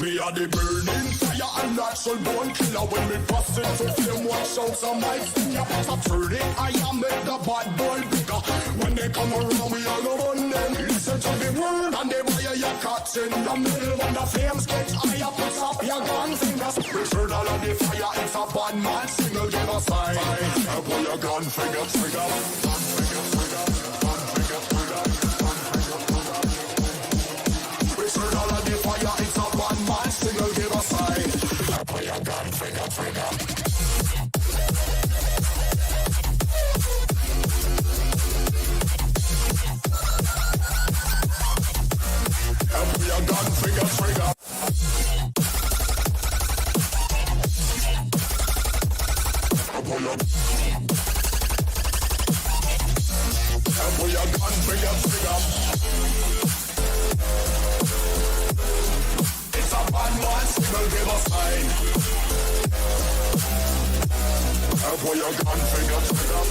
Me are the burning fire and natural born killer. When me bust into flame, watch out some mics in ya. Stop turning, I am make the bad boy bigger. When they come around, we all go on them. Listen to the word and they buy your cuts in the middle. When the flames get higher, put up your gun fingers. Return all of the fire, it's a bad man single genocide. Pull your gun finger, trigger. Gun finger, trigger. Gun finger, trigger. Gun finger, trigger. Return all of the fire, it's a bad man single genocide. Pull your gun finger, trigger. Pull your gun finger, trigger. Pull your gun finger, trigger. It's a bad man, single give a sign. Pull your gun finger, trigger.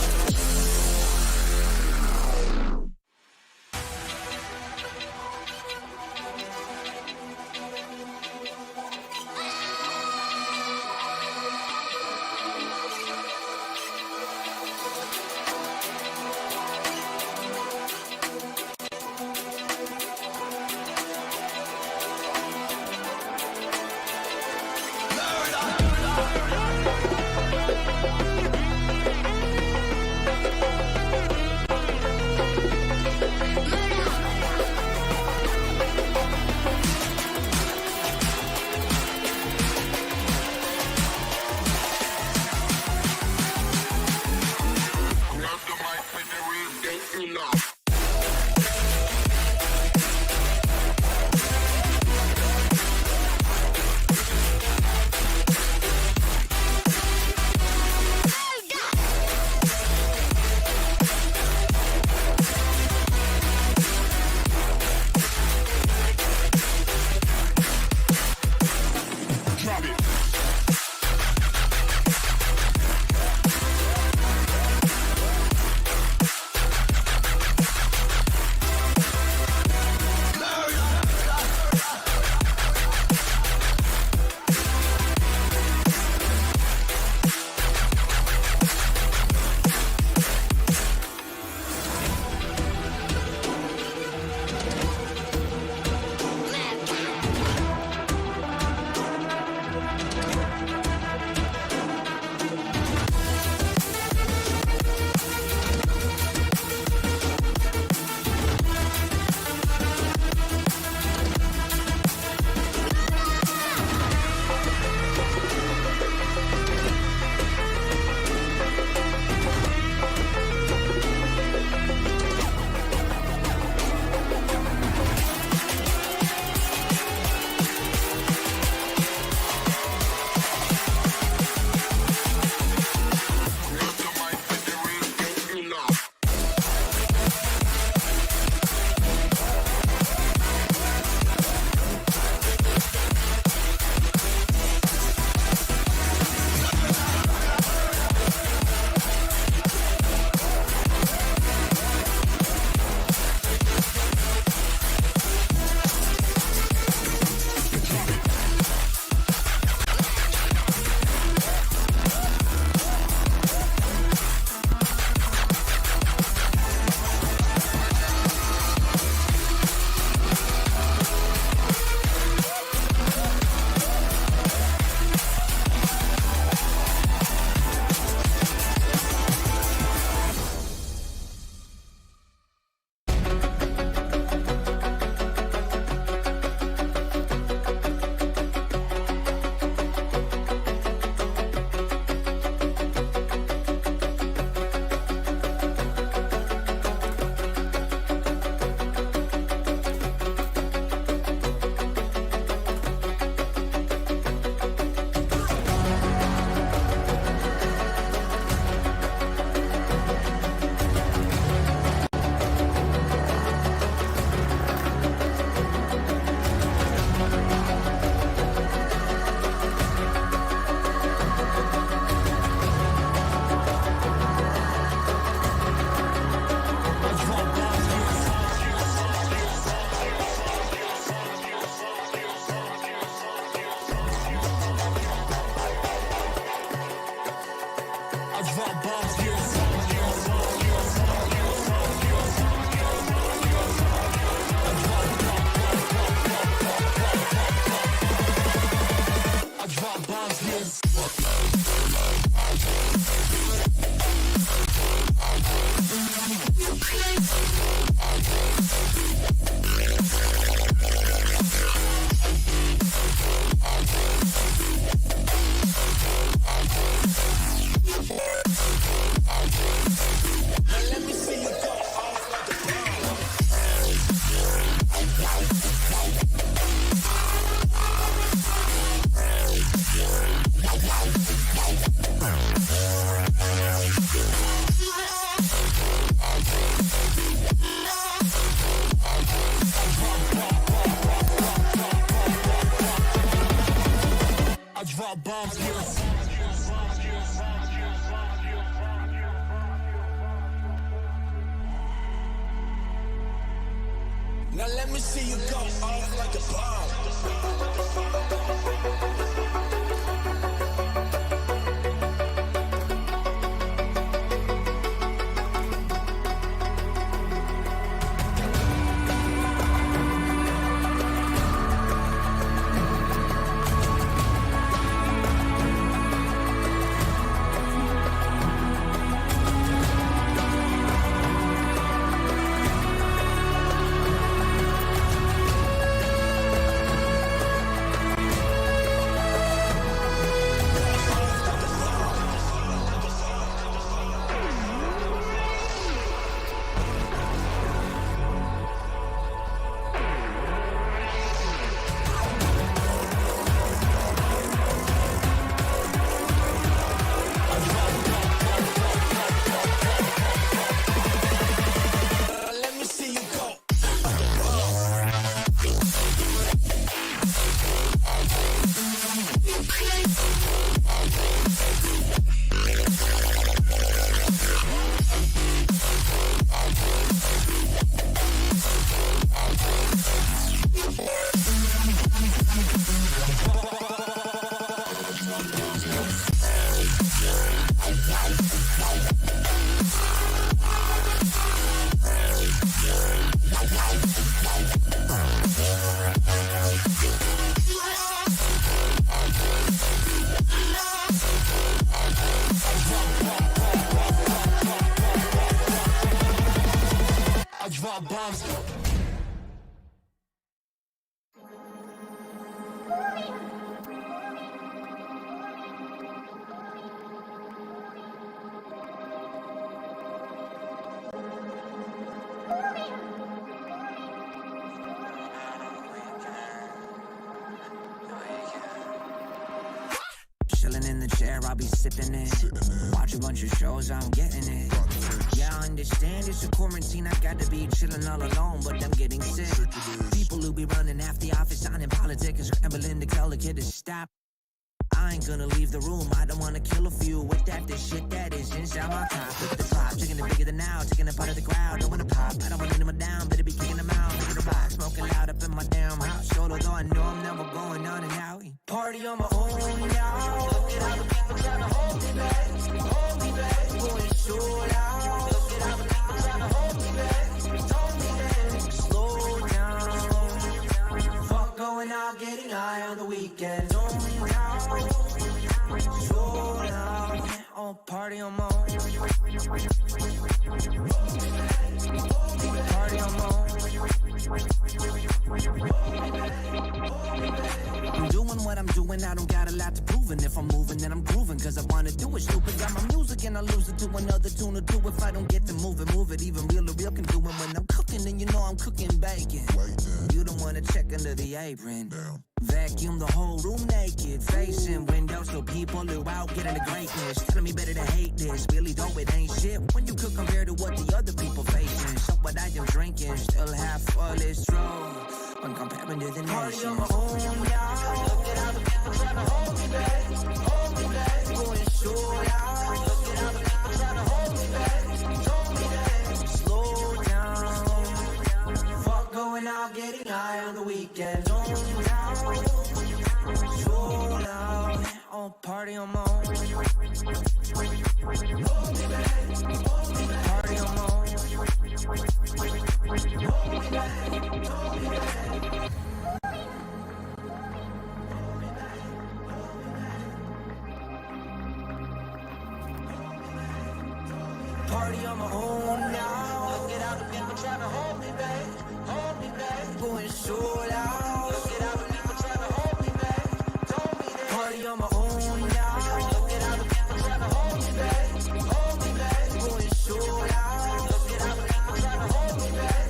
drop bombs, yeah. Now let me see you go off like a bomb. Chillin' in the chair, I'll be sipping it. Watch a bunch of shows, I'm getting it. Yeah, I understand it's a quarantine, I got to be chillin' all alone, but I'm getting sick. People who be running half the office on in politics and scrambling to tell the kid to stop. I ain't gonna leave the room, I don't wanna kill a few with that this shit that is inside my top. Look at the pop, taking it bigger than now, taking it part of the crowd, don't wanna pop. I don't wanna them down, better be kicking them out. Look at the box, smoking loud up in my damn house. Solo though I know I'm never going on and out. Party on my own now. Look at all the people trying to hold me back, hold me back. Going so loud. Look at all the people trying to hold me back, hold me back. Slow down. Fuck going out, getting high on the weekend. Only now. So loud. Oh, party on my own. Party on my own. I'm doing what I'm doing, I don't got a lot to prove. And if I'm moving, then I'm grooving, cause I wanna do it. Stupid, got my music and I lose it to another tune or two. If I don't get to move it, even real can do it. When I'm cooking, then you know I'm cooking bacon. You don't wanna check under the apron. Vacuum the whole room naked, facing windows so people who out getting the greatness. Telling me better to hate this, really though it ain't shit when you could compare to what the other people facing. So what I am drinking, still half full is true when comparing to the nation. Party on my own now. Look at all the people trying to hold me back, hold me back. Going so loud. Look at all the people trying to hold me back, slow down. Fuck going out, getting high on the weekend. So loud. Oh, party on my own. Party on my own. Party on my own now. Look at all the people trying to hold me back, hold me back. Going so loud. Look at all the people trying to hold me back, hold me back. Party on my own now. Look at all the people trying to hold me back, hold me back. Going so loud. Look at all the people trying to hold me back,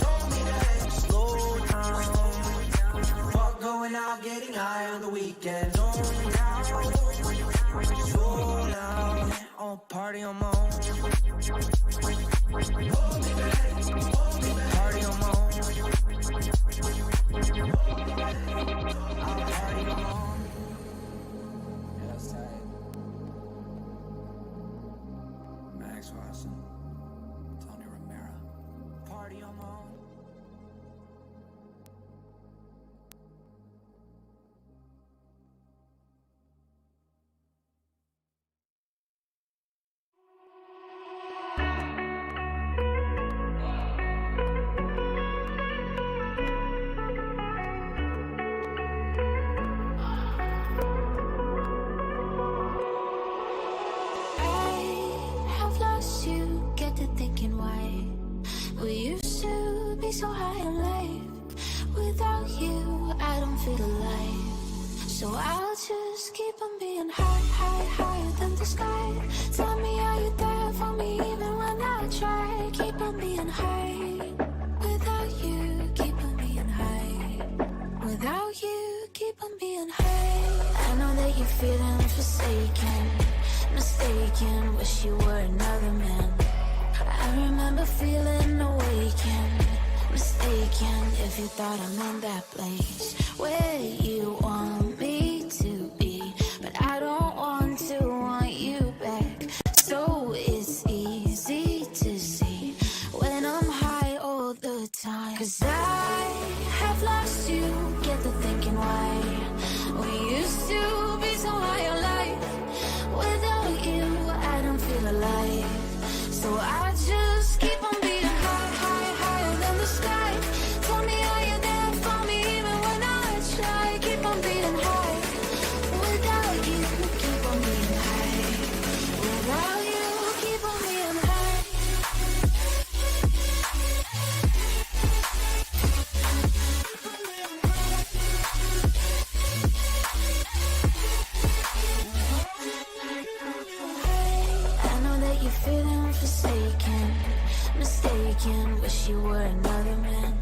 hold me back. Slow down. Fuck going out, getting high on the weekend. On now. So loud. Oh, party on my own. Party on my own. I'll party on my own. Jackson, Tony Romero. Party on my own. You get to thinking why we used to be so high in life. Without you, I don't feel alive. So I'll just keep on being higher than the sky. Tell me, are you there for me even when I try? Keep on being high. Without you, keep on being high. Without you, keep on being high. I know that you're feeling forsaken, mistaken, wish you were another man. I remember feeling awakened, mistaken, if you thought I'm in that place where you want me to be. But I don't want to want you back. So it's easy to see when I'm high all the time. 'Cause I have lost you, get to thinking why we used to be so high on life. Without you, I don't feel alive. So I just keep on being higher than the sky. Tell me, are you there for me even when I try? Keep on being high. Without you, keep on being high. Without you, keep on being high. I know that you're feeling forsaken, mistaken, wish you were another man.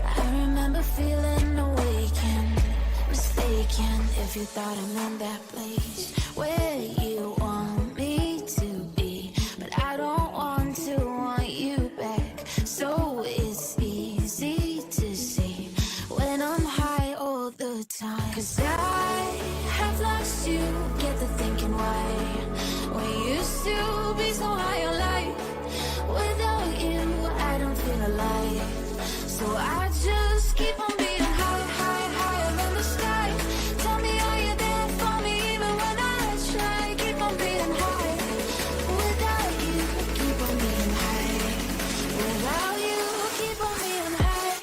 I remember feeling awakened, mistaken, if you thought I'm in that place where you want me to be. But I don't want to want you back. So it's easy to see when I'm high all the time. 'Cause I have lost you, get to thinking why we used to be so high on life. Without you, I don't feel alive. So I just keep on being higher than the sky. Tell me, are you there for me even when I try? Keep on being high. Without you, keep on being high. Without you, keep on being high.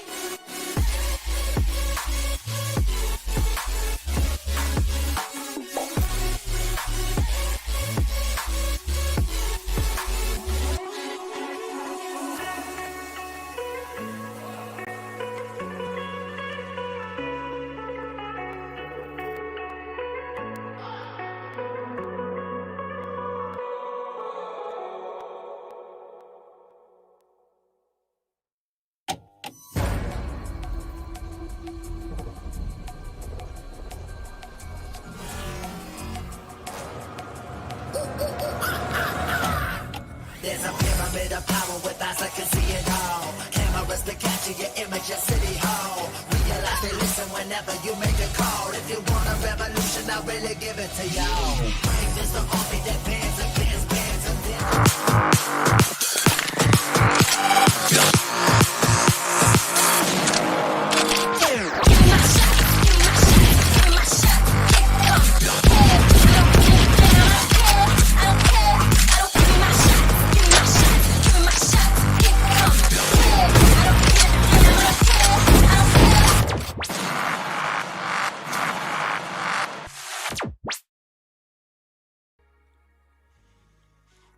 There's a pyramid of power with eyes that can see it all. Cameras to capture your image at City Hall. Realize they listen whenever you make a call. If you want a revolution, I'll really give it to y'all. Brave is the army that bands and bands, bands and bands.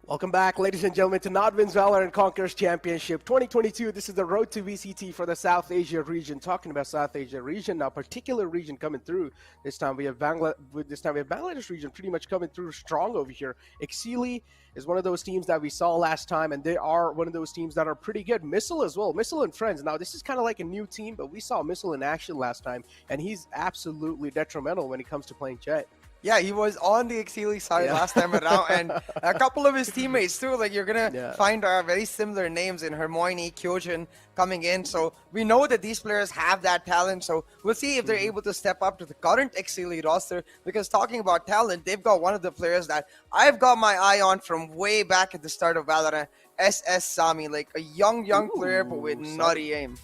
Welcome back, ladies and gentlemen, to NODWIN's Valorant Conquerors Championship 2022. This is the road to VCT for the South Asia region. Talking about South Asia region, now particular region coming through. This time we have Bangladesh region pretty much coming through strong over here. Exceeli is one of those teams that we saw last time, and they are one of those teams that are pretty good. Missile as well, Missile and friends. Now this is kind of like a new team, but we saw Missile in action last time, and he's absolutely detrimental when it comes to playing Jet. Yeah, he was on the Exceeli side last time around, and a couple of his teammates too. Like you're gonna find very similar names in Hermione, Kyojin coming in. So we know that these players have that talent. So we'll see if they're able to step up to the current Exceeli roster. Because talking about talent, they've got one of the players that I've got my eye on from way back at the start of Valorant, SS Sami, like a young player but with nutty aim.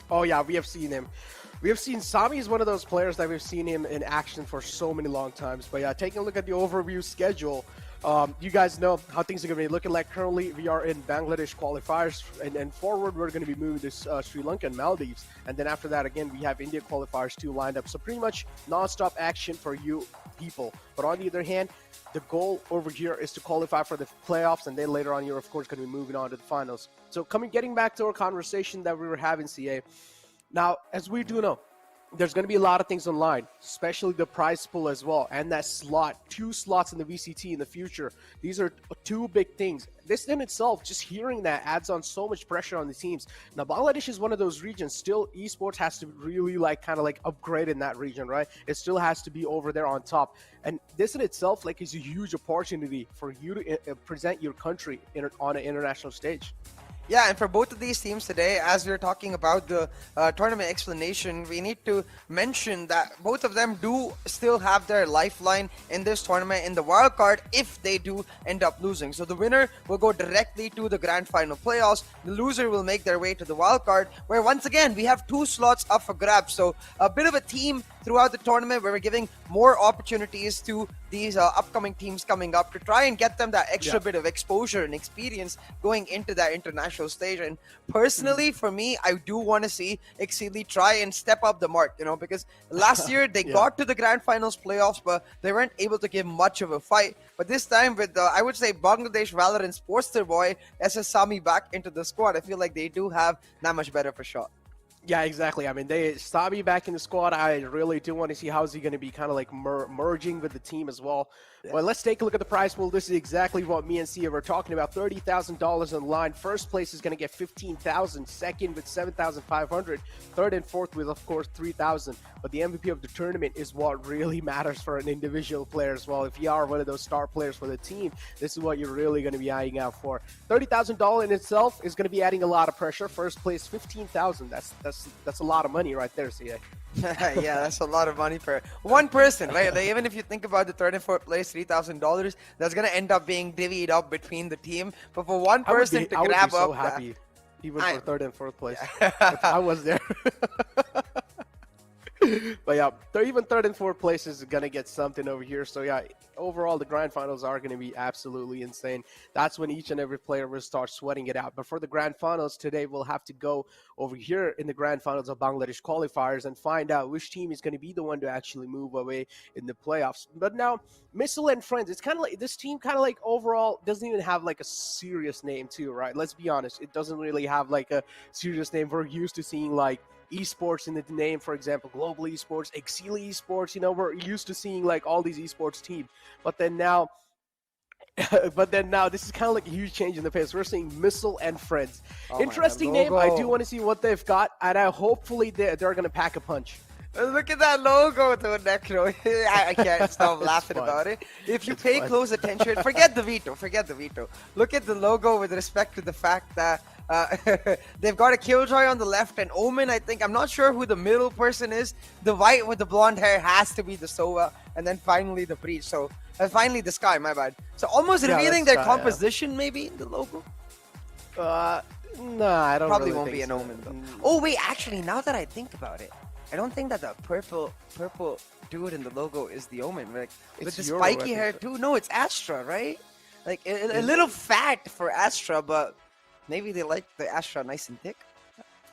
Oh yeah, we have seen him. We have seen Sami is one of those players that we've seen him in action for so many long times. But yeah, taking a look at the overview schedule, you guys know how things are going to be looking like. Currently, we are in Bangladesh Qualifiers, and forward we're going to be moving to Sri Lanka and Maldives. And then after that, again, we have India Qualifiers 2 lined up. So pretty much non-stop action for you people. But on the other hand, the goal over here is to qualify for the playoffs, and then later on, you're of course going to be moving on to the finals. So getting back to our conversation that we were having, CA. Now, as we do know, there's going to be a lot of things online, especially the prize pool as well, and that slot, 2 slots in the VCT in the future. These are 2 big things. This in itself, just hearing that adds on so much pressure on the teams. Now, Bangladesh is one of those regions. Still, esports has to really upgrade in that region, right? It still has to be over there on top. And this in itself, is a huge opportunity for you to present your country on an international stage. Yeah, and for both of these teams today, as we're talking about the tournament explanation, we need to mention that both of them do still have their lifeline in this tournament in the wild card if they do end up losing. So the winner will go directly to the grand final playoffs. The loser will make their way to the wild card, where once again, we have 2 slots up for grabs. So a bit of a theme throughout the tournament where we're giving more opportunities to these upcoming teams coming up to try and get them that extra bit of exposure and experience going into that international stage. And personally, for me, I do want to see Exceeli try and step up the mark, because last year they got to the grand finals playoffs, but they weren't able to give much of a fight. But this time with, I would say, Bangladesh Valorant Sportster boy, SS Sami back into the squad, I feel like they do have that much better for shot. Yeah, exactly. I mean, they Sabi back in the squad. I really do want to see how's he going to be kind of merging with the team as well. Yeah. Well, let's take a look at the prize pool. This is exactly what me and Sia were talking about. $30,000 in line. First place is going to get $15,000. Second with $7,500. Third and fourth with, of course, $3,000. But the MVP of the tournament is what really matters for an individual player as well. If you are one of those star players for the team, this is what you're really going to be eyeing out for. $30,000 in itself is going to be adding a lot of pressure. First place, $15,000. That's a lot of money right there, Sia. Yeah, that's a lot of money for one person, right? Even if you think about the third and fourth place, $3,000, that's gonna end up being divvied up between the team. But for one person to grab up, I would be so happy, even for third and fourth place. If I was there. But yeah, even third and fourth place is gonna get something over here. So yeah, overall the grand finals are gonna be absolutely insane. That's when each and every player will start sweating it out. But for the grand finals today, we'll have to go over here in the grand finals of Bangladesh Qualifiers and find out which team is going to be the one to actually move away in the playoffs. But now, Missile and Friends, it's kind of like this team overall doesn't even have a serious name too, right? Let's be honest, it doesn't really have a serious name. We're used to seeing esports in the name, for example, Global Esports, Exceeli Esports. We're used to seeing all these esports teams. But then now this is kind of a huge change in the pace. We're seeing Missile and Friends. Interesting name. I do want to see what they've got, and hopefully they're going to pack a punch. Look at that logo to Necro. I can't stop laughing about it. If you pay close attention, forget the veto. Look at the logo with respect to the fact that they've got a Killjoy on the left and Omen, I'm not sure who the middle person is. The white with the blonde hair has to be the Sova, and then finally the Breach. So finally the Sky, my bad. So almost revealing their composition maybe in the logo. No, I don't Probably really won't be an Omen though. Oh wait, actually now that I think about it, I don't think that the purple dude in the logo is the Omen. With the spiky hair too. No, it's Astra, right? A little fat for Astra, but maybe they like the Astra nice and thick.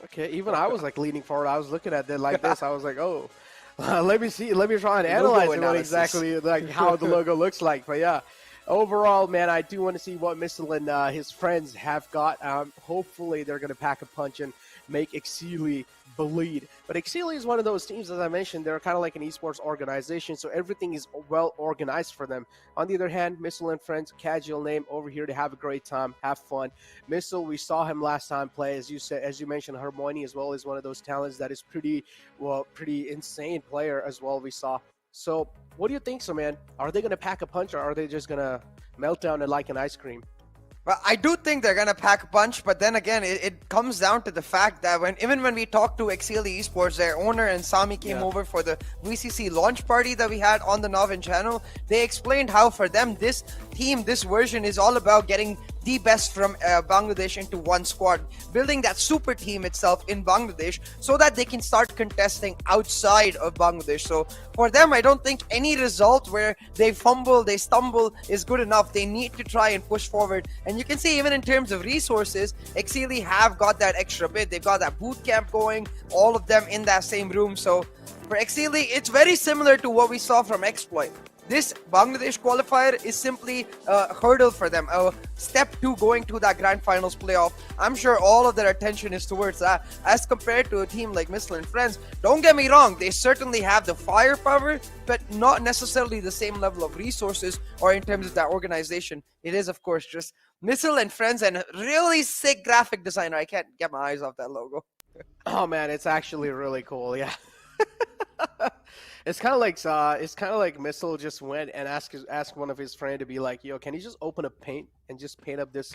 Okay, even I was leaning forward. I was looking at it like this. I was like, oh, let me see. Let me try and analyze what exactly how the logo looks like. But yeah, overall, man, I do want to see what Missile and his friends have got. Hopefully, they're going to pack a punch and make Exceeli bleed. But Exceeli is one of those teams, as I mentioned, they're kind of like an esports organization, so everything is well organized for them. On the other hand, Missile and Friends, casual name, over here to have a great time, have fun. Missile, we saw him last time play, as you mentioned, Hermione as well is one of those talents that is pretty insane player as well. We saw So what do you think, so man? Are they gonna pack a punch, or are they just gonna melt down and like an ice cream? Well, I do think they're gonna pack a punch, but then again, it comes down to the fact that even when we talked to Exceeli Esports, their owner and Sami came over for the VCC launch party that we had on the NODWIN channel, they explained how for them this team, this version is all about getting the best from Bangladesh into one squad, building that super team itself in Bangladesh so that they can start contesting outside of Bangladesh. So for them, I don't think any result where they fumble, they stumble is good enough. They need to try and push forward. And you can see even in terms of resources, Exceeli have got that extra bit. They've got that boot camp going, all of them in that same room. So for Exceeli, it's very similar to what we saw from Exploit. This Bangladesh qualifier is simply a hurdle for them, a step to going to that grand finals playoff. I'm sure all of their attention is towards that, as compared to a team like Missile and Friends. Don't get me wrong, they certainly have the firepower, but not necessarily the same level of resources or in terms of that organization. It is, of course, just Missile and Friends and a really sick graphic designer. I can't get my eyes off that logo. Oh man, it's actually really cool. Yeah. It's kind of like Missile just went and asked one of his friend to be like, yo, can you just open up paint and just paint up this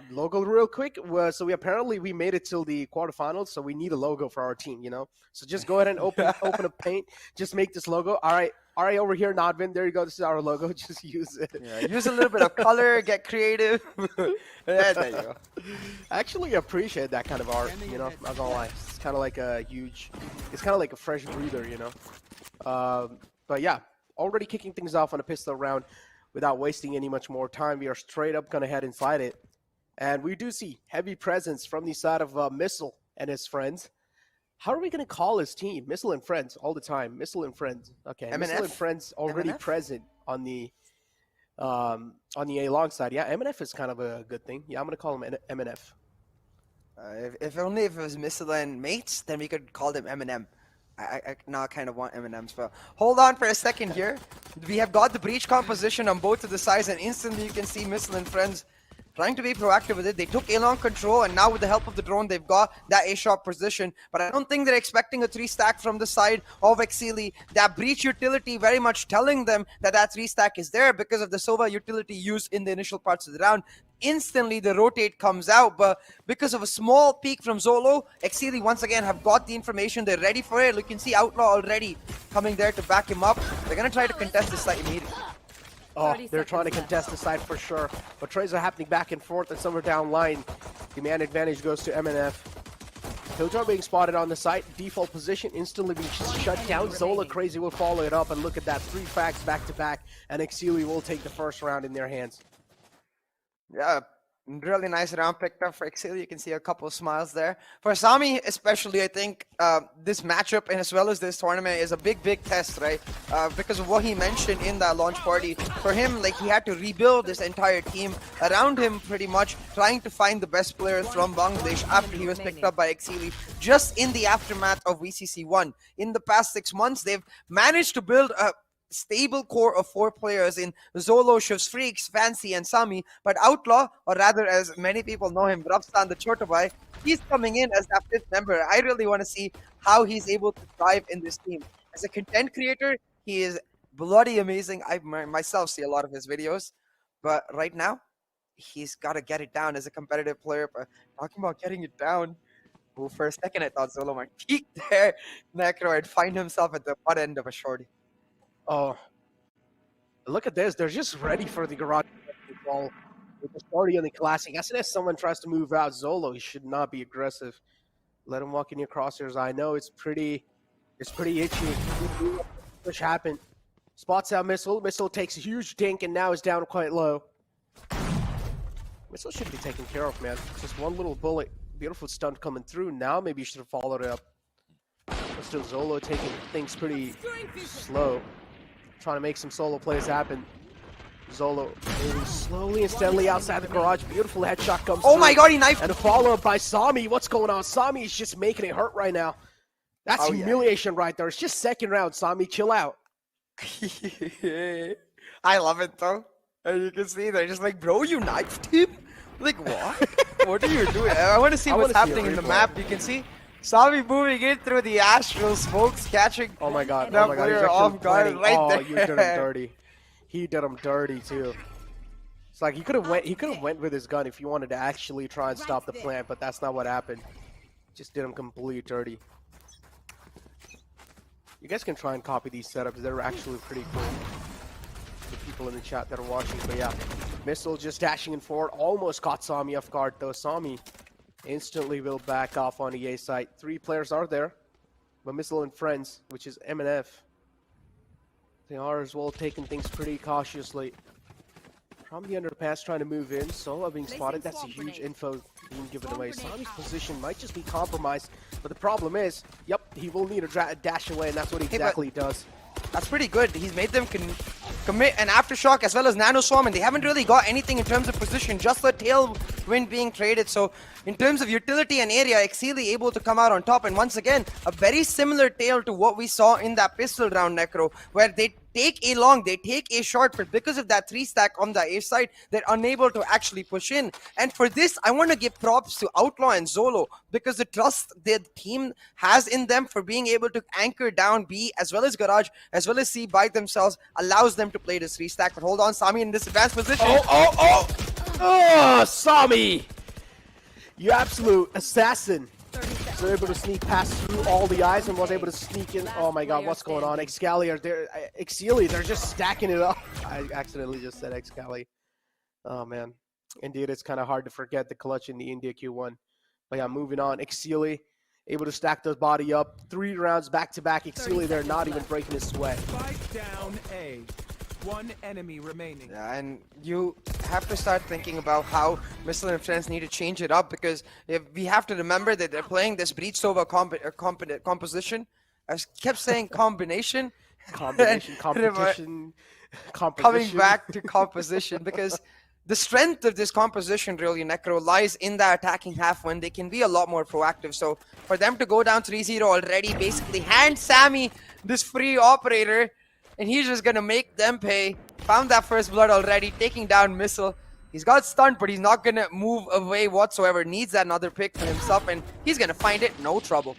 logo real quick? So we made it till the quarterfinals, so we need a logo for our team, you know. So just go ahead and open up paint, just make this logo. All right, over here, NODWIN. There you go. This is our logo. Just use it. Yeah, use a little bit of color, get creative. Yeah, there you go. I actually appreciate that kind of art, you know. Not gonna lie, it's kind of like it's kind of like a fresh breather, you know. But yeah, already kicking things off on a pistol round without wasting any much more time. We are straight up gonna head inside it, and we do see heavy presence from the side of Missile and his friends. How are we gonna call his team? Missile and Friends all the time. Missile and Friends. Okay, MNF? Missile and Friends already present on the A long side. Yeah, MNF is kind of a good thing. Yeah, I'm gonna call him MNF. If only if it was Missile and Mates, then we could call them M&M. I now kind of want M&Ms, but hold on for a second here. We have got the breach composition on both of the sides, and instantly you can see Missile and Friends trying to be proactive with it. They took A-long control, and now with the help of the drone, they've got that A-shot position. But I don't think they're expecting a 3-stack from the side of Exceeli. That breach utility very much telling them that that 3-stack is there because of the Sova utility used in the initial parts of the round. Instantly, the rotate comes out, but because of a small peek from Zolo, Exceeli once again have got the information. They're ready for it. You can see Outlaw already coming there to back him up. They're going to try to contest this site immediately. Oh, they're trying to contest the side for sure. But trades are happening back and forth, and somewhere down line, the man advantage goes to MNF. Killjoy being spotted on the site, default position, instantly being shut down. Zola Crazy will follow it up, and look at that, 3 frags back to back, and Exceeli will take the first round in their hands. Yeah, really nice round picked up for Exceeli. You can see a couple of smiles there. For Sami especially, I think this matchup and as well as this tournament is a big test, right? Because of what he mentioned in that launch party. For him, like, he had to rebuild this entire team around him pretty much, trying to find the best players from Bangladesh after he was picked up by Exceeli just in the aftermath of VCC 1. In the past 6 months, they've managed to build a stable core of 4 players in Zolo, Shivs Freaks, Fancy, and Sami, but Outlaw, or rather as many people know him, Rabstan the Chotabai, he's coming in as that 5th member. I really want to see how he's able to thrive in this team. As a content creator, he is bloody amazing. I myself see a lot of his videos, but right now, he's got to get it down as a competitive player. But talking about getting it down, well, for a second I thought Zolo might peek there, Necro, and find himself at the butt end of a shorty. Oh, look at this. They're just ready for the garage ball with the shorty on the classic. As soon as someone tries to move out Zolo, he should not be aggressive. Let him walk in your crosshairs. I know it's pretty itchy. Push happened. Spots out Missile. Missile takes a huge dink and now is down quite low. Missile should be taken care of, man. Just one little bullet. Beautiful stunt coming through. Now maybe you should have followed it up. But still Zolo taking things pretty slow. Trying to make some solo plays happen. Zolo moving slowly and steadily outside the garage. Beautiful headshot comes Oh through. my god, he knifed! And a follow-up by Sami. What's going on? Sami is just making it hurt right now. That's humiliation right there. It's just second round, Sami. Chill out. I love it, though. And you can see they're just like, bro, you knifed him? Like, what? What are you doing? I want to see what's happening in the map. You can see Sami moving in through the astral smokes, catching Oh my god, that oh my god, he's player actually off guard planning. right Oh, there. you did him dirty. He did him dirty too. It's like he could have went with his gun if he wanted to actually try and stop the plant, but that's not what happened. Just did him completely dirty. You guys can try and copy these setups. They're actually pretty cool. The people in the chat that are watching, but yeah. Missile just dashing in forward. Almost caught Sami off guard though. Sami instantly will back off on the A side. 3 players are there. But Missile and friends, which is MNF, they are as well taking things pretty cautiously. From the underpass trying to move in. Solo being spotted. That's a huge info being given away. Sami's position might just be compromised. But the problem is, yep, he will need a dash away, and that's what he exactly does. That's pretty good. He's made them commit an aftershock as well as nano swarm, and they haven't really got anything in terms of position, just the tailwind being traded. So in terms of utility and area, Exceeli able to come out on top, and once again a very similar tale to what we saw in that pistol round, Necro, where they take a long, they take a short, but because of that 3-stack on the A side, they're unable to actually push in. And for this, I want to give props to Outlaw and Zolo, because the trust the team has in them for being able to anchor down B as well as Garage as well as C by themselves allows them to play this 3-stack. But hold on, Sami in this advanced position. Oh, Sami! You absolute assassin. So able to sneak past through all the eyes and was able to sneak in. Oh my god, what's going on? Exceeli, Exceeli, they're just stacking it up. I accidentally just said Exceeli. Oh man. Indeed, it's kind of hard to forget the clutch in the India Q1. But yeah, moving on. Exceeli, able to stack the body up. 3 rounds back to back. Exceeli, they're not even breaking a sweat. Spike down A. 1 enemy remaining. Yeah, and you have to start thinking about how Missile and friends need to change it up, because if we have to remember that they're playing this breached over composition. I kept saying combination. Combination, competition, Coming composition. back to composition, because the strength of this composition really, Necro, lies in the attacking half when they can be a lot more proactive. So for them to go down 3-0 already, basically hand Sami this free operator, and he's just gonna make them pay. Found that first blood already, taking down Missile. He's got stunned, but he's not gonna move away whatsoever. Needs that another pick for himself, and he's gonna find it, no trouble.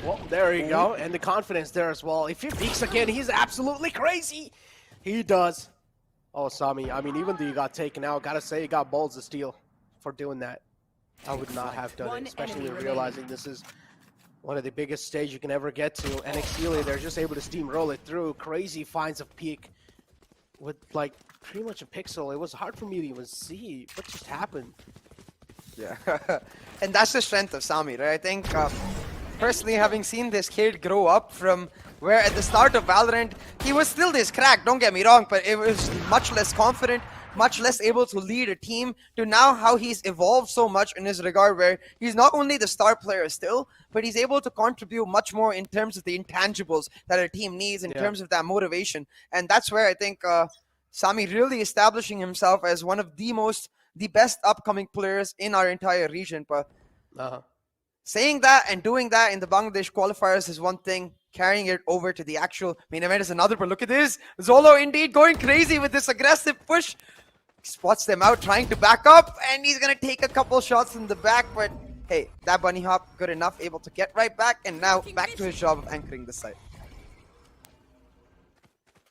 Well, there you go. And the confidence there as well. If he peeks again, he's absolutely crazy. He does. Oh, Sami, I mean, even though you got taken out, gotta say you got balls of steel for doing that. I would not have done it, especially realizing this is one of the biggest stage you can ever get to. And Exceeli, they're just able to steamroll it through. Crazy finds of peak with like pretty much a pixel. It was hard for me to even see what just happened. Yeah, and that's the strength of Sami, right? I think personally, having seen this kid grow up from where at the start of Valorant, he was still this crack, don't get me wrong, but it was much less confident, much less able to lead a team, to now how he's evolved so much in his regard, where he's not only the star player still, but he's able to contribute much more in terms of the intangibles that a team needs, in terms of that motivation. And that's where I think Sami really establishing himself as one of the best upcoming players in our entire region. But saying that and doing that in the Bangladesh qualifiers is one thing. Carrying it over to the actual main event is another. But look at this. Zolo indeed going crazy with this aggressive push. Spots them out, trying to back up, and he's going to take a couple shots in the back. But hey, that bunny hop, good enough, able to get right back, and now back to his job of anchoring the site.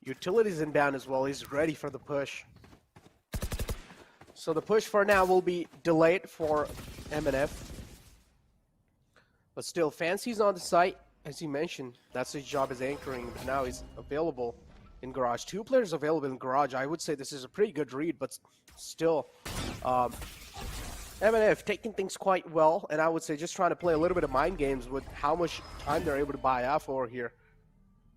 Utilities inbound as well. He's ready for the push. So the push for now will be delayed for MNF. But still, Fancy's on the site. As you mentioned, that's his job as anchoring. But now he's available in Garage. 2 players available in Garage. I would say this is a pretty good read, but still, MNF taking things quite well. And I would say just trying to play a little bit of mind games with how much time they're able to buy off over here.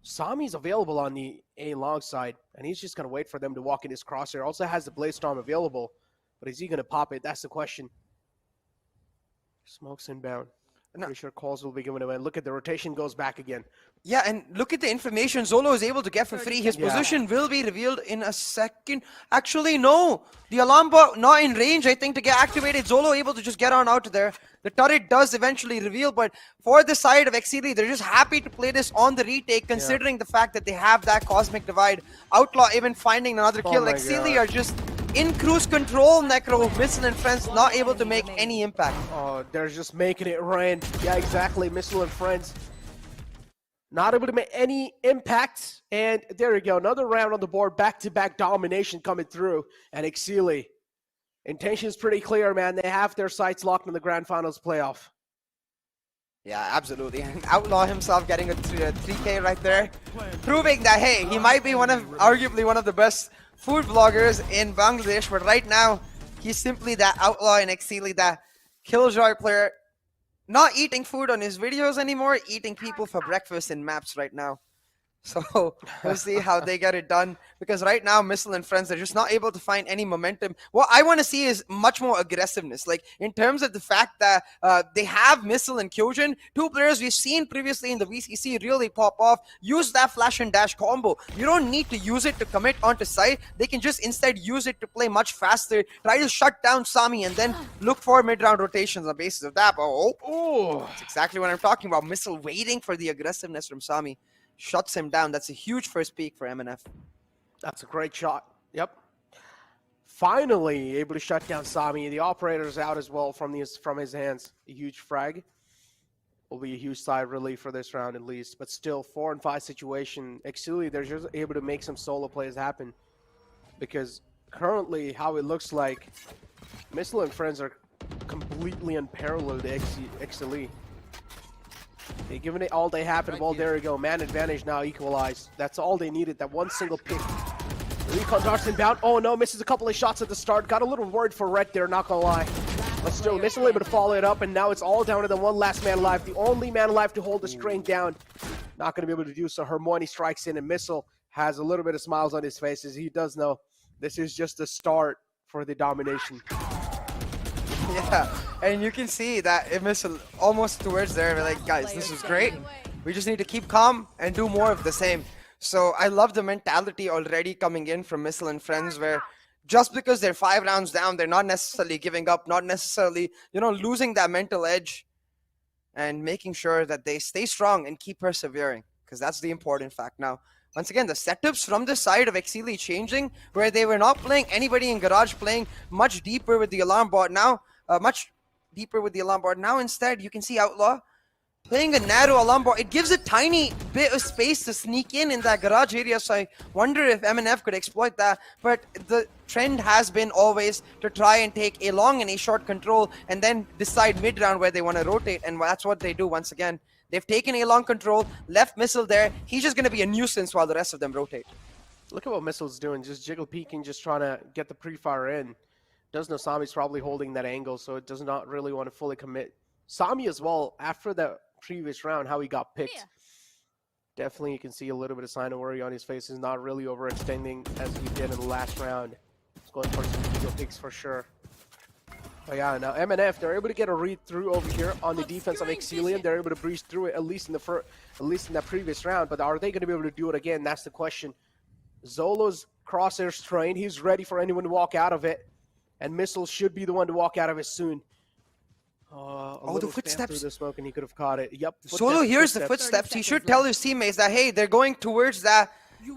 Sami's available on the A long side, and he's just going to wait for them to walk in his crosshair. Also has the Blaze Storm available, but is he going to pop it? That's the question. Smokes inbound. I'm pretty sure calls will be given away. Look at the rotation goes back again. Yeah, and look at the information Zolo is able to get for free. His position will be revealed in a second. Actually, no. The alarm bot not in range, I think, to get activated. Zolo able to just get on out there. The turret does eventually reveal, but for the side of Exceeli, they're just happy to play this on the retake, considering the fact that they have that cosmic divide. Outlaw even finding another kill. Exceeli are just in cruise control, Necro, Missile and Friends not able to make any impact. Oh, they're just making it rain. Yeah, exactly. Missile and Friends not able to make any impact. And there we go. Another round on the board. Back-to-back domination coming through. And Exceeli, intention's pretty clear, man. They have their sights locked in the Grand Finals playoff. Yeah, absolutely. And Outlaw himself getting a 3K right there, proving that, hey, he might be arguably one of the best food vloggers in Bangladesh, but right now, he's simply that Outlaw and Exceeli, that Killjoy player, not eating food on his videos anymore, eating people for breakfast in maps right now. So we'll see how they get it done, because right now Missile and Friends are just not able to find any momentum. What I want to see is much more aggressiveness, like in terms of the fact that they have Missile and Kyojin, two players we've seen previously in the VCC really pop off. Use that flash and dash combo. You don't need to use it to commit onto site. They can just instead use it to play much faster, try to shut down Sami, and then look for mid-round rotations on the basis of that. Oh, that's exactly what I'm talking about. Missile waiting for the aggressiveness from Sami. Shuts him down. That's a huge first peak for MNF. That's a great shot. Yep. Finally able to shut down Sami. The operator's out as well from his hands. A huge frag. Will be a huge side relief for this round at least. But still, 4 and 5 situation. Exceeli, they're just able to make some solo plays happen. Because currently, how it looks like, Missile and Friends are completely unparalleled to Exceeli. They're giving it all they have, and well, there we go. Man advantage now equalized. That's all they needed, that one single pick. Recon darts inbound. Oh no, misses a couple of shots at the start. Got a little worried for Red there, not gonna lie. But still, Missile able to follow it up, and now it's all down to the one last man alive. The only man alive to hold the strain down. Not gonna be able to do so. Hermione strikes in, and Missile has a little bit of smiles on his face as he does know this is just the start for the domination. Yeah, and you can see that it missed almost towards there. We're like, guys, this is great. We just need to keep calm and do more of the same. So I love the mentality already coming in from Missile and Friends, where just because they're 5 rounds down, they're not necessarily giving up, not necessarily, losing that mental edge, and making sure that they stay strong and keep persevering, because that's the important fact. Now, once again, the setups from the side of Exceeli changing, where they were not playing anybody in Garage, playing much deeper with the alarm bot now. Now instead, you can see Outlaw playing a narrow alarm bot. It gives a tiny bit of space to sneak in that garage area, so I wonder if MNF could exploit that. But the trend has been always to try and take a long and a short control and then decide mid-round where they want to rotate, and that's what they do once again. They've taken a long control, left Missile there. He's just going to be a nuisance while the rest of them rotate. Look at what Missile's doing, just jiggle peeking, just trying to get the pre-fire in. Does know Sami's probably holding that angle, so it does not really want to fully commit. Sami as well, after the previous round, how he got picked. Definitely you can see a little bit of sign of worry on his face. He's not really overextending as he did in the last round. He's going for some eagle picks for sure. But yeah, now MNF, they're able to get a read through over here on the defense of Exceeli. They're able to breeze through it, at least in that previous round. But are they going to be able to do it again? That's the question. Zolo's crosshairs trained. He's ready for anyone to walk out of it. And Missile should be the one to walk out of it soon. The footsteps. Through the smoke, and he could have caught it. Yep. Solo hears the footsteps. He should tell his teammates that, hey, they're going towards that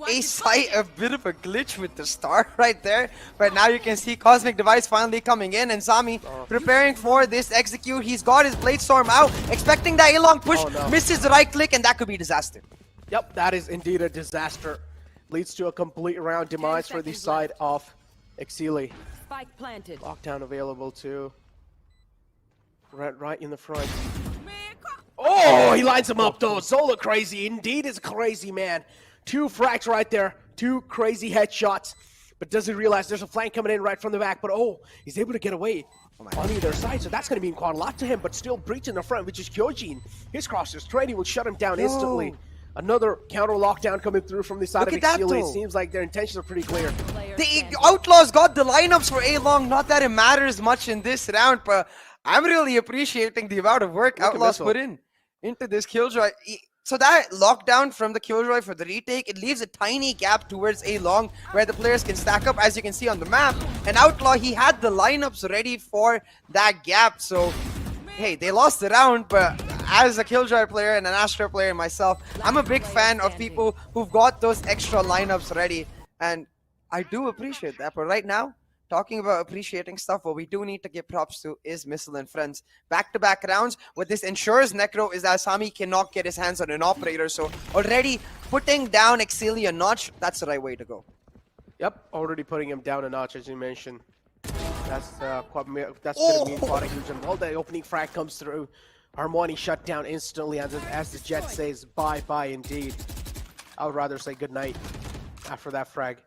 A site. A bit of a glitch with the star right there. But now you can see Cosmic Device finally coming in, and Sami preparing for this execute. He's got his Blade Storm out, expecting that A-long push. Misses the right click, and that could be disaster. Yep, that is indeed a disaster. Leads to a complete round demise for the side of Exceeli. Spike planted. Lockdown available too. Right in the front. Oh, he lines him up though. Zola crazy. Indeed is a crazy man. 2 frags right there. 2 crazy headshots. But doesn't realize there's a flank coming in right from the back. But he's able to get away on either side. So that's going to mean quite a lot to him. But still breaching the front, which is Kyojin. His crosshairs training will shut him down instantly. Another counter lockdown coming through from the side of Exceeli. It seems like their intentions are pretty clear. The Outlaws got the lineups for A-long. Not that it matters much in this round, but I'm really appreciating the amount of work Outlaws put into this Killjoy. So that lockdown from the Killjoy for the retake, it leaves a tiny gap towards A-long where the players can stack up, as you can see on the map. And Outlaw, he had the lineups ready for that gap. So, hey, they lost the round, but as a Killjoy player and an Astra player myself, I'm a big fan of people who've got those extra lineups ready. And I do appreciate that. But right now, talking about appreciating stuff, what we do need to give props to is Missile and Friends. Back-to-back rounds. What this ensures, Necro, is that Sami cannot get his hands on an operator. So already putting down Exceeli a notch, that's the right way to go. Yep, already putting him down a notch, as you mentioned. That's going to mean quite a huge. And while the opening frag comes through, Harmony shut down instantly, and as the Jet says, bye-bye indeed. I would rather say goodnight after that frag.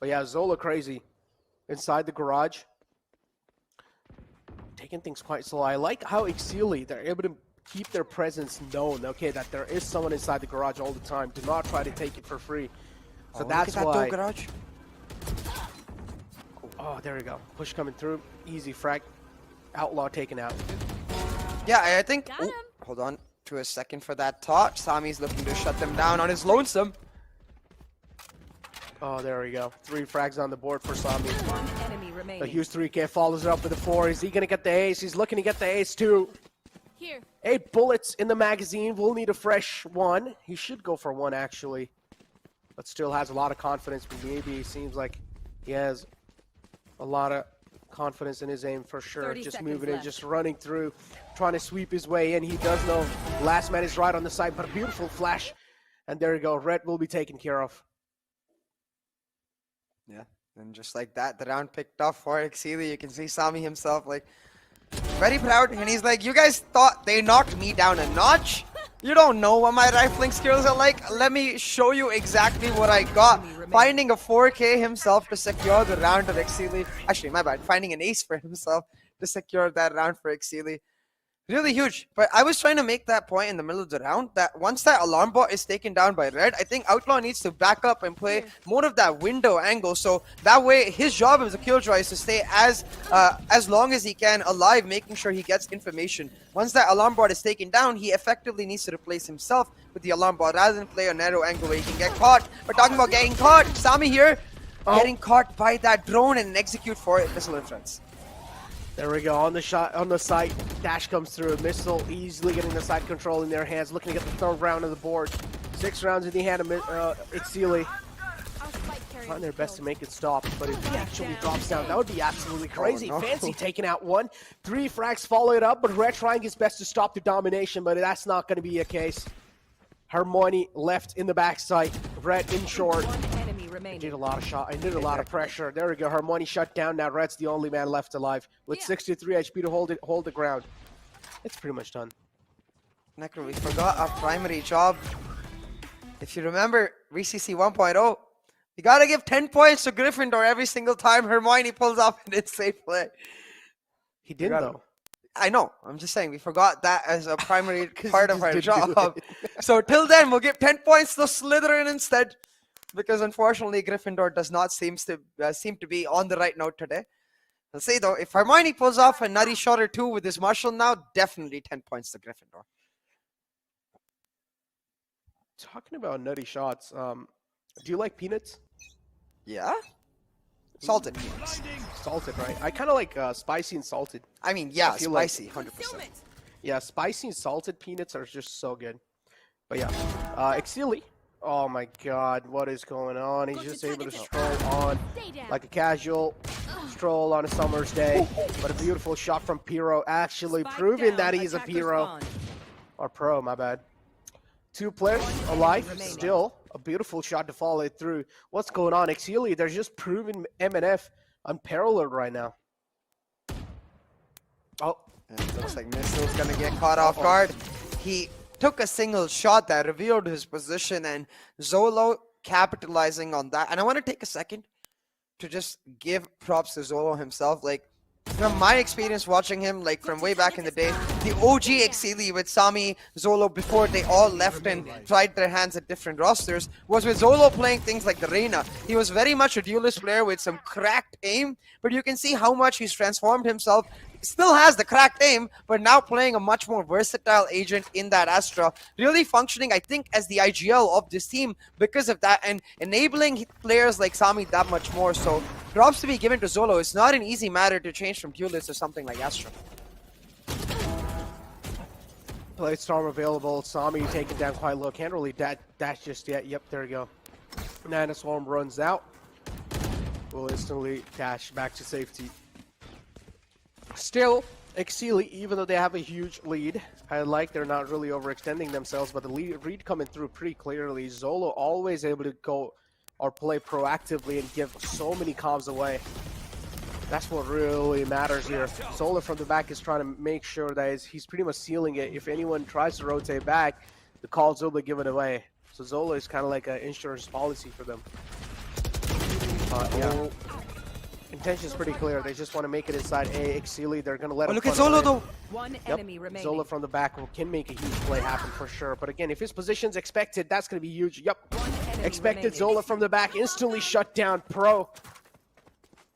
But yeah, Zola crazy. Inside the garage. Taking things quite slow. I like how Exceeli, they're able to keep their presence known, okay, that there is someone inside the garage all the time. Do not try to take it for free. So that's why... garage. Oh, there we go. Push coming through. Easy frag. Outlaw taken out. Yeah, I think... Oh, hold on to a second for that touch. Sami's looking to shut them down on his lonesome. Oh, there we go. 3 frags on the board for Sami. One enemy remaining. The huge 3K follows it up with a 4. Is he going to get the ace? He's looking to get the ace too. Here. 8 bullets in the magazine. We'll need a fresh 1. He should go for 1 actually. But still has a lot of confidence. Maybe it seems like he has a lot of confidence in his aim for sure. Just moving in, just running through, trying to sweep his way in. He does know last man is right on the side, but a beautiful flash. And there you go. Red will be taken care of. Yeah, and just like that, the round picked off for Exceeli. You can see Sami himself, like, very proud. And he's like, you guys thought they knocked me down a notch? You don't know what my rifling skills are like. Let me show you exactly what I got. Finding a 4K himself to secure the round of Exceeli. Actually, my bad. Finding an ace for himself to secure that round for Exceeli. Really huge. But I was trying to make that point in the middle of the round that once that alarm bot is taken down by Red, I think Outlaw needs to back up and play more of that window angle. So that way his job as a killjoy is to stay as long as he can alive, making sure he gets information. Once that alarm bot is taken down, he effectively needs to replace himself with the alarm bot rather than play a narrow angle where he can get caught. We're talking about getting caught. Sami here getting caught by that drone and execute for it. Missile and Friends. There we go, on the shot, on the site, dash comes through, Missile easily getting the side control in their hands, looking to get the 3rd round of the board. 6 rounds in the hand of Exceeli. Trying their best to make it stop, but if he actually drops down, that would be absolutely crazy. Oh, no. Fancy taking out 1. 3 frags follow it up, but Red trying his best to stop the domination, but that's not going to be a case. Harmony left in the backside, Red in short. I did a lot of shot. I did a lot of pressure. There we go. Harmony shut down. Now Red's the only man left alive with 63 HP to hold the ground. It's pretty much done. Necro, we forgot our primary job. If you remember VCC 1.0, you gotta give 10 points to Gryffindor every single time Hermione pulls off an insane play. He did though. I know. I'm just saying we forgot that as a primary part of our job. So till then, we'll give 10 points to Slytherin instead. Because unfortunately, Gryffindor does not seem to be on the right note today. I'll say though, if Hermione pulls off a nutty shot or 2 with his marshal now, definitely 10 points to Gryffindor. Talking about nutty shots, do you like peanuts? Yeah? Salted peanuts. Salted, right? I kind of like spicy and salted. I mean, yeah, spicy, like, 100%. Yeah, spicy and salted peanuts are just so good. But yeah, Exceeli. Oh my god, what is going on? He's just able to stroll on like a casual stroll on a summer's day. But a beautiful shot from Pyro, actually proving that he's a Pyro. Or Pro, my bad. 2 players alive, still. A beautiful shot to follow it through. What's going on? Exceeli, they're just proving MNF unparalleled right now. Oh. It looks like Missile's gonna get caught off guard. He took a single shot that revealed his position, and Zolo capitalizing on that. And I want to take a second to just give props to Zolo himself. Like, from my experience watching him, like from way back in the day, the OG Exceeli with Sami, Zolo, before they all left and tried their hands at different rosters, was with Zolo playing things like the Reyna. He was very much a duelist player with some cracked aim, but you can see how much he's transformed himself. Still has the cracked aim, but now playing a much more versatile agent in that Astra. Really functioning, I think, as the IGL of this team because of that, and enabling players like Sami that much more. So props to be given to Zolo. It's not an easy matter to change from duelist to something like Astra. Blade Storm available. Sami taken down quite low. Can't really dash just yet. Yep, there we go. Nana Swarm runs out. will instantly dash back to safety. Still, Exceeli, even though they have a huge lead, I like they're not really overextending themselves, but the read coming through pretty clearly. Zolo always able to go or play proactively and give so many comms away. That's what really matters here. Zola from the back is trying to make sure that he's pretty much sealing it. If anyone tries to rotate back, the calls will be given away. So Zola is kind of like an insurance policy for them. Yeah. Intention is pretty clear. They just want to make it inside A. Exceeli, they're going to let him. Look at Zolo though. One enemy remaining. Zola from the back can make a huge play happen for sure. But again, if his position's expected, that's going to be huge. Yep. Expected remaining. Zola from the back instantly shut down Pro.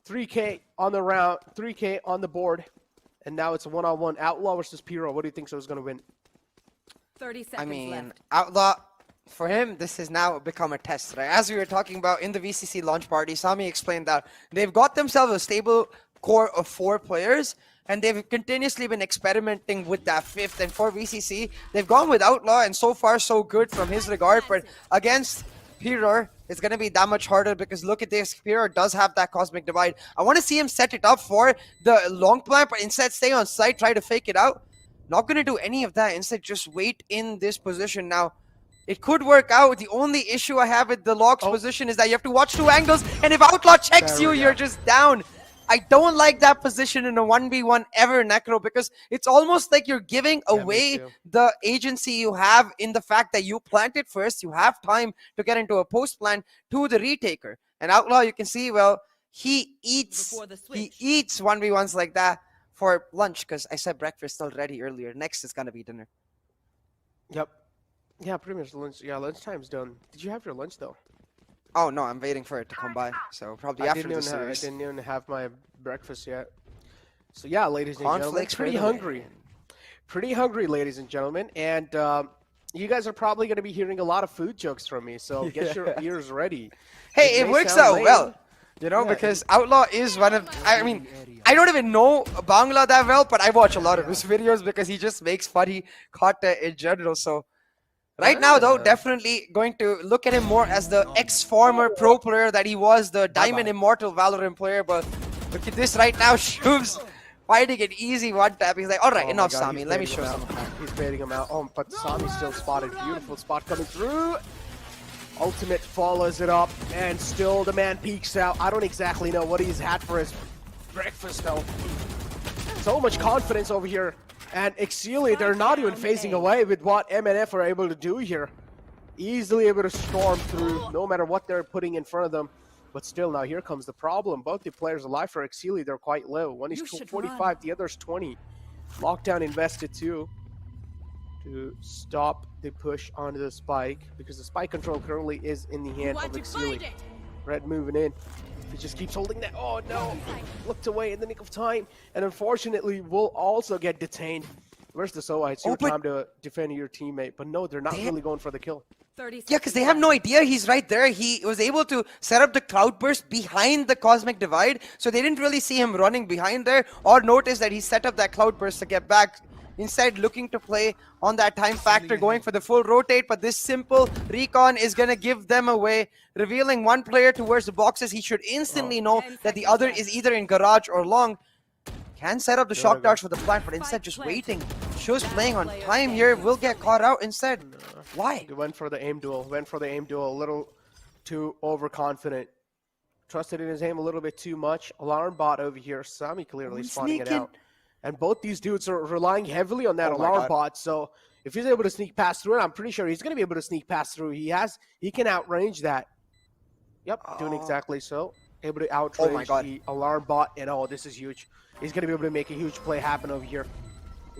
3K on the round, 3K on the board. And now it's a one-on-one. Outlaw versus Pyro. What do you think Zo's going to win? 30 seconds left. Outlaw, for him, this has now become a test, right? As we were talking about in the VCC launch party, Sami explained that they've got themselves a stable core of 4 players, and they've continuously been experimenting with that 5th. And for VCC, they've gone with Outlaw, and so far so good from his regard. But against Pyro, it's going to be that much harder because look at this. Pyro does have that Cosmic Divide. I want to see him set it up for the long plan, but instead stay on site, try to fake it out. Not going to do any of that. Instead, just wait in this position now. It could work out. The only issue I have with the Log's position is that you have to watch 2 angles, and if Outlaw checks you, you're just down. I don't like that position in a 1v1 ever, Necro, because it's almost like you're giving away the agency you have in the fact that you plant it first. You have time to get into a post plant to the retaker. And Outlaw, you can see, well, he eats 1v1s like that for lunch, because I said breakfast already earlier. Next is going to be dinner. Yep. Yeah, pretty much lunch. Yeah, lunchtime's done. Did you have your lunch, though? Oh, no, I'm waiting for it to come by. So probably after the series. I didn't even have my breakfast yet. So yeah, ladies and gentlemen, pretty hungry. Pretty hungry, ladies and gentlemen. And you guys are probably going to be hearing a lot of food jokes from me, so get your ears ready. Hey, it works out well. You know, because Outlaw is one of, I mean, I don't even know Bangla that well, but I watch a lot of his videos because he just makes funny content in general. So right now, though, definitely going to look at him more as the ex-former pro player that he was, the Diamond Immortal Valorant player. But look at this right now, Shubs fighting an easy one-tap. He's like, all right, enough, Sami. Let me show something. He's baiting him out. Oh, but Sami still spotted. Beautiful spot coming through. Ultimate follows it up, and still the man peeks out. I don't exactly know what he's had for his breakfast, though. So much confidence over here. And Exceeli, they're not even phasing away with what MNF are able to do here. Easily able to storm through, no matter what they're putting in front of them. But still, now here comes the problem. Both the players alive for Exceeli, they're quite low. One is 245, the other's 20. Lockdown invested too, to stop the push onto the spike, because the spike control currently is in the hand of Exceeli. Red moving in. He just keeps holding that. Oh no! Looked away in the nick of time, and unfortunately will also get detained. Where's the SOA? It's your time to defend your teammate, but no, they're not really going for the kill. Yeah, because they have no idea he's right there. He was able to set up the Cloudburst behind the Cosmic Divide, so they didn't really see him running behind there or notice that he set up that Cloudburst to get back. Instead, looking to play on that time factor, going for the full rotate, but this simple recon is going to give them away, revealing one player towards the boxes. He should instantly know that the other is either in garage or long. Can set up the shock darts for the plant, but instead just waiting. Shows playing on time here, will get caught out instead. Why? He went for the aim duel, a little too overconfident. Trusted in his aim a little bit too much. Alarm bot over here, Sami clearly spotting it out. And both these dudes are relying heavily on that alarm bot. So if he's able to sneak past through it, I'm pretty sure he's going to be able to sneak past through. He can outrange that. Yep, doing exactly so. Able to outrange the alarm bot. And this is huge. He's going to be able to make a huge play happen over here.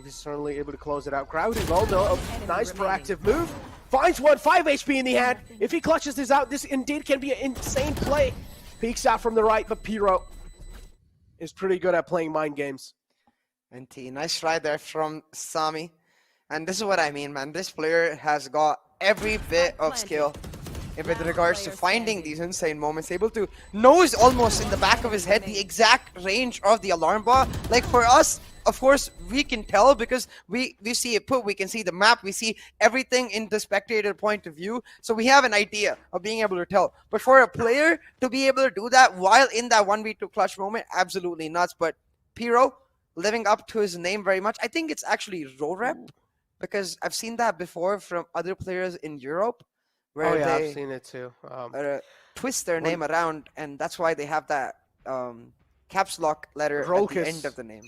He's certainly able to close it out. Crowded well, though. Nice proactive move. Finds one, 5 HP in the hand. If he clutches this out, this indeed can be an insane play. Peeks out from the right, but Pyro is pretty good at playing mind games. And nice try there from Sami. And this is what I mean, man. This player has got every bit of skill with regards to finding these insane moments. Able to knows almost in the back of his head the exact range of the alarm bot. Like for us, of course, we can tell because we see it put, we can see the map, we see everything in the spectator point of view. So we have an idea of being able to tell. But for a player to be able to do that while in that 1v2 clutch moment, absolutely nuts. But Piro, living up to his name very much. I think it's actually Rorep, because I've seen that before from other players in Europe, where I've seen it too. twist their name around, and that's why they have that caps lock letter at the end of the name.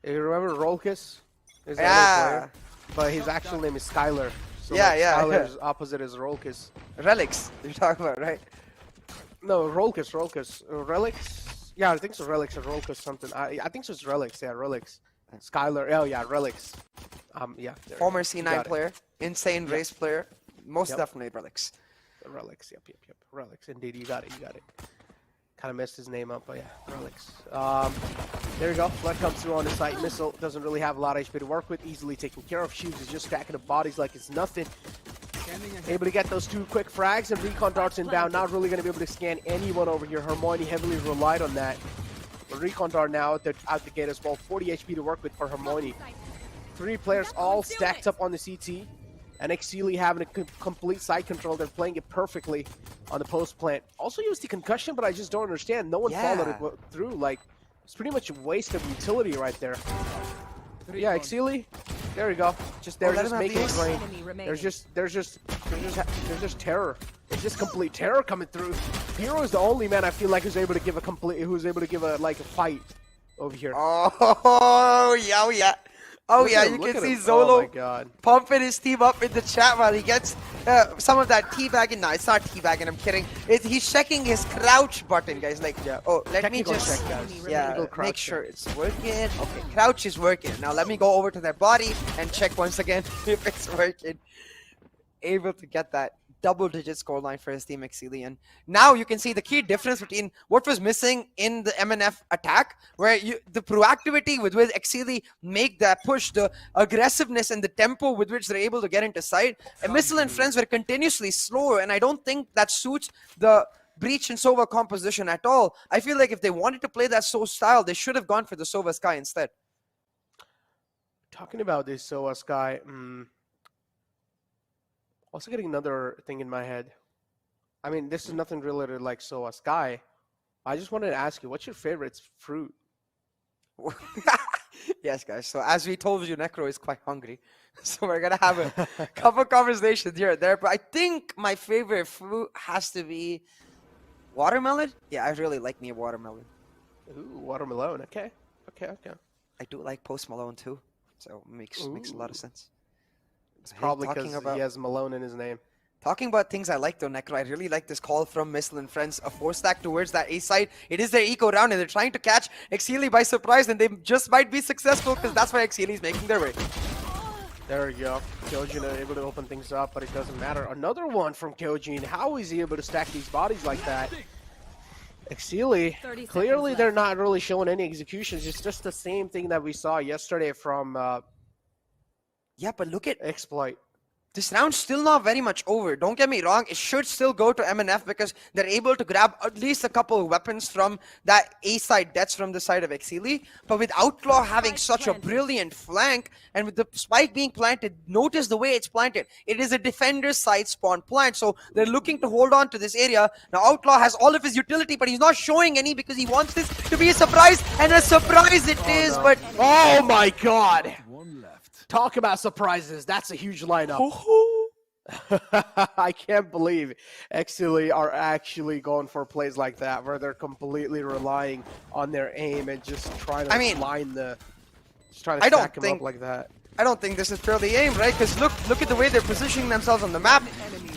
You remember Rolkis? Is the other player? But his actual name is Skylar. So Skylar's opposite is Rolkis. Relics, you're talking about, right? No, Rolkis. Relics? Yeah, I think so. Relics or Rolkis something. I think so. It's Relics. Yeah, Relics. Skylar. Oh yeah, Relics. Yeah. Former C9 player, insane race player. Most definitely Relics. Relics. Yep. Relics. Indeed, you got it. Kind of messed his name up, but yeah, Relics. There you go. Flood comes through on the site. Missile doesn't really have a lot of HP to work with. Easily taken care of. Shoes is just stacking up bodies like it's nothing. Able to get those 2 quick frags, and Recon darts inbound. Not really going to be able to scan anyone over here. Hermione heavily relied on that. But Recon dart now out the gate as well. 40 HP to work with for Hermione. 3 players all stacked up on the CT. And Exceeli having a complete side control. They're playing it perfectly on the post plant. Also used the concussion, but I just don't understand. No one followed it through. Like, it's pretty much a waste of utility right there. Yeah, Exceeli. There you go. They're just making it rain. There's just terror. It's just complete terror coming through. Hero is the only man I feel like who's able to give a fight over here. Oh yeah. Oh yeah, you can see Zolo pumping his team up in the chat while he gets some of that teabagging. No, it's not teabagging, I'm kidding. He's checking his crouch button, guys. Like, let me just make sure it's working. Okay, crouch is working. Now let me go over to their body and check once again if it's working. Able to get that double-digit scoreline for his team, Exceeli. And now you can see the key difference between what was missing in the MNF attack, where the proactivity with which Exceeli make that push, the aggressiveness and the tempo with which they're able to get into sight. And Missile and friends were continuously slower, and I don't think that suits the Breach and Sova composition at all. I feel like if they wanted to play that Sova style, they should have gone for the Sova Sky instead. Talking about this Sova Sky, also getting another thing in my head. I mean, this is nothing related like Sova Sky. I just wanted to ask you, what's your favorite fruit? Yes, guys. So as we told you, Necro is quite hungry. So we're going to have a couple conversations here and there. But I think my favorite fruit has to be watermelon. Yeah, I really like me a watermelon. Ooh, watermelon. Okay. I do like Post Malone too. So it makes a lot of sense. It's probably because he has Malone in his name. Talking about things I like though, Necro, I really like this call from Missile and friends. A 4-stack towards that A side. It is their eco round and they're trying to catch Exceeli by surprise, and they just might be successful because that's why Exceeli is making their way. There we go. Kyojin able to open things up, but it doesn't matter. Another one from Kyojin. How is he able to stack these bodies like that? Exceeli, clearly they're not really showing any executions. It's just the same thing that we saw yesterday from yeah, but look at Exploit. This round's still not very much over. Don't get me wrong. It should still go to MNF because they're able to grab at least a couple of weapons from that A-side deaths from the side of Exceeli. But with Outlaw having such a brilliant flank and with the spike being planted, notice the way it's planted. It is a defender's side spawn plant. So they're looking to hold on to this area. Now Outlaw has all of his utility, but he's not showing any because he wants this to be a surprise. And a surprise it is, but... Oh my god! Talk about surprises. That's a huge lineup. I can't believe Exceeli are actually going for plays like that where they're completely relying on their aim and just trying to line the... Just trying to stack them up like that. I don't think this is purely aim, right? Because look at the way they're positioning themselves on the map.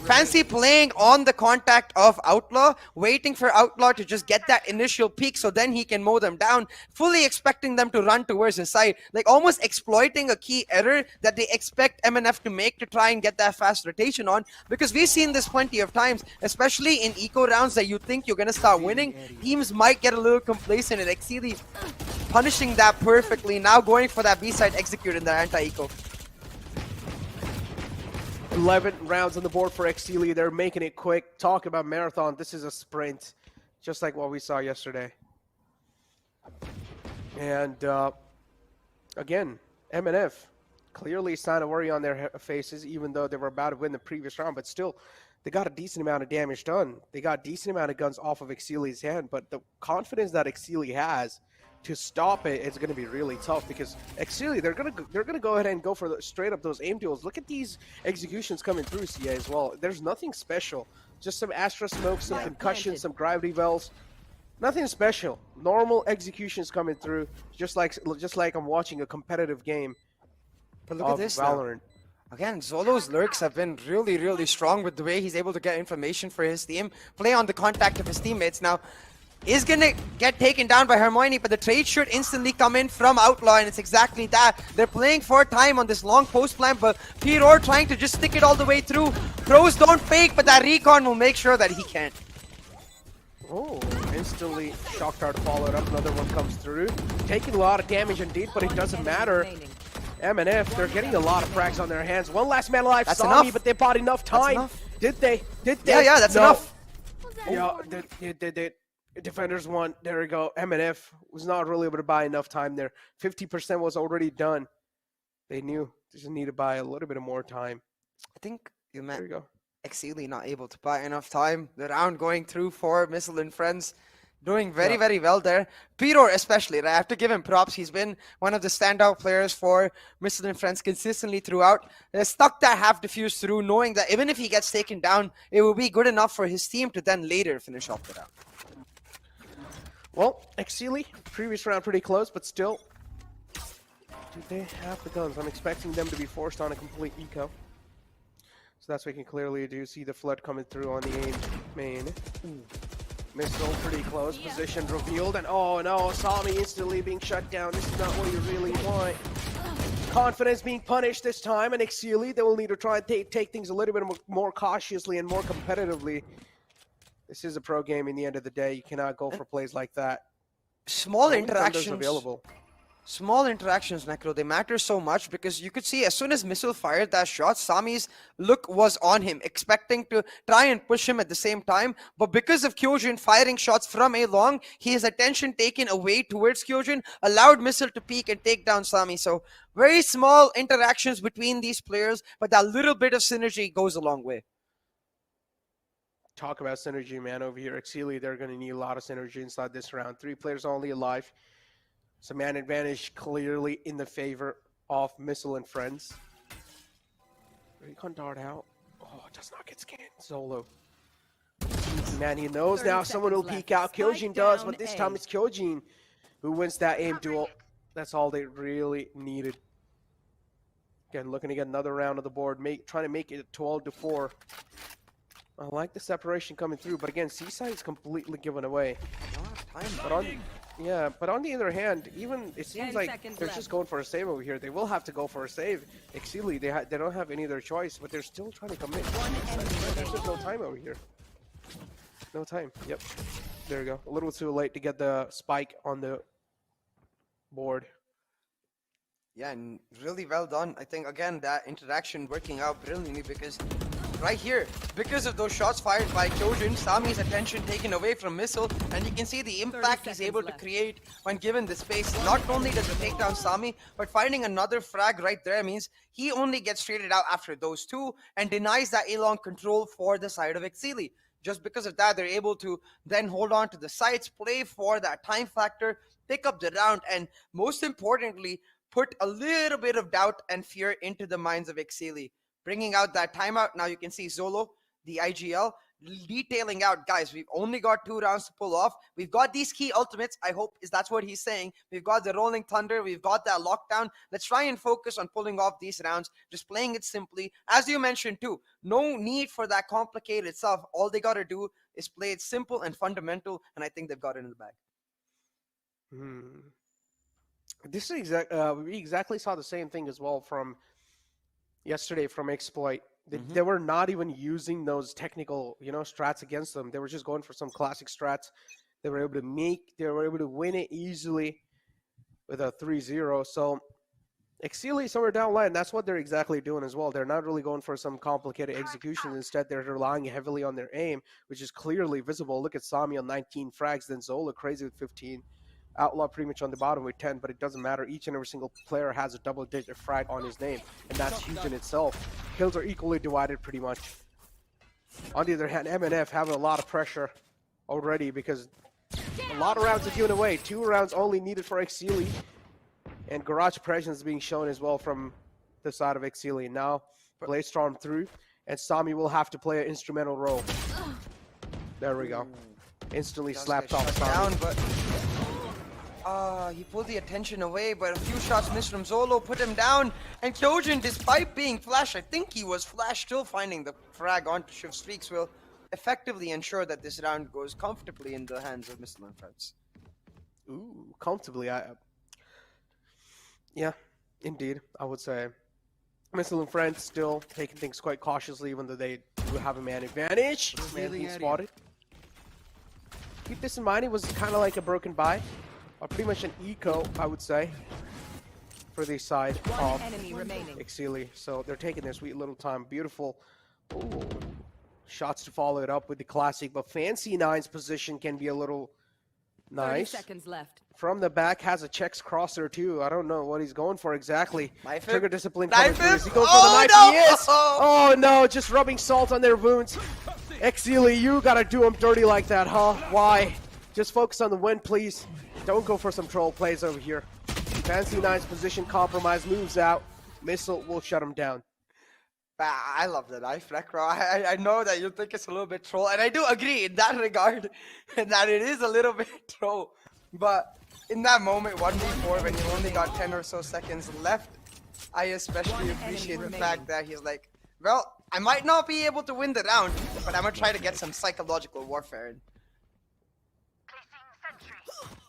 Fancy playing on the contact of Outlaw, waiting for Outlaw to just get that initial peak so then he can mow them down, fully expecting them to run towards his side, like almost exploiting a key error that they expect MNF to make to try and get that fast rotation on, because we've seen this plenty of times, especially in eco rounds that you think you're going to start winning. Teams might get a little complacent, and Exceeli punishing that perfectly, now going for that B-side execute in their anti-eco. 11 rounds on the board for Exceeli. They're making it quick. Talk about marathon. This is a sprint, just like what we saw yesterday. And again, MNF clearly sign of worry on their faces, even though they were about to win the previous round, but still, they got a decent amount of damage done. They got a decent amount of guns off of Exceeli's hand, but the confidence that Exceeli has to stop it is going to be really tough because Exceeli, they're gonna go ahead and go for straight up those aim duels. Look at these executions coming through, CA, as well. There's nothing special. Just some Astra smoke, some concussion, some gravity wells. Nothing special. Normal executions coming through, just like I'm watching a competitive game. But look at this Valorant. now. Again, Zolo's lurks have been really, really strong with the way he's able to get information for his team, play on the contact of his teammates. Now, is gonna get taken down by Hermione, but the trade should instantly come in from Outlaw, and it's exactly that. They're playing for time on this long post plan, but Piror trying to just stick it all the way through. Pros don't fake, but that recon will make sure that he can't. Oh, instantly shock dart followed up. Another one comes through. Taking a lot of damage indeed, but it doesn't matter. MNF, they're getting a lot of frags on their hands. One last man alive, That's Sami, enough. but they bought enough time. Enough. Did they? Did they? Yeah, that's No. enough. Yeah, they defenders won. There we go. MNF was not really able to buy enough time there. 50% was already done. They knew they just need to buy a little bit of more time. I think you There meant you go. Exceeli not able to buy enough time. The round going through for Missile and Friends. Doing very, very well there. Piror especially, I have to give him props. He's been one of the standout players for Missile and Friends consistently throughout. They stuck that half defuse through, knowing that even if he gets taken down, it will be good enough for his team to then later finish off the round. Well, Exceeli, previous round pretty close, but still. Do they have the guns? I'm expecting them to be forced on a complete eco. So that's what we can clearly do. See the flood coming through on the aim main. Missile pretty close. Position revealed. And oh no, Sami instantly being shut down. This is not what you really want. Confidence being punished this time. And Exceeli, they will need to try and take things a little bit more cautiously and more competitively. This is a pro game in the end of the day. You cannot go for plays like that. Small Only thunders interactions. available. Small interactions, Necro, they matter so much because you could see as soon as Missile fired that shot, Sami's look was on him, expecting to try and push him at the same time. But because of Kyojin firing shots from a long, his attention taken away towards Kyojin, allowed Missile to peek and take down Sami. So very small interactions between these players, but that little bit of synergy goes a long way. Talk about synergy, man, over here. Exceeli, they're going to need a lot of synergy inside this round. 3 players only alive. So man advantage clearly in the favor of Missile and Friends. Recon dart out. Oh, it does not get scanned. Solo. Man, he knows now someone will peek out. Kyojin does, but this time it's Kyojin who wins that aim duel. That's all they really needed. Again, looking to get another round of the board, trying to make it 12-4. I like the separation coming through, but again, Seaside is completely given away. But on the other hand, even it seems like they're just going for a save over here. They will have to go for a save. Exceeli, they don't have any other choice, but they're still trying to commit. There's just no time over here. No time. Yep. There we go. A little too late to get the spike on the board. Yeah, and really well done. I think, again, that interaction working out brilliantly because right here, because of those shots fired by Kyojin, Sami's attention taken away from Missile, and you can see the impact he's able to create when given the space. Not only does it take down Sami, but finding another frag right there means he only gets traded out after those two and denies that A-long control for the side of Exceeli. Just because of that, they're able to then hold on to the sites, play for that time factor, pick up the round, and most importantly, put a little bit of doubt and fear into the minds of Exceeli. Bringing out that timeout. Now you can see Zolo, the IGL, detailing out, guys, we've only got 2 rounds to pull off. We've got these key ultimates. I hope that's what he's saying. We've got the Rolling Thunder. We've got that lockdown. Let's try and focus on pulling off these rounds, just playing it simply. As you mentioned too, no need for that complicated stuff. All they got to do is play it simple and fundamental, and I think they've got it in the bag. This is we exactly saw the same thing as well from yesterday from Exploit. They were not even using those technical, strats against them. They were just going for some classic strats. They were able to win it easily with a 3-0. So Exceeli somewhere down the line, that's what they're exactly doing as well. They're not really going for some complicated execution. Instead, they're relying heavily on their aim, which is clearly visible. Look at Sami on 19 frags, then Zola crazy with 15. Outlaw pretty much on the bottom with 10, but it doesn't matter. Each and every single player has a double-digit frag on his name, and that's huge in itself. Kills are equally divided pretty much. On the other hand, MNF having a lot of pressure already because a lot of rounds are given away. 2 rounds only needed for Exceeli, and Garage presence being shown as well from the side of Exceeli. Now, Blaze Storm through, and Sami will have to play an instrumental role. There we go. Instantly slapped off Sami. Down, but he pulled the attention away, but a few shots missed from Zolo, put him down, and Kyojin, despite being flashed, I think he was flashed, still finding the frag onto Shift Streaks will effectively ensure that this round goes comfortably in the hands of Missile and Friends. Ooh, comfortably. Yeah, indeed, I would say. Missile and Friends still taking things quite cautiously, even though they do have a man advantage. Man being spotted. Keep this in mind, it was kind of like a broken buy. Or pretty much an eco, I would say, for the side of Exceeli. So they're taking their sweet little time. Beautiful. Ooh. Shots to follow it up with the classic, but Fancy 9's position can be a little nice. 30 seconds left. From the back, has a checks crosser too. I don't know what he's going for exactly. Trigger discipline. Knife Coming him. through. He goes Oh, for the knife. no. He is. Oh no, just rubbing salt on their wounds. Exceeli, you gotta do him dirty like that, huh? Why? Just focus on the win, please. Don't go for some troll plays over here. Fancy 9's position compromise, moves out. Missile will shut him down. I love the knife, Necro. I know that you think it's a little bit troll, and I do agree in that regard, that it is a little bit troll. But in that moment, 1v4, when you only got 10 or so seconds left, I especially appreciate the fact that he's like, well, I might not be able to win the round, but I'm going to try to get some psychological warfare in.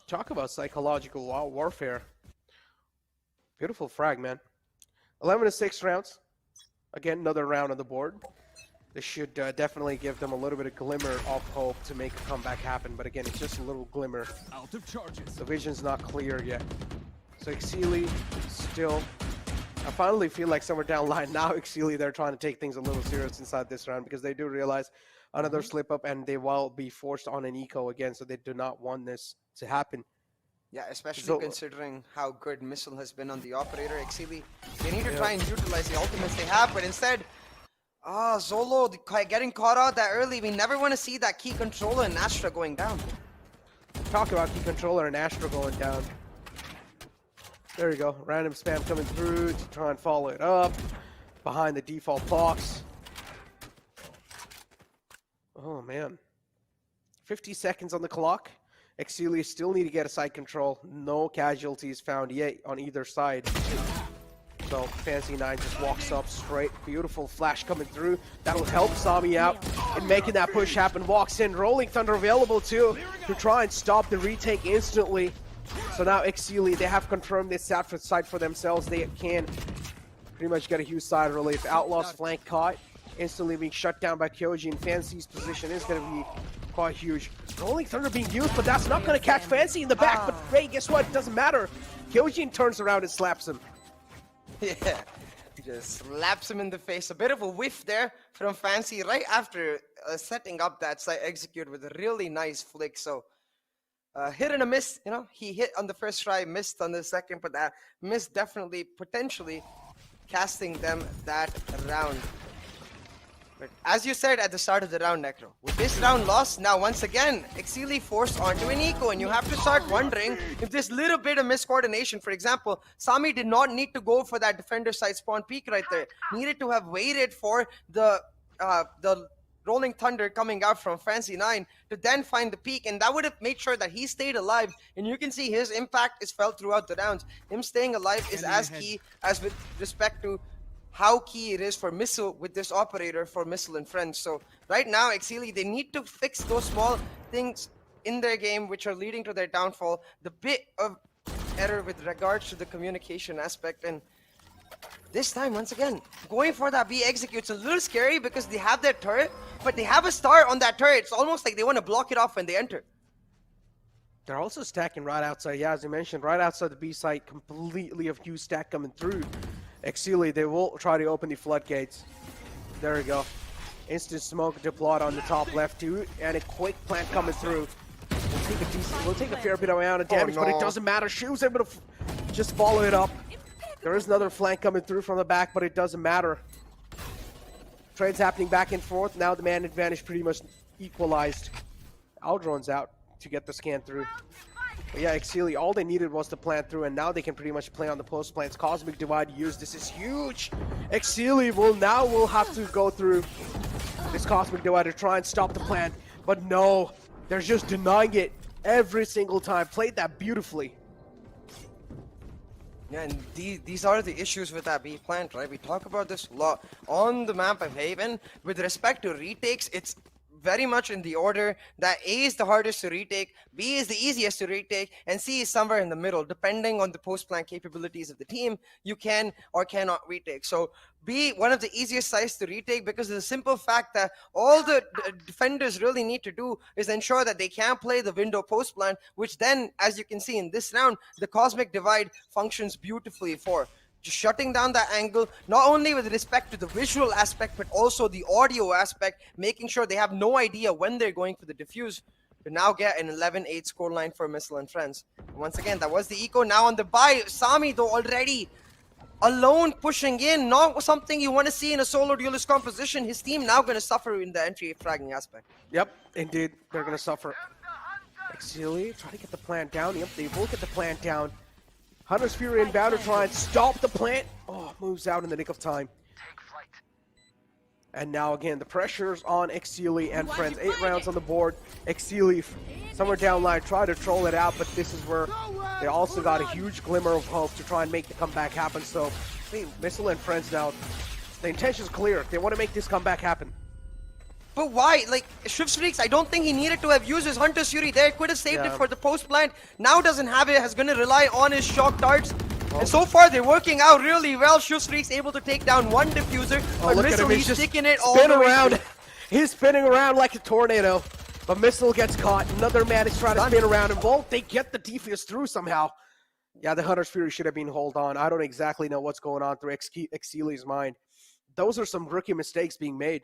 Talk about psychological warfare. Beautiful frag, man. 11-6 rounds. Again, another round on the board. This should definitely give them a little bit of glimmer of hope to make a comeback happen. But again, it's just a little glimmer. Out of charges. The vision's not clear yet. So Exceeli still... I finally feel like somewhere down the line now, Exceeli, they're trying to take things a little serious inside this round because they do realize another slip up and they will be forced on an eco again. So they do not want this to happen. Yeah, especially considering how good Missile has been on the operator. Exceeli, they need to try and utilize the ultimates they have, but instead, Zolo getting caught out that early. We never want to see that key controller and Astra going down. Talk about key controller and Astra going down. There you go. Random spam coming through to try and follow it up. Behind the default box. Oh, man. 50 seconds on the clock. Exceeli still need to get a side control. No casualties found yet on either side. So Fancy 9 just walks up straight. Beautiful flash coming through. That'll help Sami out in making that push happen. Walks in. Rolling Thunder available too to try and stop the retake instantly. So now Exceeli, they have confirmed this side for themselves. They can pretty much get a huge side relief. Outlaw's flank caught. Instantly being shut down by Kyojin. Fancy's position is going to be quite huge. Rolling Thunder being used, but that's not going to catch Fancy in the back. But hey, guess what? It doesn't matter. Kyojin turns around and slaps him. Yeah, just slaps him in the face. A bit of a whiff there from Fancy right after setting up that side execute with a really nice flick. So hit and a miss, you know, he hit on the first try, missed on the second, but that miss definitely potentially casting them that round. But as you said at the start of the round, Necro, with this round lost, now once again, Exceeli forced onto an eco, and you have to start wondering if this little bit of miscoordination, for example, Sami did not need to go for that defender side spawn peek right there. Needed to have waited for the Rolling Thunder coming out from Fancy 9 to then find the peak, and that would have made sure that he stayed alive. And you can see his impact is felt throughout the rounds. Him staying alive is as key as with respect to how key it is for Missile with this operator for Missile and Friends. So right now, Exceeli, they need to fix those small things in their game which are leading to their downfall. The bit of error with regards to the communication aspect, and this time, once again, going for that B execute's a little scary because they have their turret, but they have a star on that turret. It's almost like they want to block it off when they enter. They're also stacking right outside. Yeah, as you mentioned, right outside the B site, completely a huge stack coming through. Exceeli, they will try to open the floodgates. There we go. Instant smoke deployed on the top left too, and a quick plant coming through. We'll take a fair bit amount of damage, but it doesn't matter. She was able to just follow it up. There is another flank coming through from the back, but it doesn't matter. Trades happening back and forth. Now the man advantage pretty much equalized. Aldron's out to get the scan through. But yeah, Exceeli, all they needed was to plant through, and now they can pretty much play on the post plants. Cosmic Divide used. This is huge. Exceeli will have to go through this Cosmic Divide to try and stop the plant. But no, they're just denying it every single time. Played that beautifully. Yeah, and these are the issues with that B plant, right? We talk about this a lot on the map of Haven. With respect to retakes, it's very much in the order that A is the hardest to retake, B is the easiest to retake, and C is somewhere in the middle. Depending on the post-plant capabilities of the team, you can or cannot retake. So B, one of the easiest sites to retake, because of the simple fact that all the defenders really need to do is ensure that they can play the window post-plant, which then, as you can see in this round, the Cosmic Divide functions beautifully for. Just shutting down that angle, not only with respect to the visual aspect, but also the audio aspect, making sure they have no idea when they're going for the defuse to now get an 11-8 scoreline for Missile and Friends. And once again, that was the eco. Now on the buy, Sami though already alone pushing in, not something you want to see in a solo duelist composition. His team now going to suffer in the entry fragging aspect. Yep, indeed, they're going to suffer. Exceeli, try to get the plant down. Yep, they will get the plant down. Hunter's Fury inbound to try and stop the plant. Oh, moves out in the nick of time. And now again, the pressure's on Exceeli and Friends. 8 rounds on the board. Exceeli, somewhere down line, try to troll it out, but this is where they also got a huge glimmer of hope to try and make the comeback happen. So, Missile and Friends now, the intention's clear. They want to make this comeback happen. But why? Like, Shivstreaks, I don't think he needed to have used his Hunter's Fury there. Could have saved it for the post plant. Now doesn't have it, has going to rely on his shock darts. And so far, they're working out really well. Shivstreaks able to take down one diffuser. But Missile, he's sticking it all the way around. He's spinning around like a tornado. But Missile gets caught. Another man is trying to spin around. And both, they get the defuse through somehow. Yeah, the Hunter's Fury should have been hold on. I don't exactly know what's going on through Exceeli's mind. Those are some rookie mistakes being made.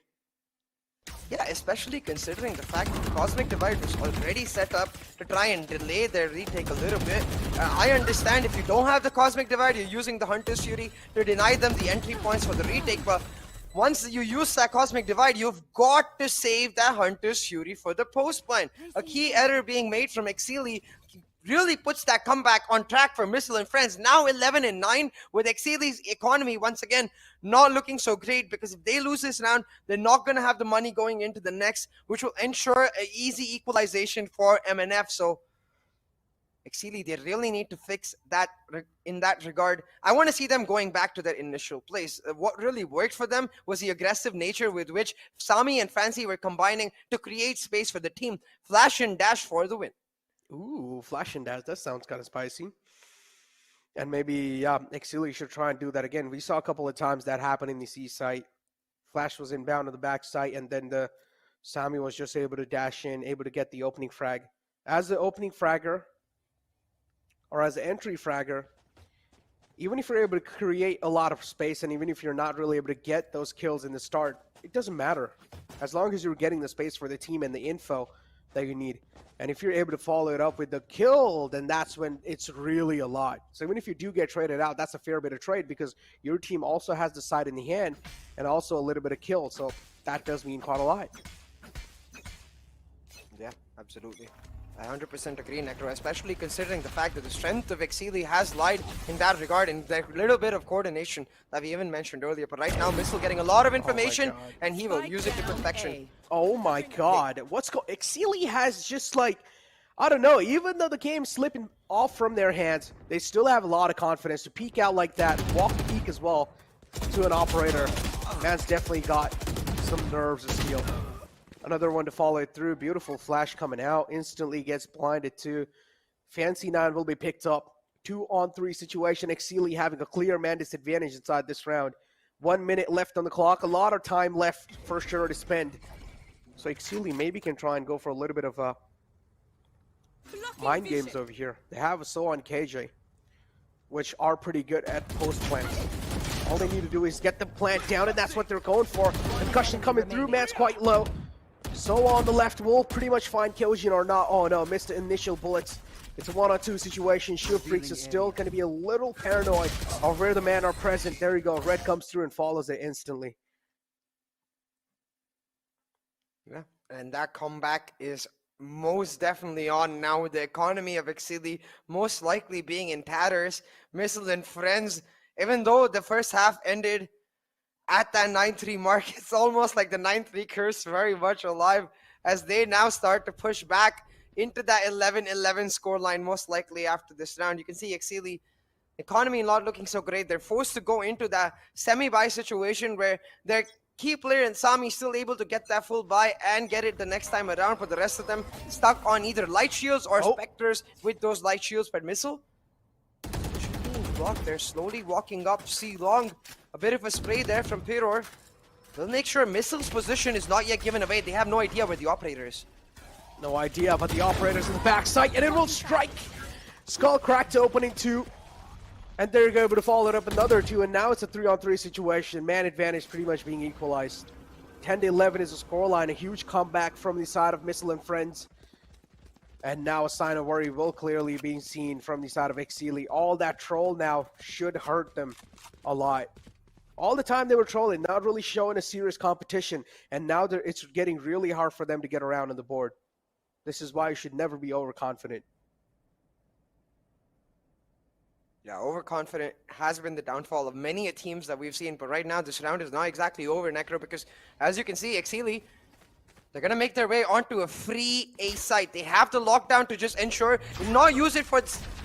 Yeah, especially considering the fact that the Cosmic Divide was already set up to try and delay their retake a little bit. I understand if you don't have the Cosmic Divide, you're using the Hunter's Fury to deny them the entry points for the retake, but once you use that Cosmic Divide, you've got to save that Hunter's Fury for the post plant. A key error being made from Exceeli really puts that comeback on track for Missile and Friends. Now 11-9 with Exceeli's economy once again not looking so great, because if they lose this round, they're not going to have the money going into the next, which will ensure an easy equalization for MNF. So Exceeli, they really need to fix that in that regard. I want to see them going back to their initial place. What really worked for them was the aggressive nature with which Sami and Fancy were combining to create space for the team. Flash and dash for the win. Ooh, flash and dash. That sounds kind of spicy. And maybe Exceeli should try and do that again. We saw a couple of times that happen in the C site. Flash was inbound to the back site, and then the Sami was just able to dash in, able to get the opening frag. As the opening fragger, or as an entry fragger, even if you're able to create a lot of space, and even if you're not really able to get those kills in the start, it doesn't matter. As long as you're getting the space for the team and the info that you need. And if you're able to follow it up with the kill, then that's when it's really a lot. So even if you do get traded out, that's a fair bit of trade, because your team also has the side in the hand and also a little bit of kill. So that does mean quite a lot. Yeah, absolutely. I 100% agree, Necro, especially considering the fact that the strength of Exceeli has lied in that regard, and that little bit of coordination that we even mentioned earlier. But right now, Missile getting a lot of information, and he will use it to perfection. Oh my god. Exceeli has just like, I don't know, even though the game's slipping off from their hands, they still have a lot of confidence to peek out like that, walk the peak as well to an operator. Man's definitely got some nerves of steel. Another one to follow it through. Beautiful flash coming out. Instantly gets blinded too. Fancy 9 will be picked up. 2-on-3 situation. Exceeli having a clear man disadvantage inside this round. 1 minute left on the clock. A lot of time left for sure to spend. So Exceeli maybe can try and go for a little bit of mind games over here. They have a So on KJ, which are pretty good at post plants. All they need to do is get the plant down, and that's what they're going for. Concussion coming through. Man's quite low. Solo on the left will pretty much find Kyojin or not. Oh no, missed the initial bullets. It's a 1-on-2 situation. Shield Freaks is still going to be a little paranoid of where the men are present. There you go. Red comes through and follows it instantly. Yeah, and that comeback is most definitely on now, with the economy of Exceeli most likely being in tatters. Missile and friends, even though the first half ended at that 9-3 mark, it's almost like the 9-3 curse very much alive as they now start to push back into that 11-11 scoreline most likely after this round. You can see Exceeli economy not looking so great. They're forced to go into that semi-buy situation where their key player and Sami still able to get that full buy and get it the next time around, but the rest of them stuck on either light shields or specters with those light shields. But Missile being blocked. They're slowly walking up. See Long, a bit of a spray there from Piror. They'll make sure Missile's position is not yet given away. They have no idea where the operator is. No idea, but the operator's in the backside, and it will strike. Skull cracked opening 2. And there you go, able to follow it up another 2, and now it's a 3-on-3 situation. Man advantage pretty much being equalized. 10-11 is a scoreline, a huge comeback from the side of Missile and friends. And now a sign of worry will clearly be seen from the side of Exceeli. All that troll now should hurt them a lot. All the time they were trolling, not really showing a serious competition, and now it's getting really hard for them to get around on the board. This is why you should never be overconfident. Yeah, overconfident has been the downfall of many teams that we've seen, but right now this round is not exactly over, Necro, because as you can see, Exceeli, they're going to make their way onto a free A site. They have the lockdown to just ensure, not use it for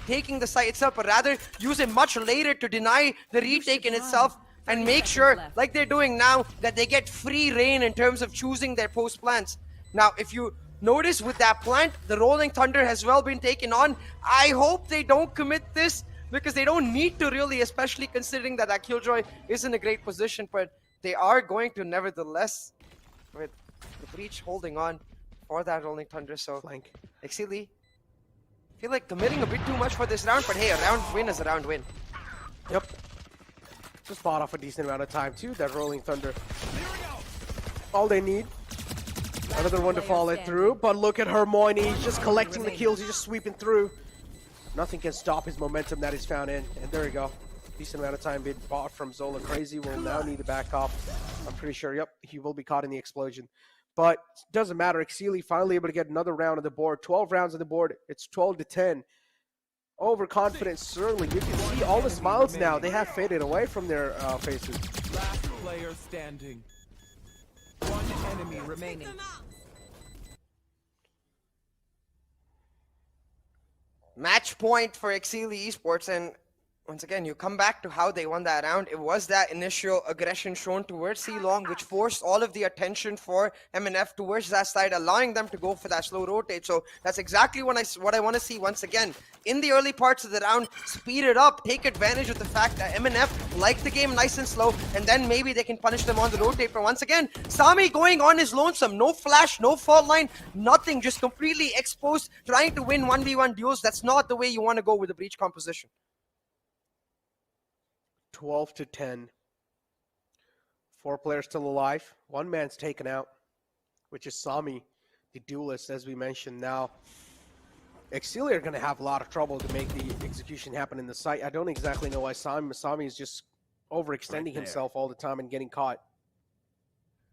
taking the site itself, but rather use it much later to deny the retake in itself and make sure, like they're doing now, that they get free reign in terms of choosing their post plants. Now, if you notice with that plant, the Rolling Thunder has well been taken on. I hope they don't commit this, because they don't need to really, especially considering that Killjoy is in a great position, but they are going to nevertheless, with the Breach holding on for that Rolling Thunder. So Flank. Exceeli, feel like committing a bit too much for this round, but hey, a round win is a round win. Yep. Just fought off a decent amount of time too, that Rolling Thunder. All they need. Another one to follow it through, but look at Hermione, he's just collecting the kills, he's just sweeping through. Nothing can stop his momentum that he's found in, and there you go. Decent amount of time being bought from Zola Crazy. Will now need to back off. I'm pretty sure, yep, he will be caught in the explosion. But it doesn't matter, Exceeli finally able to get another round on the board. 12 rounds on the board, it's 12-10. Overconfidence, certainly. You can see all the smiles now. They have faded away from their faces. Last player standing. One enemy remaining. Match point for Exceeli Esports, and once again, you come back to how they won that round. It was that initial aggression shown towards C-Long, which forced all of the attention for MNF towards that side, allowing them to go for that slow rotate. So that's exactly what I want to see once again. In the early parts of the round, speed it up, take advantage of the fact that MNF like the game nice and slow, and then maybe they can punish them on the rotate. But once again, Sami going on his lonesome. No flash, no fault line, nothing, just completely exposed, trying to win 1v1 duels. That's not the way you want to go with the Breach composition. 12-10. 4 players still alive. 1 man's taken out, which is Sami, the duelist, as we mentioned. Now, Exceeli are going to have a lot of trouble to make the execution happen in the site. I don't exactly know why Sami is just overextending himself all the time and getting caught.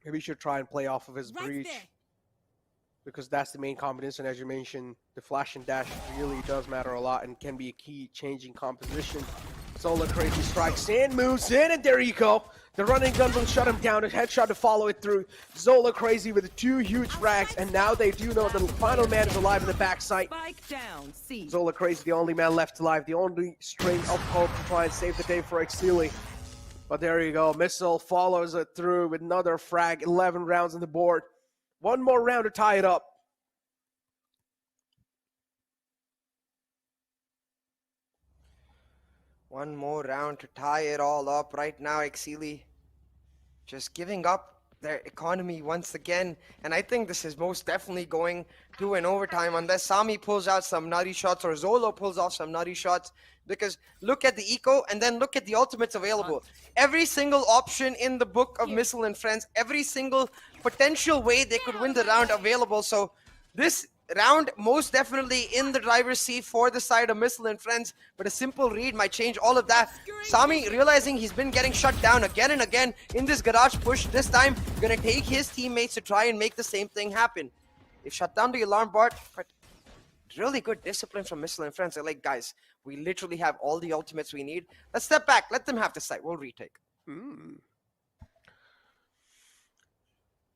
Maybe he should try and play off of his breach, because that's the main combination. As you mentioned, the flash and dash really does matter a lot and can be a key changing composition. Zola Crazy strikes in, moves in, and there you go. The running gun will shut him down. A headshot to follow it through. Zola Crazy with 2 huge frags, and now they do know the final man is alive in the backside. Zola Crazy, the only man left alive, the only string of hope to try and save the day for Exceeli. But there you go. Missile follows it through with another frag. 11 rounds on the board. 1 more round to tie it up. One more round to tie it all up. Right now, Exceeli just giving up their economy once again. And I think this is most definitely going to an overtime unless Sami pulls out some nutty shots or Zolo pulls off some nutty shots. Because look at the eco and then look at the ultimates available. Every single option in the book of Missile and Friends, every single potential way they could win the round available. So this round most definitely in the driver's seat for the side of Missile and Friends, but a simple read might change all of that. Sami realizing he's been getting shut down again and again in this garage push, this time gonna take his teammates to try and make the same thing happen. They shut down the alarm bot, but really good discipline from Missile and Friends. They're like, guys, we literally have all the ultimates we need. Let's step back, let them have the site, we'll retake.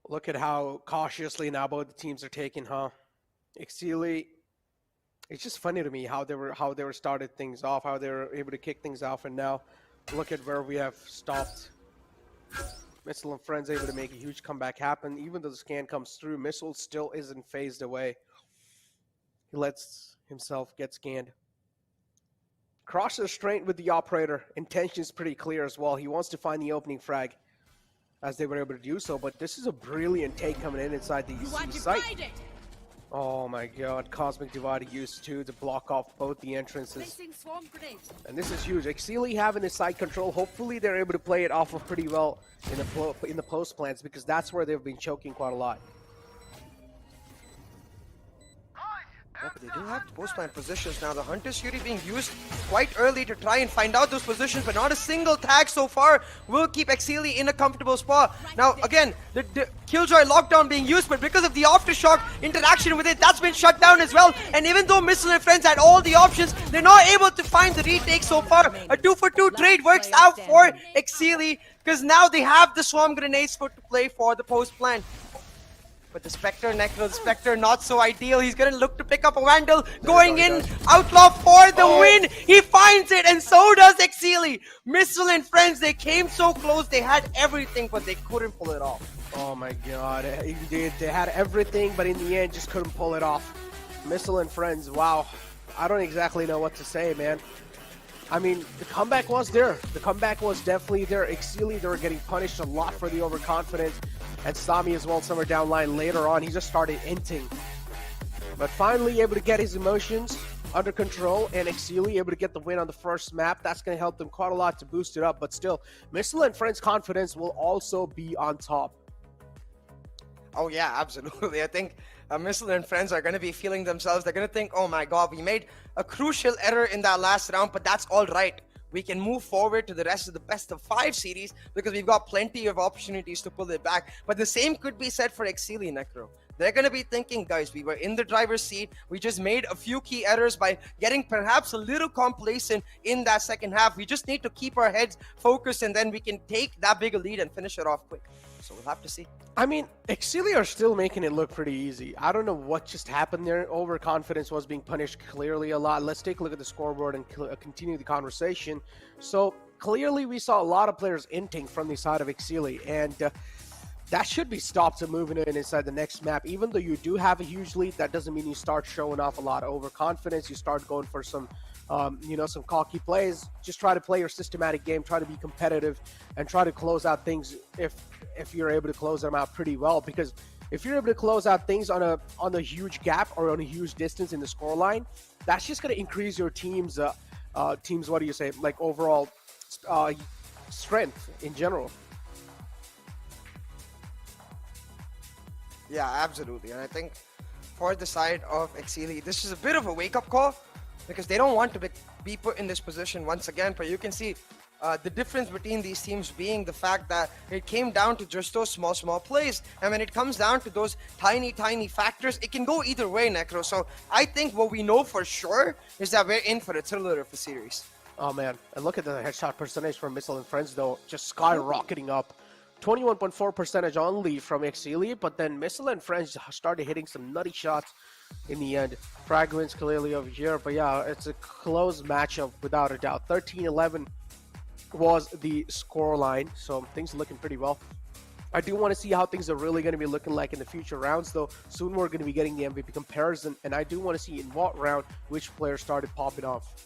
Look at how cautiously now both the teams are taking, huh? Exceeli, it's just funny to me how they were started things off, how they were able to kick things off, and now look at where we have stopped. Missile and Friends able to make a huge comeback happen. Even though the scan comes through, Missile still isn't phased away. He lets himself get scanned. Crosses straight with the operator. Intention is pretty clear as well. He wants to find the opening frag, as they were able to do so. But this is a brilliant take coming in inside the site. Oh my god, Cosmic Divide used to block off both the entrances. And this is huge. Exceeli having his side control. Hopefully they're able to play it off of pretty well in the post plants, because that's where they've been choking quite a lot. Yeah, but they do have post plant positions now. The Hunter's Fury being used quite early to try and find out those positions, but not a single tag so far will keep Exceeli in a comfortable spot. Now, again, the Killjoy lockdown being used, but because of the Aftershock interaction with it, that's been shut down as well. And even though Missile and Friends had all the options, they're not able to find the retake so far. A 2-for-2 trade works out for Exceeli, because now they have the Swarm Grenades to play for the post plant. But the Spectre, Necro, the Spectre not so ideal. He's gonna look to pick up a Vandal. Going in, Outlaw for the win. He finds it, and so does Exceeli. Missile and Friends, they came so close. They had everything, but they couldn't pull it off. Oh my god, they had everything, but in the end, just couldn't pull it off. Missile and Friends, wow. I don't exactly know what to say, man. I mean, the comeback was there. The comeback was definitely there. Exceeli, they were getting punished a lot for the overconfidence. And Sami as well, somewhere down line later on, he just started inting. But finally able to get his emotions under control, and Exceeli able to get the win on the first map. That's going to help them quite a lot to boost it up. But still, Missile and Friends' confidence will also be on top. Oh yeah, absolutely. I think Missile and Friends are going to be feeling themselves. They're going to think, oh my god, we made a crucial error in that last round, but that's all right. We can move forward to the rest of the best of 5 series because we've got plenty of opportunities to pull it back. But the same could be said for Exceeli, Necro. They're going to be thinking, guys, we were in the driver's seat. We just made a few key errors by getting perhaps a little complacent in that second half. We just need to keep our heads focused, and then we can take that big a lead and finish it off quick. So we'll have to see. I mean, Exceeli are still making it look pretty easy. I don't know what just happened there. Overconfidence was being punished clearly a lot. Let's take a look at the scoreboard and continue the conversation. So clearly we saw a lot of players inting from the side of Exceeli, and that should be stopped to moving in inside the next map. Even though you do have a huge lead, that doesn't mean you start showing off a lot of overconfidence. You start going for some some cocky plays. Just try to play your systematic game, try to be competitive, and try to close out things if you're able to close them out pretty well. Because if you're able to close out things on a huge gap or on a huge distance in the scoreline, that's just going to increase your team's like overall strength in general. Yeah, absolutely. And I think for the side of Exceeli, this is a bit of a wake-up call because they don't want to be put in this position once again. But you can see the difference between these teams being the fact that it came down to just those small plays. And when it comes down to those tiny factors, it can go either way, Necro. So I think what we know for sure is that we're in for a thriller of the series. Oh, man. And look at the headshot percentage from Missile and Friends, though, just skyrocketing up. 21.4% on lead from Exceeli, but then Missile and Friends started hitting some nutty shots in the end. Fragments clearly over here, but yeah, it's a close matchup without a doubt. 13-11 was the score line, so things are looking pretty well. I do want to see how things are really going to be looking like in the future rounds, though. Soon we're going to be getting the MVP comparison, and I do want to see in what round which player started popping off.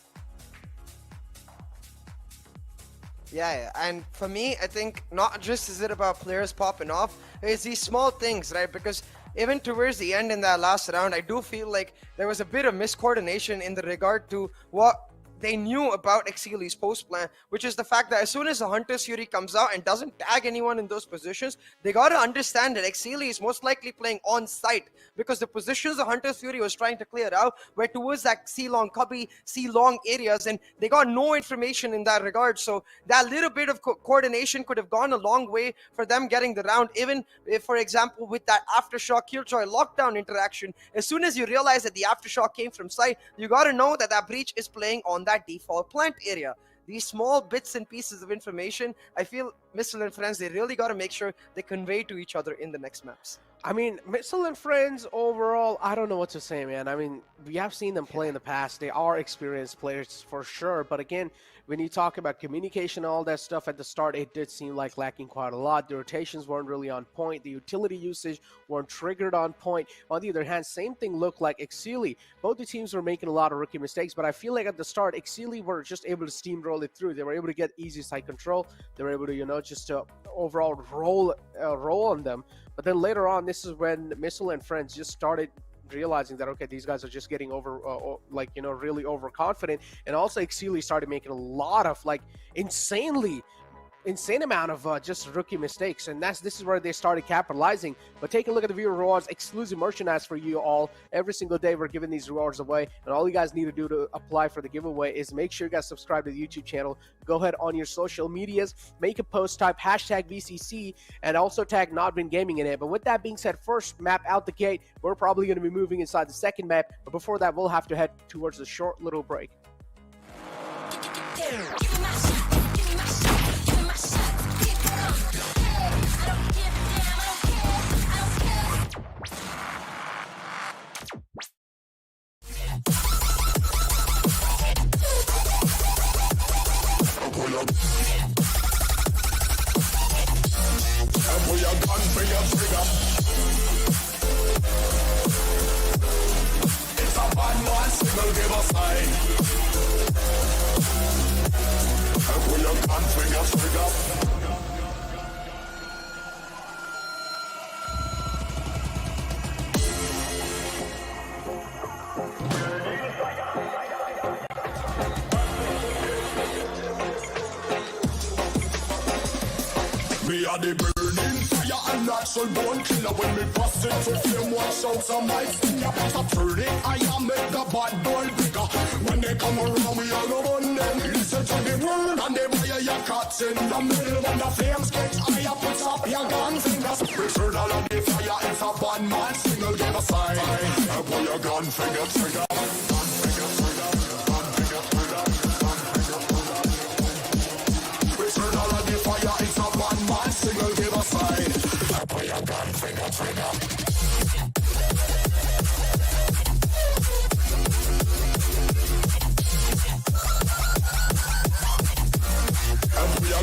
Yeah, and for me, I think not just is it about players popping off, it's these small things, right? Because even towards the end in that last round, I do feel like there was a bit of miscoordination in the regard to what they knew about Exceeli's post plan, which is the fact that as soon as the Hunter's Fury comes out and doesn't tag anyone in those positions, they got to understand that Exceeli is most likely playing on site because the positions the Hunter's Fury was trying to clear out were towards that C-long cubby, C-long areas, and they got no information in that regard. So that little bit of coordination could have gone a long way for them getting the round, even if, for example, with that Aftershock Killjoy lockdown interaction, as soon as you realize that the Aftershock came from site, you got to know that that breach is playing on that default plant area. These small bits and pieces of information, I feel Missile and Friends, they really got to make sure they convey to each other in the next maps. I mean, Missile and Friends overall, I don't know what to say, man. I mean, we have seen them play in the past. They are experienced players for sure. But again, when you talk about communication and all that stuff at the start, it did seem like lacking quite a lot. The rotations weren't really on point. The utility usage weren't triggered on point. On the other hand, same thing looked like Exceeli. Both the teams were making a lot of rookie mistakes, but I feel like at the start, Exceeli were just able to steamroll it through. They were able to get easy side control. They were able to, just overall roll on them. But then later on, this is when Missile and Friends just started realizing that, okay, these guys are just getting really overconfident. And also Exceeli started making a lot of insane amount of just rookie mistakes, and this is where they started capitalizing. But take a look at the viewer rewards, exclusive merchandise for you all. Every single day we're giving these rewards away, and all you guys need to do to apply for the giveaway is make sure you guys subscribe to the YouTube channel. Go ahead on your social medias, make a post, type hashtag VCC, and also tag NODWIN Gaming in it. But with that being said, first map out the gate, we're probably going to be moving inside the second map, but before that we'll have to head towards a short little break. Me are the burning fire and natural born killer. When me bust it to flame, watch out some mics. Stop turning, I am make the bad boy bigger. When they come around, we all go on them. Listen to the word and they buy your cuts in the middle. When the flames catch, I put up your gun fingers. Return all of the fire, it's a bad man single, give a sign. I pull your gun finger trigger. Gun finger trigger. Gun finger trigger. Gun finger trigger. Return all of the fire, it's a bad man single, give a sign. I pull your gun finger trigger.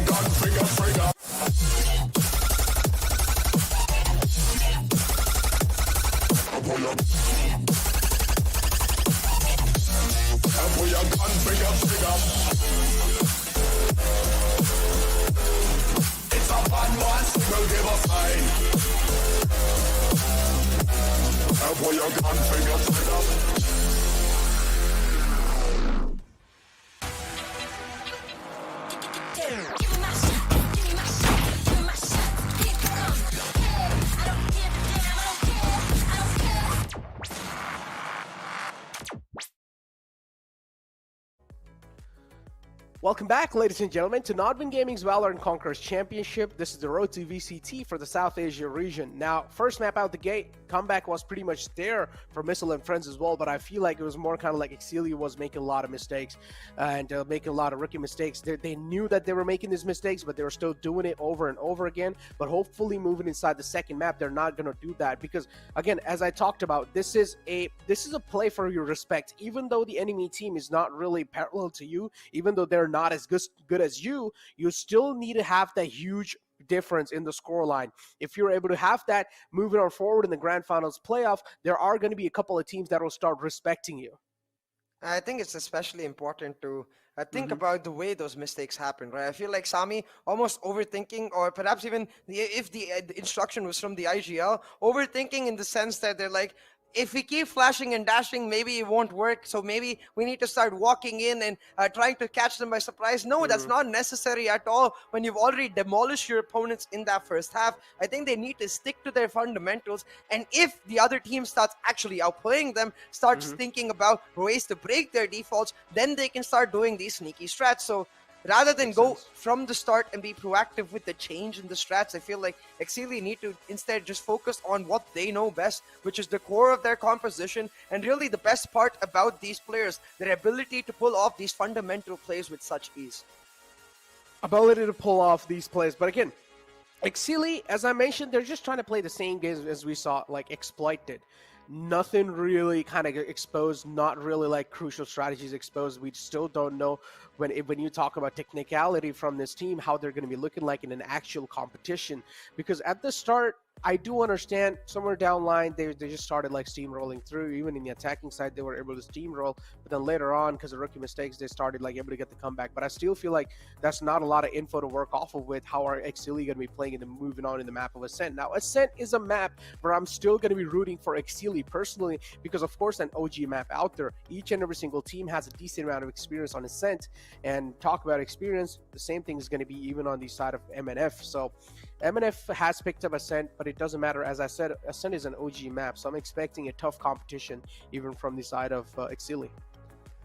Gun finger trigger. Pull your gun finger trigger. It's a bad man, will give a sign. Pull your gun finger trigger. Welcome back, ladies and gentlemen, to NODWIN Gaming's Valorant Conquerors Championship. This is the road to VCT for the South Asia region. Now, first map out the gate, comeback was pretty much there for Missile and Friends as well, but I feel like it was more kind of like Exceeli was making a lot of mistakes and making a lot of rookie mistakes. They knew that they were making these mistakes, but they were still doing it over and over again. But hopefully moving inside the second map, they're not going to do that because, again, as I talked about, this is a play for your respect. Even though the enemy team is not really parallel to you, even though they're not as good as you still need to have that huge difference in the scoreline. If you're able to have that moving on forward in the grand finals playoff, there are going to be a couple of teams that will start respecting you. I think it's especially important to think about the way those mistakes happen, right? I feel like Sami almost overthinking, or perhaps even if the instruction was from the IGL, overthinking in the sense that they're like, if we keep flashing and dashing, maybe it won't work. So maybe we need to start walking in and trying to catch them by surprise. No, that's not necessary at all when you've already demolished your opponents in that first half. I think they need to stick to their fundamentals. And if the other team starts actually outplaying them, starts thinking about ways to break their defaults, then they can start doing these sneaky strats. So rather than go from the start and be proactive with the change in the strats, I feel like Exceeli need to instead just focus on what they know best, which is the core of their composition, and really the best part about these players, their ability to pull off these fundamental plays with such ease. Ability to pull off these plays, but again, Exceeli, as I mentioned, they're just trying to play the same games as we saw, like exploited. Nothing really kind of exposed, not really like crucial strategies exposed. We still don't know when you talk about technicality from this team, how they're going to be looking like in an actual competition. Because at the start, I do understand somewhere down line, they just started like steamrolling through. Even in the attacking side, they were able to steamroll. But then later on, because of rookie mistakes, they started like able to get the comeback. But I still feel like that's not a lot of info to work off of with how are Exceeli going to be playing and moving on in the map of Ascent. Now, Ascent is a map where I'm still going to be rooting for Exceeli personally, because of course an OG map out there. Each and every single team has a decent amount of experience on Ascent. And talk about experience, the same thing is going to be even on the side of MNF. So MNF has picked up Ascent, but it doesn't matter. As I said, Ascent is an OG map, so I'm expecting a tough competition even from the side of Exceeli.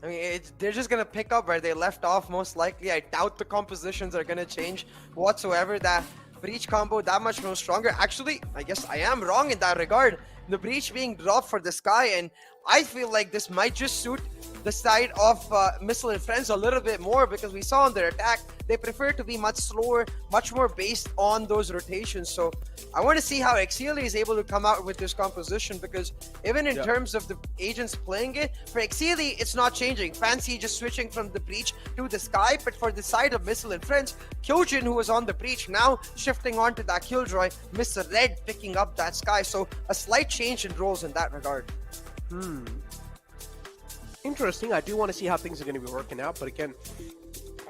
I mean, they're just going to pick up where they left off, most likely. I doubt the compositions are going to change whatsoever. That Breach combo that much more stronger. Actually, I guess I am wrong in that regard. The Breach being dropped for the Sky, and I feel like this might just suit the side of Missile and Friends a little bit more, because we saw on their attack, they prefer to be much slower, much more based on those rotations. So I want to see how Exceeli is able to come out with this composition, because even in terms of the agents playing it, for Exceeli, it's not changing. Fancy just switching from the Breach to the Sky, but for the side of Missile and Friends, Kyojin, who was on the Breach, now shifting on to that Killjoy, Mr. Red picking up that Sky. So a slight change in roles in that regard. Interesting. I do want to see how things are going to be working out, but again,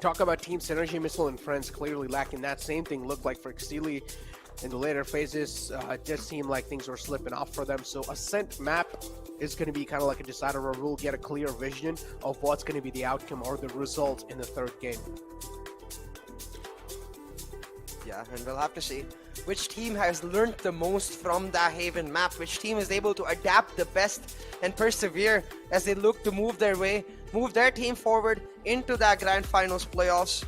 talk about team synergy. Missile and Friends clearly lacking that. Same thing looked like for Exceeli in the later phases. It just seemed like things were slipping off for them. So Ascent map is going to be kind of like a decider where we'll get a clear vision of what's going to be the outcome or the result in the third game. Yeah, and we'll have to see which team has learned the most from that Haven map, which team is able to adapt the best and persevere as they look to move their team forward into that Grand Finals playoffs.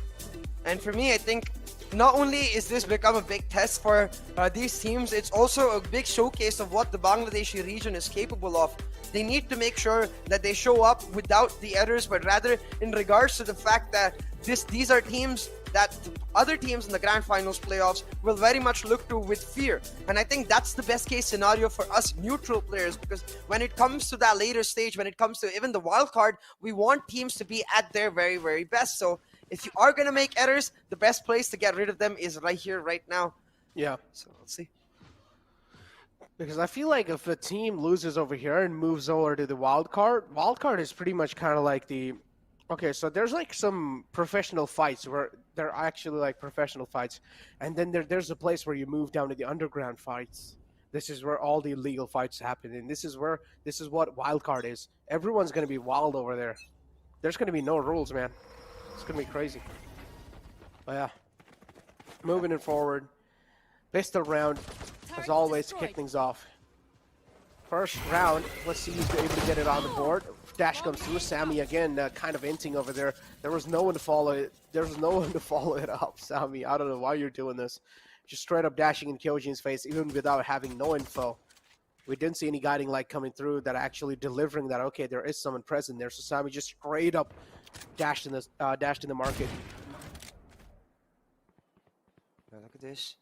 And for me, I think not only is this become a big test for these teams, it's also a big showcase of what the Bangladeshi region is capable of. They need to make sure that they show up without the errors, but rather in regards to the fact that these are teams that other teams in the Grand Finals playoffs will very much look to with fear. And I think that's the best case scenario for us neutral players, because when it comes to that later stage, when it comes to even the wild card, we want teams to be at their very, very best. So if you are going to make errors, the best place to get rid of them is right here, right now. Yeah. So let's see. Because I feel like if a team loses over here and moves over to the wild card is pretty much kind of like the... Okay, so there's like some professional fights where they're actually like professional fights. And then there's a place where you move down to the underground fights. This is where all the illegal fights happen. And this is what wildcard is. Everyone's going to be wild over there. There's going to be no rules, man. It's going to be crazy. But yeah, moving it forward. Pistol round, as always, to kick things off. First round, let's see who's able to get it on the board. Dash comes through. Sammy again, kind of hinting over there. There was no one to follow it. There's no one to follow it up, Sammy. I don't know why you're doing this. Just straight up dashing in Kyojin's face, even without having no info. We didn't see any guiding light coming through that actually delivering that, okay, there is someone present there. So Sammy just straight up dashed in the market. Now look at this.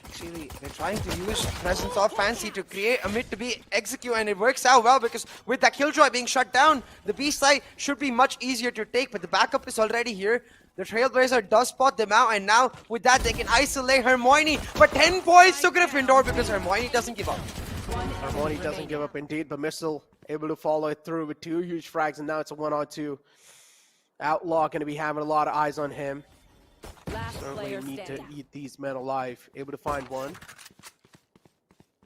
Actually, they're trying to use presence of Fancy to create a mid to be execute, and it works out well because with that Killjoy being shut down, the B side should be much easier to take, but the backup is already here. The Trailblazer does spot them out, and now with that they can isolate Hermione, but 10 points to Gryffindor because Hermione doesn't give up. Hermione doesn't give up indeed, but Missile able to follow it through with 2 huge frags, and now it's a 1-on-2. Outlaw going to be having a lot of eyes on him. Certainly need to eat these men alive. Able to find one.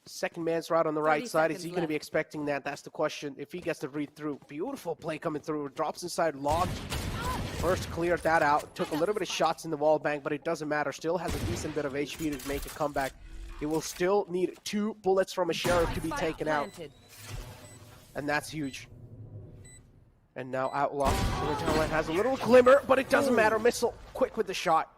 Second man's right on the right side. Is he going to be expecting that? That's the question. If he gets the read through. Beautiful play coming through. Drops inside, locked. First cleared that out. Took a little bit of shots in the wall bank, but it doesn't matter. Still has a decent bit of HP to make a comeback. He will still need 2 bullets from a sheriff to be taken out. And that's huge. And now Outlaw has a little glimmer, but it doesn't matter. Missile, quick with the shot.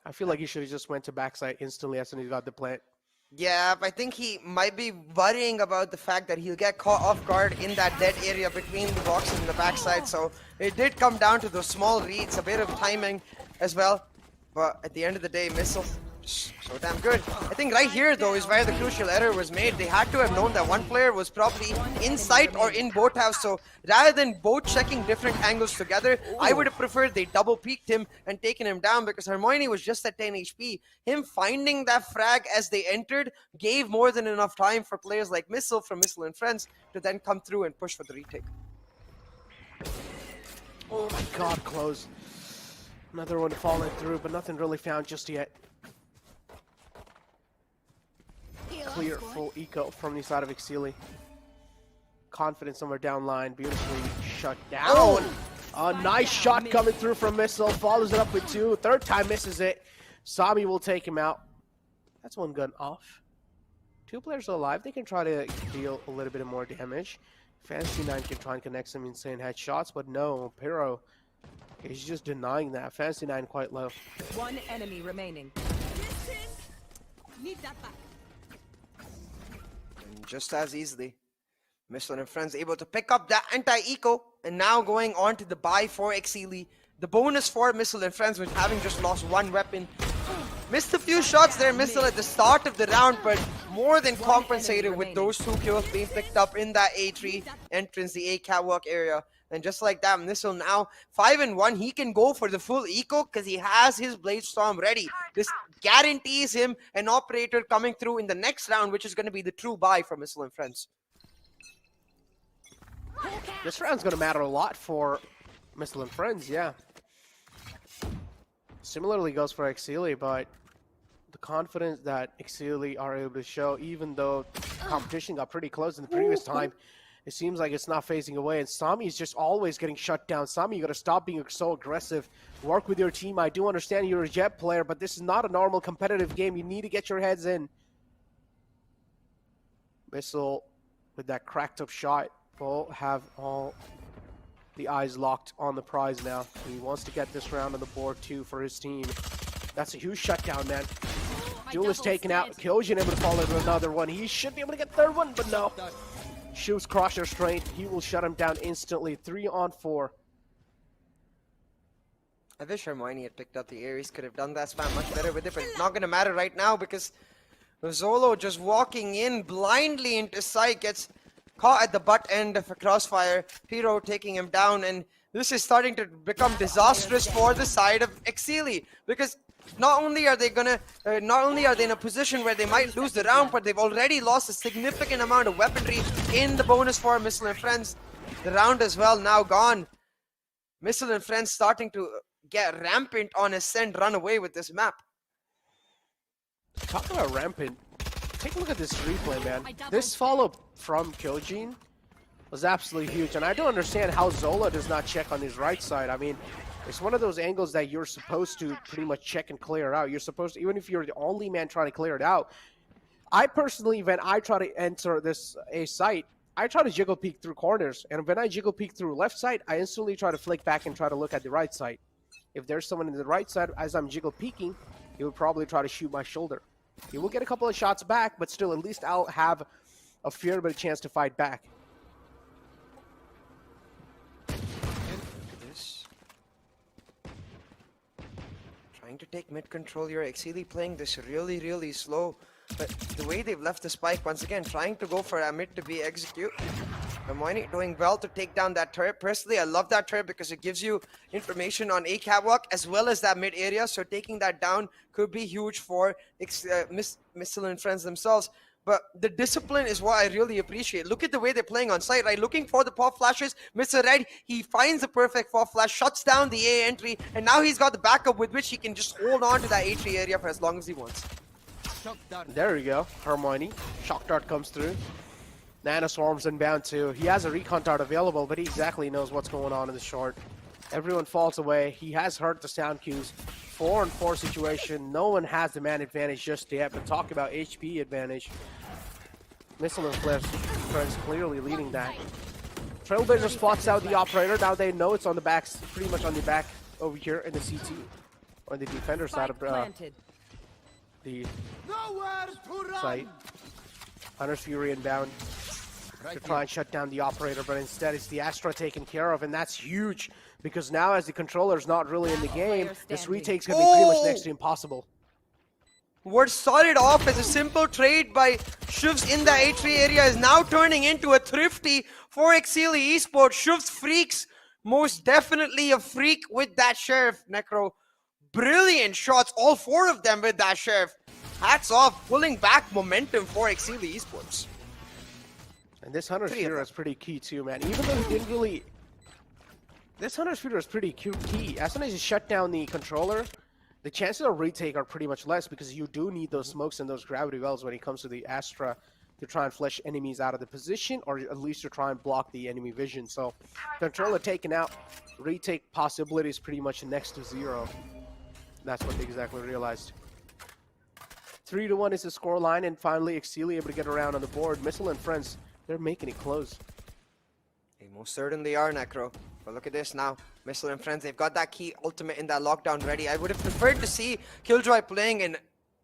I feel like he should have just went to backside instantly as soon as he got the plant. Yeah, I think he might be worrying about the fact that he'll get caught off guard in that dead area between the boxes and the backside. So it did come down to those small reads, a bit of timing as well. But at the end of the day, Missile, so damn good. I think right here, though, is where the crucial error was made. They had to have known that one player was probably in sight or in boat house. So rather than both checking different angles together, I would have preferred they double peeked him and taken him down, because Hermione was just at 10 HP. Him finding that frag as they entered gave more than enough time for players like Missile from Missile and Friends to then come through and push for the retake. Oh my god, close. Another one falling through, but nothing really found just yet. Clear full eco from the side of Exceeli. Confident somewhere down line, beautifully shut down. A nice shot coming through from Missile, follows it up with 2. Third time misses it. Sami will take him out. That's one gun off. 2 players are alive. They can try to deal a little bit more damage. Fantasy 9 can try and connect some insane headshots, but no, Pyro is just denying that. Fantasy 9 quite low. 1 enemy remaining. Need that back. And just as easily, Missile and Friends able to pick up that anti-eco, and now going on to the buy for Exceeli. The bonus for Missile and Friends with having just lost 1 weapon. Missed a few shots there, Missile, at the start of the round, but more than compensated with those 2 kills being picked up in that A3 entrance, the A catwalk area. And just like that, Missile now 5-1. He can go for the full eco because he has his Blade Storm ready. This guarantees him an operator coming through in the next round, which is going to be the true buy for Missile and Friends. This round's going to matter a lot for Missile and Friends, yeah. Similarly goes for Exceeli, but the confidence that Exceeli are able to show, even though competition got pretty close in the previous time, it seems like it's not phasing away, and Sami is just always getting shut down. Sami, you got to stop being so aggressive. Work with your team. I do understand you're a Jet player, but this is not a normal competitive game. You need to get your heads in. Missile with that cracked up shot will have all the eyes locked on the prize now. He wants to get this round on the board too for his team. That's a huge shutdown, man. Jewel is taken out. Kyojin able to follow with another one. He should be able to get third one, but no. Shoots cross restraint. He will shut him down instantly. 3-on-4. I wish Hermione had picked up the Ares. Could have done that spam much better with it, but it's not going to matter right now because Zolo just walking in blindly into sight gets caught at the butt end of a crossfire. Pyro taking him down, and this is starting to become disastrous for the side of Exceeli because not only are they in a position where they might lose the round, but they've already lost a significant amount of weaponry in the bonus for Missile and Friends. The round as well now gone. Missile and Friends starting to get rampant on Ascend, run away with this map. Talk about rampant. Take a look at this replay, man. This follow from Kyojin was absolutely huge, and I don't understand how Zola does not check on his right side. I mean, it's one of those angles that you're supposed to pretty much check and clear out. You're supposed to, even if you're the only man trying to clear it out. I personally, when I try to enter this A site, I try to jiggle peek through corners, and when I jiggle peek through left side, I instantly try to flick back and try to look at the right side. If there's someone in the right side, as I'm jiggle peeking, he would probably try to shoot my shoulder. He will get a couple of shots back, but still, at least I'll have a fair bit of chance to fight back. Trying to take mid control here. Exceeli playing this really, really slow. But the way they've left the spike, once again, trying to go for a mid to be execute. Hermione doing well to take down that turret. Personally, I love that turret because it gives you information on A catwalk as well as that mid area. So taking that down could be huge for Missile and Friends themselves. but the discipline is what I really appreciate. Look at the way they're playing on site, right? Looking for the pop flashes. Mr. Red, he finds the perfect pop flash, shuts down the A entry, and now he's got the backup with which he can just hold on to that A3 area for as long as he wants. There we go. Hermione. Shock dart comes through. Nanoswarm's inbound too. He has a recon dart available, but he exactly knows what's going on in the short. Everyone falls away. He has heard the sound cues. 4-on-4 situation. No one has the man advantage just yet, but talk about HP advantage. Missile and Friends clearly leading that. Trailblazer spots out the operator. Now they know it's on the back, pretty much on the back over here in the CT. On the defender side of the site. Hunter's Fury inbound to try and shut down the operator, but instead it's the Astra taken care of, and that's huge because now as the controller's not really in the game, this retake's going to be pretty much next to impossible. What started off as a simple trade by Shivs in the A3 area is now turning into a thrifty for Exceeli Esports. Shivs freaks, most definitely a freak with that Sheriff, Necro. Brilliant shots, all 4 of them with that Sheriff. Hats off, pulling back momentum for Exceeli Esports. And this Hunter's Fury is pretty key too, man. Even though he didn't really... This Hunter's Fury is pretty key. As soon as you shut down the controller, the chances of retake are pretty much less because you do need those smokes and those gravity wells when it comes to the Astra to try and flush enemies out of the position, or at least to try and block the enemy vision. So, controller taken out, retake possibility is pretty much next to 0. That's what they exactly realized. 3-1 is the score line, and finally Exceeli able to get around on the board. Missile and Friends, they're making it close. They most certainly are, Necro. But look at this now. Missile and Friends, they've got that key ultimate in that lockdown ready. I would have preferred to see Killjoy playing in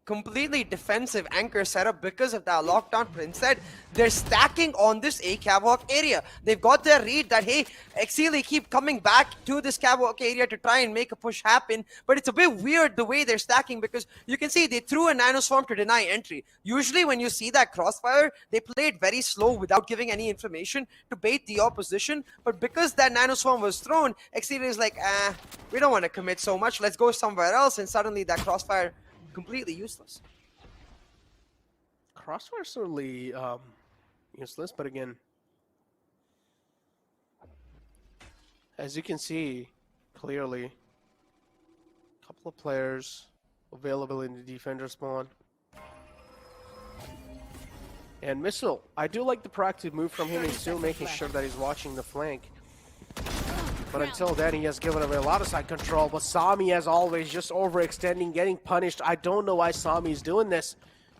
completely defensive anchor setup because of that lockdown, but instead they're stacking on this A catwalk area. They've got their read that, hey, Exceeli keep coming back to this catwalk area to try and make a push happen, but it's a bit weird the way they're stacking because you can see they threw a nanoswarm to deny entry. Usually when you see that crossfire, they play it very slow without giving any information to bait the opposition, but because that nanoswarm was thrown, Exceeli is like, we don't want to commit so much, let's go somewhere else, and suddenly that crossfire completely useless. Crossfire is certainly useless, but again, as you can see clearly, a couple of players available in the defender spawn. And Missile, I do like the proactive move from him. He's still making sure that he's watching the flank. But until then, he has given away a lot of side control. But Sami, as always, just overextending, getting punished. I don't know why Sami is doing this.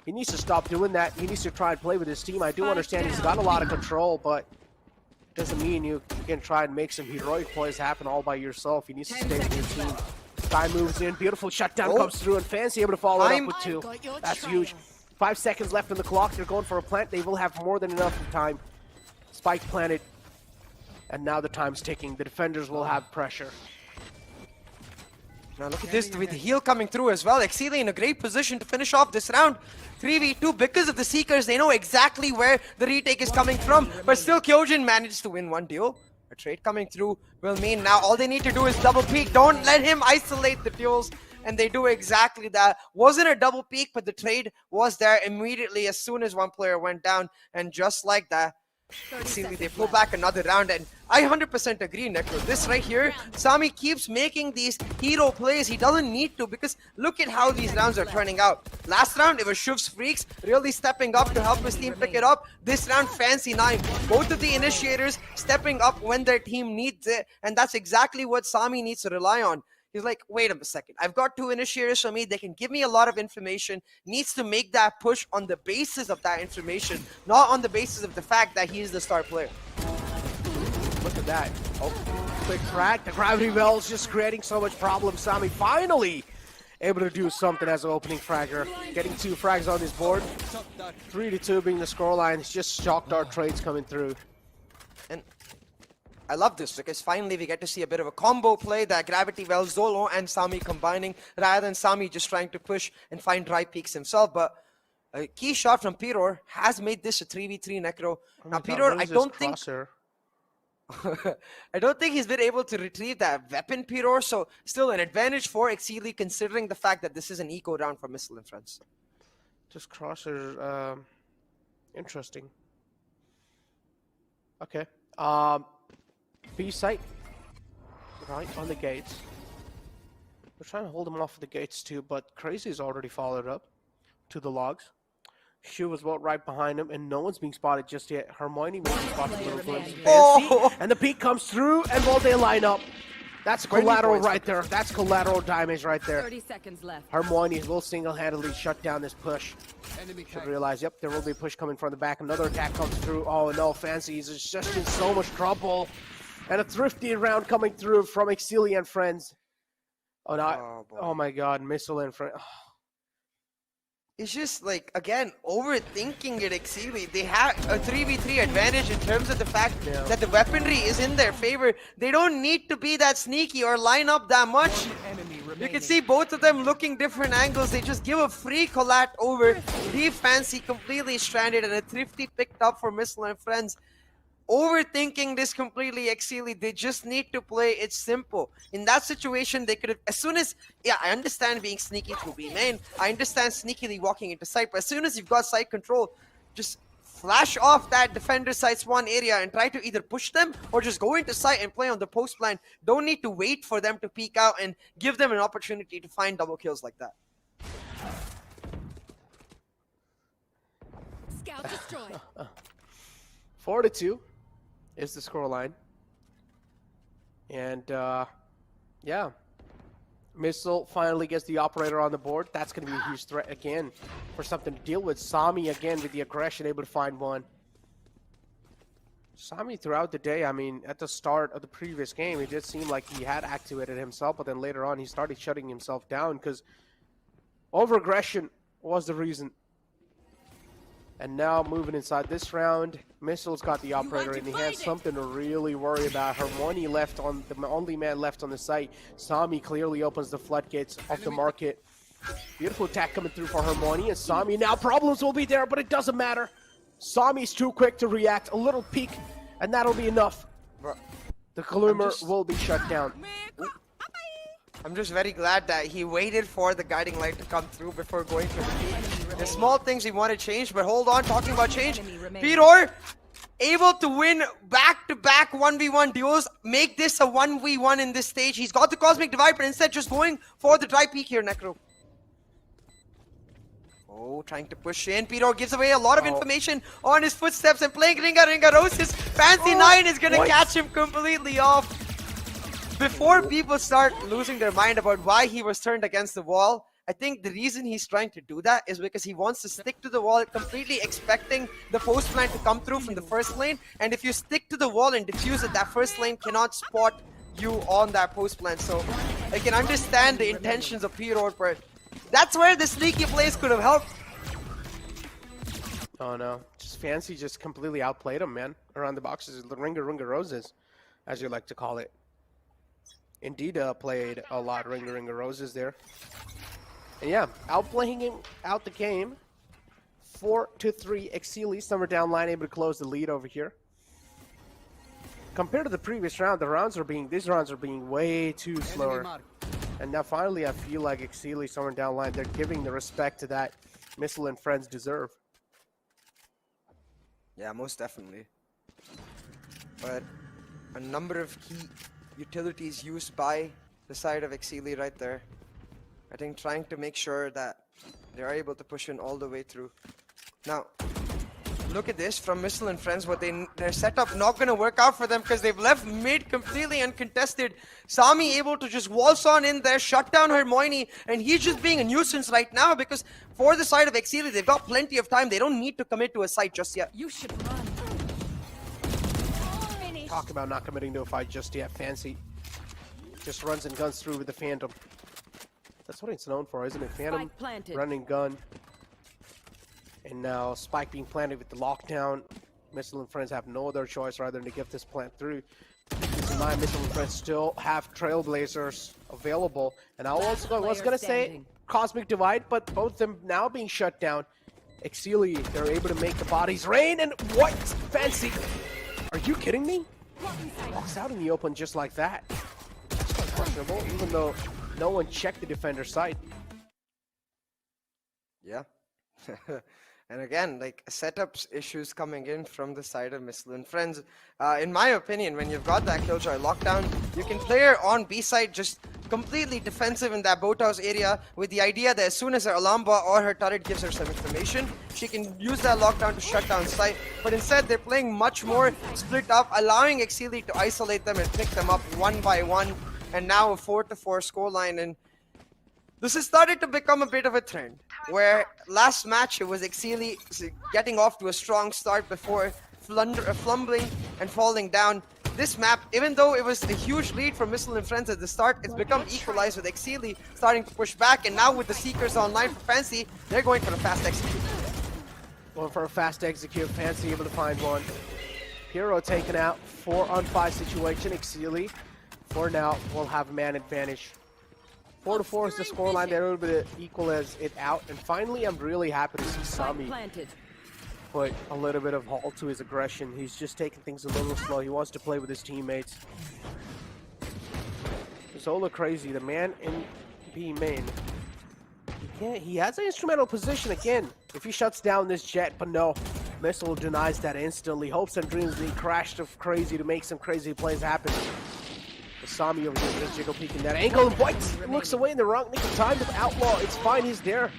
He needs to stop doing that. He needs to try and play with his team. I do understand he's got a lot of control, but doesn't mean you can try and make some heroic plays happen all by yourself. He needs to stay with your team. Guy moves in. Beautiful shutdown comes through, and Fancy able to follow it up with 2. That's huge. 5 seconds left on the clock. They're going for a plant. They will have more than enough time. Spike planted. And now the time's ticking. The defenders will have pressure. Now look at this with the heal coming through as well. Exceeli in a great position to finish off this round. 3v2 because of the Seekers. They know exactly where the retake is coming from. But still Kyojin managed to win one duel. A trade coming through will mean now all they need to do is double peek. Don't let him isolate the duels. And they do exactly that. Wasn't a double peek, but the trade was there immediately as soon as one player went down. And just like that, Exceeli, they pull back another round, and I 100% agree, Necro. This right here, Sami keeps making these hero plays. He doesn't need to because look at how these rounds are turning out. Last round, it was Shiv's Freaks really stepping up to help his team pick it up. This round, Fancy 9. Both of the initiators stepping up when their team needs it, and that's exactly what Sami needs to rely on. He's like, wait a second, I've got 2 initiators for me. They can give me a lot of information. Needs to make that push on the basis of that information, not on the basis of the fact that he's the star player. Look at that. Oh, quick frag. The gravity wells just creating so much problems. Sami finally able to do something as an opening fragger. Getting 2 frags on this board. 3-2 being the scoreline. It's just shock dart trades coming through. And I love this because finally we get to see a bit of a combo play, that Gravity Well, Zolo and Sami combining rather than Sami just trying to push and find dry peaks himself. But a key shot from Piror has made this a 3v3, Necro. Now Piror, I don't think I don't think he's been able to retrieve that weapon, Piror, so still an advantage for Exceeli considering the fact that this is an eco round for Missile and Friends. Just Crosser Interesting. Okay. B site. Right on the gates. We're trying to hold him off the gates too, but Crazy's already followed up to the logs. Shu was well right behind him, and no one's being spotted just yet. Hermione may be spotted a little glimpse. And the peek comes through, and will they line up? That's collateral right there. That's collateral damage right there. 30 seconds left. Hermione will single-handedly shut down this push. Should realize, yep, there will be a push coming from the back. Another attack comes through. Oh no, Fancy is just in so much trouble. And a thrifty round coming through from Exceeli and friends. Oh no! Oh my God, Missile and friends. It's just like, again, overthinking it, Exceeli. They have a 3v3 advantage in terms of the fact that the weaponry is in their favor. They don't need to be that sneaky or line up that much. You can see both of them looking different angles. They just give a free collat over, leave Fancy completely stranded, and a thrifty picked up for Missile and friends. Overthinking this completely, Exceeli. They just need to play it simple. In that situation, they could have, as soon as, yeah, I understand being sneaky through B main. I understand sneakily walking into site, but as soon as you've got site control, just flash off that defender site's one area and try to either push them or just go into site and play on the post line. Don't need to wait for them to peek out and give them an opportunity to find double kills like that. Scout destroyed. 4-2 is the scoreline. And yeah, Missile finally gets the operator on the board. That's going to be a huge threat again for something to deal with. Sami again with the aggression, able to find one. Sami throughout the day, I mean, at the start of the previous game, it did seem like he had activated himself, but then later on he started shutting himself down because over-aggression was the reason. And now moving inside this round, Missile's got the operator and he has something to really worry about. Hermione left on the only man left on the site. Sami clearly opens the floodgates of the market. Beautiful attack coming through for Hermione, and Sami now problems will be there, but it doesn't matter. Sami's too quick to react. A little peek, and that'll be enough. The Gloomer will be shut down. I'm just very glad that he waited for the guiding light to come through before going to the peak. The small things he wanted change, but hold on, talking about change. Piror able to win back-to-back 1v1 duos, make this a 1v1 in this stage. He's got the Cosmic Divide, but instead just going for the dry peak here, Necro. Oh, trying to push in. Piror gives away a lot of information on his footsteps and playing Ringa Roses. Fancy 9 is going to catch him completely off. Before people start losing their mind about why he was turned against the wall, I think the reason he's trying to do that is because he wants to stick to the wall, completely expecting the post line to come through from the first lane. And if you stick to the wall and defuse it, that first lane cannot spot you on that post line. So I can understand the intentions of Piror, but that's where the sneaky plays could have helped. Oh no, just Fancy just completely outplayed him, man. Around the boxes, the Ringa Roses, as you like to call it. Indeed, played a lot Ringa Roses there. And yeah, outplaying him out the game. 4-3, Exceeli, somewhere down line, able to close the lead over here. Compared to the previous round, these rounds are being way too slower. And now finally, I feel like Exceeli, somewhere down line, they're giving the respect to that Missile and friends deserve. Yeah, most definitely. But a number of key utilities used by the side of Exceeli right there. I think trying to make sure that they're able to push in all the way through. Now, look at this from Missile and friends, but their setup not going to work out for them because they've left mid completely uncontested. Sami able to just waltz on in there, shut down Hermione, and he's just being a nuisance right now because for the side of Exceeli, they've got plenty of time. They don't need to commit to a site just yet. You should run. Talk about not committing to a fight just yet. Fancy just runs and guns through with the Phantom. That's what it's known for, isn't it? Phantom, running gun. And now Spike being planted with the lockdown. Missile and friends have no other choice rather than to get this plant through. Keep in mind, Missile and friends still have Trailblazers available. And I was going to say Cosmic Divide, but both of them now being shut down. Exceeli, they're able to make the bodies rain, and what? Fancy! Are you kidding me? Walks out in the open just like that. That's quite questionable, even though no one checked the defender's side. Yeah. And again, like setups issues coming in from the side of Missile and Friends. In my opinion, when you've got that Killjoy lockdown, you can play her on B side just completely defensive in that boathouse area with the idea that as soon as her alarm bot or her turret gives her some information, she can use that lockdown to shut down site. But instead, they're playing much more split up, allowing Exceeli to isolate them and pick them up one by one. And now a 4-4 scoreline. And this has started to become a bit of a trend, where last match it was Exceeli getting off to a strong start before fumbling and falling down. This map, even though it was a huge lead for Missile and Friends at the start, it's become equalized with Exceeli starting to push back, and now with the Seekers online for Fancy, they're going for a fast execute. Going for a fast execute, Fancy able to find one. Hero taken out, 4-on-5 situation. Exceeli, for now, will have a man advantage. 4-4 is the scoreline. They're able to equal as it out. And finally, I'm really happy to see Sami put a little bit of halt to his aggression. He's just taking things a little slow. He wants to play with his teammates. Zola crazy, the man in B main. He has an instrumental position again. If he shuts down this jet, but no. Missile denies that instantly. Hopes and dreams that he crashed of crazy to make some crazy plays happen. Sami over here just jiggle peeking that angle, and White looks away in the wrong nick of time with Outlaw. It's fine, he's there.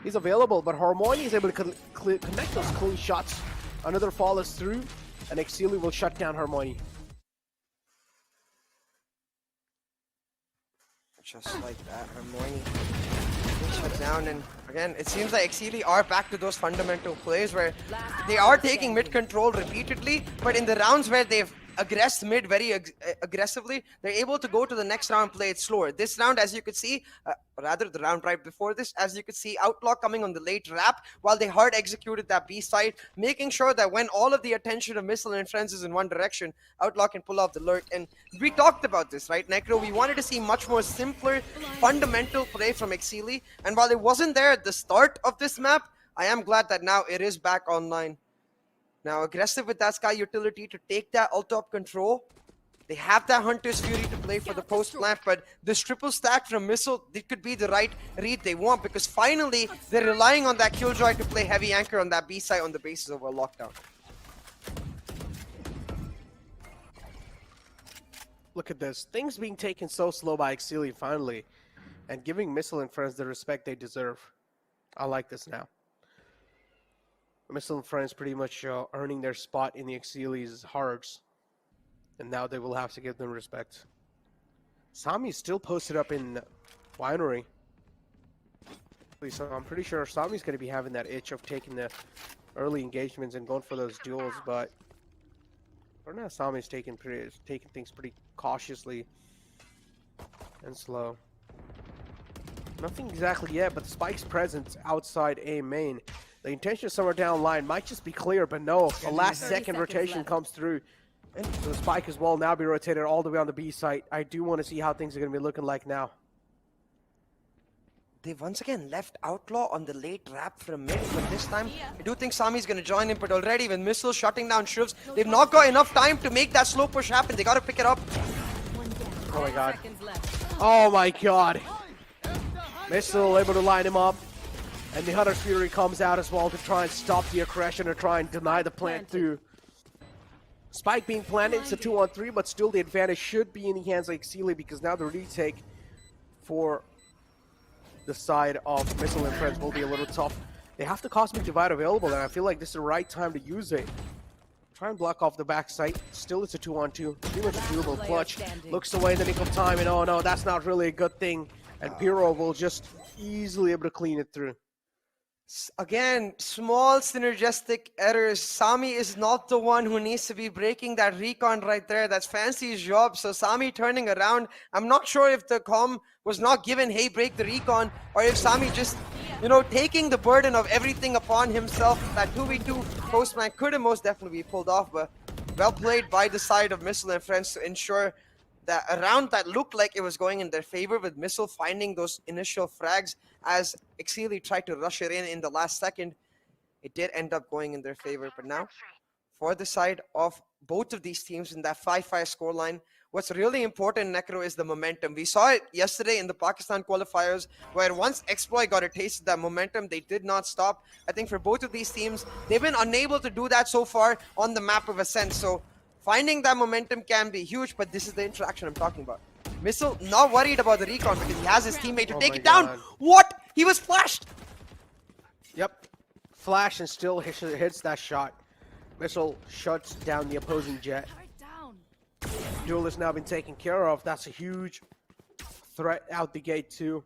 He's available, but Harmony is able to connect those clean shots. Another fall is through, and Exceeli will shut down Harmony. Just like that, Harmony shut down, and again, it seems like Exceeli are back to those fundamental plays where they are taking mid control repeatedly, but in the rounds where they've aggressed mid very aggressively, they're able to go to the next round, play it slower. This round, as you could see, rather the round right before this, as you could see, Outlaw coming on the late wrap while they hard executed that B side, making sure that when all of the attention of Missile and Friends is in one direction, Outlaw can pull off the lurk. And we talked about this, right, Necro? We wanted to see much more simpler, fundamental play from Exceeli, and while it wasn't there at the start of this map, I am glad that now it is back online. Now, aggressive with that Sky utility to take that ult-up control. They have that Hunter's Fury to play for the post-plant, but this triple stack from Missile, it could be the right read they want, because finally, they're relying on that Killjoy to play heavy anchor on that B side on the basis of a lockdown. Look at this. Things being taken so slow by Exceeli finally, and giving Missile and Friends the respect they deserve. I like this now. Missile and Friends pretty much earning their spot in the Exceeli's hearts. And now they will have to give them respect. Sami's still posted up in Winery. So I'm pretty sure Sami's going to be having that itch of taking the early engagements and going for those duels. But for now, Sami's taking things pretty cautiously and slow. Nothing exactly yet, but the Spike's presence outside A main. The intention somewhere down line might just be clear, but no, the last second rotation comes through. And so the Spike as well now be rotated all the way on the B site. I do want to see how things are going to be looking like now. They once again left Outlaw on the late wrap from mid, but this time I do think Sami's going to join in, but already with Missile shutting down Shrivs, they've not got enough time to make that slow push happen. They got to pick it up. Oh my god. Oh my god. Missile able to line him up. And the Hunter's Fury comes out as well to try and stop the aggression or try and deny the plant through. Spike being planted, it's a 2-on-3, but still the advantage should be in the hands of Exceeli because now the retake for the side of Missile and Friends will be a little tough. They have the Cosmic Divide available, and I feel like this is the right time to use it. Try and block off the back site. Still, it's a 2-on-2. Pretty much a doable clutch. Looks away in the nick of time, and oh no, that's not really a good thing. And Piro will just easily able to clean it through. Again, small synergistic errors. Sami is not the one who needs to be breaking that recon right there. That's Fancy's job. So Sami turning around. I'm not sure if the comm was not given, hey, break the recon, or if Sami just, you know, taking the burden of everything upon himself. That 2v2 postman could have most definitely be pulled off, but well played by the side of Missile and Friends to ensure that a round that looked like it was going in their favor, with Missile finding those initial frags as Exceeli tried to rush it in the last second. It did end up going in their favor. But now, for the side of both of these teams in that 5-5 scoreline, What's really important, Necro, is the momentum. We saw it yesterday in the Pakistan qualifiers, where once Exploit got a taste of that momentum, they did not stop. I think for both of these teams, they've been unable to do that so far on the map of Ascent. So finding that momentum can be huge, but this is the interaction I'm talking about. Missile not worried about the recon because he has his teammate to take it down. What? He was flashed. Yep. Flash and still hits that shot. Missile shuts down the opposing jet. Duel has now been taken care of. That's a huge threat out the gate too.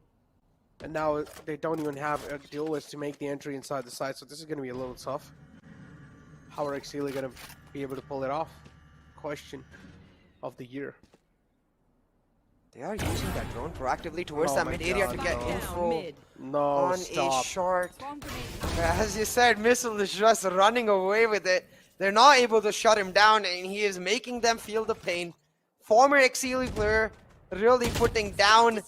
And now they don't even have a duelist to make the entry inside the site, so this is going to be a little tough. How are Exceeli going to be able to pull it off? Question of the year. They are using that drone proactively towards that mid area to get info on a short. As you said, Missile is just running away with it. They're not able to shut him down, and he is making them feel the pain. Former Exceeli player really putting down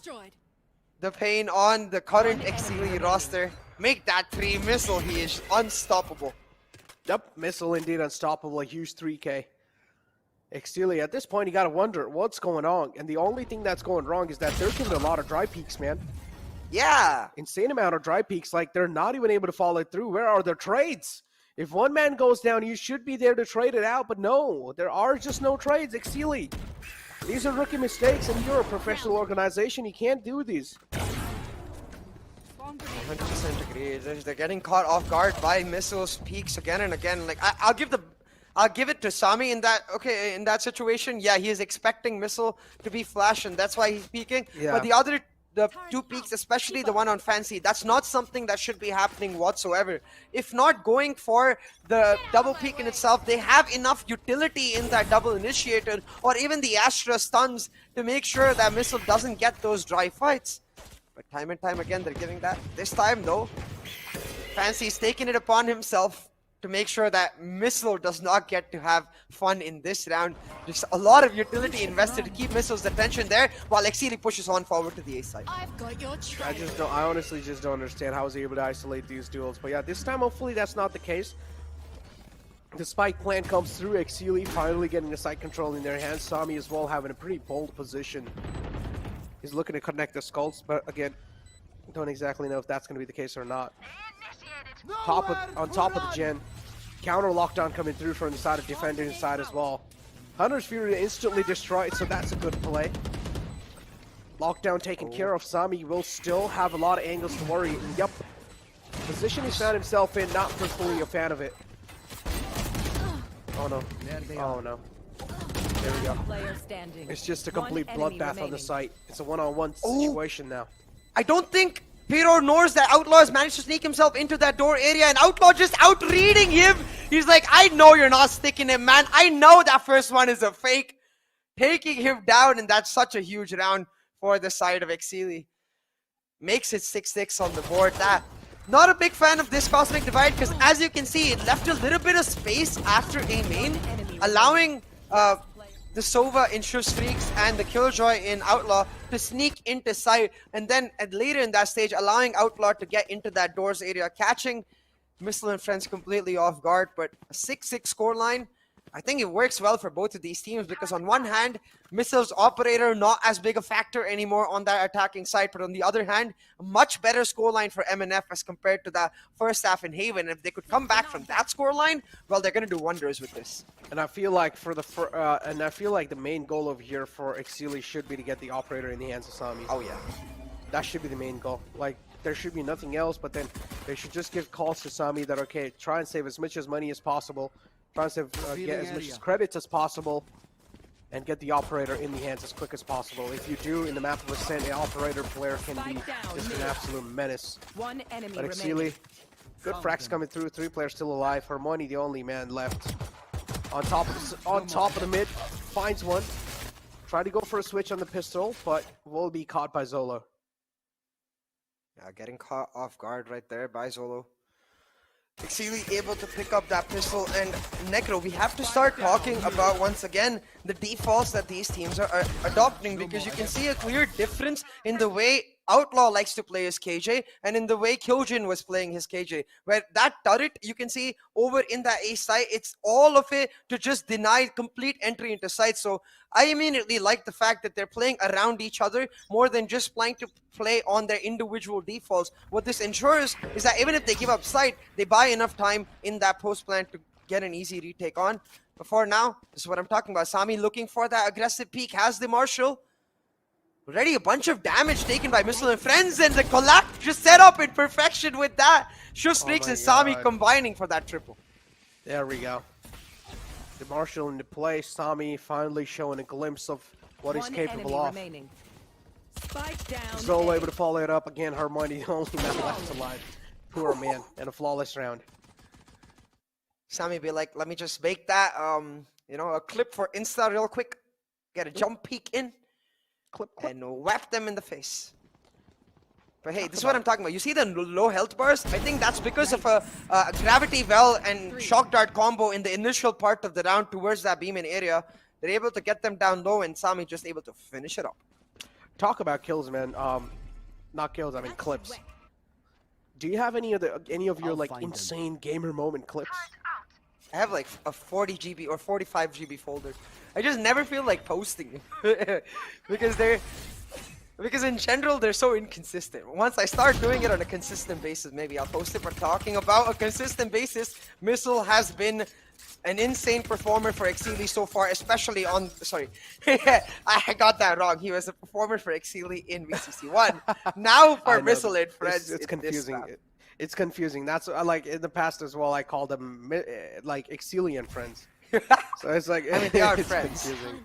the pain on the current Exceeli roster. Make that 3 Missile, he is unstoppable. Yep, Missile indeed unstoppable, a huge 3K. Exceeli, at this point, you gotta wonder what's going on, and the only thing that's going wrong is that they're giving a lot of dry peaks, man. Yeah. Insane amount of dry peaks, like they're not even able to follow it through. Where are their trades? If one man goes down, you should be there to trade it out, but no, there are just no trades. Exceeli, these are rookie mistakes, and you're a professional organization. You can't do these. 100% agree. They're getting caught off guard by Missile's peaks again and again. Like I'll give it to Sami in that. Okay, in that situation, yeah, he is expecting Missile to be flash, and that's why he's peeking. Yeah. But the 2 peaks, especially the one on Fancy, that's not something that should be happening whatsoever. If not going for the double peak in itself, they have enough utility in that double initiator or even the Astra stuns to make sure that Missile doesn't get those dry fights. But time and time again, they're giving that. This time, though, Fancy's taking it upon himself to make sure that Missile does not get to have fun in this round. Just a lot of utility invested to keep Missile's attention there, while Exceeli pushes on forward to the A side. I've got your trail. I honestly just don't understand how he's able to isolate these duels. But yeah, this time, hopefully, that's not the case. The spike plan comes through. Exceeli finally getting the site control in their hands. Sami as well having a pretty bold position. He's looking to connect the skulls, but again, don't exactly know if that's going to be the case or not. On top of the gen, counter lockdown coming through from the side of defending side as well. Hunter's Fury instantly destroyed, so that's a good play. Lockdown taken care of. Sami will still have a lot of angles to worry. Yep, position he's found himself in, not personally a fan of it. Oh no, oh no. There we go. It's just a complete bloodbath on the site. It's a one-on-one situation now. I don't think Pero knows that Outlaw has managed to sneak himself into that door area, and Outlaw just out-reading him. He's like, I know you're not sticking him, man. I know that first one is a fake. Taking him down, and that's such a huge round for the side of Exceeli. Makes it 6-6 on the board. Not a big fan of this Cosmic Divide, because as you can see, it left a little bit of space after A main, allowing the Sova in Freaks and the Killjoy in Outlaw to sneak into side, and then later in that stage, allowing Outlaw to get into that doors area, catching Missile and friends completely off guard. But a 6-6 scoreline, I think it works well for both of these teams, because on one hand, Missile's operator not as big a factor anymore on that attacking side, but on the other hand, a much better scoreline for MNF as compared to the first half in Haven. If they could come back from that scoreline, well, they're going to do wonders with this. And I feel like the main goal over here for Exceeli should be to get the operator in the hands of Sami. Oh yeah, that should be the main goal. Like, there should be nothing else, but then they should just give calls to Sami that, okay, try and save as much as money as possible. Try to get as much credits as possible and get the operator in the hands as quick as possible. If you do, in the map of Ascent, the operator player can be just an absolute menace. One enemy but Exceeli, good frags coming through. 3 players still alive. Hermione, the only man left. On top of the mid, finds one. Try to go for a switch on the pistol, but will be caught by Zolo. Yeah, getting caught off guard right there by Zolo. Exceeli able to pick up that pistol, and Necro, we have to start talking about, once again, the defaults that these teams are adopting, because you can see a clear difference in the way Outlaw likes to play his KJ, and in the way Kyojin was playing his KJ, where that turret you can see over in that A site, it's all of it to just deny complete entry into site. So I immediately like the fact that they're playing around each other more than just playing to play on their individual defaults. What this ensures is that even if they give up site, they buy enough time in that post plant to get an easy retake on. But for now, this is what I'm talking about. Sami looking for that aggressive peek, has the Marshall. Already a bunch of damage taken by Missile and Friends, and the collapse just set up in perfection with that. Sure Streaks and Sami combining for that triple. There we go. The Marshall into play. Sami finally showing a glimpse of what he's capable of. Spike down. Zolo able to follow it up again. Hermione the only man left alive. Poor man, and a flawless round. Sami be like, let me just make that, you know, a clip for Insta real quick. Get a jump peek in. Clip. And whap them in the face. But hey, this is what I'm talking about. You see the low health bars? I think that's because of a gravity well and shock dart combo in the initial part of the round towards that beam in area. They're able to get them down low, and Sami just able to finish it up. Talk about kills, man. Not kills, I mean clips. Do you have any of your like insane gamer moment clips? I have like a 40 GB or 45 GB folder. I just never feel like posting because in general they're so inconsistent. Once I start doing it on a consistent basis, maybe I'll post it. But talking about a consistent basis, Missile has been an insane performer for Exceeli so far, especially on, sorry, I got that wrong. He was a performer for Exceeli in VCC1. Now for Missile and Friends. It's confusing. It's confusing. That's like in the past as well. I called them like Exceeli and Friends. So it's like I mean, they are it's friends. confusing.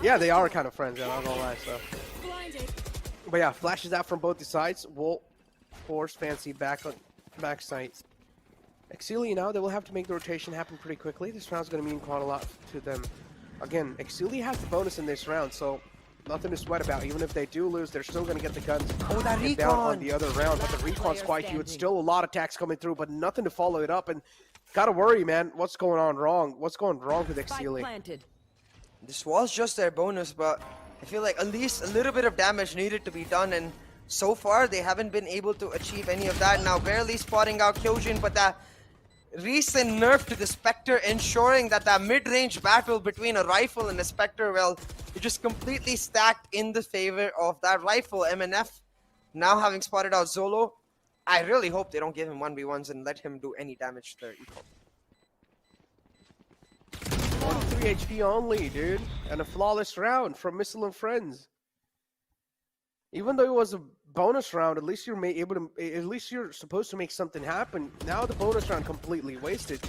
Yeah, they are kind of friends. I'm not gonna lie. So, but yeah, flashes out from both the sides. Will force Fancy back on sight. Exceeli now, they will have to make the rotation happen pretty quickly. This round's going to mean quite a lot to them. Again, Exceeli has the bonus in this round, so nothing to sweat about. Even if they do lose, they're still going to get the guns down on the other round. But the recon's quite huge. Still a lot of attacks coming through, but nothing to follow it up. And gotta worry, man. What's going on wrong? What's going wrong with Exceeli? This was just their bonus, but I feel like at least a little bit of damage needed to be done, and so far they haven't been able to achieve any of that. Now barely spotting out Kyojin, but that recent nerf to the Spectre ensuring that that mid-range battle between a rifle and a Spectre, well, it just completely stacked in the favor of that rifle. MNF now having spotted out Zolo. I really hope they don't give him 1v1s and let him do any damage to their eco. 43 HP only, dude. And a flawless round from Missile and Friends. Even though it was a bonus round, at least you're able to, at least you're supposed to make something happen. Now the bonus round completely wasted.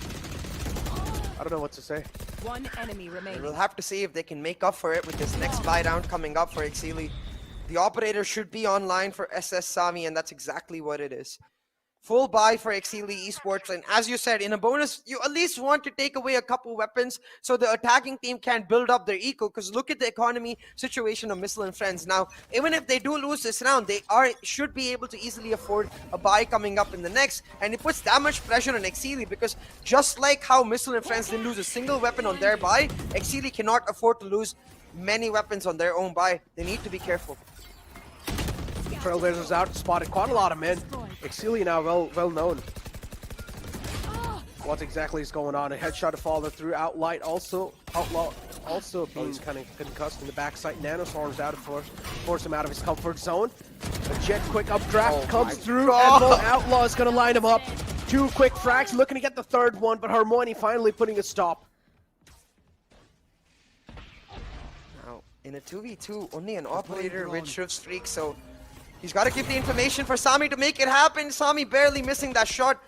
I don't know what to say. One enemy remaining. We'll have to see if they can make up for it with this next buy round coming up for Exceeli. The operator should be online for SS Sami, and that's exactly what it is. Full buy for Exceeli Esports, and as you said, in a bonus, you at least want to take away a couple weapons so the attacking team can build up their eco, because look at the economy situation of Missile and Friends. Now, even if they do lose this round, they should be able to easily afford a buy coming up in the next, and it puts that much pressure on Exceeli, because just like how Missile and Friends didn't lose a single weapon on their buy, Exceeli cannot afford to lose many weapons on their own buy. They need to be careful. Trailblazers out, spotted quite a lot of men. Exceeli now well known. What exactly is going on? A headshot to follow through. Outlaw also being kind of concussed in the backside. Nanoswarm's out of force him out of his comfort zone. A jet quick updraft comes through, and Outlaw is going to line him up. Two quick frags, looking to get the third one, but Hermione finally putting a stop. Now, in a 2v2, only an operator with Shift Streak, so he's got to give the information for Sami to make it happen. Sami barely missing that shot.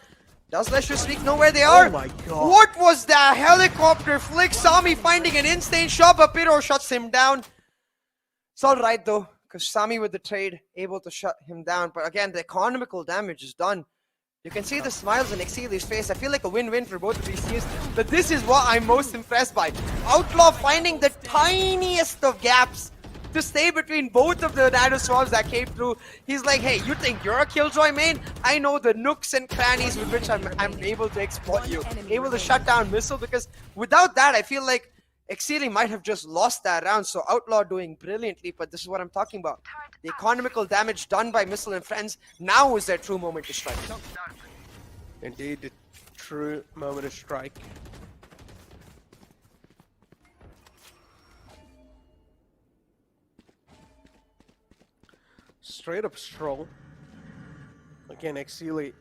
Does let Shift Streak know where they are? Oh my god. What was that helicopter flick? Sami finding an insane shot, but Piro shuts him down. It's alright though, because Sami with the trade able to shut him down. But again, the economical damage is done. You can see the smiles on Exceeli's face. I feel like a win-win for both of these teams. But this is what I'm most impressed by. Outlaw finding the tiniest of gaps to stay between both of the nano swarms that came through. He's like, hey, you think you're a Killjoy main? I know the nooks and crannies with which I'm able to exploit you. Able to shut down Missile, because without that, I feel like Exceeli might have just lost that round, so Outlaw doing brilliantly, but this is what I'm talking about. The economical damage done by Missile and friends, now is their true moment to strike. Indeed, the true moment to strike. Straight up stroll. Again, Exceeli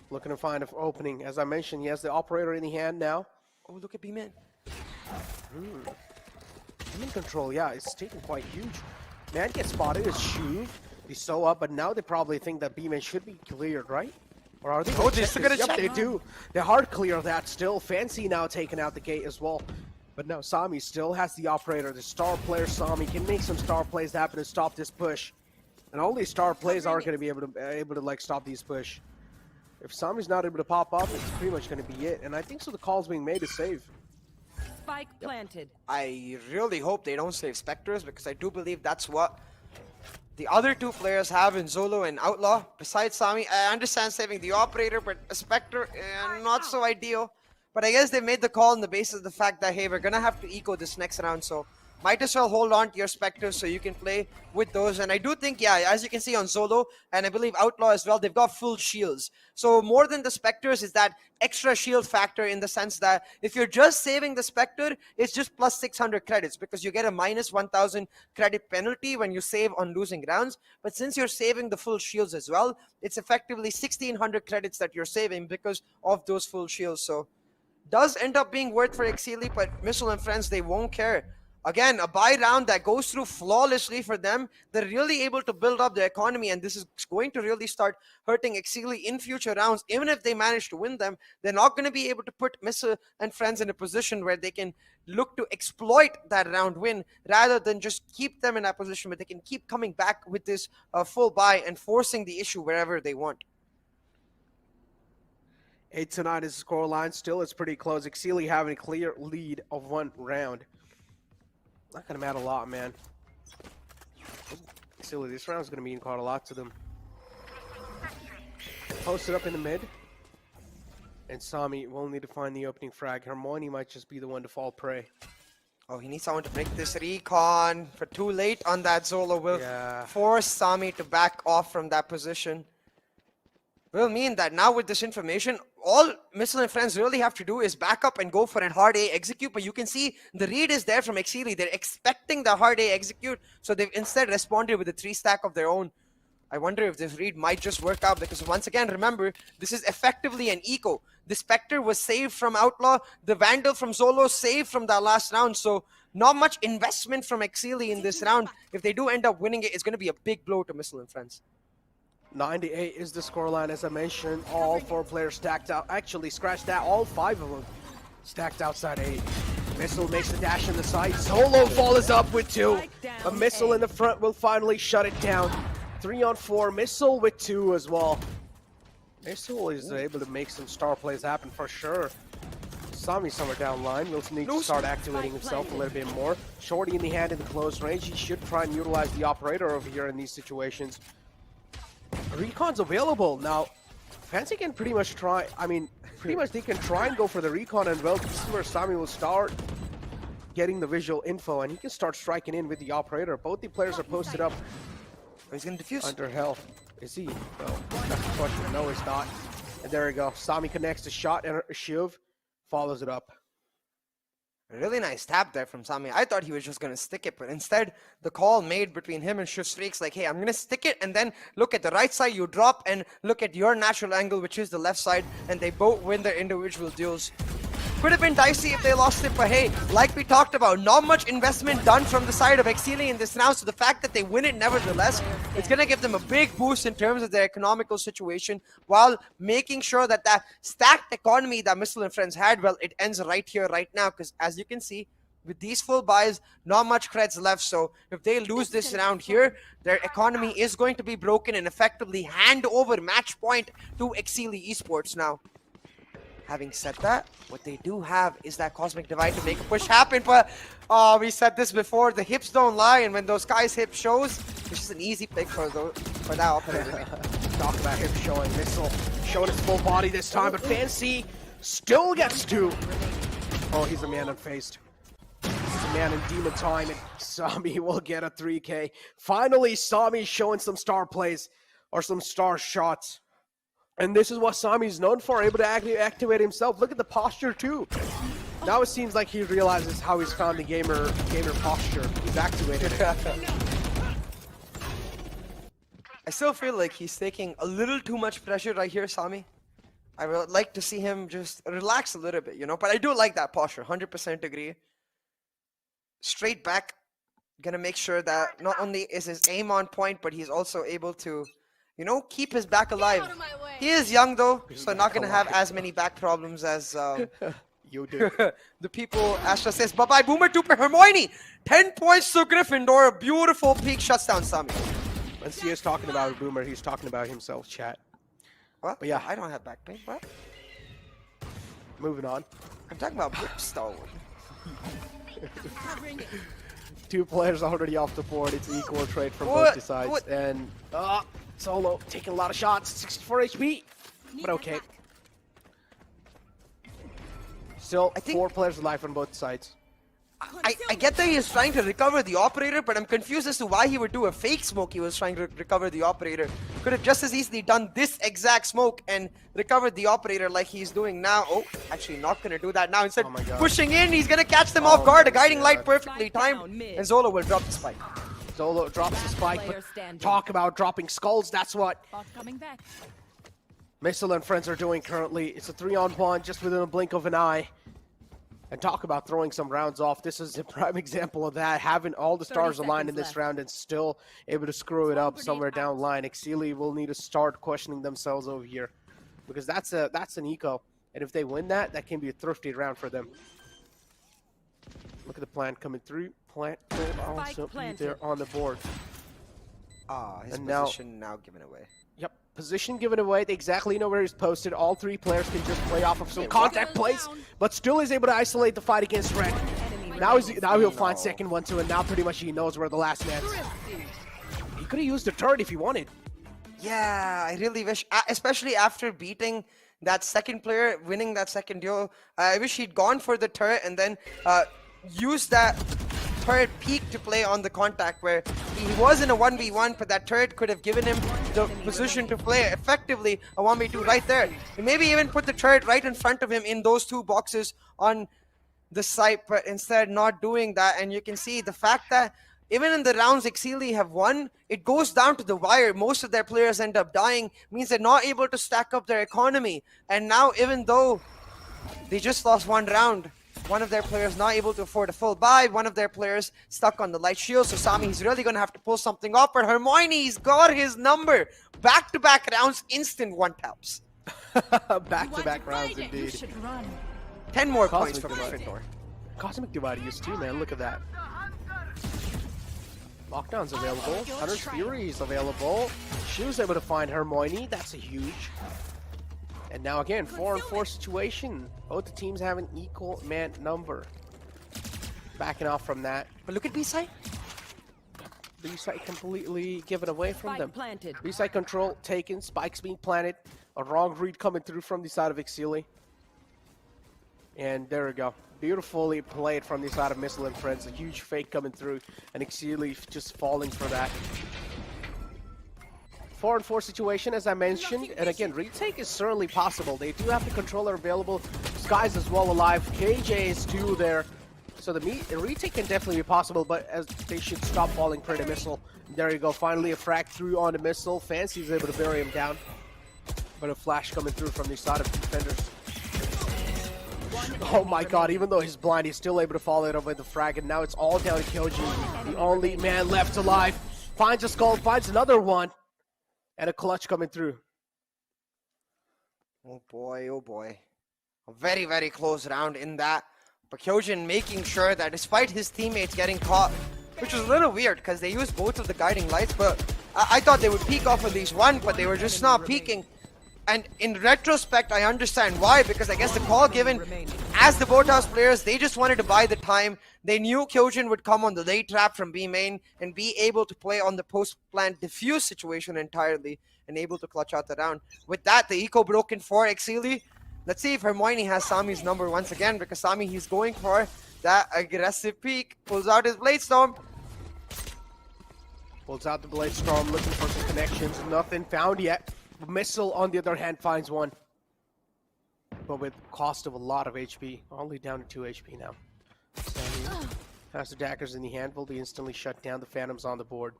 looking to find an opening. As I mentioned, he has the operator in the hand now. Oh, look at B-Man. In control, yeah, it's taking quite huge. Man gets spotted, it's Shuv. He's so up, but now they probably think that B-Man should be cleared, right? Or are they? Oh, they're still gonna Yep, check. they do. They hard clear that still. Fancy now taking out the gate as well. But no, Sami still has the operator. The star player Sami can make some star plays happen to stop this push. And only star plays are going to be able to like stop these push. If Sami's not able to pop up, it's pretty much going to be it. And I think so the call's being made to save. Spike planted. I really hope they don't save Spectres, because I do believe that's what the other two players have in Zolo and Outlaw. Besides Sami, I understand saving the operator, but a Spectre, not so ideal. But I guess they made the call on the basis of the fact that, hey, we're going to have to eco this next round, so might as well hold on to your Spectres so you can play with those. And I do think, yeah, as you can see on Zolo, and I believe Outlaw as well, they've got full shields. So more than the Spectres is that extra shield factor, in the sense that if you're just saving the Spectre, it's just plus 600 credits, because you get a minus 1000 credit penalty when you save on losing rounds. But since you're saving the full shields as well, it's effectively 1600 credits that you're saving because of those full shields. So does end up being worth for Exceeli, but Missile and friends, they won't care. Again, a buy round that goes through flawlessly for them. They're really able to build up their economy, and this is going to really start hurting Exceeli in future rounds. Even if they manage to win them, they're not going to be able to put Missile and friends in a position where they can look to exploit that round win, rather than just keep them in that position where they can keep coming back with this full buy and forcing the issue wherever they want. 8-9 is the scoreline. Still, it's pretty close. Exceeli having a clear lead of 1 round. Not going to matter a lot, man. Exceeli, this round's going to mean quite a lot to them. Posted up in the mid. And Sami will need to find the opening frag. Hermione might just be the one to fall prey. Oh, he needs someone to break this recon. For too late on that Zolo will force Sami to back off from that position. Will mean that now with this information, all Missile and friends really have to do is back up and go for a hard A execute. But you can see the read is there from Exceeli. They're expecting the hard A execute, so they've instead responded with a 3-stack of their own. I wonder if this read might just work out, because once again, remember, this is effectively an eco. The Spectre was saved from Outlaw, the Vandal from Zolo saved from that last round, so not much investment from Exceeli in this round. If they do end up winning it, it's going to be a big blow to Missile and friends. 98 is the scoreline, as I mentioned. All 4 players stacked out. Actually, scratch that. All 5 of them stacked outside 8. Missile makes the dash in the side. Zolo follows up with 2. A Missile in the front will finally shut it down. 3-on-4. Missile with 2 as well. Missile is able to make some star plays happen for sure. Sami somewhere down line. Will need to start activating himself a little bit more. Shorty in the hand in the close range. He should try and utilize the operator over here in these situations. Recon's available now. Fancy can pretty much try. I mean, pretty much they can try and go for the recon, and well, this is where Sami will start getting the visual info, and he can start striking in with the operator. Both the players are posted up. He's gonna defuse. Under health. Is he? Well, that's the question. No, he's not. And there we go. Sami connects the shot, and Shiv follows it up. Really nice tap there from Sami. I thought he was just going to stick it, but instead, the call made between him and Shiv Streaks, like, hey, I'm going to stick it, and then look at the right side, you drop, and look at your natural angle, which is the left side, and they both win their individual duels. Could have been dicey if they lost it, but hey, like we talked about, not much investment done from the side of Exceeli in this round, so the fact that they win it nevertheless, it's going to give them a big boost in terms of their economical situation, while making sure that that stacked economy that Missile and friends had, well, it ends right here, right now, because as you can see, with these full buys, not much creds left, so if they lose this round here, their economy is going to be broken and effectively hand over match point to Exceeli Esports now. Having said that, what they do have is that Cosmic Divide to make a push happen, but we said this before, the hips don't lie, and when those guys' hip shows, it's just an easy pick for that operator. Talk about hip showing. Missile showed his full body this time, but Fancy still gets 2. Oh, he's a man unfazed. He's a man in demon time, and Sami will get a 3K. Finally, Sami showing some star plays or some star shots. And this is what Sami's known for, able to activate himself. Look at the posture too. Now it seems like he realizes how he's found the gamer posture. He's activated it. I still feel like he's taking a little too much pressure right here, Sami. I would like to see him just relax a little bit, you know. But I do like that posture, 100% agree. Straight back, gonna make sure that not only is his aim on point, but he's also able to, you know, keep his back alive. He is young though, so not gonna have as many back problems as You do. the people. Astra says, bye-bye, Boomer Tuper Hermione. 10 points to Gryffindor. A beautiful peak shuts down Sami. When he is talking about Boomer, he's talking about himself, chat. What? But yeah. I don't have back pain. What? Moving on. I'm talking about Brimstone. Two players already off the board. It's equal trade from both the sides. And Solo taking a lot of shots. 64 HP. But okay. Still, 4 players alive on both sides. I get that he's trying to recover the operator, but I'm confused as to why he would do a fake smoke. He was trying to recover the operator. Could have just as easily done this exact smoke and recovered the operator like he's doing now. Oh, actually not going to do that now. Instead, pushing in, he's going to catch them off guard. A guiding light perfectly timed, and Zolo will drop the spike. Zolo drops the spike, but talk about dropping skulls. That's what Missile and friends are doing currently. It's a 3-on-1 just within a blink of an eye. And talk about throwing some rounds off. This is a prime example of that. Having all the stars aligned in this round and still able to screw it up somewhere down the line. Exceeli will need to start questioning themselves over here. Because that's an eco. And if they win that, that can be a thrifty round for them. Look at the plant coming through. Plant could also be there on the board. His position now given away. Yep, position given away. They exactly know where he's posted. All 3 players can just play off of some contact plays, but still is able to isolate the fight against Red. Now he'll find second one too, and now pretty much he knows where the last man's. He could have used the turret if he wanted. Yeah, I really wish, especially after beating that second player, winning that second duel, I wish he'd gone for the turret and then used that turret peak to play on the contact, where he was in a 1v1, but that turret could have given him the position to play effectively a 1v2 right there. And maybe even put the turret right in front of him in those 2 boxes on the site, but instead not doing that. And you can see the fact that even in the rounds Exceeli have won, it goes down to the wire. Most of their players end up dying, means they're not able to stack up their economy. And now, even though they just lost 1 round, one of their players not able to afford a full buy, one of their players stuck on the light shield, so Sami, he's really going to have to pull something off, but Hermione's got his number. Back-to-back rounds, instant 1-taps. Back-to-back rounds, indeed. 10 more points from Gryffindor. Cosmic Divide used too, man. Look at that. Lockdown's available. Hunter's Fury is available. She was able to find Hermione. That's a huge. And now again, 4-on-4 situation. Both the teams have an equal man number. Backing off from that. But look at B-side. B-side completely given away from them. Planted. B-side control taken. Spikes being planted. A wrong read coming through from the side of Exceeli. And there we go. Beautifully played from the side of Missile and Friends. A huge fake coming through. And Exceeli just falling for that. 4-on-4 situation, as I mentioned, and again, retake is certainly possible. They do have the controller available. Skies as well alive. KJ is too there. So the retake can definitely be possible, but as they should stop falling for the Missile. There you go, finally a frag through on the Missile. Fancy is able to bury him down. But a flash coming through from the side of defenders. Oh my god, even though he's blind, he's still able to follow it up with the frag, and now it's all down to Kyoji, the only man left alive. Finds a skull, finds another one. And a clutch coming through. Oh boy, oh boy. A very, very close round in that. But Kyojin making sure that despite his teammates getting caught, which was a little weird because they used both of the guiding lights, but I thought they would peek off at least one, but they were just not peeking. And in retrospect, I understand why, because I guess the call given as the Boathouse players, they just wanted to buy the time. They knew Kyojin would come on the late trap from B main and be able to play on the post-plant diffuse situation entirely and able to clutch out the round. With that, the eco broken for Exceeli. Let's see if Hermione has Sami's number once again, because Sami, he's going for that aggressive peek. Pulls out his Blade Storm. Pulls out the Blade Storm, looking for some connections. Nothing found yet. Missile, on the other hand, finds one. But with cost of a lot of HP. Only down to 2 HP now. Sami has the daggers in the hand. Will be instantly shut down. The Phantoms on the board.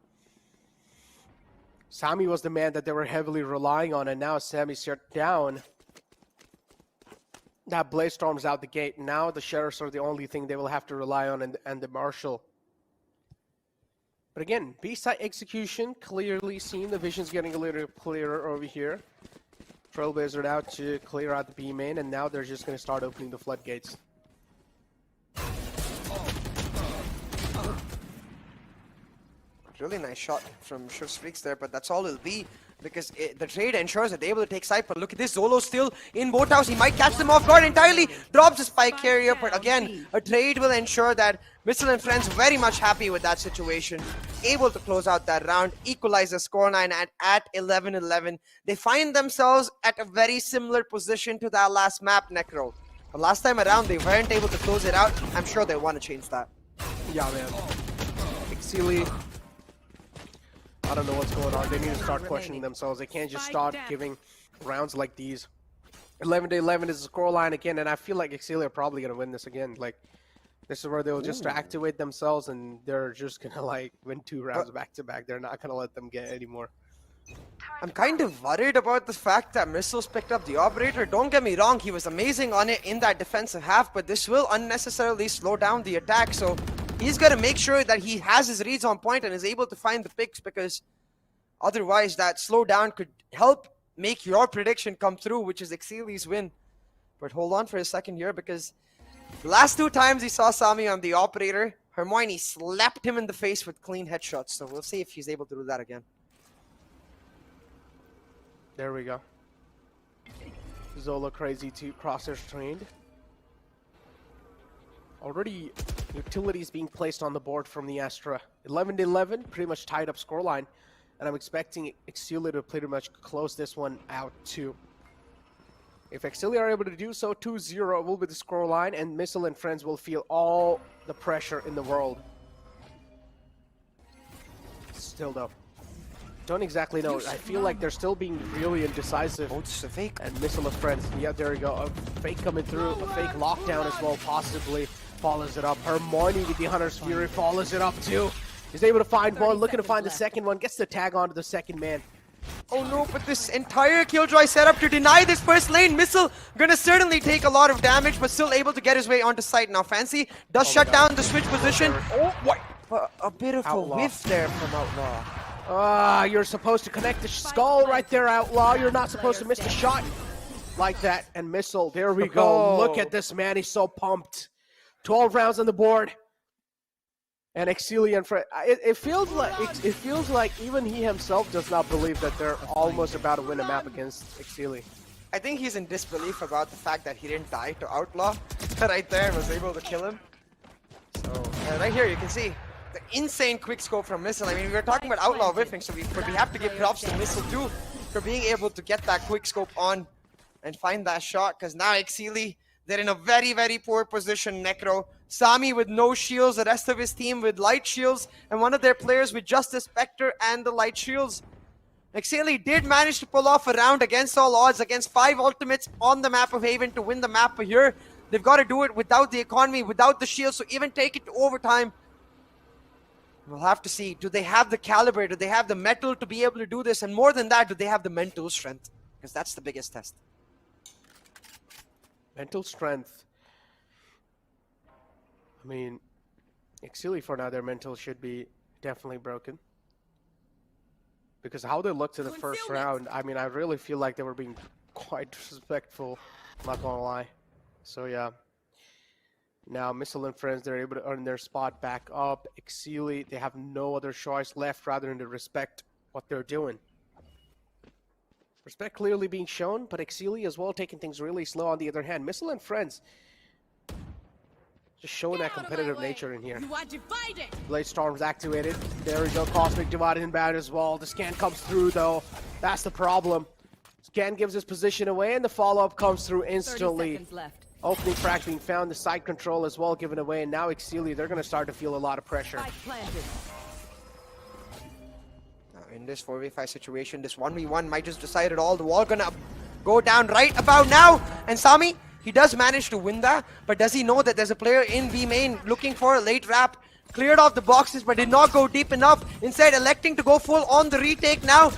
Sami was the man that they were heavily relying on, and now Sami's shut down. That Blade Storm's out the gate. Now the Sheriffs are the only thing they will have to rely on, and the Marshal. But again, B-side execution clearly seen. The vision's getting a little clearer over here. Trailblazer out to clear out the B main, and now they're just going to start opening the floodgates. Really nice shot from Shiv's Freaks there, but that's all it'll be, because the trade ensures that they're able to take side. But look at this, Zolo still in boathouse. He might catch them off guard entirely. Drops a spike carrier, but again, a trade will ensure that Missile and friends very much happy with that situation. Able to close out that round, equalize the scoreline at 11-11. They find themselves at a very similar position to that last map, Necro. But last time around, they weren't able to close it out. I'm sure they want to change that. Yeah, man. Exceeli, I don't know what's going on. They need to start questioning themselves. They can't just start giving rounds like these. 11-11 is the scoreline again, and I feel like Exceeli are probably going to win this again. Like, this is where they'll just activate themselves, and they're just going to, like, win 2 rounds back-to-back. They're not going to let them get any more. I'm kind of worried about the fact that Missiles picked up the Operator. Don't get me wrong, he was amazing on it in that defensive half, but this will unnecessarily slow down the attack, so he's got to make sure that he has his reads on point and is able to find the picks, because otherwise that slowdown could help make your prediction come through, which is Exceeli's win. But hold on for a second here, because the last 2 times he saw Sami on the Operator, Hermione slapped him in the face with clean headshots, so we'll see if he's able to do that again. There we go. Zola crazy to crosshairs trained. Already utilities being placed on the board from the Astra. 11-11, pretty much tied up scoreline. And I'm expecting Exceeli to pretty much close this one out too. If Exceeli are able to do so, 2-0 will be the scoreline, and Missile and friends will feel all the pressure in the world. Still though, don't exactly know. I feel like they're still being really indecisive. Oh, it's a fake. And Missile of friends, yeah, there we go. A fake coming through, a fake lockdown as well, possibly. Follows it up. Hermione with the Hunter's Fury follows it up too. He's able to find one, looking to find the second one, gets the tag onto the second man. Oh no, but this entire Killjoy setup to deny this first lane. Missile gonna certainly take a lot of damage, but still able to get his way onto site. Now Fancy does shut down the switch position. Oh, what? A bit of Outlaw. a whiff there from Outlaw. You're supposed to connect the skull right there, Outlaw. You're not supposed to miss the shot like that. And Missile, there we go. Look at this man, he's so pumped. 12 rounds on the board. And Exceeli and Fred, it feels like even he himself does not believe that they're almost about to win a map against Exceeli. I think he's in disbelief about the fact that he didn't die to Outlaw right there and was able to kill him. So right here you can see the insane quick scope from Missile. I mean, we were talking about Outlaw whiffing, so we have to give props to Missile too for being able to get that quick scope on and find that shot, because now Exceeli, they're in a very, very poor position, Necro. Sami with no shields, the rest of his team with light shields, and one of their players with just the Spectre and the light shields. Exceeli did manage to pull off a round against all odds, against 5 ultimates on the map of Haven to win the map. But here, they've got to do it without the economy, without the shield, so even take it to overtime. We'll have to see, do they have the caliber, do they have the metal to be able to do this, and more than that, do they have the mental strength? Because that's the biggest test. Mental strength. I mean, Exceeli for now, their mental should be definitely broken. Because how they looked in the first round, I mean, I really feel like they were being quite disrespectful, not gonna lie. So yeah. Now Missile and friends, they're able to earn their spot back up. Exceeli, they have no other choice left rather than to respect what they're doing. Respect clearly being shown, but Exceeli as well taking things really slow on the other hand. Missile and friends just showing that competitive nature in here. Blade Storm's activated. There we go, Cosmic Divide inbound as well. The scan comes through though. That's the problem. Scan gives his position away, and the follow-up comes through 30 instantly. seconds left. Opening frag being found, the side control as well given away, and now Exceeli, they're going to start to feel a lot of pressure. Spike planted. Now in this 4v5 situation, this 1v1 might just decide it all. The wall gonna go down right about now. And Sami, he does manage to win that, but does he know that there's a player in B main looking for a late wrap? Cleared off the boxes, but did not go deep enough. Instead, electing to go full on the retake now.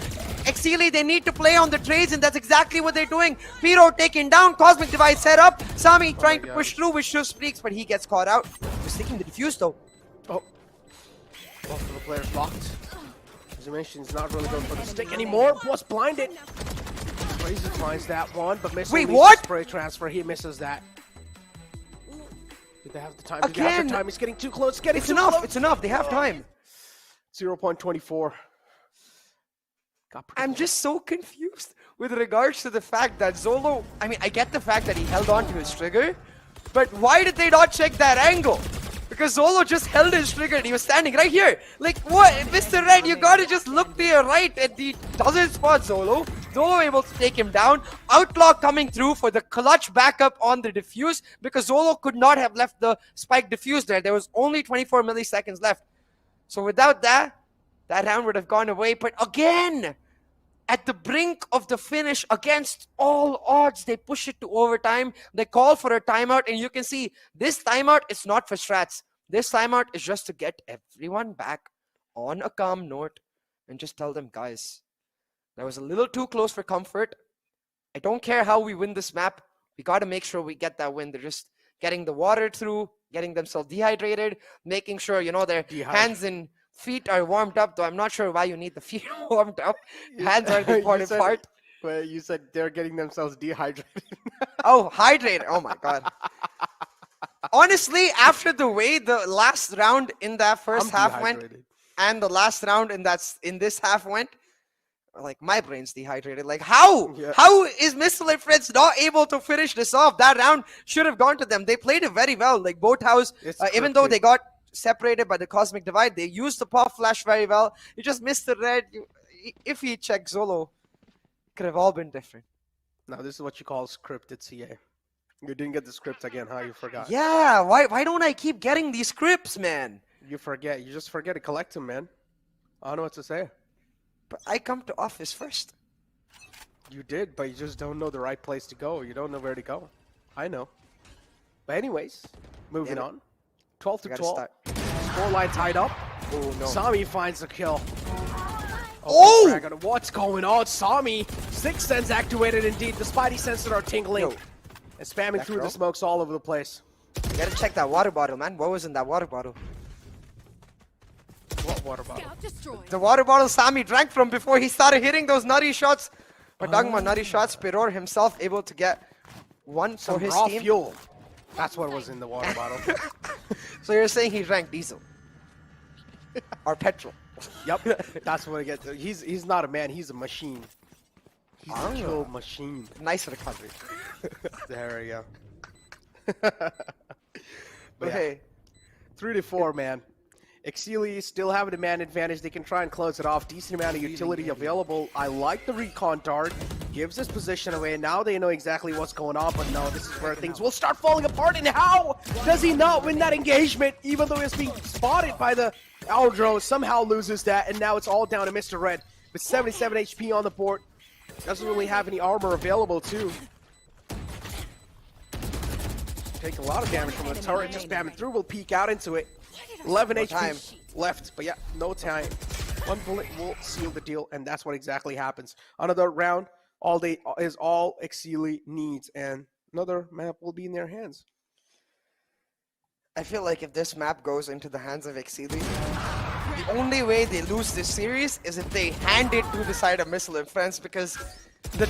Exceeli, they need to play on the trades, and that's exactly what they're doing. Pyro taken down, Cosmic Device set up. Sami trying to push through with Shush Freaks, but he gets caught out. He's taking the defuse though. Oh. Both of the players locked. As you mentioned, he's not really going for the stick anymore. Was blinded. Crazy finds that one, but misses. Wait, what? Spray transfer, he misses that. Did they have the time? Did they have the time? He's getting too close. It's enough. It's enough. They have time. 0.24. I'm just so confused with regards to the fact that Zolo, I mean, I get the fact that he held on to his trigger, but why did they not check that angle? Because Zolo just held his trigger and he was standing right here. Like, what? Mr. Red, you gotta just look to your right and he doesn't spot Zolo. Zolo able to take him down. Outlaw coming through for the clutch backup on the defuse because Zolo could not have left the spike defuse there. There was only 24 milliseconds left. So without that, that round would have gone away. But again, at the brink of the finish, against all odds, they push it to overtime. They call for a timeout, and you can see this timeout is not for strats. This timeout is just to get everyone back on a calm note and just tell them, guys, that was a little too close for comfort. I don't care how we win this map. We got to make sure we get that win. They're just getting the water through, getting themselves dehydrated, making sure, you know, their hands and feet are warmed up, though I'm not sure why you need the feet warmed up. Hands are the important part. Well, you said they're getting themselves dehydrated. Oh, hydrated. Oh my god. Honestly, after the way the last round in that first half went and the last round in this half went, like my brain's dehydrated. Like how? Yeah. How is Missile and Friends not able to finish this off? That round should have gone to them. They played it very well. Like Boathouse, even though they got separated by the Cosmic Divide, they used the pop flash very well. You just missed the red. If he checked Zolo, it could have all been different. Now this is what you call scripted CA. You didn't get the script again, huh? You forgot. Yeah, why don't I keep getting these scripts, man? You forget. You just forget to collect them, man. I don't know what to say. But I come to office first. You did, but you just don't know the right place to go. You don't know where to go. I know. But anyways, moving on. 12 to 12. Scoreline tied up. Oh no. Sami finds the kill. Oh! What's going on? Sami. Sixth sense activated indeed. The spidey senses are tingling. Yo. And spamming through the smokes all over the place. You gotta check that water bottle, man. What was in that water bottle? What water bottle? The water bottle Sami drank from before he started hitting those nutty shots. But talking about nutty shots, Piror himself able to get one for his raw team. Fuel. That's what was in the water bottle. So you're saying he drank diesel? Or petrol? Yep. That's what I get. He's not a man. He's a machine. He's a kill machine. Nice recovery. There we go. But Okay. 3 to 4, man. Exceeli still having a man advantage. They can try and close it off. Decent amount of utility available. I like the recon dart. Gives his position away. Now they know exactly what's going on, but no, this is where things will start falling apart. And how does he not win that engagement, even though he's being spotted by the Aldro? Somehow loses that, and now it's all down to Mr. Red with 77 HP on the board. Doesn't really have any armor available, too. Take a lot of damage from the turret, just spamming through. We'll peek out into it. 11 HP left, but yeah, no time. One bullet will seal the deal, and that's what exactly happens. Another round is all Exceeli needs, and another map will be in their hands. I feel like if this map goes into the hands of Exceeli, the only way they lose this series is if they hand it to the side of Missile and Friends, because the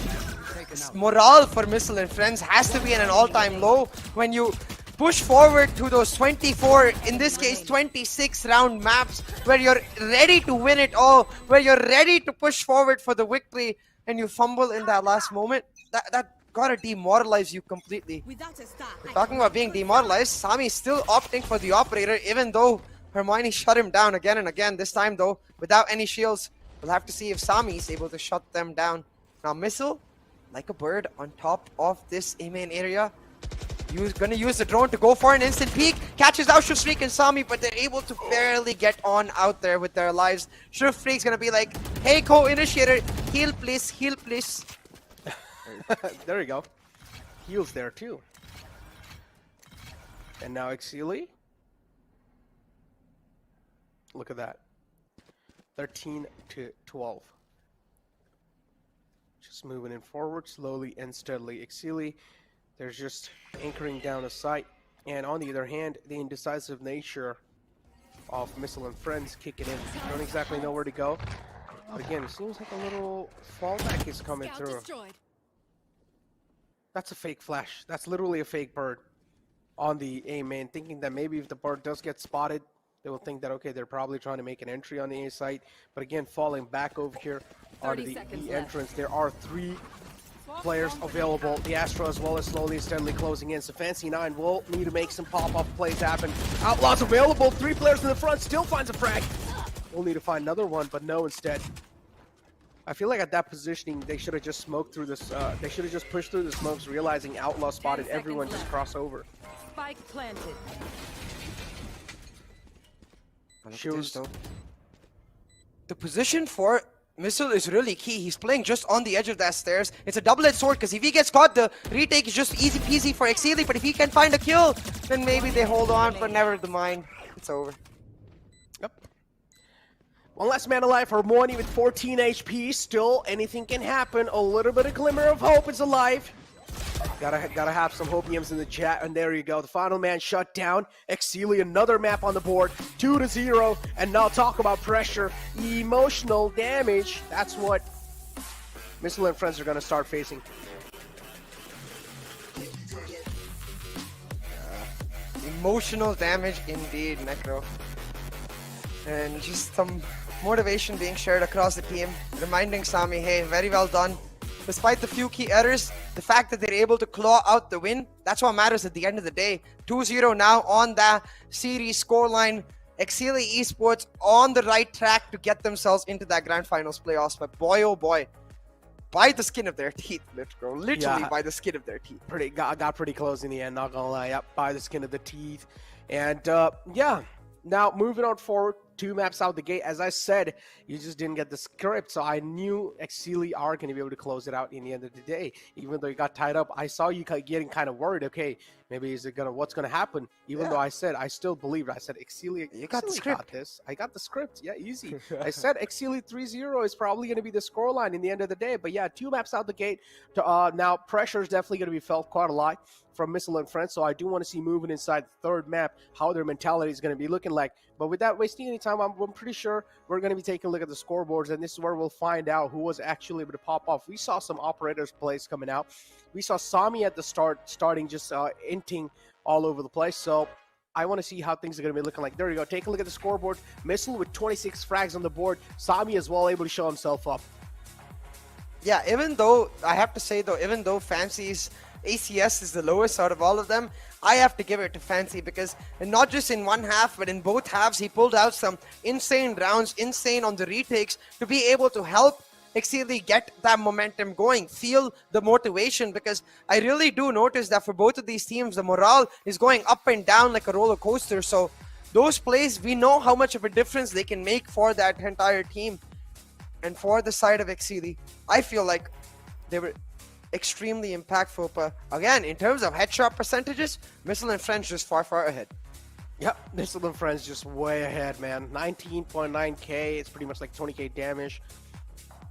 morale for Missile and Friends has to be at an all-time low when you push forward to those 24, in this case 26 round maps, where you're ready to win it all, where you're ready to push forward for the victory, and you fumble in that last moment. That gotta demoralize you completely. Talking about being demoralized, Sami's still opting for the operator, even though Hermione shut him down again and again. This time though, without any shields. We'll have to see if Sami is able to shut them down. Now Missile, like a bird on top of this A main area. Gonna use the drone to go for an instant peek. Catches out Shufreak and Sami, but they're able to barely get on out there with their lives. Shufreak's gonna be like, hey, co-initiator, heal please, heal please. There you go. Heals there too. And now Exceeli. Look at that. 13 to 12. Just moving in forward slowly and steadily. Exceeli, there's just anchoring down a sight. And on the other hand, the indecisive nature of Missile and Friends kicking in. Don't exactly know where to go. But again, it seems like a little fallback is coming through. That's a fake flash. That's literally a fake bird on the A main, thinking that maybe if the bird does get spotted, they will think that, okay, they're probably trying to make an entry on the A site. But again, falling back over here onto the B entrance, there are 3 players available. The Astro as well is slowly and steadily closing in. So Fancy 9 will need to make some pop-off plays happen. Outlaws available. 3 players in the front, still finds a frag. We'll need to find another one, but no, instead. I feel like at that positioning, they should have just smoked through this. They should have just pushed through the smokes, realizing Outlaw spotted everyone just cross over. Spike planted. Shows. The position for Missile is really key. He's playing just on the edge of that stairs. It's a double-edged sword because if he gets caught, the retake is just easy peasy for Exceeli. But if he can find a kill, then maybe they hold on, but never mind. It's over. Yep. One last man alive for Moani with 14 HP. Still, anything can happen. A little bit of glimmer of hope is alive. Gotta have some hopiums in the chat, and there you go. The final man shut down. Exceeli, another map on the board, 2-0. And now talk about pressure, emotional damage. That's what Missile and Friends are gonna start facing. Emotional damage indeed, Necro. And just some motivation being shared across the team, reminding Sami, hey, very well done. Despite the few key errors, the fact that they're able to claw out the win, that's what matters at the end of the day. 2-0 now on the series scoreline. Exceeli Esports on the right track to get themselves into that Grand Finals playoffs. But boy, oh boy, by the skin of their teeth, literally Yeah. by the skin of their teeth. Got pretty close in the end, not gonna lie. Yep, by the skin of the teeth. And yeah, now moving on forward, 2 maps out the gate. As I said, you just didn't get the script, so I knew Exceeli are going to be able to close it out in the end of the day. Even though you got tied up, I saw you getting kind of worried. Okay, maybe what's gonna happen? Even though I said I still believed. I said Exceeli, you got the script. Got this. I got the script. Yeah, easy. I said Exceeli 3-0 is probably going to be the scoreline in the end of the day. But yeah, 2 maps out the gate. Now pressure is definitely going to be felt quite a lot from Missile and Friends, so I do want to see moving inside the 3rd map how their mentality is going to be looking like. But without wasting any time, I'm pretty sure we're going to be taking a look at the scoreboards, and this is where we'll find out who was actually able to pop off. We saw some operators plays coming out. We saw Sami at the starting just inting all over the place, so I want to see how things are going to be looking like. There you go. Take a look at the scoreboard. Missile with 26 frags on the board. Sami as well able to show himself up. Yeah, even though, I have to say though, even though Fancy's ACS is the lowest out of all of them, I have to give it to Fancy because not just in one half, but in both halves, he pulled out some insane rounds, insane on the retakes to be able to help Exceeli get that momentum going, feel the motivation, because I really do notice that for both of these teams, the morale is going up and down like a roller coaster. So those plays, we know how much of a difference they can make for that entire team. And for the side of Exceeli, I feel like they were extremely impactful. But again, in terms of headshot percentages, Missile and Friends just far ahead. Yep, Missile and Friends just way ahead, man. 19.9k, it's pretty much like 20k damage.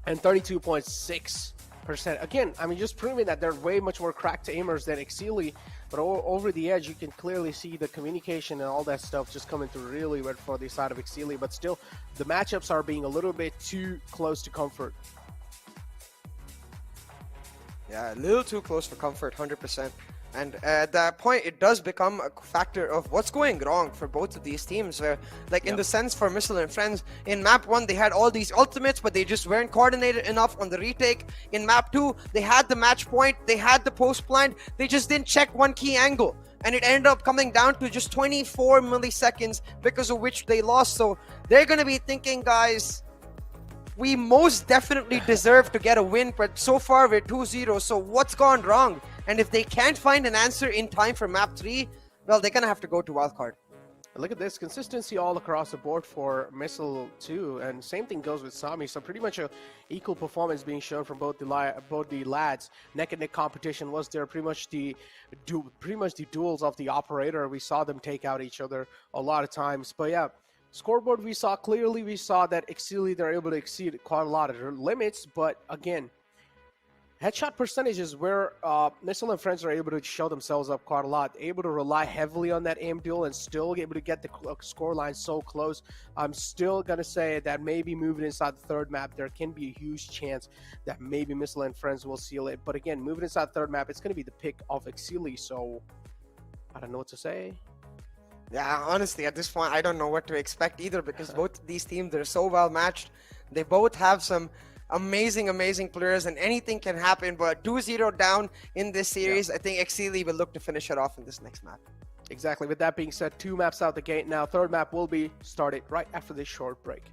And 32.6%. Again, I mean, just proving that they're way much more cracked aimers than Exceeli. But over the edge, you can clearly see the communication and all that stuff just coming through really well for the side of Exceeli. But still, the matchups are being a little bit too close to comfort. Yeah, a little too close for comfort, 100%. And at that point, it does become a factor of what's going wrong for both of these teams. Where, like, in the sense for Missile and Friends, in map 1, they had all these ultimates, but they just weren't coordinated enough on the retake. In map 2, they had the match point, they had the post blind, they just didn't check one key angle. And it ended up coming down to just 24 milliseconds, because of which they lost. So they're going to be thinking, guys, we most definitely deserve to get a win, but so far we're 2-0. So what's gone wrong? And if they can't find an answer in time for map 3, well, they're gonna have to go to wildcard. Look at this consistency all across the board for Missile 2, and same thing goes with Sami. So pretty much a equal performance being shown from both the lads. Neck and neck competition was there. Pretty much the duels of the operator. We saw them take out each other a lot of times. But yeah, scoreboard we saw clearly. We saw that Exceeli, they're able to exceed quite a lot of their limits. But again, headshot percentages where Missile and friends are able to show themselves up quite a lot, able to rely heavily on that aim duel and still able to get the score line so close. I'm still going to say that maybe moving inside the third map, there can be a huge chance that maybe Missile and friends will seal it. But again, moving inside the third map, it's going to be the pick of Exceeli, so I don't know what to say. Yeah, honestly, at this point, I don't know what to expect either because both of these teams, they're so well matched. They both have some amazing players and anything can happen, but 2-0 down in this series. I think Exceeli will look to finish it off in this next map. Exactly. With that being said, 2 maps out the gate now. Third map will be started right after this short break.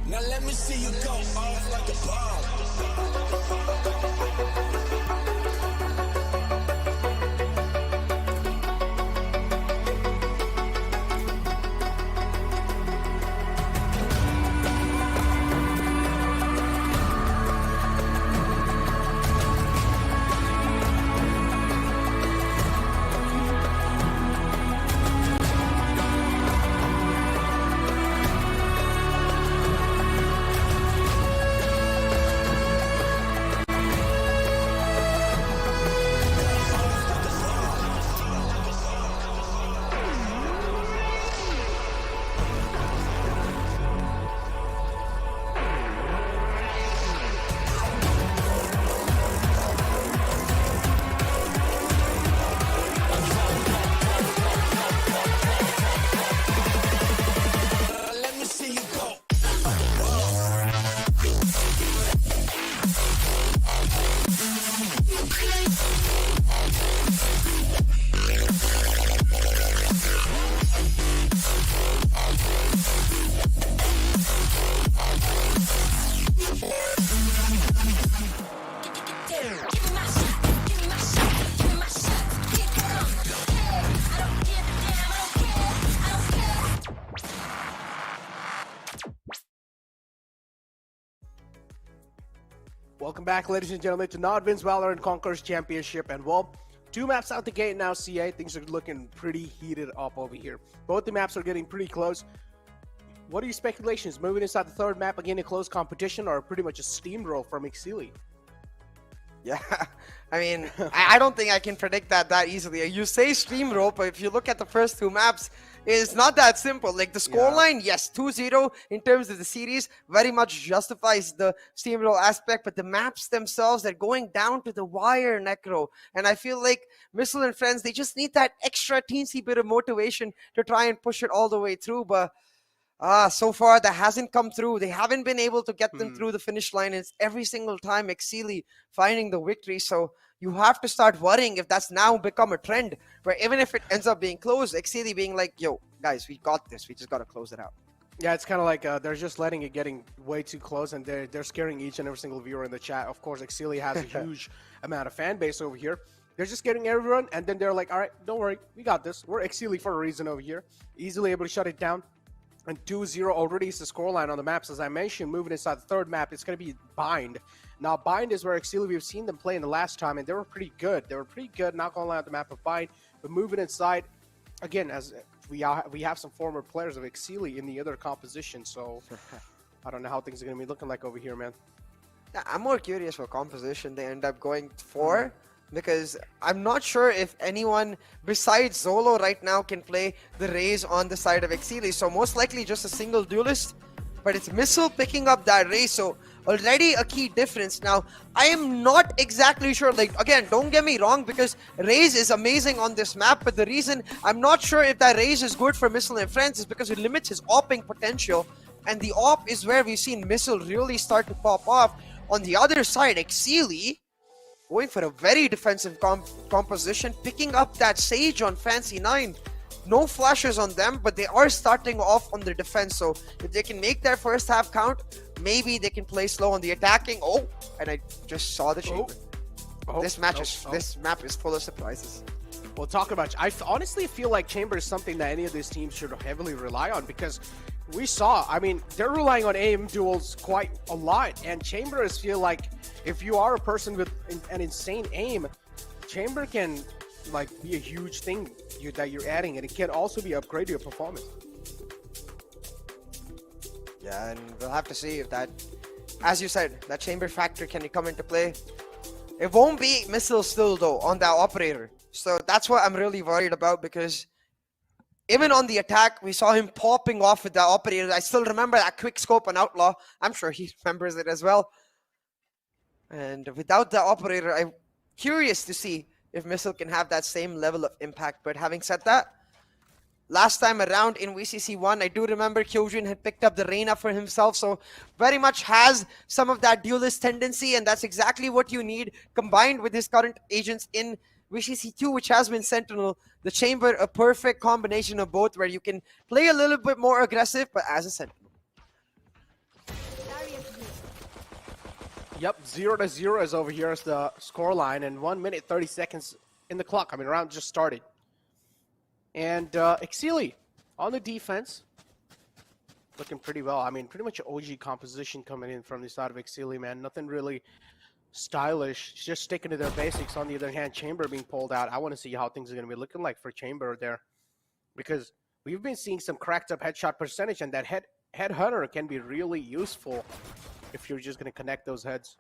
Now let me see you go off like a Welcome back, ladies and gentlemen, to NODWIN's Valorant Conquerors Championship. And well, 2 maps out the gate now, CA. Things are looking pretty heated up over here. Both the maps are getting pretty close. What are your speculations? Moving inside the third map, again, a close competition, or pretty much a steamroll from Exceeli? Yeah, I mean, I don't think I can predict that easily. You say stream rope, but if you look at the first two maps, it's not that simple. Like the scoreline, yes, 2-0 in terms of the series, very much justifies the steamroll aspect, but the maps themselves, they're going down to the wire, Necro. And I feel like Missile and friends, they just need that extra teensy bit of motivation to try and push it all the way through. But so far that hasn't come through. They haven't been able to get them through the finish line. It's every single time Exceeli finding the victory. So you have to start worrying if that's now become a trend, where even if it ends up being close, Exceeli being like, yo, guys, we got this. We just got to close it out. Yeah, it's kind of like they're just letting it getting way too close, and they're scaring each and every single viewer in the chat. Of course, Exceeli has a huge amount of fan base over here. They're just getting everyone, and then they're like, all right, don't worry. We got this. We're Exceeli for a reason over here. Easily able to shut it down. And 2-0 already is the scoreline on the maps. As I mentioned, moving inside the third map, it's going to be Bind. Now, Bind is where Exceeli, we've seen them play in the last time, and they were pretty good. They were pretty good, not going to lie, on the map of Bind. But moving inside, again, as we have some former players of Exceeli in the other composition, so I don't know how things are going to be looking like over here, man. Yeah, I'm more curious what composition they end up going for. Because I'm not sure if anyone besides Zolo right now can play the Raze on the side of Exceeli. So most likely just a single duelist. But it's Missile picking up that Raze. So already a key difference. Now, I am not exactly sure. Like, again, don't get me wrong, because Raze is amazing on this map. But the reason I'm not sure if that Raze is good for Missile and friends is because it limits his opping potential. And the op is where we've seen Missile really start to pop off. On the other side, Exceeli going for a very defensive composition, picking up that Sage on Fancy 9. No flashes on them, but they are starting off on their defense. So if they can make their first half count, maybe they can play slow on the attacking. Oh, and I just saw the chamber. This map is full of surprises. We'll talk about. I honestly feel like Chamber is something that any of these teams should heavily rely on, because we saw, I mean, they're relying on aim duels quite a lot, and Chambers feel like if you are a person with an insane aim, Chamber can like be a huge thing that you're adding, and it can also be upgraded your performance. Yeah, and we'll have to see if that, as you said, that Chamber factor can come into play. It won't be Missile still though on that operator. So that's what I'm really worried about, because even on the attack, we saw him popping off with that operator. I still remember that quick scope on Outlaw. I'm sure he remembers it as well. And without the operator, I'm curious to see if Missile can have that same level of impact. But having said that, last time around in VCC 1, I do remember Kyojin had picked up the Reina for himself. So very much has some of that duelist tendency. And that's exactly what you need, combined with his current agents in VCC 2, which has been Sentinel. The Chamber, a perfect combination of both, where you can play a little bit more aggressive, but as a Sentinel. Yep, 0-0 is over here as the scoreline, and 1 minute 30 seconds in the clock. I mean, round just started. And Exceeli on the defense, looking pretty well. I mean, pretty much OG composition coming in from the side of Exceeli, man. Nothing really stylish, just sticking to their basics. On the other hand, Chamber being pulled out. I want to see how things are going to be looking like for Chamber there, because we've been seeing some cracked up headshot percentage, and that headhunter can be really useful if you're just going to connect those heads.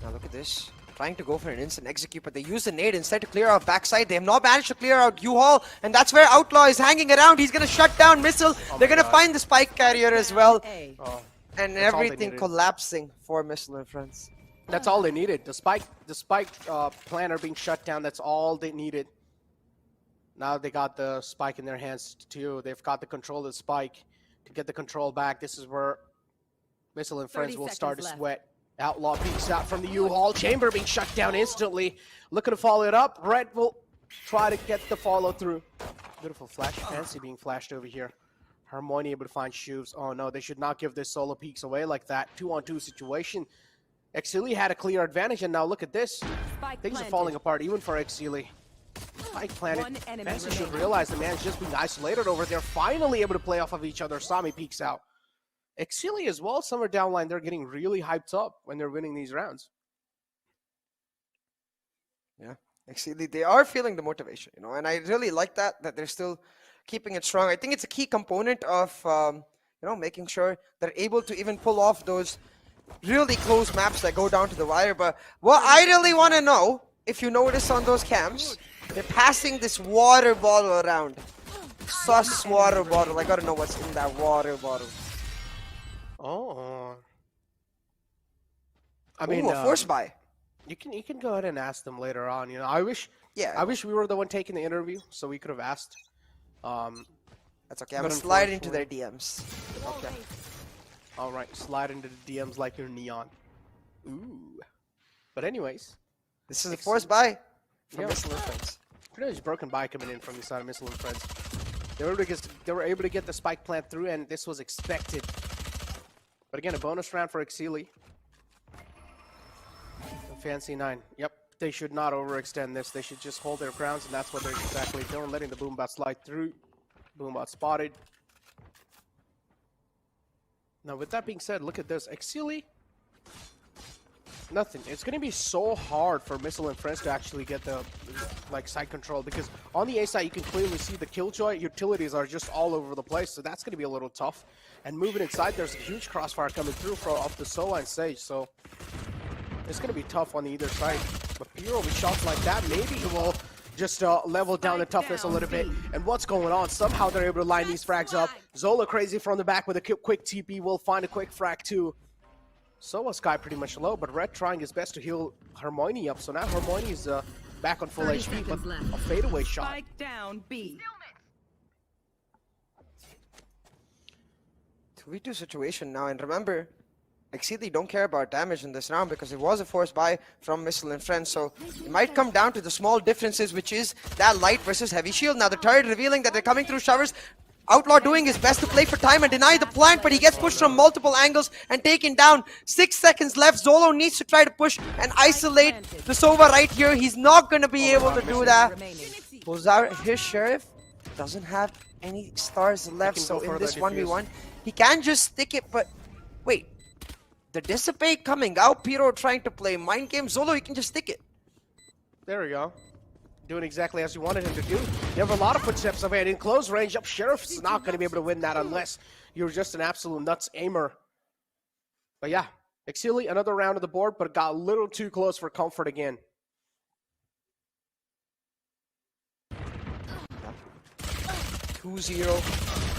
Now look at this. Trying to go for an instant execute, but they use the nade instead to clear out backside. They have not managed to clear out U-Haul, and that's where Outlaw is hanging around. He's going to shut down Missile. They're going to find the spike carrier as well. And everything collapsing for Missile and friends. That's all they needed. The spike planner being shut down, that's all they needed. Now they got the spike in their hands too. They've got the control of the spike to get the control back. This is where Missile and friends will start to sweat. Outlaw peeks out from the U-Haul. Chamber being shut down instantly. Looking to follow it up. Red will try to get the follow through. Beautiful flash. Fancy being flashed over here. Harmony able to find shoes. Oh no, they should not give this solo peeks away like that. 2-on-2 situation. Exceeli had a clear advantage, and now look at this. Things are falling apart even for Exceeli. Spike planted. Fancy should realize the man's just being isolated over there. Finally able to play off of each other. Sami peeks out. Exceeli as well, somewhere downline, they're getting really hyped up when they're winning these rounds. Yeah, Exceeli, they are feeling the motivation, and I really like that they're still keeping it strong. I think it's a key component of, you know, making sure they're able to even pull off those really close maps that go down to the wire. But what I really want to know, if you notice on those cams, they're passing this water bottle around. Sus water bottle. I gotta know what's in that water bottle. Oh. I mean, Ooh, a force buy. You can go ahead and ask them later on. You know, I wish we were the one taking the interview, so we could have asked. That's okay. I'm gonna slide into their DMs. Okay. All right, slide into the DMs like you're neon. Ooh. But anyways, this is a force buy from Yeah. Missile and Friends. pretty much broken by coming in from the side of Missile and Friends. They were able to get the spike plant through, and this was expected. But again, a bonus round for Exceeli. Fancy 9. Yep, they should not overextend this. They should just hold their grounds, and that's what they're exactly doing, letting the Boombot slide through. Boombot spotted. Now, with that being said, look at this. Exceeli, nothing. It's going to be so hard for Missile and Friends to actually get the side control, because on the A side, you can clearly see the Killjoy utilities are just all over the place, so that's going to be a little tough. And moving inside, there's a huge crossfire coming through off the Sola and Sage, so it's going to be tough on either side. But Piro with shots like that, maybe he will just level down the toughness a little bit. And what's going on? Somehow they're able to line these frags up. Zola crazy from the back with a quick TP. Will find a quick frag too. Soa Sky pretty much low, but Red trying his best to heal Hermione up. So now Hermione is back on full HP, but a fadeaway shot. Spike down B. 2v2 situation now, and remember, Exceeli don't care about damage in this round because it was a force buy from Missile and Friends, so it might come down to the small differences, which is that light versus heavy shield. Now the turret revealing that they're coming through showers. Outlaw doing his best to play for time and deny the plant, but he gets pushed from multiple angles and taken down. 6 seconds left. Zolo needs to try to push and isolate the Sova right here. He's not going to be able to do that. Pulls out his Sheriff. Doesn't have any stars left, so in this 1v1, he can just stick it, but wait. The Dissipate coming out. Piro trying to play mind game. Zolo, he can just stick it. There we go. Doing exactly as you wanted him to do. You have a lot of footsteps ahead in close range up. Sheriff's not going to be able to win that unless you're just an absolute nuts aimer. But yeah, Exceeli, another round of the board, but got a little too close for comfort again. (2-0)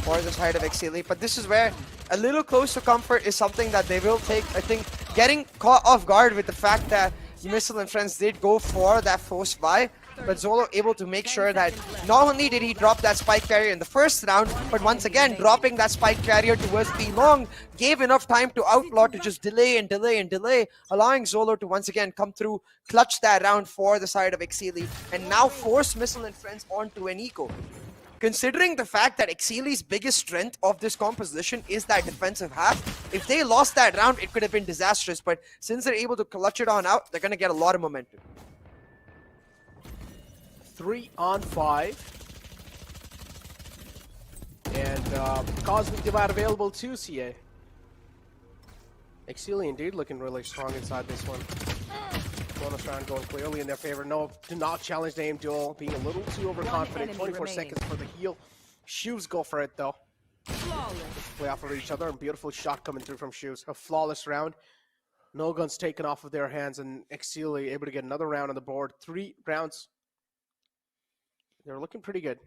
for the side of Exceeli, but this is where a little close to comfort is something that they will take. I think getting caught off guard with the fact that Missile and Friends did go for that force buy, but Zolo able to make sure that not only did he drop that spike carrier in the first round, but once again dropping that spike carrier towards B long gave enough time to Outlaw to just delay and delay and delay, allowing Zolo to once again come through, clutch that round for the side of Exceeli, and now force Missile and Friends onto an eco. Considering the fact that Exceeli's biggest strength of this composition is that defensive half, if they lost that round, it could have been disastrous. But since they're able to clutch it on out, they're going to get a lot of momentum. 3 on 5. And Cosmic Divide available to CA. Exceeli indeed looking really strong inside this one. Bonus round going clearly in their favor. No, do not challenge the aim duel. Being a little too overconfident. 24 seconds for the heal. Shoes go for it though. Play off of each other, and beautiful shot coming through from Shoes. A flawless round. No guns taken off of their hands, and Exceeli able to get another round on the board. 3 rounds. They're looking pretty good.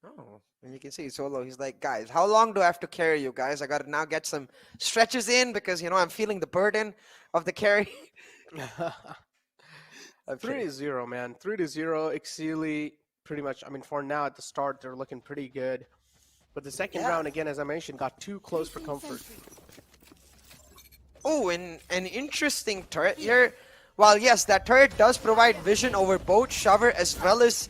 Oh, and you can see Zolo, he's like, guys, how long do I have to carry you guys? I got to now get some stretches in because, you know, I'm feeling the burden of the carry. 3-0, man. 3-0. Exceeli, pretty much. I mean, for now at the start, they're looking pretty good. But the second round, again, as I mentioned, got too close for comfort. Oh, and an interesting turret here. While yes, that turret does provide vision over both Shower as well as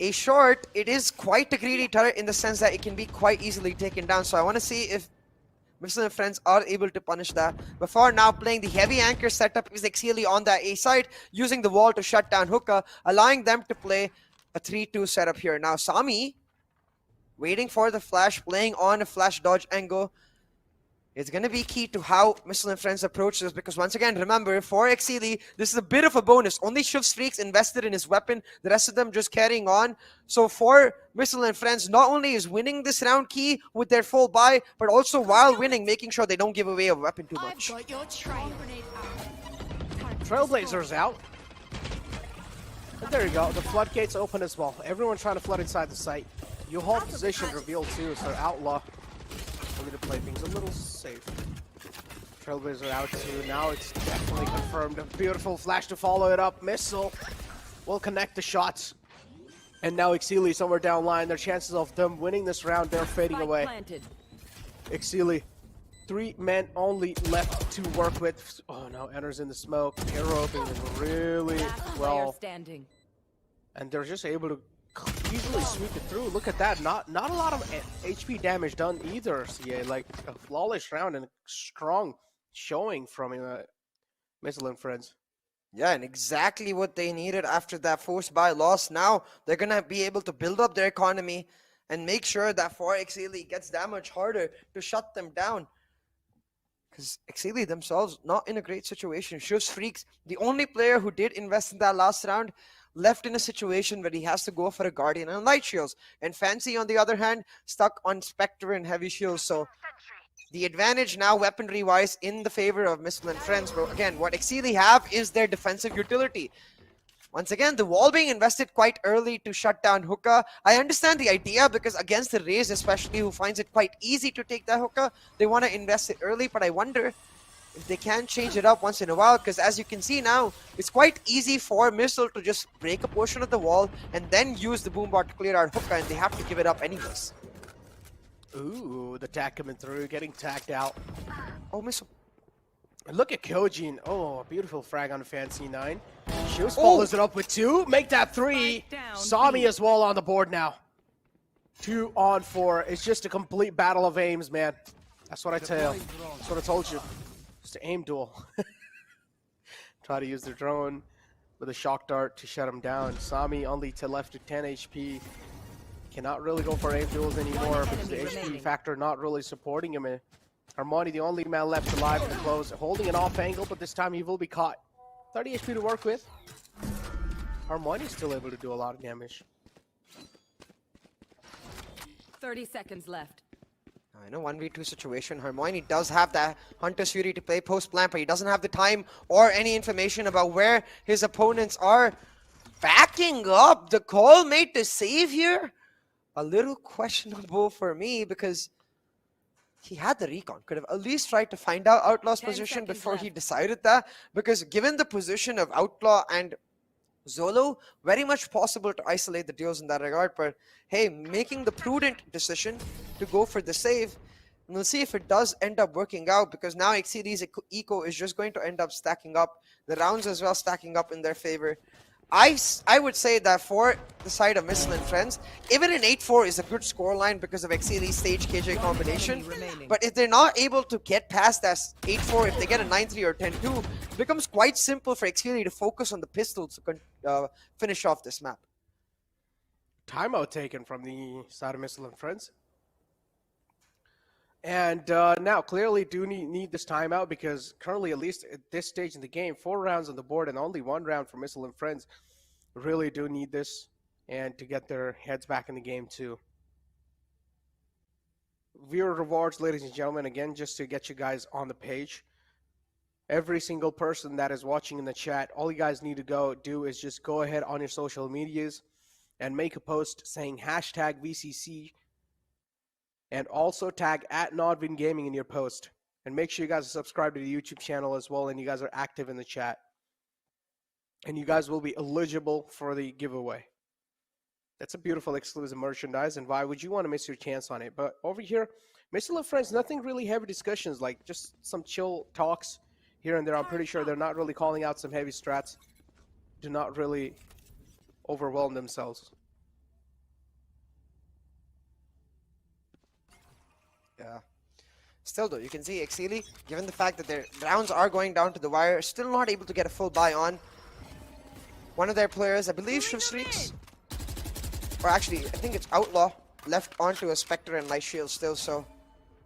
a short, it is quite a greedy turret in the sense that it can be quite easily taken down. So I want to see if Missile and Friends are able to punish that. Before now, playing the heavy anchor setup is Exceeli on that A side, using the wall to shut down Hookah, allowing them to play a 3-2 setup here. Now, Sami, waiting for the flash, playing on a flash dodge angle. It's going to be key to how Missile and Friends approach this, because once again, remember, for Exceeli, this is a bit of a bonus. Only Shiv's Freaks invested in his weapon, the rest of them just carrying on. So for Missile and Friends, not only is winning this round key with their full buy, but also while winning, making sure they don't give away a weapon too much. Trailblazers out. And there you go, the floodgates open as well. Everyone trying to flood inside the site. You hold position revealed too, so Outlaw going to play things a little safe. Trailblazer out too. Now it's definitely confirmed. A beautiful flash to follow it up. Missile will connect the shots. And now Exceeli somewhere down line. Their chances of them winning this round, they're fading away. Exceeli, 3 men only left to work with. Oh no, enters in the smoke. Hero opening really well. And they're just able to easily sweep it through. Look at that. Not a lot of HP damage done either, CA. Like a flawless round and a strong showing from Missile and Friends. Yeah, and exactly what they needed after that forced buy loss. Now they're going to be able to build up their economy and make sure that for Exceeli gets that much harder to shut them down. Because Exceeli themselves, not in a great situation. Shiv's Freaks, the only player who did invest in that last round, left in a situation where he has to go for a Guardian and Light Shields. And Fancy, on the other hand, stuck on Spectre and Heavy Shields. So the advantage now weaponry-wise in the favor of Missile and Friends. But again, what Exceeli have is their defensive utility. Once again, the wall being invested quite early to shut down Hookah. I understand the idea, because against the Raze especially, who finds it quite easy to take that Hookah, they want to invest it early. But I wonder if they can change it up once in a while, because as you can see now, it's quite easy for Missile to just break a portion of the wall and then use the Boombot to clear out Hookah, and they have to give it up anyways. Ooh, the tag coming through, getting tagged out. Oh, Missile. And look at Kyojin. Oh, a beautiful frag on Fancy 9. Shields follows it up with 2. Make that 3. Sami as well on the board now. 2 on 4. It's just a complete battle of aims, man. That's what I tell you. That's what I told you. Just an aim duel. Try to use their drone with a shock dart to shut him down. Sami only left to 10 HP. Cannot really go for aim duels anymore because the HP factor not really supporting him. Harmony, the only man left alive in the close, holding an off angle, but this time he will be caught. 30 HP to work with. Harmony's still able to do a lot of damage. 30 seconds left. I know 1v2 situation. Harmony does have that Hunter's Fury to play post-plant, but he doesn't have the time or any information about where his opponents are. Backing up, the call made to save here. A little questionable for me, because he had the recon. Could have at least tried to find out Outlaw's position before he decided that. Because given the position of Outlaw and Zolo, very much possible to isolate the duos in that regard. But hey, making the prudent decision to go for the save. And we'll see if it does end up working out, because now Exceeli's eco is just going to end up stacking up. The rounds as well stacking up in their favor. I would say that for the side of Missile and Friends, even an 8-4 is a good scoreline because of Exceeli's stage KJ combination. But if they're not able to get past that 8-4, if they get a 9-3 or 10-2, it becomes quite simple for Exceeli to focus on the pistols to finish off this map. Timeout taken from the side of Missile and Friends. And now clearly do need this timeout, because currently, at least at this stage in the game, 4 rounds on the board and only 1 round for Missile and Friends. Really do need this, and to get their heads back in the game too. Viewer rewards, ladies and gentlemen, again, just to get you guys on the page. Every single person that is watching in the chat, all you guys need to do is just go ahead on your social medias and make a post saying hashtag VCC. And also tag at NODWIN Gaming in your post. And make sure you guys are subscribed to the YouTube channel as well, and you guys are active in the chat. And you guys will be eligible for the giveaway. That's a beautiful exclusive merchandise, and why would you want to miss your chance on it? But over here, Missile and Friends, nothing really heavy discussions, like just some chill talks here and there. I'm pretty sure they're not really calling out some heavy strats. Do not really overwhelm themselves. Yeah. Still though, you can see Exceeli, given the fact that their rounds are going down to the wire, still not able to get a full buy on. One of their players, I believe Shiv's Freaks, or actually, I think it's Outlaw, left onto a Spectre and Light Shield still, so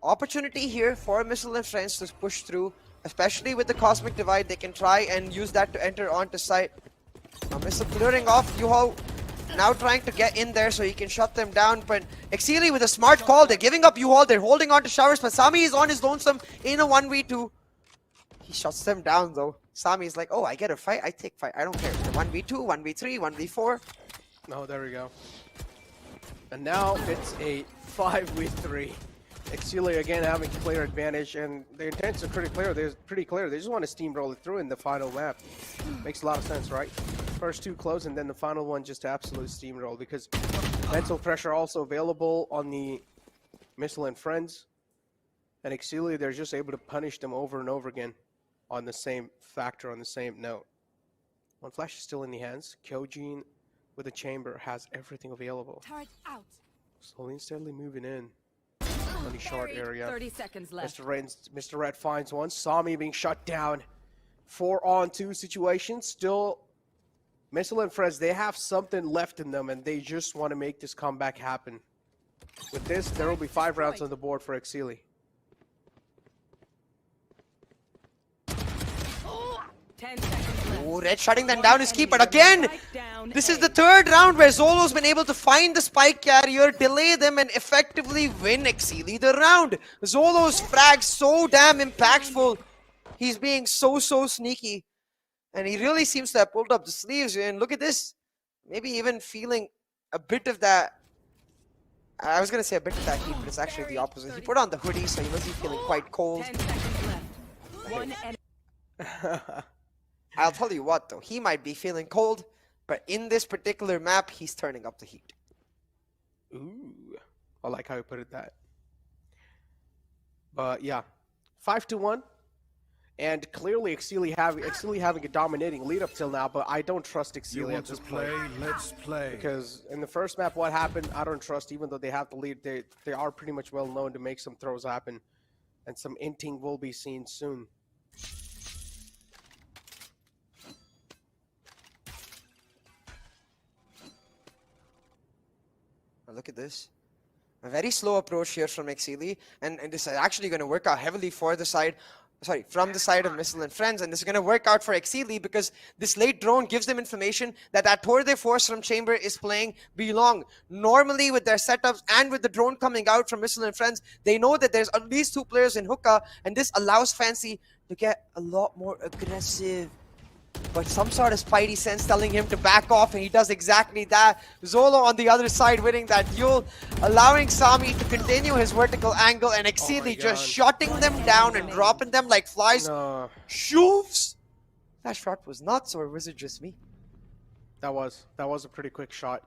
opportunity here for Missile and Friends to push through, especially with the Cosmic Divide. They can try and use that to enter onto site. Now Missile clearing off Yuho, now trying to get in there so he can shut them down, but Exceeli with a smart call. They're giving up Yuho, they're holding on to Showers, but Sami is on his lonesome in a 1v2. He shuts them down though. Sami is like, oh, I get a fight, I take fight, I don't care. 1v2, 1v3, 1v4. Oh, there we go. And now it's a 5v3. Exceeli again having player advantage, and the intents are pretty clear. They just want to steamroll it through in the final map. Makes a lot of sense, right? First two close, and then the final one just absolute steamroll, because mental pressure also available on the Missile and Friends. And Exceeli, they're just able to punish them over and over again on the same factor, on the same note. One flash is still in the hands. Kyojin with a chamber has everything available. Turret out. Slowly and steadily moving in on the short area. 30 seconds left. Mr. Red finds one. Sami being shut down. 4-on-2 situation. Still, Missile and Friends, they have something left in them, and they just want to make this comeback happen. With this, there will be 5 rounds on the board for Exceeli. 10 seconds left. Oh, Red shutting them down is key, but again, this is the third round where Zolo's been able to find the spike carrier, delay them, and effectively win Exceeli the round. Zolo's frag so damn impactful. He's being so sneaky. And he really seems to have pulled up the sleeves, and look at this. Maybe even feeling a bit of that. I was going to say a bit of that heat, but it's actually the opposite. He put on the hoodie, so he must be feeling quite cold. 10 seconds left. One enemy. I'll tell you what, though. He might be feeling cold, but in this particular map, he's turning up the heat. Ooh, I like how you put it that. But yeah, 5-1. And clearly Exceeli having a dominating lead up till now, but I don't trust Exceeli at this point. Let's play. Because in the first map, what happened, I don't trust, even though they have the lead, they are pretty much well known to make some throws happen. And some inting will be seen soon. Look at this. A very slow approach here from Exceeli, and this is actually going to work out heavily for the side. Sorry, from the side of Missile and Friends, and this is going to work out for Exceeli because this late drone gives them information that tour de force from Chamber is playing belong. Normally with their setups and with the drone coming out from Missile and Friends, they know that there's at least 2 players in hookah, and this allows Fancy to get a lot more aggressive. But some sort of spidey sense telling him to back off, and he does exactly that. Zolo on the other side winning that duel, allowing Sami to continue his vertical angle, and Exceeli just shutting them down and dropping them like flies. No. Shoofs! That shot was nuts, or was it just me? That was a pretty quick shot.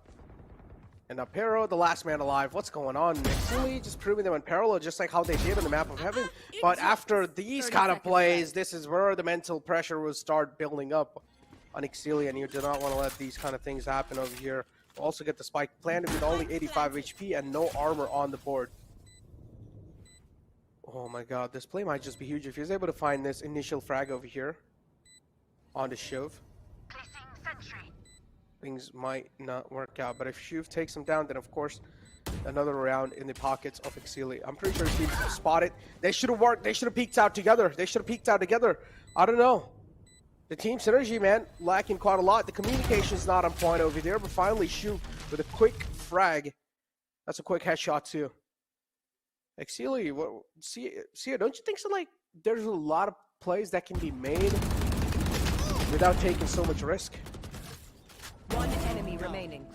And Apero, the last man alive. What's going on? Exceeli just proving them in parallel, just like how they did on the map of heaven. But after these kind of plays, this is where the mental pressure will start building up on Exceeli, and you do not want to let these kind of things happen over here. We'll also get the spike planted with only 85 HP and no armor on the board. Oh my god, this play might just be huge if he's able to find this initial frag over here on the Shove. Things might not work out, but if Shuv takes him down, then of course another round in the pockets of Exceeli. I'm pretty sure he's spotted. They should have worked. They should have peeked out together. I don't know. The team synergy, man, lacking quite a lot. The communication's not on point over there, but finally Shuv with a quick frag. That's a quick headshot too. Exceeli, see, don't you think so? Like, there's a lot of plays that can be made without taking so much risk. One enemy remaining.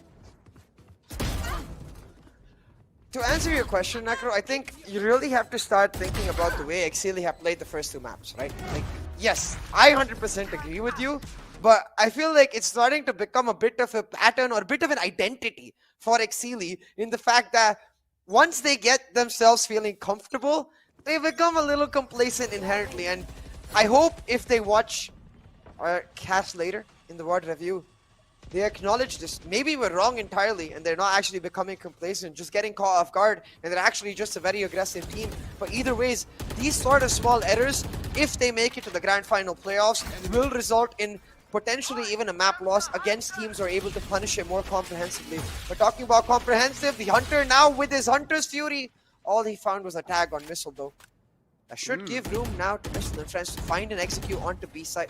To answer your question, Nakro, I think you really have to start thinking about the way Exceeli have played the first 2 maps, right? Like, yes, I 100% agree with you, but I feel like it's starting to become a bit of a pattern or a bit of an identity for Exceeli in the fact that once they get themselves feeling comfortable, they become a little complacent inherently. And I hope if they watch our cast later in the WOD review, they acknowledge this. Maybe we're wrong entirely and they're not actually becoming complacent, just getting caught off guard, and they're actually just a very aggressive team. But either ways, these sort of small errors, if they make it to the grand final playoffs, will result in potentially even a map loss against teams who are able to punish it more comprehensively. We're talking about comprehensive. The Hunter now with his Hunter's Fury All he found was a tag on Missile though. That should give room now to Missile and friends to find and execute onto B side.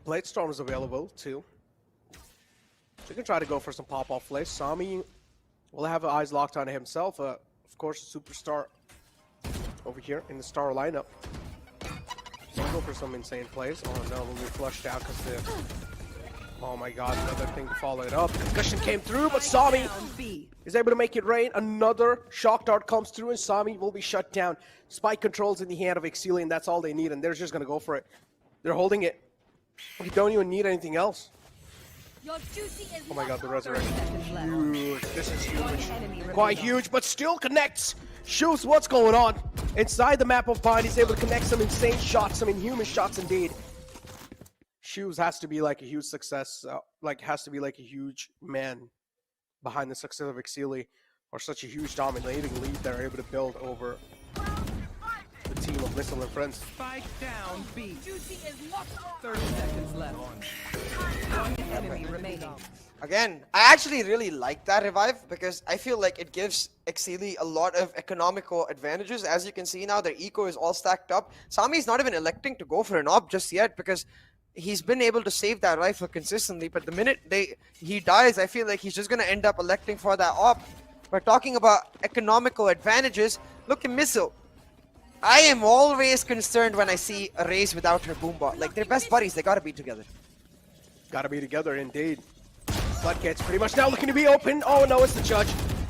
Blade Storm is available too. So you can try to go for some pop-off plays. Sami will have eyes locked on himself. Of course, a superstar over here in the star lineup. He'll go for some insane plays. Oh no, we'll be flushed out because the... Oh my god, another thing to follow it up. Discussion came through, but Sami is able to make it rain. Another shock dart comes through, and Sami will be shut down. Spike controls in the hand of Exceeli, and that's all they need, and they're just going to go for it. They're holding it. You don't even need anything else. Oh my god, the resurrection is huge. This is huge. Quite huge, but still connects. Shows what's going on. Inside the map of Bind, he's able to connect some insane shots, some inhuman shots indeed. Shoes has to be like a huge success, has to be like a huge man behind the success of Exceeli, or such a huge dominating lead they're able to build over the team of Missile and friends. Spike down B. 30 seconds left. One enemy remaining. Again, I actually really like that revive because I feel like it gives Exceeli a lot of economical advantages. As you can see now, their eco is all stacked up. Sami's not even electing to go for an op just yet because he's been able to save that rifle consistently. But the minute he dies, I feel like he's just going to end up electing for that op. We're talking about economical advantages. Look at Missile. I am always concerned when I see a Raze without her boombot. Like, they're best buddies. They got to be together. Got to be together, indeed. Floodgates pretty much now looking to be open. Oh no, it's the judge.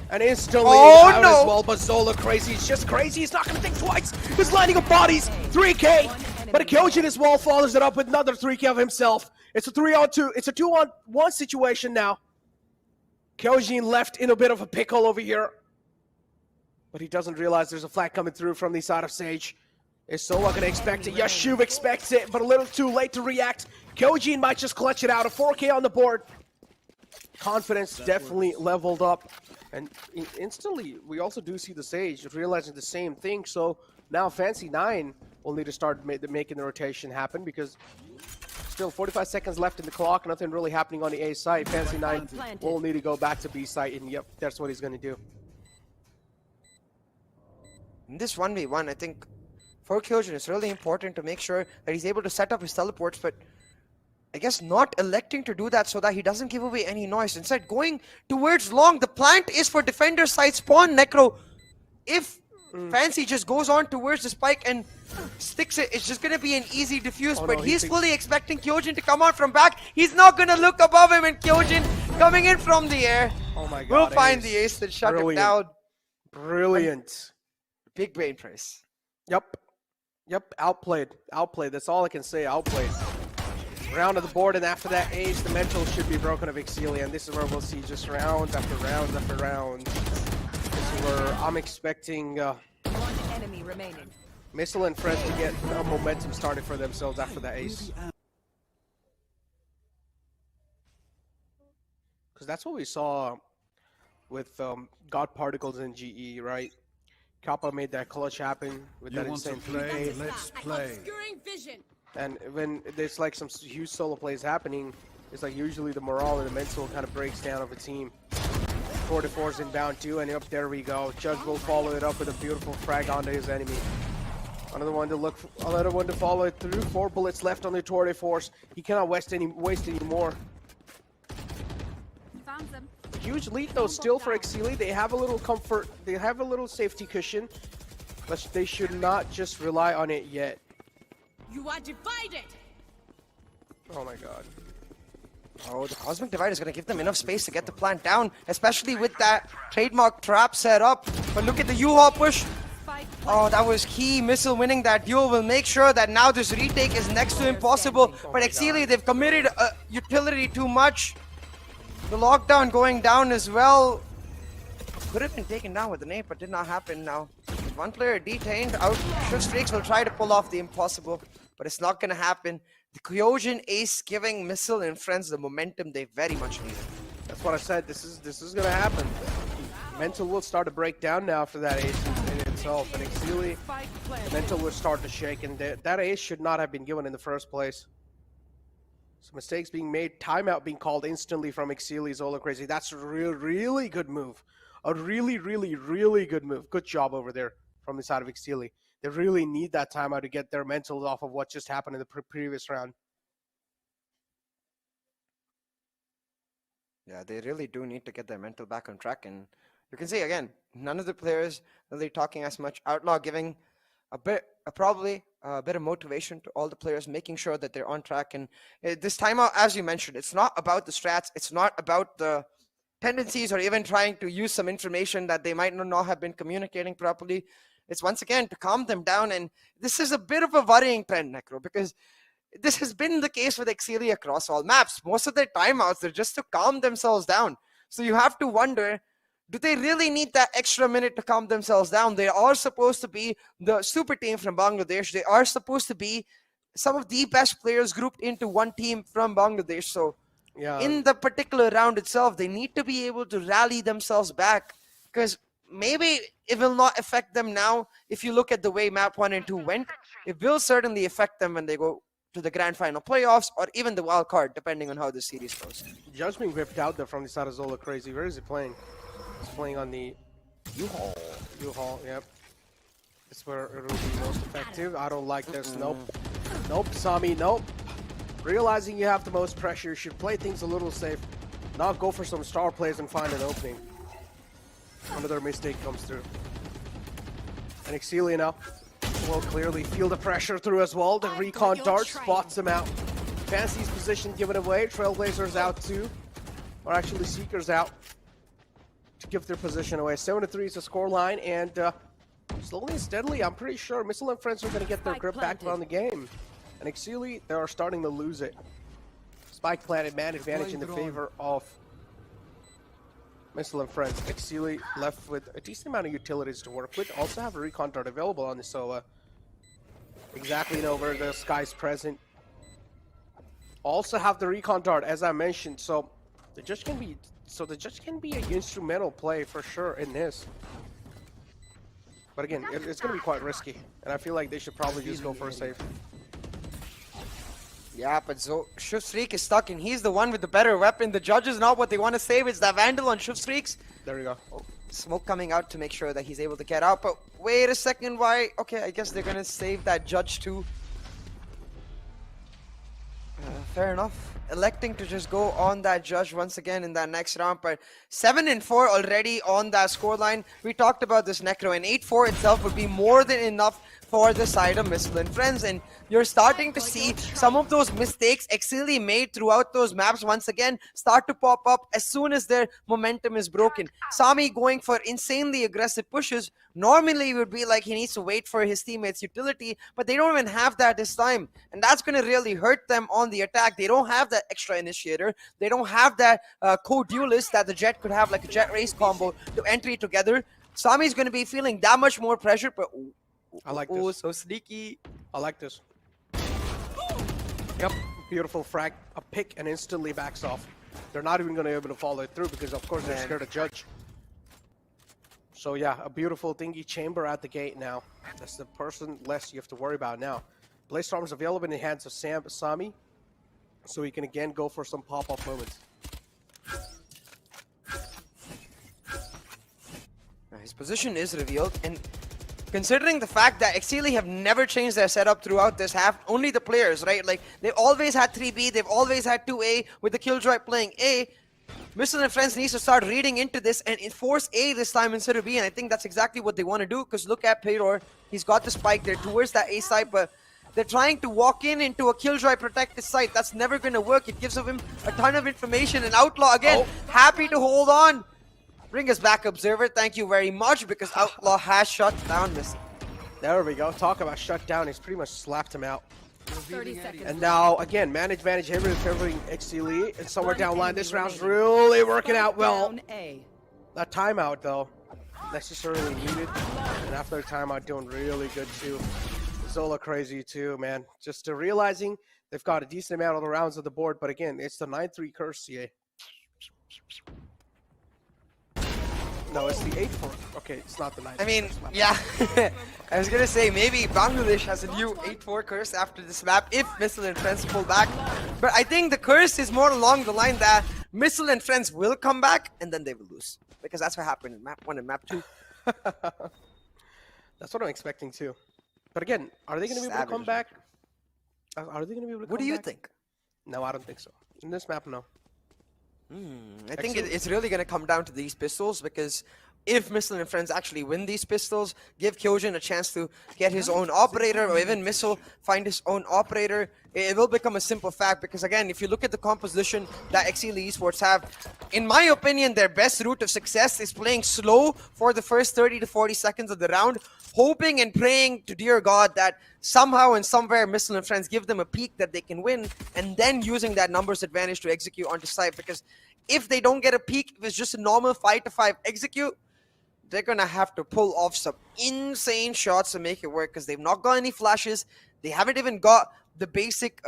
And instantly out as well, but Zola crazy. He's just crazy. He's not going to think twice. He's lining up bodies. 3K. But Kyojin as well follows it up with another 3K of himself. It's a 3-on-2. It's a 2-on-1 situation now. Kyojin left in a bit of a pickle over here. But he doesn't realize there's a flag coming through from the side of Sage. Is Zola going to expect it? Yashuv expects it, but a little too late to react. Kyojin might just clutch it out. A 4K on the board. Confidence definitely leveled up. And instantly, we also do see the Sage realizing the same thing. So now Fancy 9 will need to start making the rotation happen because still 45 seconds left in the clock. Nothing really happening on the A side. Fancy 9 will need to go back to B side, and yep, that's what he's going to do. In this 1v1, I think for Kyojin, it's really important to make sure that he's able to set up his teleports, but I guess not electing to do that so that he doesn't give away any noise. Instead, going towards long. The plant is for defender side spawn Necro. If Fancy just goes on towards the spike and sticks it, it's just going to be an easy defuse. Oh, but no, he's fully expecting Kyojin to come out from back. He's not going to look above him, and Kyojin coming in from the air. Oh my god. We'll find the ace that shut him down. Brilliant. Big brain price. Yep. Outplayed. That's all I can say. Outplayed. Round of the board, and after that ace, the mental should be broken of Exceeli, and this is where we'll see just rounds after rounds after rounds. This is where I'm expecting One enemy remaining. Missile and Fred to get a momentum started for themselves after that ace. Because that's what we saw with God Particles and GE, right? Kappa made that clutch happen with that insane 3K. Let's play. And when there's like some huge solo plays happening, it's like usually the morale and the mental kind of breaks down of a team. 4-4's inbound too, and up there we go. Judge will follow it up with a beautiful frag onto his enemy. Another one to follow it through. 4 bullets left on the Tour de Force. He cannot waste any more. Found them. Huge lead though still for Exceeli. They have a little comfort, they have a little safety cushion, but they should not just rely on it yet. You are divided. Oh my god. Oh, the Cosmic Divide is going to give them enough space to get the plant down, especially with that trademark trap set up. But look at the U-haul push. Oh, that was key. Missile winning that duel will make sure that now this retake is next to impossible. But Exceeli, they've committed utility too much. The lockdown going down as well. Could have been taken down with the nade, but did not happen now. One player detained. Out. Streaks will try to pull off the impossible, but it's not going to happen. The Kyojin ace giving Missile and friends the momentum they very much needed. That's what I said. This is going to happen. Mental will start to break down now after that ace in itself, and Exceeli, mental will start to shake, and that ace should not have been given in the first place. Some mistakes being made, timeout being called instantly from Exceeli, Zola crazy. That's a really good move. A really, really, really good move. Good job over there from the side of Exceeli. They really need that timeout to get their mentals off of what just happened in the previous round. Yeah, they really do need to get their mental back on track. And you can see, again, none of the players really talking as much. Outlaw giving probably a bit of motivation to all the players, making sure that they're on track. And this timeout, as you mentioned, it's not about the strats. It's not about the tendencies or even trying to use some information that they might not have been communicating properly. It's once again to calm them down. And this is a bit of a worrying trend, Necro, because this has been the case with Exceeli across all maps. Most of their timeouts are just to calm themselves down. So you have to wonder, do they really need that extra minute to calm themselves down? They are supposed to be the super team from Bangladesh. They are supposed to be some of the best players grouped into one team from Bangladesh. So yeah, in the particular round itself, they need to be able to rally themselves back, because maybe it will not affect them now. If you look at the way map 1 and 2 went, it will certainly affect them when they go to the grand final playoffs or even the wild card, depending on how the series goes. Judge being whipped out there from the side of Zola Crazy. Where is he playing? He's playing on the U-Haul. U-Haul, yep. It's where it will be most effective. I don't like this. Nope. Nope, Sami, nope. Realizing you have the most pressure, you should play things a little safe. Not go for some star plays and find an opening. Another mistake comes through. And Exceeli now will clearly feel the pressure through as well. The recon dart spots him out. Fancy's position given away. Trailblazers out too. Or actually Seekers out to give their position away. 7-3 is the score line, and slowly and steadily, I'm pretty sure Missile and Friends are going to get their grip back around the game. And Exceeli, they are starting to lose it. Spike planted, man advantage in the favor of Missile and Friends. Exceeli left with a decent amount of utilities to work with. Also have a recon dart available on the Sova. Exactly know where the Sky's present. Also have the recon dart, as I mentioned. So the judge can be an instrumental play for sure in this. But again, it's going to be quite risky, and I feel like they should probably just go for a save. Yeah, but Shufstreak is stuck, and he's the one with the better weapon. The judge is not what they want to save. It's that Vandal on Shufstreaks. There you go. Oh, smoke coming out to make sure that he's able to get out. But wait a second, why? Okay, I guess they're going to save that judge too. Fair enough. Electing to just go on that judge once again in that next round. But 7-4 already on that scoreline. We talked about this, Necro, and 8-4 itself would be more than enough for the side of Missile and Friends. And you're starting to see some of those mistakes Exceeli made throughout those maps once again start to pop up as soon as their momentum is broken. Sami going for insanely aggressive pushes. Normally it would be like he needs to wait for his teammates' utility, but they don't even have that this time. And that's going to really hurt them on the attack. They don't have that extra initiator. They don't have that co-duelist that the Jet could have, like a Jet Race combo to entry together. Sami's going to be feeling that much more pressure, but I like this. So sneaky. I like this. Yep, beautiful frag. A pick and instantly backs off. They're not even going to be able to follow it through because, of course, they're scared to judge. So, yeah, a beautiful thingy chamber at the gate now. That's the person less you have to worry about now. Blaze Storm is available in the hands of Sami, so he can again go for some pop-up moments. His position is revealed, and considering the fact that Exceeli have never changed their setup throughout this half, only the players, right? Like, they've always had 3B, they've always had 2A with the Killjoy playing A. Missile and Friends needs to start reading into this and enforce A this time instead of B, and I think that's exactly what they want to do, because look at Payror. He's got the spike there towards that A side, but they're trying to walk into a Killjoy protected site. That's never going to work. It gives him a ton of information, and Outlaw, again, happy to hold on. Bring us back, Observer. Thank you very much, because Outlaw has shut down Missile. There we go. Talk about shut down. He's pretty much slapped him out. 30 seconds. And now, again, man advantage heavily favoring Exceeli. And somewhere down line, this round's really working out well. Down A. That timeout, though, necessarily needed. And after the timeout, doing really good, too. Zola crazy, too, man. Just realizing they've got a decent amount of the rounds on the board. But again, it's the 9-3 curse, CA. No, it's the 8-4. Okay, it's not the 9-3. I mean, yeah. I was gonna say, maybe Bangladesh has a new 8-4 curse after this map if Missile and Friends pull back. But I think the curse is more along the line that Missile and Friends will come back and then they will lose. because that's what happened in map 1 and map 2. That's what I'm expecting too. But again, are they going to be able to come back? Are they going to be able to What come do you back? think? No, I don't think so. In this map, no. I think it's really going to come down to these pistols, because if Missile and friends actually win these pistols, give Kyojin a chance to get his own operator, or even Missile find his own operator, it will become a simple fact. Because again, if you look at the composition that Exceeli Esports have, in my opinion, their best route of success is playing slow for the first 30 to 40 seconds of the round, hoping and praying to dear God that somehow and somewhere Missile and friends give them a peak that they can win, and then using that numbers advantage to execute onto site. Because if they don't get a peak, if it's just a normal 5-5 execute, they're gonna have to pull off some insane shots to make it work, because they've not got any flashes. They haven't even got the basic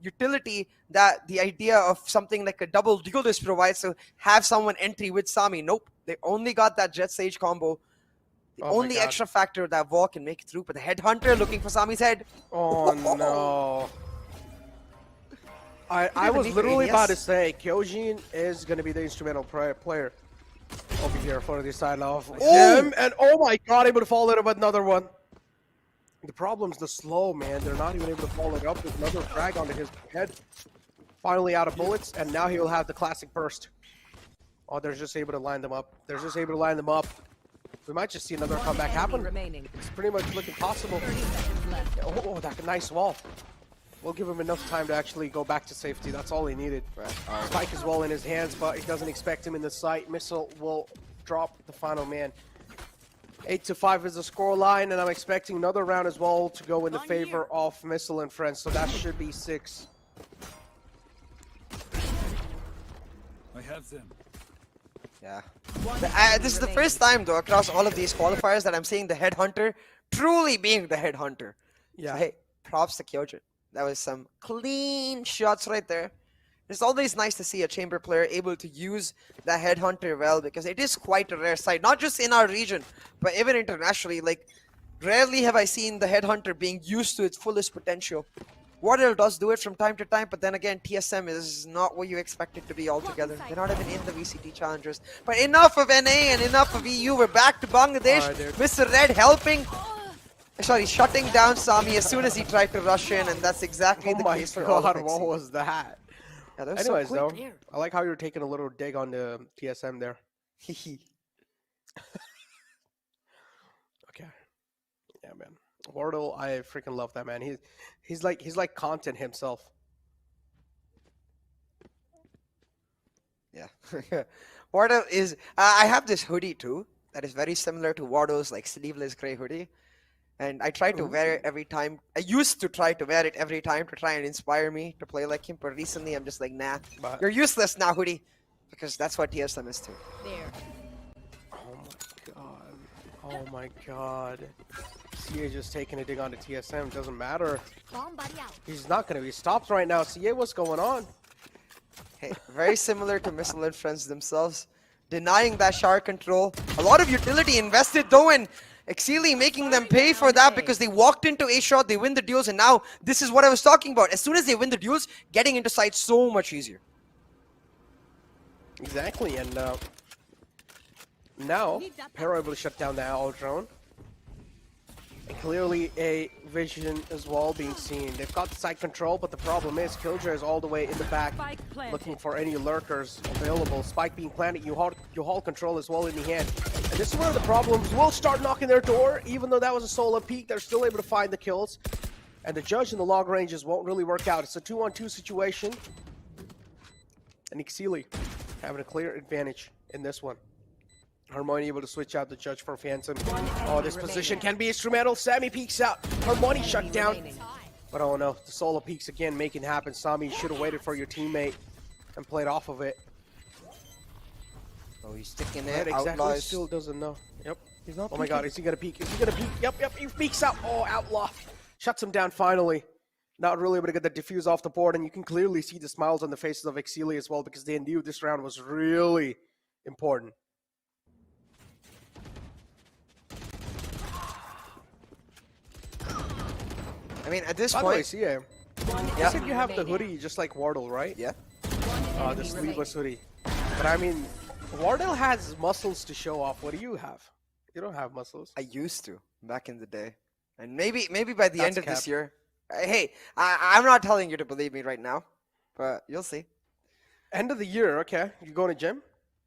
utility that the idea of something like a double duelist provides, to have someone entry with Sami. Nope, they only got that Jet Sage combo. The only extra factor that Wall can make it through, but the Headhunter looking for Sami's head. Oh no. I was literally about to say, Kyojin is going to be the instrumental player over here for the side of him. And oh my god, able to follow it up with another one. The problem's the slow, man. They're not even able to follow it up with another frag onto his head. Finally out of bullets, and now he will have the classic burst. Oh, they're just able to line them up. They're just able to line them up. We might just see another comeback happen. It's pretty much looking possible. Oh, that nice wall. We'll give him enough time to actually go back to safety. That's all he needed. Spike is well in his hands, but he doesn't expect him in the sight. Missile will drop the final man. 8-5 is the score line, and I'm expecting another round as well to go in the favor of Missile and friends. So that should be 6. I have them. Yeah. This is the first time, though, across all of these qualifiers that I'm seeing the Headhunter truly being the Headhunter. Yeah. So, hey, props to Kyojin. That was some clean shots right there. It's always nice to see a chamber player able to use the Headhunter well, because it is quite a rare sight, not just in our region, but even internationally. Like, rarely have I seen the Headhunter being used to its fullest potential. Wardell does do it from time to time, but then again, TSM is not what you expect it to be altogether. They're not even in the VCT Challengers. But enough of NA and enough of EU. We're back to Bangladesh. Mr. Red helping. Sorry, shutting down Sami as soon as he tried to rush in, and that's exactly the case for all of what was that? Yeah, that was Anyways, so though, quick. I like how you're taking a little dig on the TSM there. Okay. Yeah, man. Wardle, I freaking love that man. He's like content himself. Yeah. Wardle is. I have this hoodie too that is very similar to Wardle's like sleeveless gray hoodie, and I try to wear it every time. I used to try to wear it every time to try and inspire me to play like him, but recently I'm just like, nah, you're useless now, hoodie, because that's what TSM is too. Oh my god. CA just taking a dig on the TSM. Doesn't matter. He's not going to be stopped right now. CA, what's going on? Hey, very similar to Missile and friends themselves. Denying that shower control. A lot of utility invested though, and Exceeli making them pay for that, because they walked into a shot, they win the duels, and now this is what I was talking about. As soon as they win the duels, getting into sight so much easier. Exactly, and now Pero able to shut down the owl drone. And clearly a vision as well being seen. They've got the side control, but the problem is Killjoy is all the way in the back looking for any lurkers available. Spike being planted, U-Haul control as well in the hand. And this is where the problems will start knocking their door. Even though that was a solo peak, they're still able to find the kills. And the judge in the long ranges won't really work out. It's a 2-on-2 situation. And Exceeli having a clear advantage in this one. Harmony able to switch out the judge for Phantom. Oh, this position can be instrumental. Sammy peeks out. Harmony shut down. But oh no, the solo peeks again, making it happen. Sami, you should have waited for your teammate and played off of it. Oh, he's sticking it. Exactly, Outlaws. still doesn't know. Yep. He's not Oh my god, is he gonna peek? Is he gonna peek? Yep, he peeks out. Oh, Outlaw. Shuts him down finally. Not really able to get the defuse off the board, and you can clearly see the smiles on the faces of Exceeli as well, because they knew this round was really important. I mean, at this By point, the way, CA, you said you have the hoodie just like Wardle, right? Yeah. The sleeveless hoodie. But I mean, Wardell has muscles to show off. What do you have? You don't have muscles. I used to back in the day, and maybe by the end That's of this cap. year. Hey, I'm not telling you to believe me right now, but you'll see. End of the year, okay. You going to gym?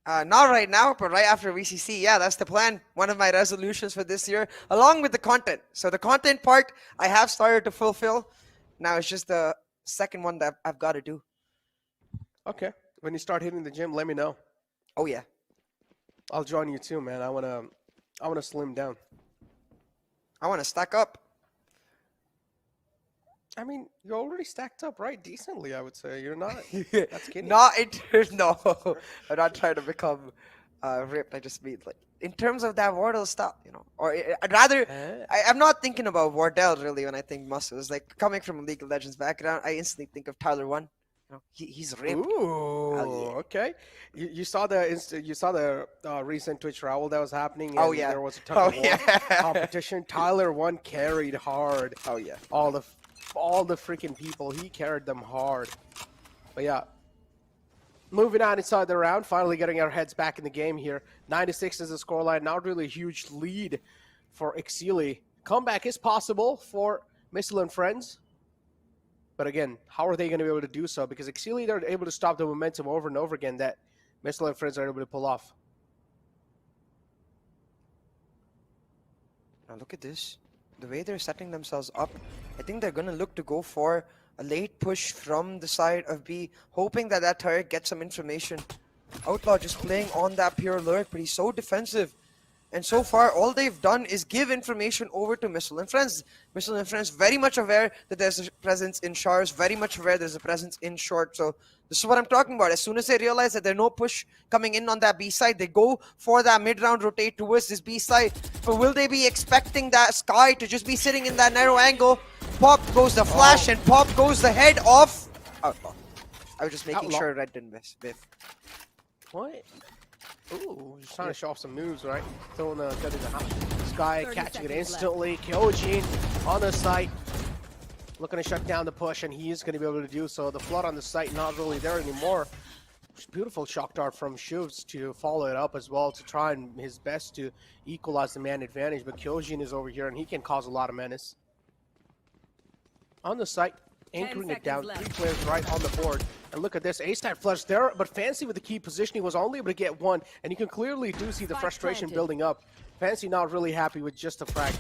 Not right now, but right after VCC. Yeah, that's the plan. One of my resolutions for this year, along with the content. So the content part, I have started to fulfill. Now it's just the second one that I've got to do. Okay. When you start hitting the gym, let me know. Oh yeah. I'll join you too, man. I wanna slim down. I want to stack up. I mean, you're already stacked up, right? Decently, I would say. You're not that skinny. No. I'm not trying to become ripped. I just mean like in terms of that Wardell stuff, you know. Or I'd rather. I'm not thinking about Wardell really when I think muscles. Like coming from a League of Legends background, I instantly think of Tyler One. You know, he's ripped. Ooh, yeah. okay. You saw the recent Twitch Ravel that was happening. Oh, and yeah. There was a tug of war yeah. competition. Tyler One carried hard. Oh yeah. All the freaking people, he carried them hard. But yeah, moving on inside the round, finally getting our heads back in the game here. 9-6 is the scoreline. Not really a huge lead for Exceeli. Comeback is possible for Missile and Friends. But again, how are they going to be able to do so? Because Exceeli, they're able to stop the momentum over and over again that Missile and Friends are able to pull off. Now look at this. The way they're setting themselves up, I think they're going to look to go for a late push from the side of B, hoping that that turret gets some information. Outlaw just playing on that pure lurk, but he's so defensive. And so far, all they've done is give information over to Missile and Friends. Missile and Friends very much aware that there's a presence in showers, very much aware there's a presence in short. So this is what I'm talking about. As soon as they realize that there's no push coming in on that B side, they go for that mid-round rotate towards this B side. But will they be expecting that Sky to just be sitting in that narrow angle? Pop goes the flash and pop goes the head off Outlaw. I was just making sure Red didn't miss. Biff. What? Ooh, just trying to show off some moves, right? Throwing the gun in the house. Sky catching it instantly. Kyojin on the site. Looking to shut down the push, and he is going to be able to do so. The flood on the site not really there anymore. Beautiful shock dart from Shuvs to follow it up as well to try and his best to equalize the man advantage. But Kyojin is over here, and he can cause a lot of menace. On the site, anchoring it down. 3 players right on the board. And look at this, A-Stat flush there, but Fancy with the key positioning was only able to get one, and you can clearly see the frustration building up. Fancy not really happy with just the frag.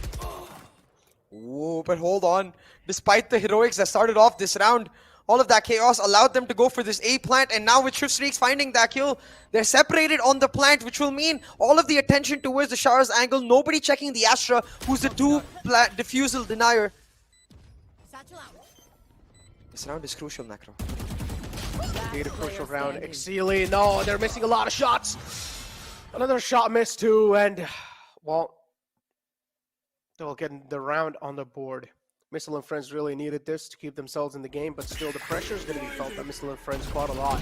Whoa, but hold on. Despite the heroics that started off this round, all of that chaos allowed them to go for this A plant, and now with Shivstreaks finding that kill, they're separated on the plant, which will mean all of the attention towards the Showers angle, nobody checking the Astra, who's the 2 plant diffusal denier. This round is crucial, Necro. Indeed, a crucial round. Exceeli, no, they're missing a lot of shots. Another shot missed too, and, well, they'll get the round on the board. Missile and Friends really needed this to keep themselves in the game, but still the pressure is going to be felt by Missile and Friends quite a lot.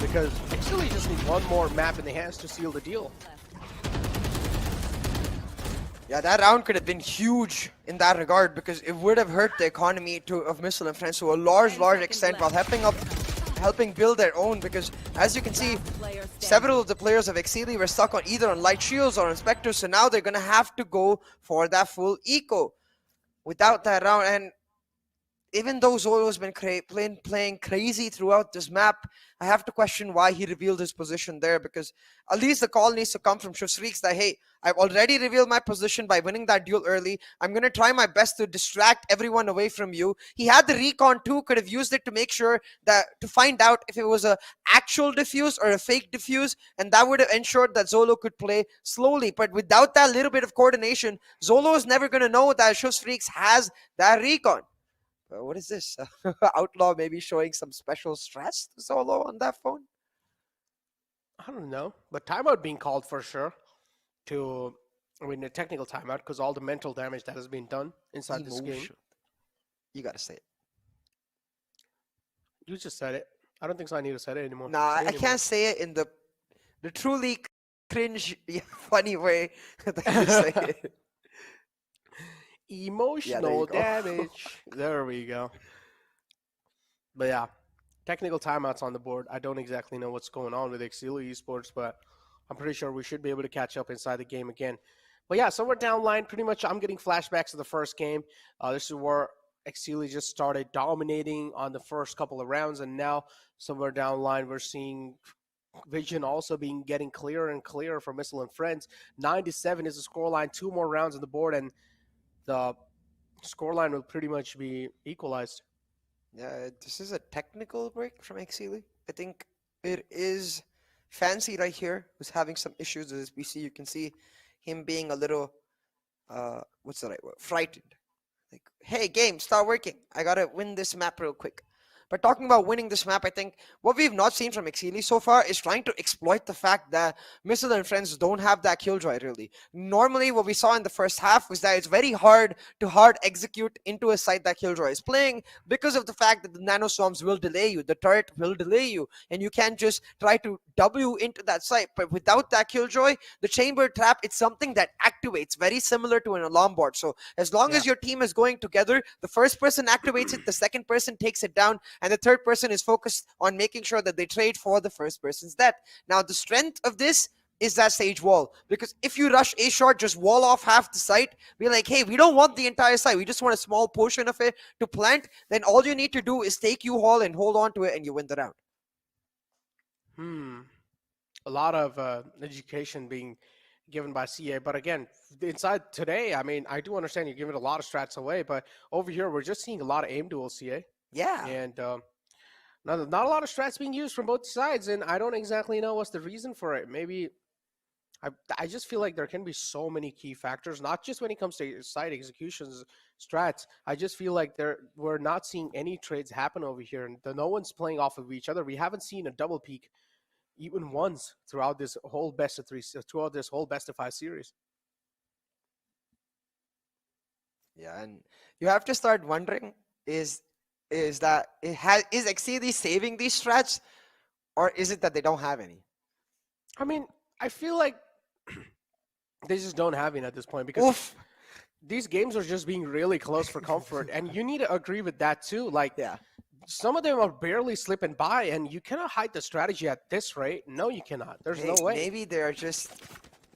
Because Exceeli just need one more map in the hands to seal the deal. Yeah, that round could have been huge in that regard because it would have hurt the economy of Missile and Friends to a large extent while helping build their own, because as you can see, several of the players of Exceeli were stuck on either on light shields or on Spectres, so now they're gonna have to go for that full eco without that round. And even though Zolo's been playing crazy throughout this map, I have to question why he revealed his position there, because at least the call needs to come from Shivstreaks that, hey, I've already revealed my position by winning that duel early. I'm going to try my best to distract everyone away from you. He had the recon too, could have used it to make sure that, to find out if it was a actual defuse or a fake defuse, and that would have ensured that Zolo could play slowly. But without that little bit of coordination, Zolo is never going to know that Shivstreaks has that recon. What is this? Outlaw maybe showing some special stress to Zolo on that phone? I don't know, but timeout being called for sure. A technical timeout, because all the mental damage that has been done inside this game. You gotta say it. You just said it. I don't think so I need to say it anymore. Nah, I can't say it in the truly cringe, funny way that you say it. Emotional damage. There we go. But yeah, technical timeouts on the board. I don't exactly know what's going on with Exceeli Esports, but I'm pretty sure we should be able to catch up inside the game again. But yeah, somewhere down the line, pretty much I'm getting flashbacks of the first game. This is where Exceeli just started dominating on the first couple of rounds, and now somewhere down the line we're seeing vision also getting clearer and clearer for Missile and Friends. 9-7 is the scoreline. 2 more rounds on the board, and the scoreline will pretty much be equalized. Yeah, this is a technical break from Exceeli. I think it is Fancy right here who's having some issues with his PC. You can see him being a little, what's the right word? Frightened. Like, hey, game, start working. I gotta win this map real quick. But talking about winning this map, I think what we've not seen from Exceeli so far is trying to exploit the fact that Missile and Friends don't have that killjoy, really. Normally, what we saw in the first half was that it's very hard to execute into a site that killjoy is playing because of the fact that the nanoswarms will delay you, the turret will delay you, and you can't just try to W into that site. But without that killjoy, the chamber trap, it's something that activates, very similar to an alarm board. So as long as your team is going together, the first person activates it, the second person takes it down, and the third person is focused on making sure that they trade for the first person's death. Now, the strength of this is that stage wall. Because if you rush A short, just wall off half the site, be like, hey, we don't want the entire site. We just want a small portion of it to plant. Then all you need to do is take U-Haul and hold on to it, and you win the round. A lot of education being given by CA. But again, inside today, I mean, I do understand you're giving a lot of strats away. But over here, we're just seeing a lot of aim duels, CA. Yeah. And not a lot of strats being used from both sides, and I don't exactly know what's the reason for it. Maybe I just feel like there can be so many key factors, not just when it comes to site executions, strats. I just feel like we're not seeing any trades happen over here, and no one's playing off of each other. We haven't seen a double peak even once throughout this whole best of 5 series. Yeah, and you have to start wondering is Exceeli saving these strats, or is it that they don't have any? I mean, I feel like they just don't have any at this point because these games are just being really close for comfort, and you need to agree with that too. Like, some of them are barely slipping by, and you cannot hide the strategy at this rate. No, you cannot. There's no way. Maybe they're just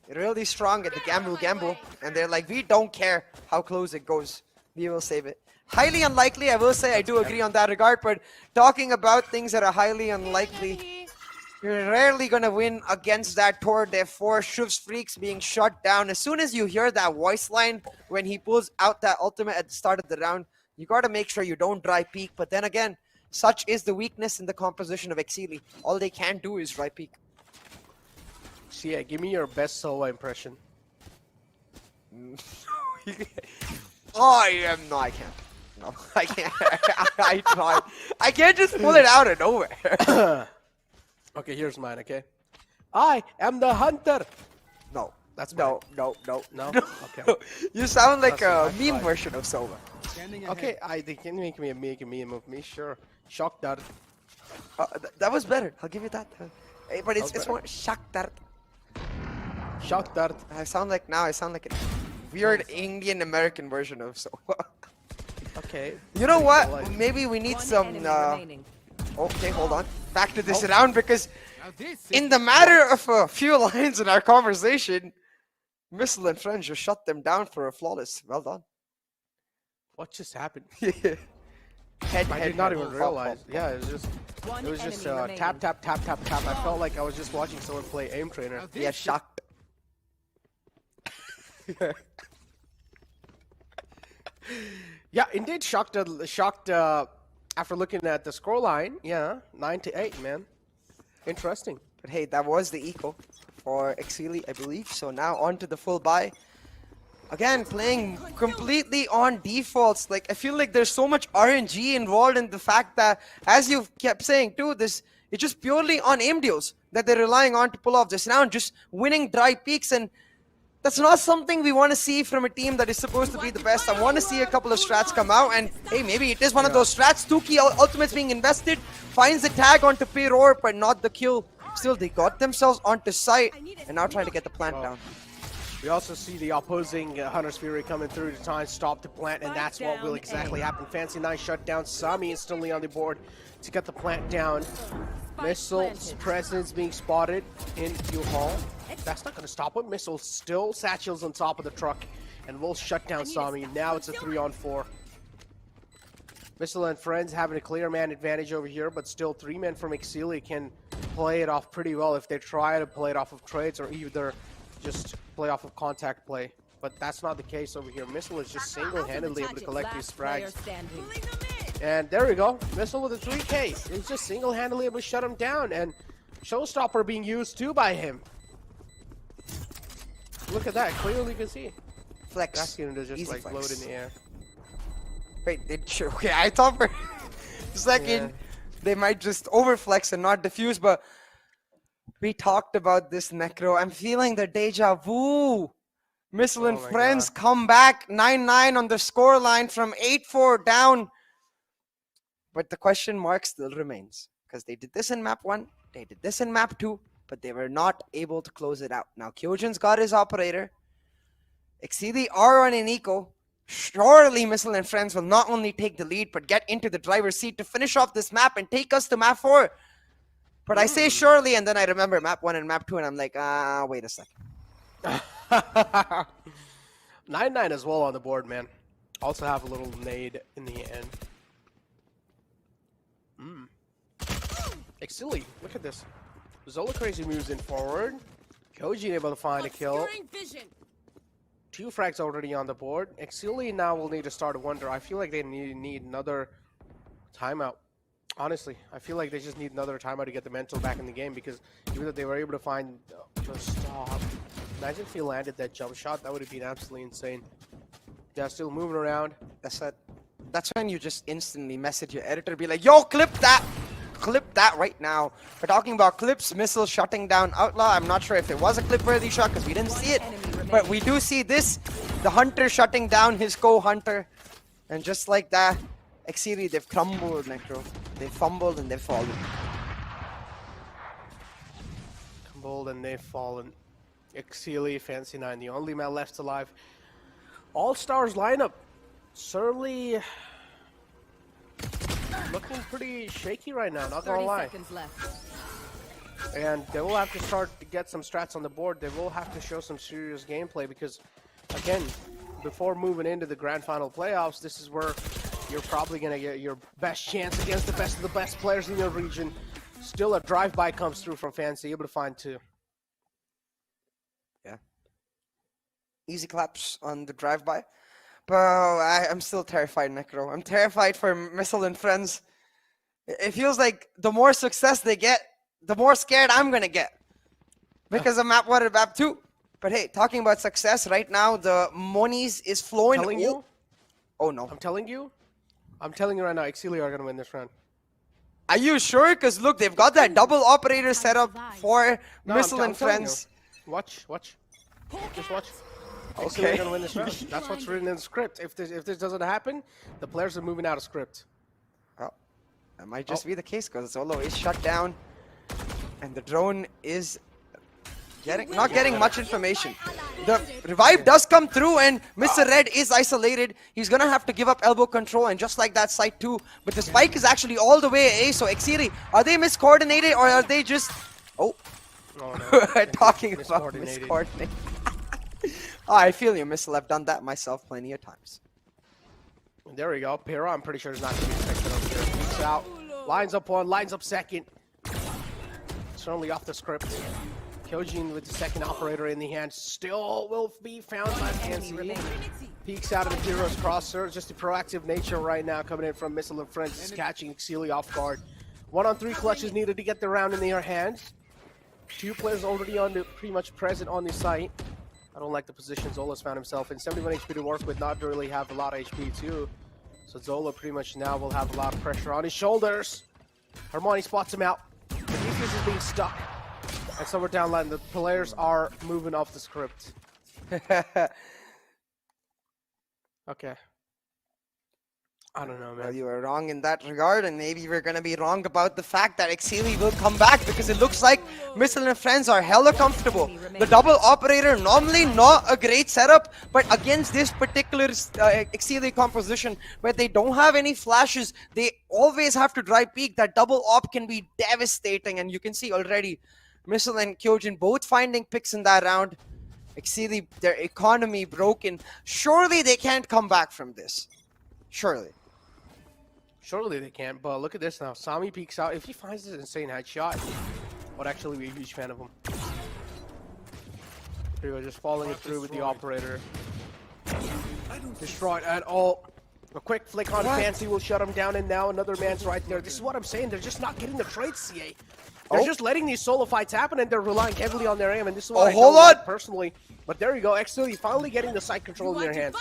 really strong at the gamble, and they're like, we don't care how close it goes. We will save it. Highly unlikely, I will say. I do agree on that regard, but talking about things that are highly unlikely, you're rarely going to win against that Tour de Force Shuv's Freaks being shut down. As soon as you hear that voice line when he pulls out that ultimate at the start of the round, you got to make sure you don't dry peek. But then again, such is the weakness in the composition of Exceeli. All they can do is dry peek. So yeah, give me your best solo impression. No, I can't. No, I can't. I tried. I can't just pull it out of nowhere. Okay, here's mine, okay? I am the hunter. No. That's no. Okay. You sound like a meme version of Sova. Okay, they can make a meme of me, sure. Shock dart. That was better. I'll give you that. But it's more shock dart. Shock dart. I sound like a weird Indian American version of Sova. Okay. You know what? Maybe we need some. Okay, hold on. Back to this round because in the matter of a few lines in our conversation, Missile and Friends just shut them down for a flawless. Well done. What just happened? I did not even realize. Yeah, it was just tap, tap, tap, tap, tap. I felt like I was just watching someone play aim trainer. Yeah, shocked. Yeah, indeed, shocked after looking at the scoreline. Yeah, 9-8, man. Interesting. But hey, that was the eco for Exceeli, I believe. So now on to the full buy. Again, playing completely on defaults. Like, I feel like there's so much RNG involved in the fact that, as you kept saying too, it's just purely on aim deals that they're relying on to pull off this round, just winning dry peaks, and that's not something we want to see from a team that is supposed to be the best. I want to see a couple of strats come out, and hey, maybe it is one of those strats. 2 key ultimates being invested, finds the tag onto P-Roar, but not the kill. Still, they got themselves onto site, and now trying to get the plant down. We also see the opposing Hunter's Fury coming through to try and stop the plant, and that's what will exactly happen. Fancy 9 shut down. Sami instantly on the board to get the plant down. Missile's presence being spotted in U-Haul. That's not going to stop him. Missile still satchels on top of the truck and will shut down Sami. Now it's a 3-on-4. Missile and friends having a clear man advantage over here, but still 3 men from Exceeli can play it off pretty well if they try to play it off of trades or either just play off of contact play. But that's not the case over here. Missile is just single-handedly able to collect these frags. And there we go. Missile with a 3K. He's just single-handedly able to shut him down. And Showstopper being used too by him. Look at that. Clearly you can see. Flex. That unit is just Easy like flex. float in the air. Wait, okay, I thought for a second they might just overflex and not diffuse, but we talked about this, Necro. I'm feeling the deja vu. Missile and friends come back 9-9 on the score line from 8-4 down. But the question mark still remains, because they did this in map 1, they did this in map 2, but they were not able to close it out. Now Kyojin's got his operator. Exceeli are on an eco. Surely Missile and friends will not only take the lead, but get into the driver's seat to finish off this map and take us to map 4. But I say surely, and then I remember map 1 and map 2, and I'm like, wait a second. 9-9 as well on the board, man. Also have a little nade in the end. Exceeli, look at this. Zola crazy moves in forward. Koji able to find a kill. 2 frags already on the board. Exceeli now will need to start to wonder. I feel like they need another timeout. Honestly, I feel like they just need another timeout to get the mental back in the game, because even though they were able to find the stop. Imagine if he landed that jump shot. That would have been absolutely insane. They're still moving around. That's when you just instantly message your editor, be like, yo, clip that! Clip that right now. We're talking about clips, Missile shutting down Outlaw. I'm not sure if it was a clip-worthy shot because we didn't see it. But we do see this, the Hunter shutting down his co-Hunter. And just like that, Exceeli, they've crumbled, Necro. They fumbled and they've fallen. Crumbled and they've fallen. Exceeli, Fancy 9, the only man left alive. All-Stars lineup. Certainly looking pretty shaky right now, not gonna lie. And they will have to start to get some strats on the board. They will have to show some serious gameplay because, again, before moving into the grand final playoffs, this is where you're probably going to get your best chance against the best of the best players in your region. Still a drive-by comes through from Fancy, able to find 2. Yeah. Easy claps on the drive-by. But I'm still terrified, Necro. I'm terrified for Missile and friends. It feels like the more success they get, the more scared I'm going to get. Because of map 1 and map 2. But hey, talking about success, right now, the monies is flowing. I'm telling you? Oh, no. I'm telling you right now, Exceeli are going to win this round. Are you sure? Because look, they've got that double operator set up for Missile and friends. Watch. Just watch. Okay. They're going to win this round. That's what's written in the script. If this doesn't happen, the players are moving out of script. Oh, that might just be the case because Solo is shut down. And the drone is not getting much information. The revive does come through and Mr. Red is isolated. He's going to have to give up elbow control and just like that site 2. But the spike is actually all the way A. So Exceeli, are they miscoordinated or are they just... Oh, no. Talking about miscoordinated. Oh, I feel you, Missile. I've done that myself plenty of times. There we go. Pyrrha, I'm pretty sure is not going to be expected over here. Peeks out. Lines up 1, lines up 2nd. Certainly off the script. Kyojin with the 2nd operator in the hand. Still will be found by Fancy. Peeks out of the Pyrrha's crosser. Just the proactive nature right now coming in from Missile and friends. Is catching Exceeli off guard. 1-on-3 clutches needed to get the round in their hands. 2 players already pretty much present on the site. I don't like the position Zola's found himself in. 71 HP to work with, not to really have a lot of HP too. So Zola pretty much now will have a lot of pressure on his shoulders. Hermione spots him out. The defense is being stuck. And so we're down line. The players are moving off the script. Okay. I don't know, Well, man. you were wrong in that regard, and maybe we're gonna be wrong about the fact that Exceeli will come back because it looks like Missile and friends are hella comfortable. The double operator, normally not a great setup, but against this particular Exceeli composition where they don't have any flashes, they always have to drive peak. That double op can be devastating, and you can see already Missile and Kyojin both finding picks in that round. Exceeli, their economy broken. Surely they can't come back from this. Surely. Surely they can, but look at this now. Sami peeks out. If he finds this insane headshot, I would actually be a huge fan of him. Here we go, just following it through with the operator. Destroyed at all. A quick flick on Fancy will shut him down, and now another man's right there. This is what I'm saying. They're just not getting the trades, CA. They're just letting these solo fights happen, and they're relying heavily on their aim, and this is what I don't like personally. But there you go, Exceeli finally getting the side control in their hands.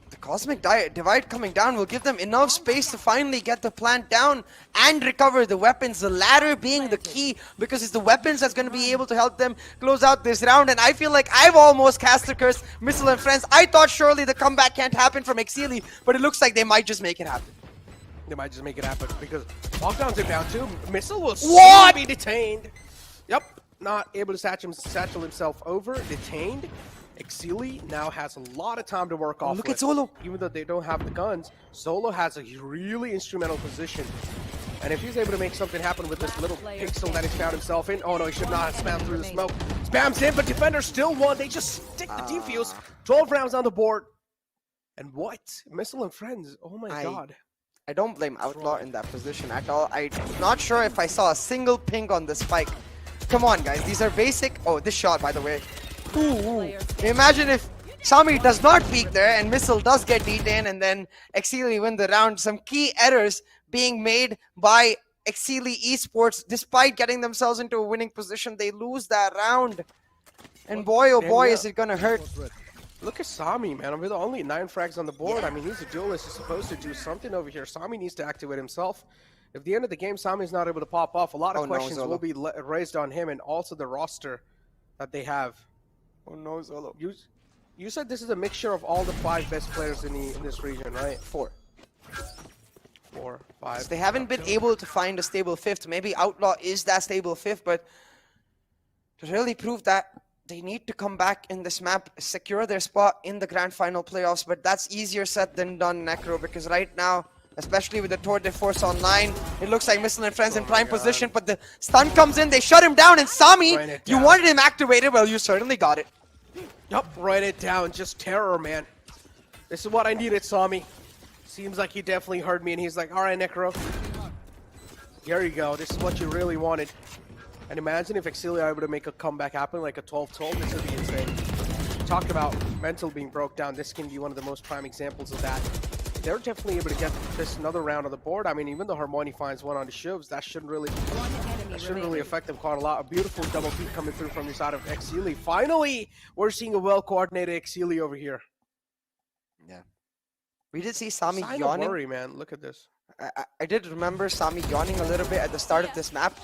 The Cosmic Divide coming down will give them enough space to finally get the plant down and recover the weapons, the latter being the key, because it's the weapons that's going to be able to help them close out this round. And I feel like I've almost cast the curse, Missile and friends. I thought surely the comeback can't happen from Exceeli, but it looks like they might just make it happen. They might just make it happen because lockdown's inbound too. Missile will be detained. Yep, not able to satchel himself over. Detained. Exceeli now has a lot of time to work off. Look at Solo. Even though they don't have the guns, Solo has a really instrumental position. And if he's able to make something happen with this little pixel that he's found himself in, oh no, he should not have spammed through the smoke. Spams in, but Defender still won. They just stick the defuse. 12 rounds on the board. And what? Missile and friends. Oh my god. I don't blame Outlaw in that position at all. I'm not sure if I saw a single ping on the spike. Come on, guys. These are basic. Oh, this shot, by the way. Ooh. Imagine if Sami does not peek there and Missile does get detained and then Exceeli win the round. Some key errors being made by Exceeli Esports. Despite getting themselves into a winning position, they lose that round. And boy, oh boy, is it going to hurt. Look at Sami, man. With only 9 frags on the board, I mean, he's a duelist. He's supposed to do something over here. Sami needs to activate himself. If at the end of the game, Sami's not able to pop off, a lot of questions will be raised on him and also the roster that they have. Oh no, Zolo. You said this is a mixture of all the 5 best players in this region, right? 4, 5. So they haven't been able to find a stable 5th. Maybe Outlaw is that stable 5th, but to really prove that, they need to come back in this map, secure their spot in the grand final playoffs, but that's easier said than done, Necro, because right now, especially with the Tour de Force online, it looks like Missile and friends in prime position, but the stun comes in, they shut him down, and Sami, you wanted him activated, well, you certainly got it. Yup, write it down, just terror, man. This is what I needed, Sami. Seems like he definitely heard me, and he's like, alright, Necro. Here you go, this is what you really wanted. And imagine if Exceeli are able to make a comeback happen, like a 12-12, this would be insane. Talk about mental being broke down, this can be one of the most prime examples of that. They're definitely able to get this another round on the board. I mean, even though Harmony finds one on the shivs, that shouldn't really affect them quite a lot. A beautiful double peek coming through from the side of Exceeli. Finally, we're seeing a well-coordinated Exceeli over here. Yeah. We did see Sami Sign yawning. of worry, man. Look at this. I did remember Sami yawning a little bit at the start of this map.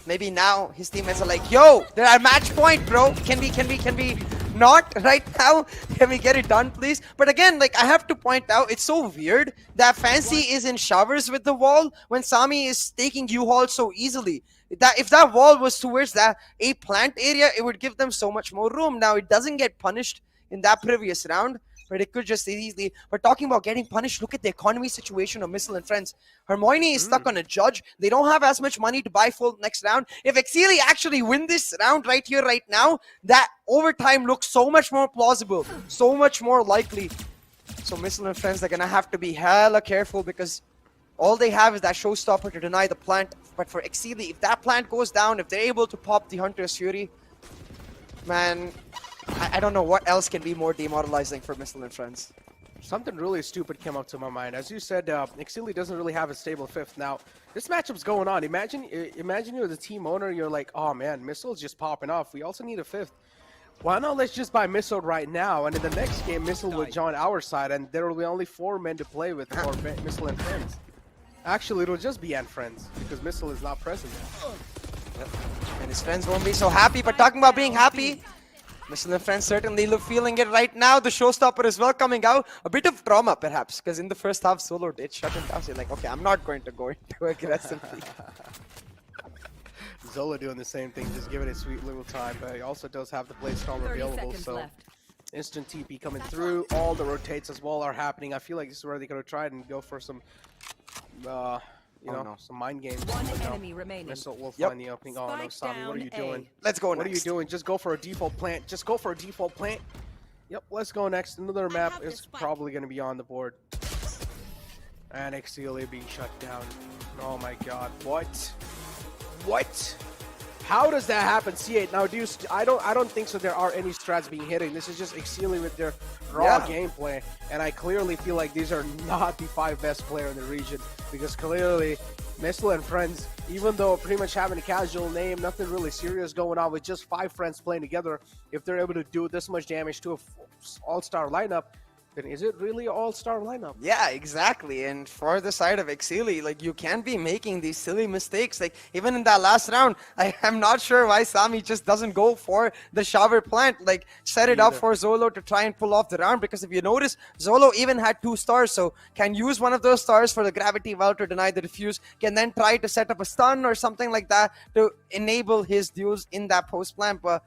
Maybe now his teammates are like, yo, they're at match point, bro. Can we not right now? Can we get it done, please? But again, like I have to point out, it's so weird that Fancy is in showers with the wall when Sami is taking U-Haul so easily. If that wall was towards that A plant area, it would give them so much more room. Now it doesn't get punished in that previous round, but it could just easily. But talking about getting punished, look at the economy situation of Missile and friends. Hermione is stuck on a judge. They don't have as much money to buy full next round. If Exceeli actually win this round right here, right now, that overtime looks so much more plausible, so much more likely. So Missile and friends, they're going to have to be hella careful because all they have is that showstopper to deny the plant. But for Exceeli, if that plant goes down, if they're able to pop the Hunter's Fury, man, I don't know what else can be more demoralizing for Missile and friends. Something really stupid came up to my mind. As you said, Exceeli doesn't really have a stable 5th. Now, this matchup's going on. Imagine you're the team owner. You're like, oh man, Missile's just popping off. We also need a 5th. Why not let's just buy Missile right now, and in the next game, Missile will join our side, and there will be only 4 men to play with for Missile and friends. Actually, it'll just be and friends, because Missile is not present. Yep. And his friends won't be so happy, but talking about being happy, Mr. and friends certainly look feeling it right now. The showstopper is well coming out. A bit of trauma, perhaps, because in the first half, Solo did shut him down. So you're like, okay, I'm not going to go into aggressively. Zola doing the same thing, just giving it sweet little time, but he also does have the Blade Storm available, so left. instant TP coming through. All the rotates as well are happening. I feel like this is where they're going to try and go for some, some mind games. One But no, enemy remaining. Missile will Yep. find the opening. Oh no, Spike Sami, what are you down doing? Let's go What are you next. doing? Just go for a default plant. Just go for a default plant. Yep, let's go next. Another map is probably going to be on the board. And Exceeli being shut down. Oh my god, what? What? How does that happen? C8. Now, I don't think so. There are any strats being hitting. This is just Exceeli with their raw gameplay, and I clearly feel like these are not the 5 best player in the region, because clearly Missile and friends, even though pretty much having a casual name, nothing really serious going on with just 5 friends playing together, if they're able to do this much damage to a all-star lineup, then is it really an all-star lineup? Yeah, exactly. And for the side of Exceeli, like, you can't be making these silly mistakes. Like, even in that last round, I am not sure why Sami just doesn't go for the shower plant. Like, set it up for Zolo to try and pull off the round. Because if you notice, Zolo even had 2 stars. So, can use one of those stars for the gravity well to deny the defuse. Can then try to set up a stun or something like that to enable his duels in that post plant. But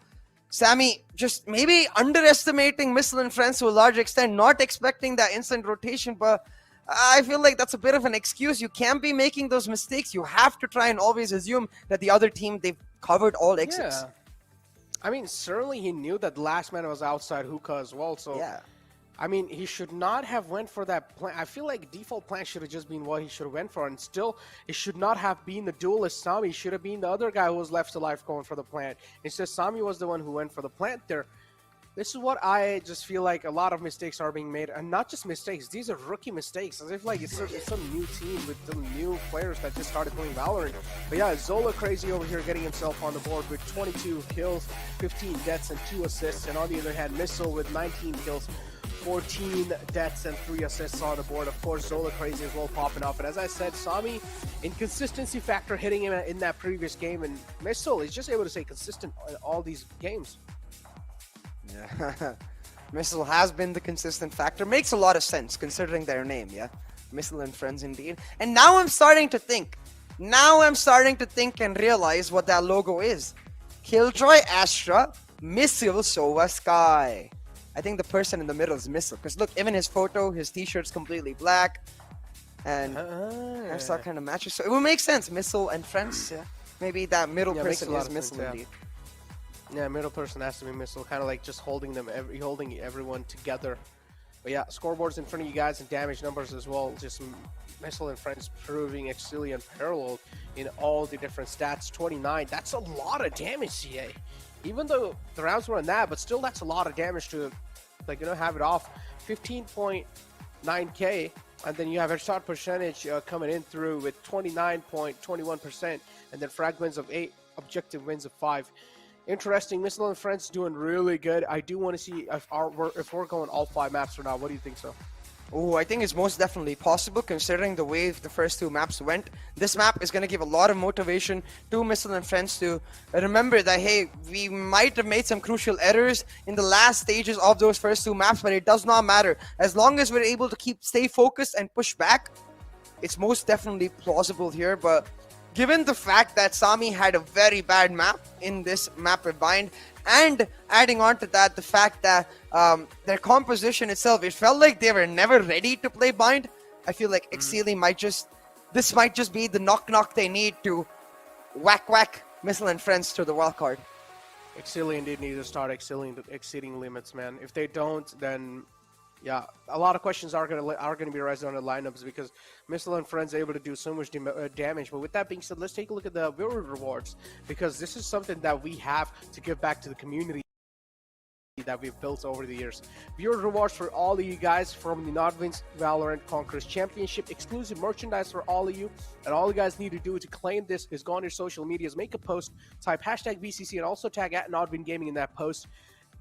Sami just maybe underestimating Missile and friends to a large extent, not expecting that instant rotation, but I feel like that's a bit of an excuse. You can't be making those mistakes. You have to try and always assume that the other team, they've covered all exits. Yeah. I mean, certainly he knew that the last man was outside hookah as well, so Yeah. I mean, he should not have went for that plan. I feel like default plan should have just been what he should have went for, and still, it should not have been the duelist Sami. It should have been the other guy who was left alive going for the plant. Instead, Sami was the one who went for the plant there. This is what I just feel like a lot of mistakes are being made, and not just mistakes. These are rookie mistakes, as if like it's some new team with some new players that just started playing Valorant. But yeah, Zola crazy over here getting himself on the board with 22 kills, 15 deaths, and 2 assists. And on the other hand, Missile with 19 kills, 14 deaths and 3 assists on the board. Of course, Zola crazy as well popping off. And as I said, Sami, inconsistency factor hitting him in that previous game, and Missile is just able to stay consistent in all these games. Yeah. Missile has been the consistent factor. Makes a lot of sense considering their name, yeah? Missile and friends indeed. And now I'm starting to think. And realize what that logo is. Killjoy, Astra, Missile, Sova, Sky. I think the person in the middle is Missile. Because look, even his photo, his t-shirt's completely black. And hairstyle kind of matches. So it would make sense. Missile and friends, yeah. Maybe that middle person is Missile indeed. Yeah, middle person has to be Missile, kind of like just holding everyone together. But yeah, scoreboards in front of you guys and damage numbers as well. Just Missile and friends proving Exceeli unparalleled in all the different stats. 29, that's a lot of damage, CA. Even though the rounds weren't that, but still that's a lot of damage to, like, have it off. 15.9k, and then you have a shot percentage coming in through with 29.21%, and then frag wins of 8, objective wins of 5. Interesting. Missile and friends doing really good. I do want to see if we're going all 5 maps or not. What do you think so? Oh, I think it's most definitely possible considering the way the first 2 maps went. This map is going to give a lot of motivation to Missile and friends to remember that, hey, we might have made some crucial errors in the last stages of those first 2 maps, but it does not matter. As long as we're able to stay focused and push back, it's most definitely plausible here. But given the fact that Sami had a very bad map in this map rebind, and adding on to that, the fact that their composition itself, it felt like they were never ready to play bind. I feel like Exceeli might just be the knock they need to whack Missile and friends to the wild card. Exceeli indeed need to start exceeding limits, man. If they don't, then yeah, a lot of questions are gonna be raised on the lineups, because Missile and friends are able to do so much damage. But with that being said, let's take a look at the viewer rewards, because this is something that we have to give back to the community that we've built over the years. Viewer rewards for all of you guys from the NODWIN Valorant Conquerors Championship, exclusive merchandise for all of you, and all you guys need to do to claim this is go on your social medias, make a post, type hashtag VCC, and also tag at NODWIN Gaming in that post.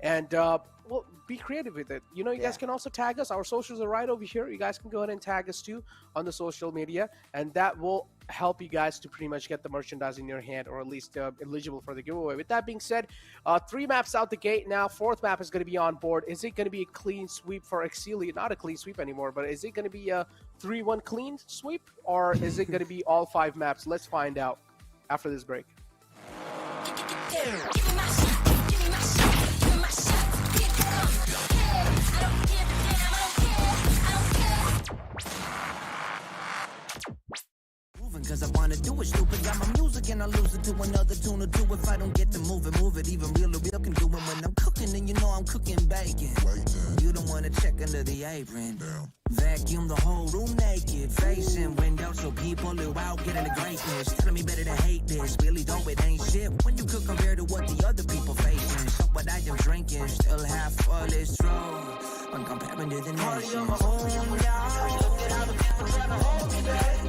And well, be creative with it. You guys can also tag us. Our socials are right over here. You guys can go ahead and tag us too on the social media, and that will help you guys to pretty much get the merchandise in your hand, or at least eligible for the giveaway. With that being said, 3 maps out the gate now. 4th map is going to be on board. Is it going to be a clean sweep for Exceeli? Not a clean sweep anymore, but is it going to be a 3-1 clean sweep, or is it going to be all 5 maps? Let's find out after this break. Cause I wanna do it stupid. Got my music and I lose it to another tune or two. If I don't get to move it. Even real can do it when I'm cooking, and you know I'm cooking bacon. You don't wanna check under the apron. Vacuum the whole room naked, facing windows so people who out getting the greatness. Telling me better to hate this, really though it ain't shit when you cook compared to what the other people facing. So what I am drinking, still half full is true when comparing to the nation. Look at how the people trying to hold me back.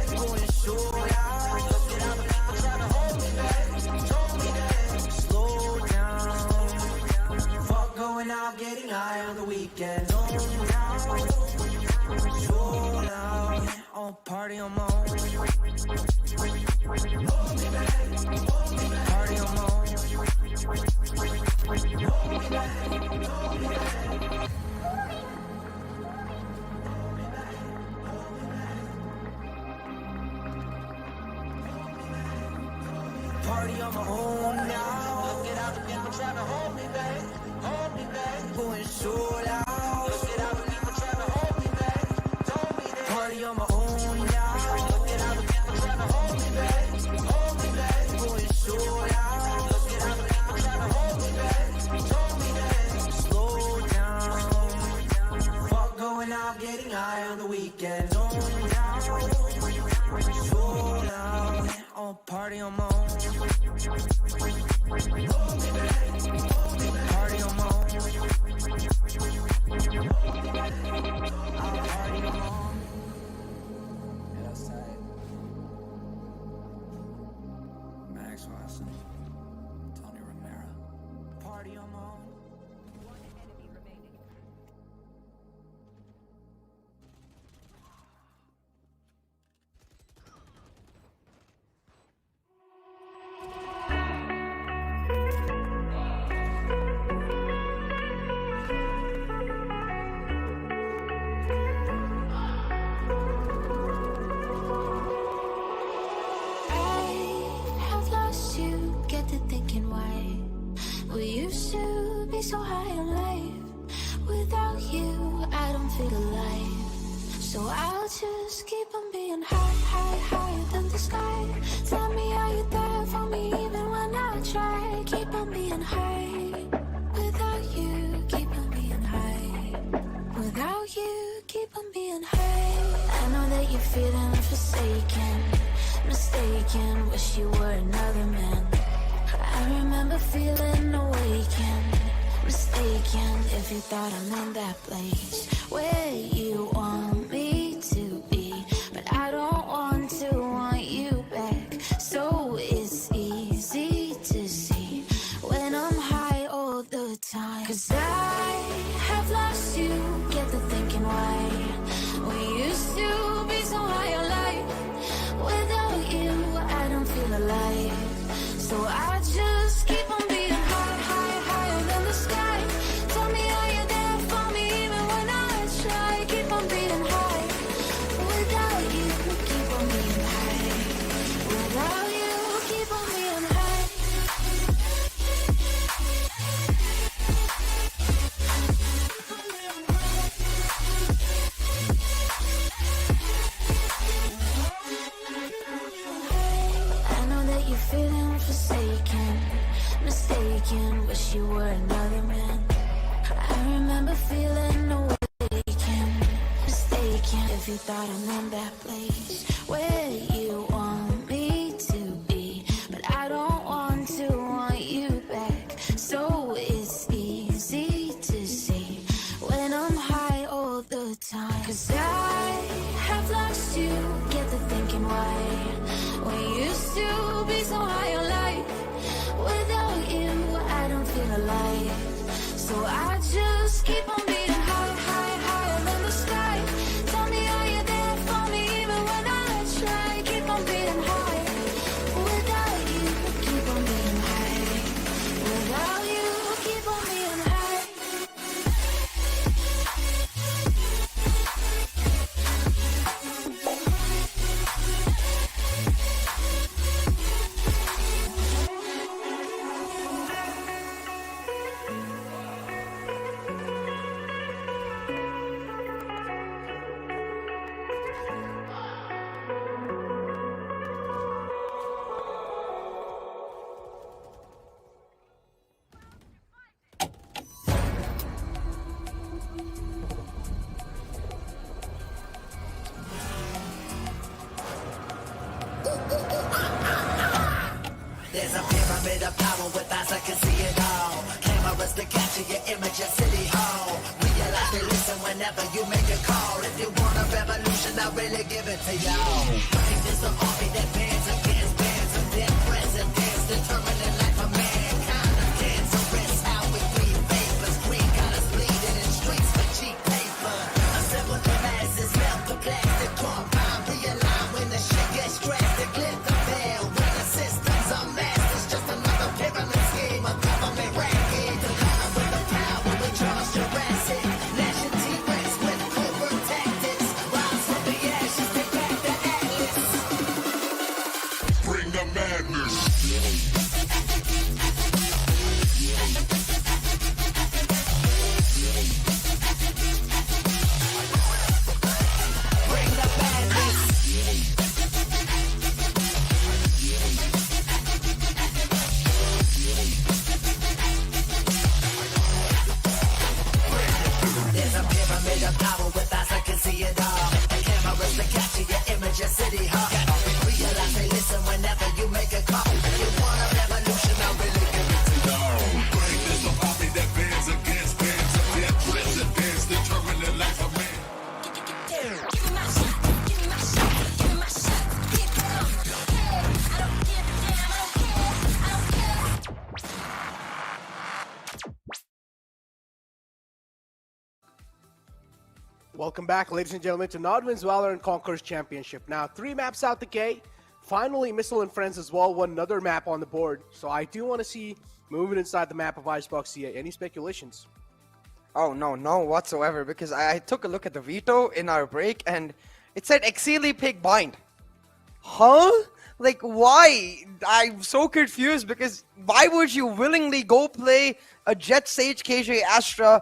Going short out. Look at how the people trying to hold me back. Told me that. Slow down. Fuck going out, getting high on the weekend. Slow down. On party on my own. Party on my own. Party on my own now. Look at how the people trying to hold me back. Hold me back. Going short out. Look at how the people trying to hold me back. Told me that. Party on my own now. Look at how the people trying to hold me back. Hold me back. Going short out. Look at how the people trying to hold me back. Told me that. Slow down. Fuck going out, getting high on the weekend. On now. Slow down. On party on my own. Party on my own. Party on my own. Yeah, that's tight. Max Watson. Tony Romero. Party on my own. One enemy remaining. So high in life, without you, I don't feel alive. So I'll just keep on being higher than the sky. Tell me, are you there for me even when I try? Keep on being high, without you, keep on being high. Without you, keep on being high. I know that you're feeling forsaken, mistaken, wish you were another man. I remember feeling awakened, mistaken if you thought I'm in that place where you want me to be, but I don't want to want you back. So it's easy to see when I'm high all the time. Cause I have lost you, get the thinking why we used to be so high on life. Without you, I don't feel alive. So I just keep on being higher than the sky. Tell me, are you there for me even when I try? Keep on being high. Without you, keep on being high. Without you, keep on being high. I know that you're feeling forsaken, mistaken, wish you were another man. I remember feeling awakened, mistaken if you thought I'm in that place where you want me to be, but I don't want to want you back. So it's easy to see when I'm high all the time. Cause I have lost you, get the thinking why we used to be so high on life. Without you, I don't feel alive. So I just keep on being higher than the sky. Tell me, are you there for me even when I try? There's a pyramid of power with eyes that can see it all. Cameras to capture your image at City Hall. Realize they listen whenever you make a call. If you want a revolution, I'll really give it to y'all. Brave is the army that bands against bands of dead presidents, determining life of mankind. Cancerous how we breathe vapors. Green colors bleeding in streets for cheap paper. Assemble the masses, melt the plastic compound. Realign when the shit gets drastic. Lift the veil when the system's a mess. It's just another pyramid scheme of government racket. The power with the power we charge Jurassic. Gnashing T-Rex with covert tactics. Rise from the ashes, take back the atlas. Bring the madness. Bring the madness. There's a pyramid of power with eyes that can see it all. Cameras to capture your image at City Hall. Realize they listen whenever you make a call. If you want a revolution, I'll really give it to you. Brave is the army that bands against bands of dead presidents, determining life of man. Welcome back, ladies and gentlemen, to NODWIN's Valorant Conquerors Championship. Now, 3 maps out the gate. Finally, Missile and Friends as well, one another map on the board. So I do want to see movement inside the map of Icebox CA. Any speculations? Oh, no, no whatsoever, because I took a look at the veto in our break, and it said Exceeli pick bind. Huh? Like, why? I'm so confused, because why would you willingly go play a Jet Sage KJ Astra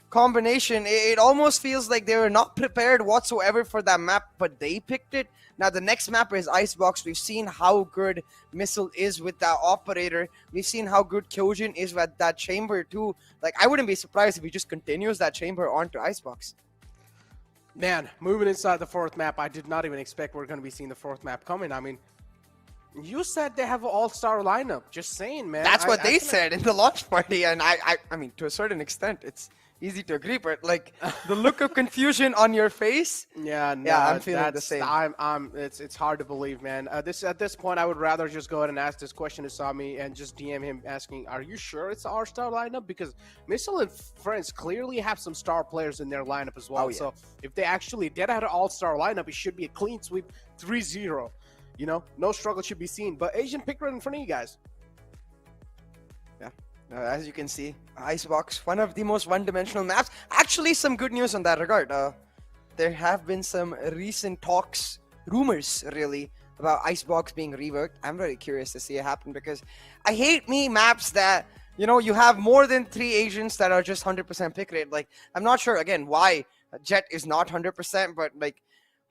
combination? It almost feels like they were not prepared whatsoever for that map, but they picked it. Now, the next map is Icebox. We've seen how good Missile is with that operator. We've seen how good Kyojin is with that chamber, too. Like, I wouldn't be surprised if he just continues that chamber onto Icebox. Man, moving inside the 4th map, I did not even expect we're going to be seeing the 4th map coming. I mean, you said they have an all-star lineup. Just saying, man. That's what they said in the launch party, and I mean, to a certain extent, it's easy to agree, but like the look of confusion on your face. Yeah, no, yeah, I'm feeling the same. It's hard to believe, man. At this point, I would rather just go ahead and ask this question to Sami and just DM him asking, "Are you sure it's our star lineup?" Because Missile and Friends clearly have some star players in their lineup as well. Oh, yeah. So if they actually did have an all-star lineup, it should be a clean sweep, 3-0. You know, no struggle should be seen. But Asian pick right in front of you guys. Yeah. As you can see, Icebox, one of the most one-dimensional maps. Actually, some good news on that regard. There have been some recent talks, rumors really, about Icebox being reworked. I'm very curious to see it happen because I hate maps that, you know, you have more than 3 agents that are just 100% pick rate. Like, I'm not sure, again, why Jet is not 100%, but like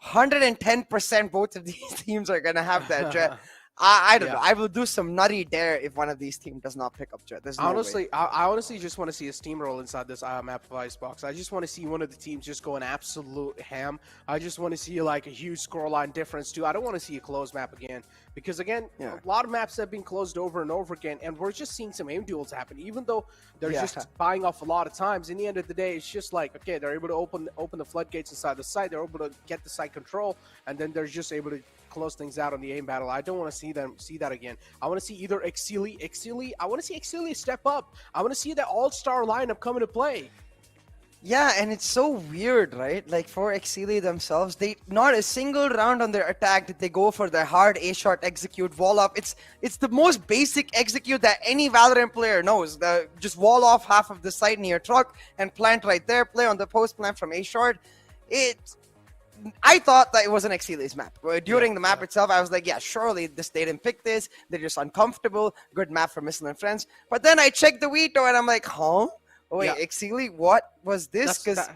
110% both of these teams are going to have that Jet. I don't know. I will do some nutty dare if one of these teams does not pick up Jet. There's no way. I honestly just want to see a steamroll inside this map of Icebox. I just want to see one of the teams just go an absolute ham. I just want to see like a huge scoreline difference too. I don't want to see a closed map again because again, a lot of maps have been closed over and over again, and we're just seeing some aim duels happen. Even though they're just buying off a lot of times, in the end of the day, it's just like okay, they're able to open the floodgates inside the site. They're able to get the site control, and then they're just able to close things out on the aim battle. I don't want to see that again. I want to see either Exceeli. I want to see Exceeli step up. I want to see that all-star lineup come into play. Yeah, and it's so weird, right? Like for Exceeli themselves, they not a single round on their attack did they go for their hard A-shot execute wall up. It's the most basic execute that any Valorant player knows. Just wall off half of the site near truck and plant right there. Play on the post plant from A-short. I thought that it was an Exceeli's map. During the map itself, I was like, yeah, surely they didn't pick this. They're just uncomfortable. Good map for Missile and Friends. But then I checked the veto and I'm like, huh? Oh, wait, Exceeli, what was this? Because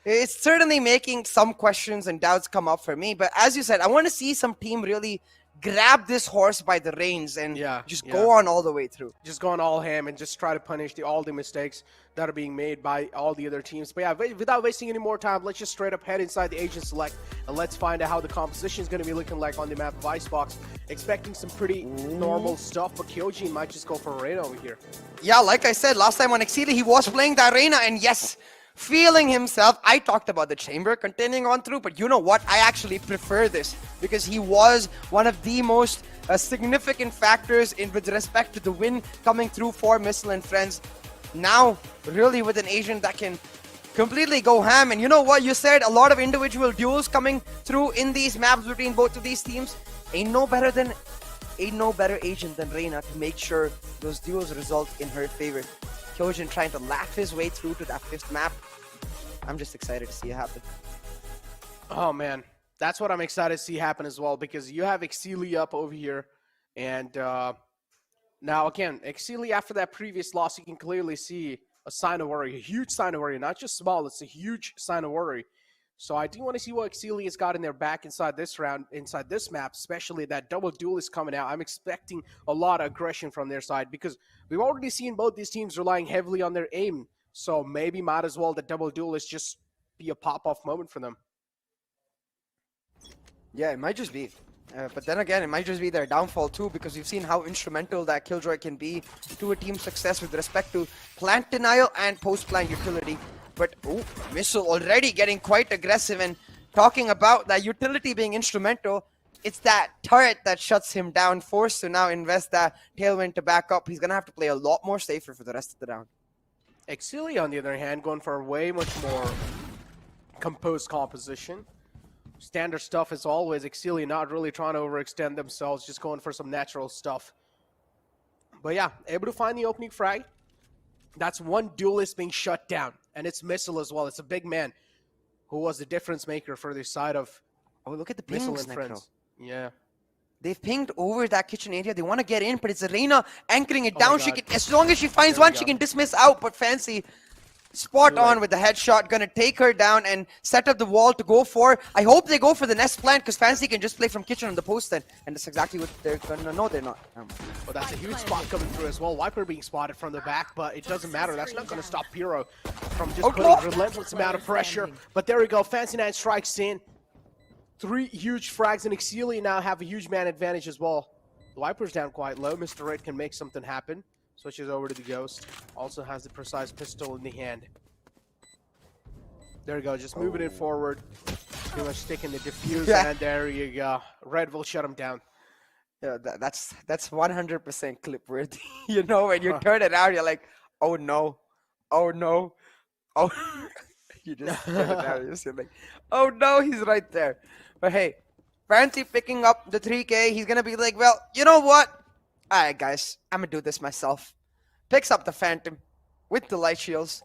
it's certainly making some questions and doubts come up for me. But as you said, I want to see some team really grab this horse by the reins and just go on all the way through. Just going all ham and just try to punish all the mistakes that are being made by all the other teams. But yeah, without wasting any more time, let's just straight up head inside the Agent Select and let's find out how the composition is going to be looking like on the map of Icebox. Expecting some pretty normal stuff, but Kyojin might just go for Arena over here. Yeah, like I said, last time on Exceeli, he was playing the Arena, and yes, feeling himself. I talked about the Chamber continuing on through, but you know what? I actually prefer this because he was one of the most significant factors with respect to the win coming through for Missile and Friends. Now, really with an agent that can completely go ham. And you know what? You said a lot of individual duels coming through in these maps between both of these teams. Ain't no better agent than Reina to make sure those duels result in her favor. Kyojin trying to laugh his way through to that 5th map. I'm just excited to see it happen. Oh man, that's what I'm excited to see happen as well, because you have Exceeli up over here, and now again, Exceeli after that previous loss, you can clearly see a sign of worry, a huge sign of worry, not just small, it's a huge sign of worry. So I do want to see what Exceeli has got in their back inside this round, inside this map, especially that double duel is coming out. I'm expecting a lot of aggression from their side because we've already seen both these teams relying heavily on their aim. So maybe might as well the double duel is just be a pop-off moment for them. Yeah, it might just be. But then again, it might just be their downfall too, because you've seen how instrumental that Killjoy can be to a team's success with respect to plant denial and post-plant utility. But, Missile already getting quite aggressive, and talking about that utility being instrumental, it's that turret that shuts him down, forced to now invest that tailwind to back up. He's going to have to play a lot more safer for the rest of the round. Exceeli, on the other hand, going for a way much more composed composition. Standard stuff as always. Exceeli not really trying to overextend themselves, just going for some natural stuff. But yeah, able to find the opening frag. That's one duelist being shut down, and it's Missile as well. It's a big man who was the difference maker for the side of look at the Missile pings, and Friends. Yeah. They've pinged over that kitchen area. They want to get in, but it's Arena anchoring it down. She can, as long as she finds one, she can dismiss out. But Fancy, spot on with the headshot, gonna take her down and set up the wall to go for. I hope they go for the nest plant, because Fancy can just play from kitchen on the post then, and that's exactly what they're gonna. No, they're not. Well, that's a huge spot coming through as well. Viper being spotted from the back, but it doesn't matter. That's not gonna stop Pyro from just putting a relentless amount of pressure. But there we go. Fancy 9 strikes in. 3 huge frags, and Exceeli now have a huge man advantage as well. The Viper's down quite low. Mr. Red can make something happen. Switches over to the Ghost. Also has the precise pistol in the hand. There we go. Just moving it forward. Pretty much sticking the defuse, and there you go. Red will shut him down. Yeah, that's 100% clip worthy. You know, when you turn it out, you're like, oh no, oh no, oh. You just turn it out. You're just like, oh no, he's right there. But hey, Fancy picking up the 3K. He's gonna be like, well, you know what? All right, guys, I'm gonna do this myself. Picks up the Phantom with the light shields,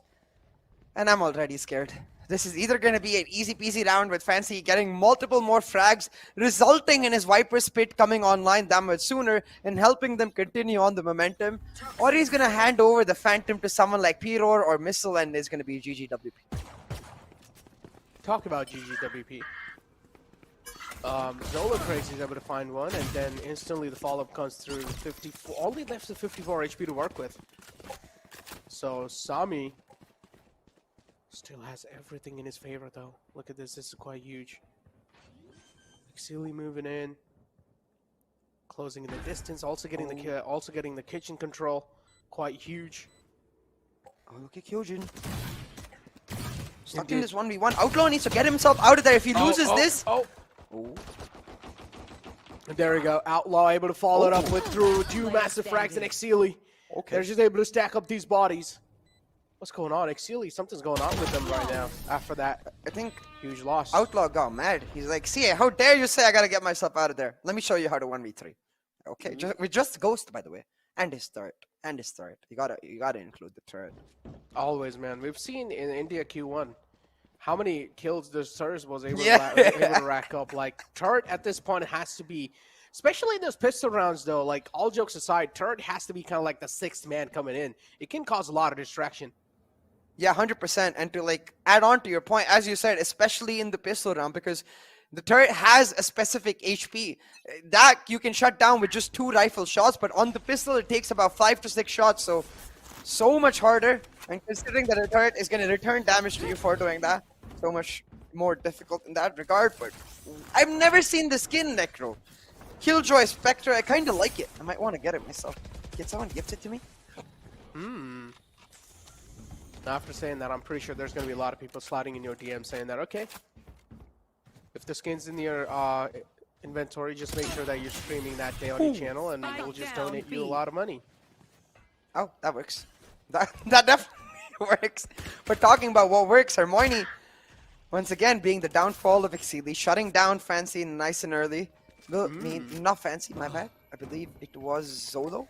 and I'm already scared. This is either going to be an easy peasy round with Fancy getting multiple more frags, resulting in his Viper's Pit coming online that much sooner and helping them continue on the momentum, or he's going to hand over the Phantom to someone like P-Roar or Missile, and it's going to be GGWP. Talk about GGWP. Zola Crazy is able to find one, and then instantly the follow-up comes through. 54, only left with 54 HP to work with. So Sami still has everything in his favor, though. Look at this. This is quite huge. Exceeli moving in, closing in the distance, also getting the kitchen control. Quite huge. Oh, look at Kyojin. Stuck in this 1v1. Outlaw needs to get himself out of there. If he loses this. And there we go. Outlaw able to follow it up with through 2 massive frags and Exceeli. Okay. They're just able to stack up these bodies. What's going on? Exceeli, something's going on with them right now after that. I think huge loss. Outlaw got mad. He's like, see, how dare you say I gotta get myself out of there? Let me show you how to 1v3. Okay, with just Ghost, by the way. And his turret. You gotta include the turret. Always, man. We've seen in India Q1 how many kills the Sirs was able to rack up. Like, turret at this point has to be, especially in those pistol rounds though, like all jokes aside, turret has to be kind of like the 6th man coming in. It can cause a lot of distraction. Yeah, 100%. And to like add on to your point, as you said, especially in the pistol round, because The turret has a specific HP that you can shut down with just 2 rifle shots, but on the pistol it takes about 5 to 6 shots, so much harder. And considering that a turret is going to return damage to you for doing that, so much more difficult in that regard. But I've never seen the skin, Necro. Killjoy Spectre, I kind of like it. I might want to get it myself. Can someone gift it to me? After saying that, I'm pretty sure there's going to be a lot of people sliding in your DM saying that, okay, if the skin's in your inventory, just make sure that you're streaming that day on your channel, and we'll just donate you a lot of money. Oh, that works. That definitely works. But talking about what works, Hermione, once again, being the downfall of Exceeli, shutting down Fancy nice and early. Well, I mean, not Fancy, my bad. I believe it was Zolo.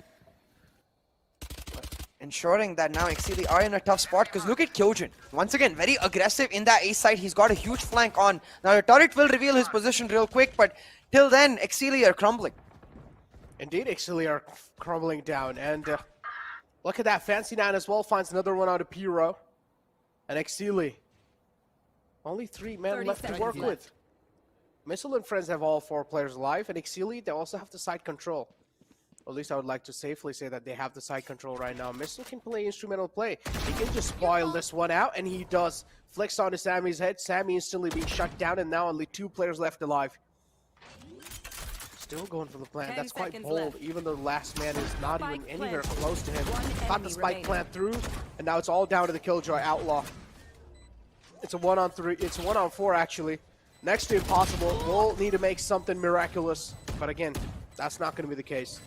Ensuring that now Exceeli are in a tough spot, because look at Kyojin. Once again, very aggressive in that A side. He's got a huge flank on. Now the turret will reveal his position real quick, but till then, Exceeli are crumbling. Indeed, Exceeli are crumbling down. And look at that. Fancy 9 as well finds another one out of Pyro. And Exceeli. Only 3 men left to work with. Missile and Friends have all 4 players alive. And Exceeli, they also have the side control. At least I would like to safely say that they have the side control right now. Missile can play instrumental play. He can just spoil this one out, and he does. Flicks onto Sammy's head. Sammy instantly being shut down, and now only 2 players left alive. Still going for the plan. That's quite bold, even though the last man is not even anywhere close to him. Got the spike plant through, and now it's all down to the Killjoy Outlaw. It's a 1-on-3. It's a 1-on-4, actually. Next to impossible. We'll need to make something miraculous. But again, that's not going to be the case.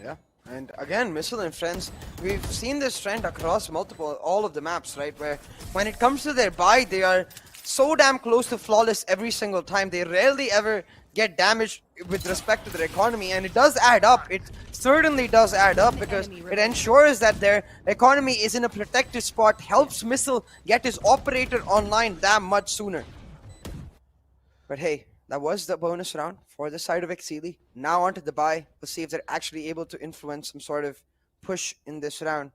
Yeah, and again, Missile and Friends, we've seen this trend across all of the maps, right? Where when it comes to their buy, they are so damn close to flawless every single time. They rarely ever get damaged with respect to their economy, and it does add up. It certainly does add up, because it ensures that their economy is in a protected spot, helps Missile get his operator online that much sooner. But hey, that was the bonus round for the side of Exceeli. Now onto the buy. We'll see if they're actually able to influence some sort of push in this round.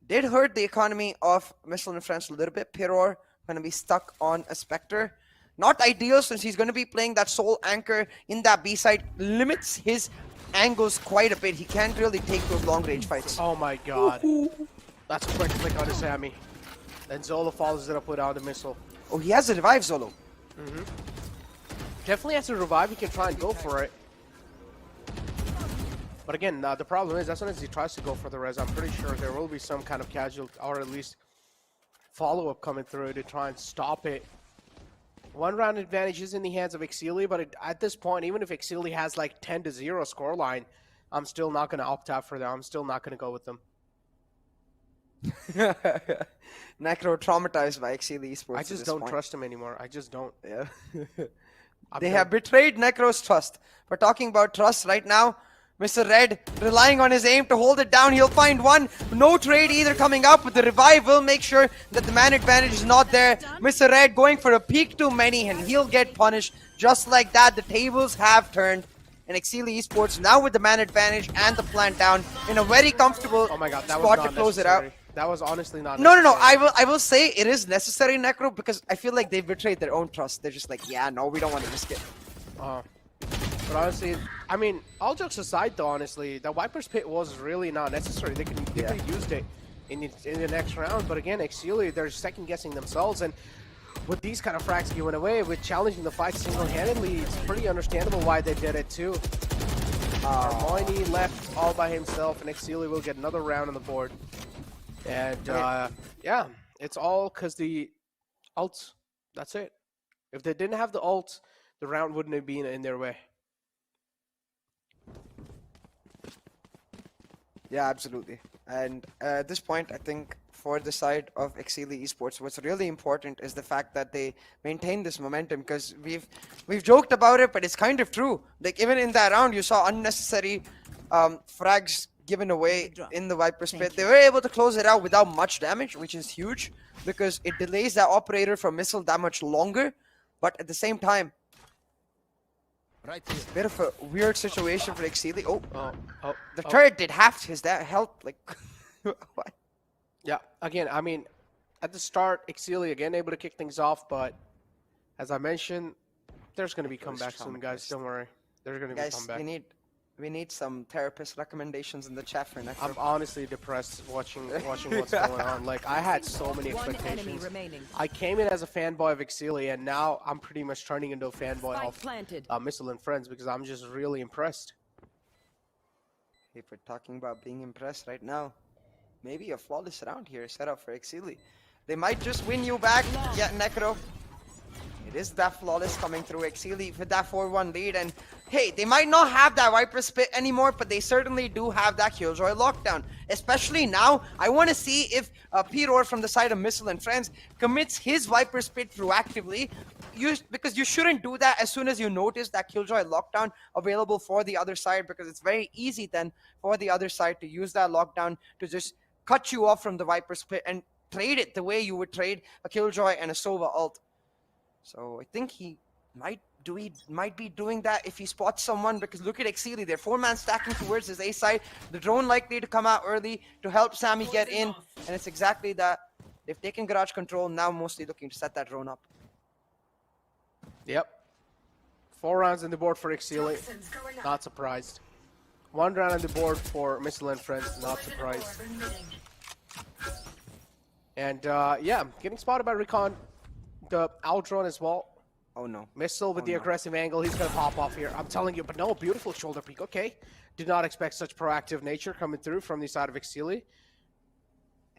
Did hurt the economy of Missile and Friends a little bit. Piror going to be stuck on a Spectre. Not ideal, since he's going to be playing that Soul Anchor in that B side. Limits his angles quite a bit. He can't really take those long range fights. Oh my god. That's a quick flick onto Sammy. Then Zolo follows it up without the missile. Oh, he has a revive, Zolo. Definitely has to revive. He can try and go for it. But again, the problem is, as soon as he tries to go for the res, I'm pretty sure there will be some kind of casual, or at least follow-up coming through to try and stop it. 1 round advantage is in the hands of Exceeli, but at this point, even if Exceeli has like 10-0 scoreline, I'm still not going to opt out for them. I'm still not going to go with them. Necro traumatized by Exceeli Esports. I just don't trust him anymore. I just don't. Yeah. They have betrayed Necro's trust. We're talking about trust right now. Mr. Red relying on his aim to hold it down. He'll find one. No trade either coming up, but the revive will make sure that the man advantage is not there. Mr. Red going for a peek too many, and he'll get punished. Just like that, the tables have turned. And Exceeli Esports now with the man advantage and the plant down in a very comfortable spot to close it out. That was honestly not necessary. No. I will say it is necessary, Necro, because I feel like they've betrayed their own trust. They're just like, yeah, no, we don't want to risk it. But honestly, I mean, all jokes aside, though, honestly, the Viper's Pit was really not necessary. They could have used it in the next round. But again, Exceeli, they're second-guessing themselves. And with these kind of frags given away, with challenging the fight single-handedly, it's pretty understandable why they did it, too. Moini left all by himself, and Exceeli will get another round on the board. And, yeah, it's all because the ults. That's it. If they didn't have the ults, the round wouldn't have been in their way. Yeah, absolutely. And at this point, I think for the side of Exceeli Esports, what's really important is the fact that they maintain this momentum, because we've joked about it, but it's kind of true. Like, even in that round, you saw unnecessary frags given away in the Viper's Pit. They were able to close it out without much damage, which is huge, because it delays that operator from missile that much longer. But at the same time, it's a bit of a weird situation for Exceeli. The turret did half his health. Like, what? Yeah, again, I mean, at the start, Exceeli again able to kick things off, but as I mentioned, there's going to be comeback soon, guys. Don't worry. There's going to be Guys, comeback. we need some therapist recommendations in the chat for next. I'm honestly depressed watching what's going on. Like, I had so many One enemy expectations. remaining. I came in as a fanboy of Exceeli, and now I'm pretty much turning into a fanboy Spike of planted. Missile and Friends because I'm just really impressed. If we're talking about being impressed right now, maybe a flawless round here set up for Exceeli. They might just win you back. Yeah, Necro. It is that flawless coming through. Exceeli with that 4-1 lead, and hey, they might not have that Viper Spit anymore, but they certainly do have that Killjoy lockdown. Especially now, I want to see if P-Roar from the side of Missile and Friends commits his Viper Spit proactively. Because you shouldn't do that as soon as you notice that Killjoy lockdown available for the other side, because it's very easy then for the other side to use that lockdown to just cut you off from the Viper Spit and trade it the way you would trade a Killjoy and a Sova ult. So I think he might be doing that if he spots someone, because look at Exceeli, they're 4-man stacking towards his A side. The drone likely to come out early to help Sammy get in, and it's exactly that. They've taken garage control, now mostly looking to set that drone up. Yep. 4 rounds on the board for Exceeli. Not surprised. 1 round on the board for Missile and Friends. Not surprised. And yeah, getting spotted by Recon. The out drone as well. Oh no. Missile with the aggressive angle. He's going to pop off here. I'm telling you, but no, beautiful shoulder peek. Okay. Did not expect such proactive nature coming through from the side of Exceeli.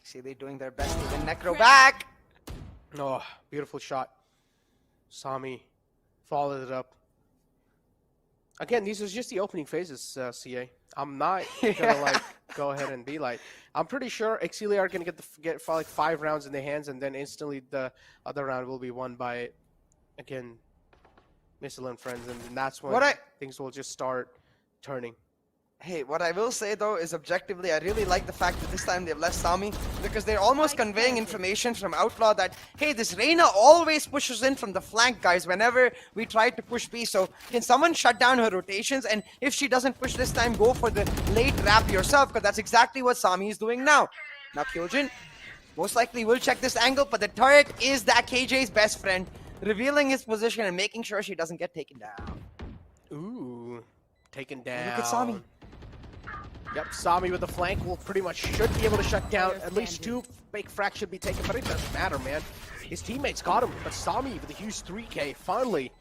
Exceeli doing their best to win Necro back. Oh, beautiful shot. Sami followed it up. Again, these are just the opening phases, CA. I'm not gonna like go ahead and be like. I'm pretty sure Exceeli are gonna get like 5 rounds in their hands, and then instantly the other round will be won by, again, Missile and Friends, and that's when things will just start turning. Hey, what I will say though is objectively, I really like the fact that this time they've left Sami, because they're almost conveying information from Outlaw that, hey, this Reyna always pushes in from the flank, guys, whenever we try to push B. So can someone shut down her rotations? And if she doesn't push this time, go for the late wrap yourself, because that's exactly what Sami is doing now. Now Kyojin most likely will check this angle, but the turret is that KJ's best friend, revealing his position and making sure she doesn't get taken down. Ooh, taken down. Look at Sami. Yep, Sami with the flank will pretty much should be able to shut down. At least 2 fake fracks should be taken, but it doesn't matter, man. His teammates got him, but Sami with a huge 3K, finally.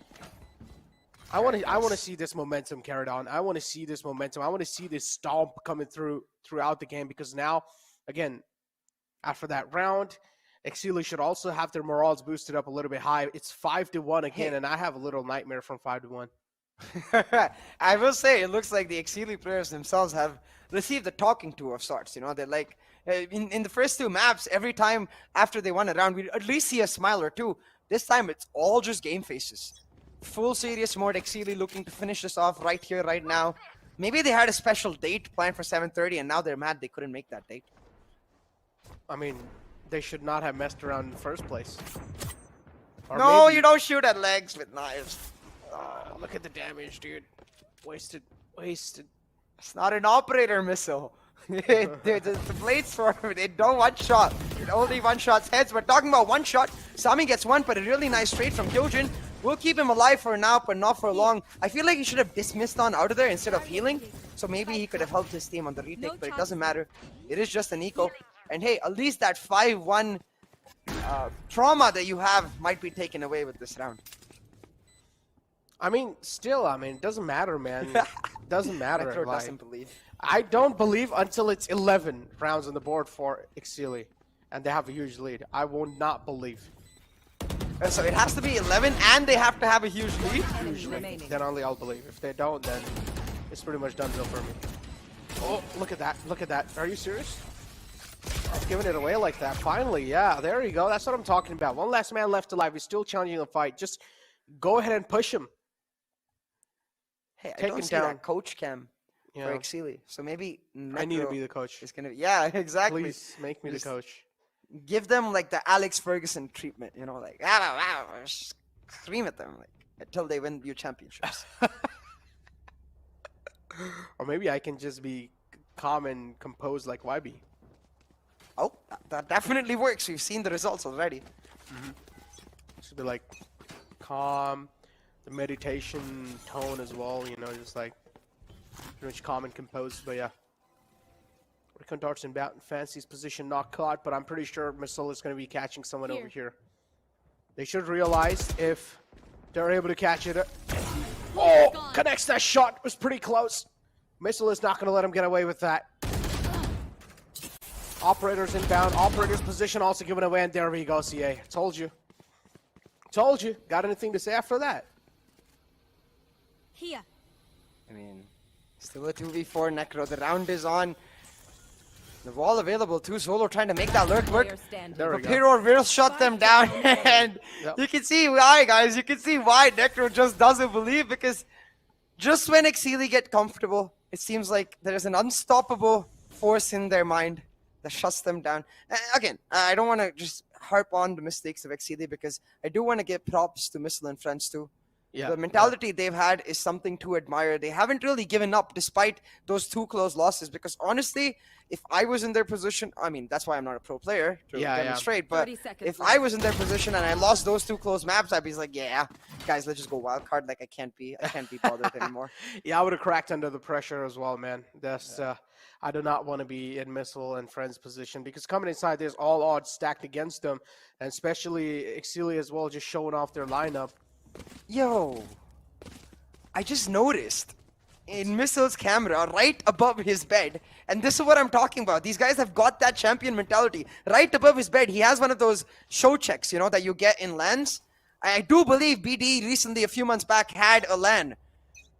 I want to see this momentum carried on. I want to see this momentum. I want to see this stomp coming throughout the game, because now, again, after that round, Exceeli should also have their morals boosted up a little bit high. It's 5-1 again, and I have a little nightmare from 5-1. I will say, it looks like the Exceeli players themselves have received a talking to of sorts. You know, they're like, in the first 2 maps, every time after they won a round, we'd at least see a smile or 2. This time, it's all just game faces. Full serious mode, Exceeli looking to finish this off right here, right now. Maybe they had a special date planned for 7:30, and now they're mad they couldn't make that date. I mean, they should not have messed around in the first place. Or No, maybe... you don't shoot at legs with knives. Oh, look at the damage, dude. Wasted. It's not an operator missile. the blades for they don't one-shot. It only one-shots heads. We're talking about one-shot. Sami gets 1, but a really nice trade from Kyojin. We'll keep him alive for now, but not for long. I feel like he should have dismissed on out of there instead of healing. So maybe he could have helped his team on the retake, but it doesn't matter. It is just an eco. And hey, at least that 5-1 trauma that you have might be taken away with this round. I mean, still, it doesn't matter, man. Doesn't matter. Metro Like, doesn't believe. I don't believe until it's 11 rounds on the board for Exceeli, and they have a huge lead. I will not believe. So it has to be 11, and they have to have a huge lead. Then only I'll believe. If they don't, then it's pretty much done deal for me. Oh, look at that. Look at that. Are you serious? Giving it away like that. Finally, yeah, there you go. That's what I'm talking about. One last man left alive. He's still challenging the fight. Just go ahead and push him. Hey, I don't see that coach cam for Exceeli. So maybe I need to be the coach. Is gonna, yeah, exactly. Please make me the coach. Give them like the Alex Ferguson treatment, you know, like scream at them like until they win you championships. Or maybe I can just be calm and composed like YB. Oh, that definitely works. We've seen the results already. Should be like calm, the meditation tone as well, you know, just like pretty much calm and composed. But yeah, Recon darts inbound and Fancy's position not caught, but I'm pretty sure Missile is going to be catching someone over here. They should realize if they're able to catch it. Oh, connects that shot. Was pretty close. Missile is not going to let him get away with that. Operators inbound. Operator's position also given away, and there we go, CA. Told you. Told you. Got anything to say after that? Here. I mean, still a 2v4 Necro. The round is on. The wall available too. Solo trying to make that lurk work. There we go. Pyro will shut them down. And you can see why, guys. You can see why Necro just doesn't believe, because just when Exceeli get comfortable, it seems like there is an unstoppable force in their mind that shuts them down. Again, I don't want to just harp on the mistakes of Exceeli, because I do want to give props to Missile and friends too. Yeah, the mentality they've had is something to admire. They haven't really given up despite those 2 close losses, because honestly, if I was in their position, I mean, that's why I'm not a pro player, to demonstrate, but if I was in their position and I lost those 2 close maps, I'd be like, yeah, guys, let's just go wild card. Like, I can't be bothered anymore. Yeah, I would have cracked under the pressure as well, man. That's I do not want to be in Missile and Friends position, because coming inside, there's all odds stacked against them, and especially Exceeli as well, just showing off their lineup. Yo, I just noticed in Missile's camera right above his bed, and this is what I'm talking about. These guys have got that champion mentality. Right above his bed, he has one of those show checks, you know, that you get in LANs. I do believe BD recently, a few months back, had a LAN,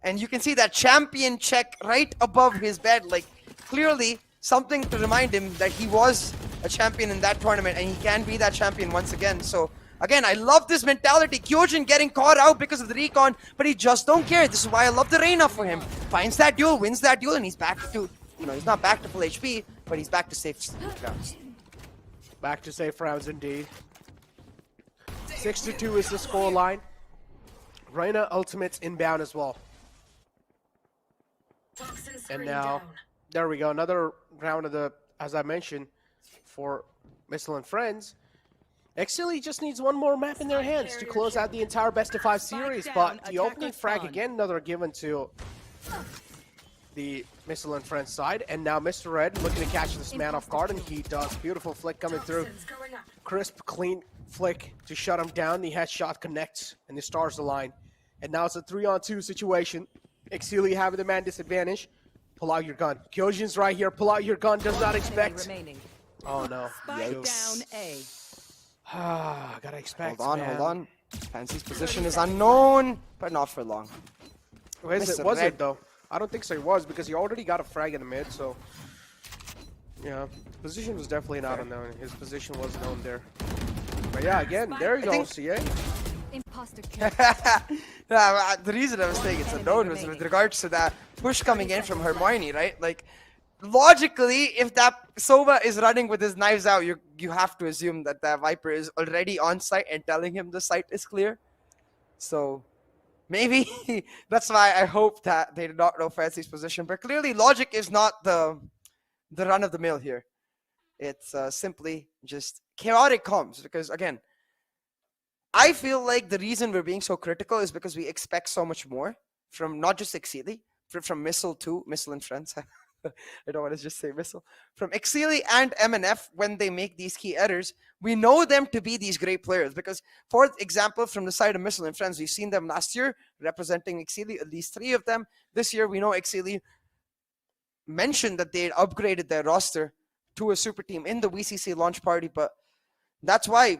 and you can see that champion check right above his bed. Like, clearly something to remind him that he was a champion in that tournament, and he can be that champion once again. So again, I love this mentality. Kyojin getting caught out because of the recon, but he just don't care. This is why I love the Reyna for him. Finds that duel, wins that duel, and he's back to, you know, he's not back to full HP, but he's back to safe rounds. Back to safe rounds indeed. 6-2 is the score line. Reyna ultimates inbound as well. And now, there we go. Another round of the, as I mentioned, for Missile and Friends. Exceeli just needs one more map in their hands to close out the entire best-of-5 series, but the opening frag again, another given to the Missile and Friends side, and now Mr. Red looking to catch this man off guard, and he does. Beautiful flick coming through. Crisp, clean flick to shut him down. The headshot connects, and the stars align. And now it's a 3-on-2 situation. Exceeli having the man disadvantage. Pull out your gun. Kyojin's right here. Pull out your gun. Does not expect. Oh no. Spike down A. Gotta expect. Hold on. Fancy's position is unknown, but not for long. Was it though? I don't think so. It was, because he already got a frag in the mid. So yeah, position was definitely not unknown. His position was known there. But yeah, again, there you go, CA. Imposter kill. The reason I was saying it's unknown was with regards to that push coming in from Hermione, right? Like, logically, if that Sova is running with his knives out, you have to assume that that Viper is already on site and telling him the site is clear. So maybe that's why I hope that they did not know Fancy's position. But clearly, logic is not the run of the mill here. It's simply just chaotic comms, because again, I feel like the reason we're being so critical is because we expect so much more from not just Exceeli, from Missile too, Missile and Friends. I don't want to just say Missile. From Exceeli and MNF, when they make these key errors, we know them to be these great players. Because, for example, from the side of Missile and Friends, we've seen them last year representing Exceeli, at least 3 of them. This year, we know Exceeli mentioned that they had upgraded their roster to a super team in the VCC launch party. But that's why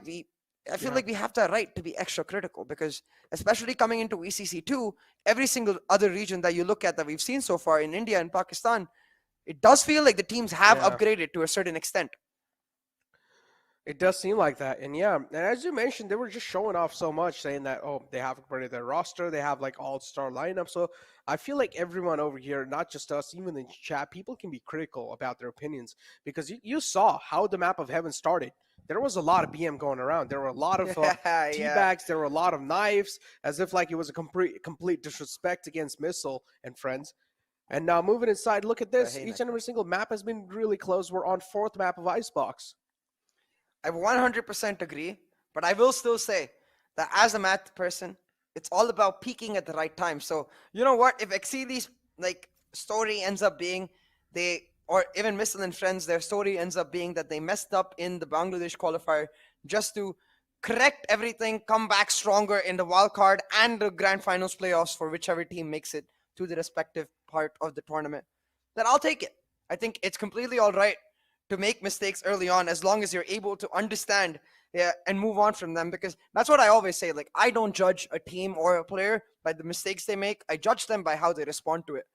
I feel like we have the right to be extra critical, because especially coming into VCC2, every single other region that you look at that we've seen so far in India and Pakistan, it does feel like the teams have upgraded to a certain extent. It does seem like that. And yeah, and as you mentioned, they were just showing off so much, saying that, oh, they have upgraded their roster, they have like all-star lineup. So I feel like everyone over here, not just us, even in chat, people can be critical about their opinions, because you saw how the map of heaven started. There was a lot of BM going around. There were a lot of teabags. There were a lot of knives, as if like it was a complete disrespect against Missile and Friends. And now moving inside, look at this. hey, Each and every single map has been really close. We're on 4th map of Icebox. I 100% agree, but I will still say that as a math person, it's all about peaking at the right time. So you know what? If Exceeli's like story ends up being or even Missile and Friends, their story ends up being that they messed up in the Bangladesh qualifier just to correct everything, come back stronger in the wild card and the grand finals playoffs for whichever team makes it to the respective part of the tournament, then I'll take it. I think it's completely all right to make mistakes early on as long as you're able to understand and move on from them, because that's what I always say. Like, I don't judge a team or a player by the mistakes they make. I judge them by how they respond to it.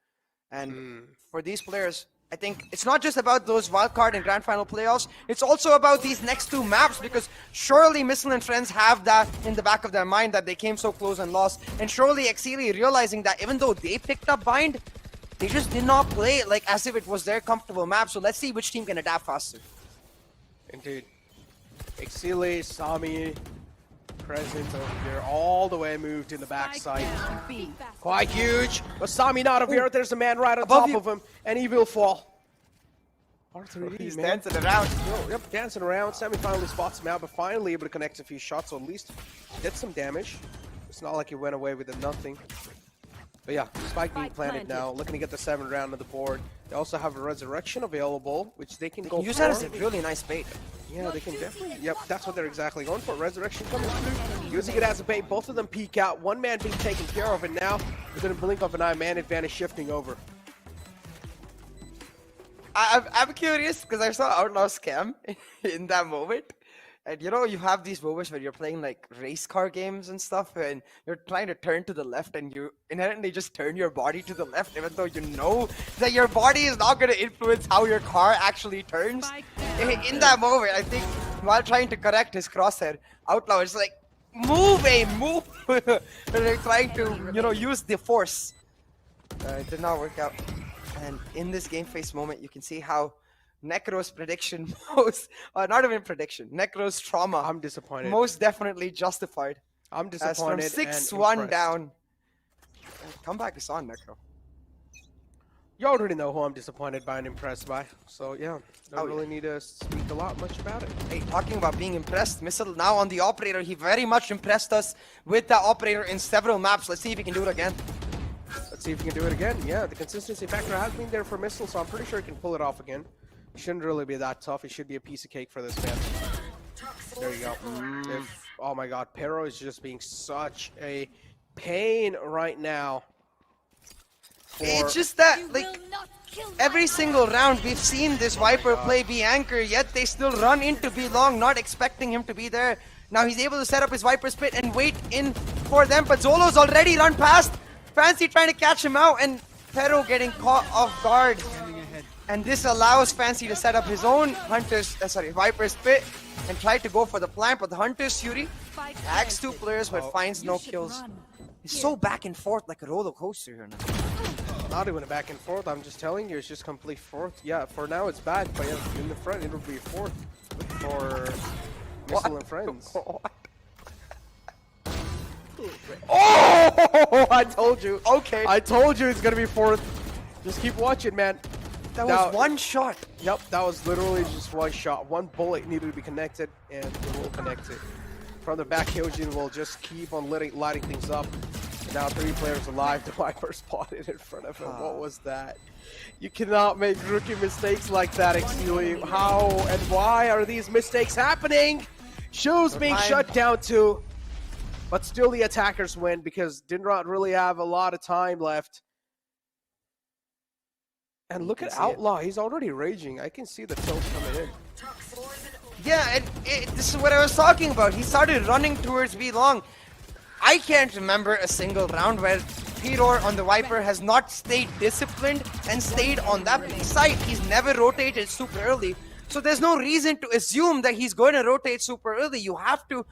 And for these players, I think it's not just about those wildcard and grand final playoffs. It's also about these next 2 maps, because surely Missile and Friends have that in the back of their mind that they came so close and lost. And surely Exceeli realizing that even though they picked up Bind, they just did not play it like as if it was their comfortable map. So let's see which team can adapt faster. Indeed. Exceeli, Sami, present over here, all the way moved in the backside. B. Quite huge, but Sami not over here. There's a man right on Above top you. of him, and he will fall. R3D, He's man. dancing around. Yep, dancing around. Sami finally spots him out, but finally able to connect a few shots, so at least get some damage. It's not like he went away with a nothing. But yeah, Spike being planted now, looking to get the 7th round on the board. They also have a Resurrection available, which they can go Use for. that as a really nice bait. Yeah, they can definitely. Yep, that's what they're exactly going for. Resurrection coming through, using it as a bait. Both of them peek out. One man being taken care of, and now within a blink of an eye, man advantage shifting over. I'm curious because I saw Outlaw Scam in that moment. And you know, you have these moments where you're playing like race car games and stuff, and you're trying to turn to the left, and you inherently just turn your body to the left, even though you know that your body is not going to influence how your car actually turns. In that moment, I think while trying to correct his crosshair, Outlaw is like, move, move! And they're trying to, you know, use the force. It did not work out. And in this game face moment, you can see how Necro's prediction not even prediction, Necro's trauma. I'm disappointed. Most definitely justified. I'm As from disappointed. 6-1 down. Comeback is on, Necro. You already know who I'm disappointed by and impressed by. So yeah, don't really need to speak much about it. Hey, talking about being impressed, Missile now on the operator. He very much impressed us with the operator in several maps. Let's see if he can do it again. Let's see if he can do it again. Yeah, the consistency factor has been there for Missile, so I'm pretty sure he can pull it off again. Shouldn't really be that tough. It should be a piece of cake for this man. There you go. Oh my god, Pero is just being such a pain right now. It's just that, like, every single round we've seen this Viper play B anchor, yet they still run into B long, not expecting him to be there. Now he's able to set up his Viper spit and wait in for them, but Zolo's already run past. Fancy trying to catch him out, and Pero getting caught off guard. And this allows Fancy to set up his own Viper spit and try to go for the plant, but the Hunter's Fury tags 2 players but finds no kills. He's so back and forth like a roller coaster here now. Not even a back and forth, I'm just telling you, it's just complete fourth. Yeah, for now it's back, but yeah, in the front it'll be 4th for Missile and Friends. Oh! I told you. Okay. I told you it's gonna be 4th. Just keep watching, man. That was one shot. Yep, that was literally just one shot. One bullet needed to be connected, and it will connect it. From the back, Hyojin will just keep on lighting things up. Now 3 players alive. The Viper spotted in front of him. What was that? You cannot make rookie mistakes like that, Exceeli. How and why are these mistakes happening? Shoes being shut down too. But still the attackers win because did not really have a lot of time left. And look at Outlaw, he's already raging. I can see the tilt coming in. Yeah, and this is what I was talking about. He started running towards B long. I can't remember a single round where P-Roar on the Viper has not stayed disciplined and stayed on that side. He's never rotated super early. So there's no reason to assume that he's going to rotate super early. You have to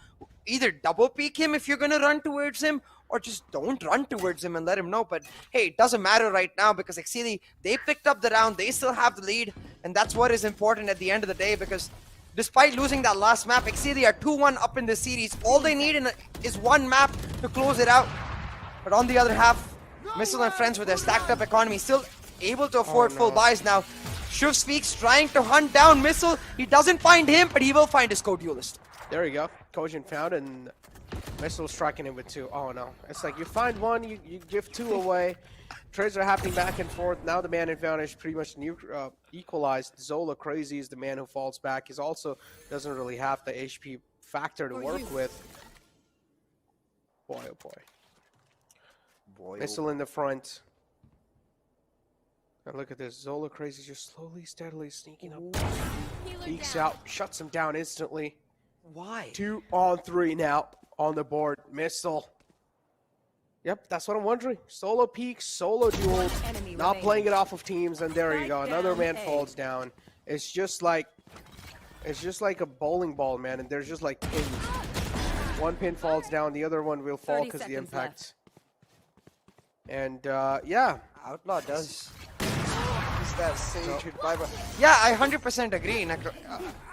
either double peek him if you're going to run towards him, or just don't run towards him and let him know. But hey, it doesn't matter right now because Exceeli, they picked up the round, they still have the lead, and that's what is important at the end of the day, because despite losing that last map, Exceeli are 2-1 up in the series. All they need is one map to close it out. But on the other half, Missile and Friends with their stacked up economy still able to afford full buys now. Shuvspeaks trying to hunt down Missile. He doesn't find him, but he will find his co-duelist. There you go. Kojin found and Missile striking him with 2. Oh no. It's like you find one, you give 2 away. Trades are happening back and forth. Now the man advantage pretty much equalized. Zola Crazy is the man who falls back. He also doesn't really have the HP factor to work with. Boy, oh boy. Missile in the front. And look at this. Zola Crazy just slowly, steadily sneaking up. Peeks out, shuts him down instantly. Why? 2 on 3 now on the board. Missile. Yep, that's what I'm wondering. Solo peaks, solo duels, not playing it off of teams, and there you go. Another man falls down. It's just like a bowling ball, man, and there's just like pins. One pin falls down, the other one will fall because of the impact. And yeah, Outlaw does. That Sage goodbye. Yeah, I 100% agree.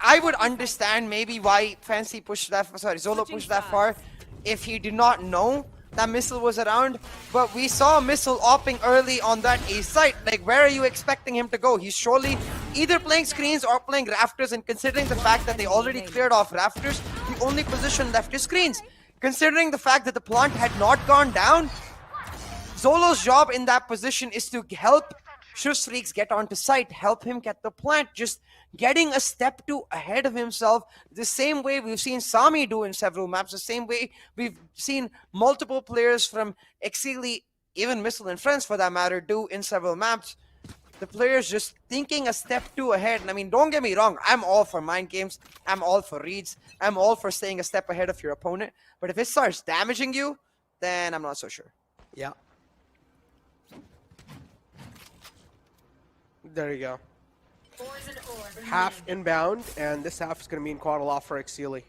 I would understand maybe why Fancy pushed that. Sorry, Zolo pushed that far if he did not know that Missile was around. But we saw Missile opting early on that A site. Like, where are you expecting him to go? He's surely either playing screens or playing rafters. And considering the fact that they already cleared off rafters, the only position left is screens. Considering the fact that the plant had not gone down, Zolo's job in that position is to help Shuvspeaks get onto site, help him get the plant, just getting a step 2 ahead of himself, the same way we've seen Sami do in several maps, the same way we've seen multiple players from Exceeli, even Missile and Friends for that matter, do in several maps. The players just thinking a step 2 ahead. And I mean, don't get me wrong, I'm all for mind games, I'm all for reads, I'm all for staying a step ahead of your opponent, but if it starts damaging you, then I'm not so sure. Yeah. There you go. Half inbound, and this half is going to mean quite a lot for Exceeli.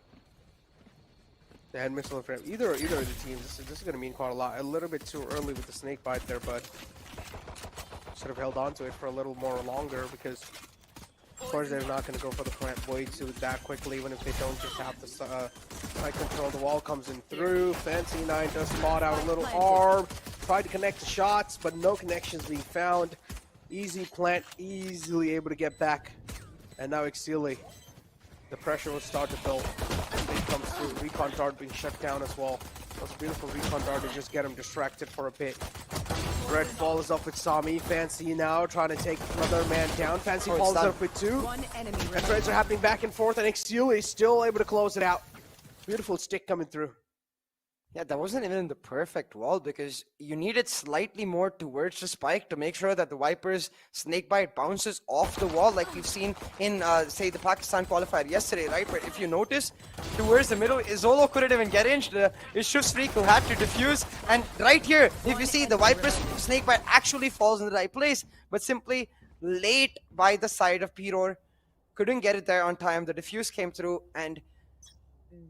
And Missile and Frame. Either of the teams, this is going to mean quite a lot. A little bit too early with the snake bite there, but should have held on to it for a little more longer because, of course, they're not going to go for the plant way too that quickly. Even if they don't just have the side control, the wall comes in through. Fancy 9 does spot out a little arm. Tried to connect the shots, but no connections being found. Easy plant, easily able to get back. And now Exceeli, the pressure will start to build. It comes through. Recon dart being shut down as well. That's a beautiful recon dart to just get him distracted for a bit. Red follows up with Sami. Fancy now trying to take another man down. Fancy follows up with 2. And trades are happening back and forth, and Exceeli still able to close it out. Beautiful stick coming through. Yeah, that wasn't even the perfect wall because you needed slightly more towards the spike to make sure that the Viper's snakebite bounces off the wall like we've seen in, say, the Pakistan qualifier yesterday, right? But if you notice, towards the middle, Zolo couldn't even get in. It's Shuvspeak who had to defuse. And right here, if you see, the Viper's snakebite actually falls in the right place, but simply late by the side of Piror. Couldn't get it there on time. The defuse came through, and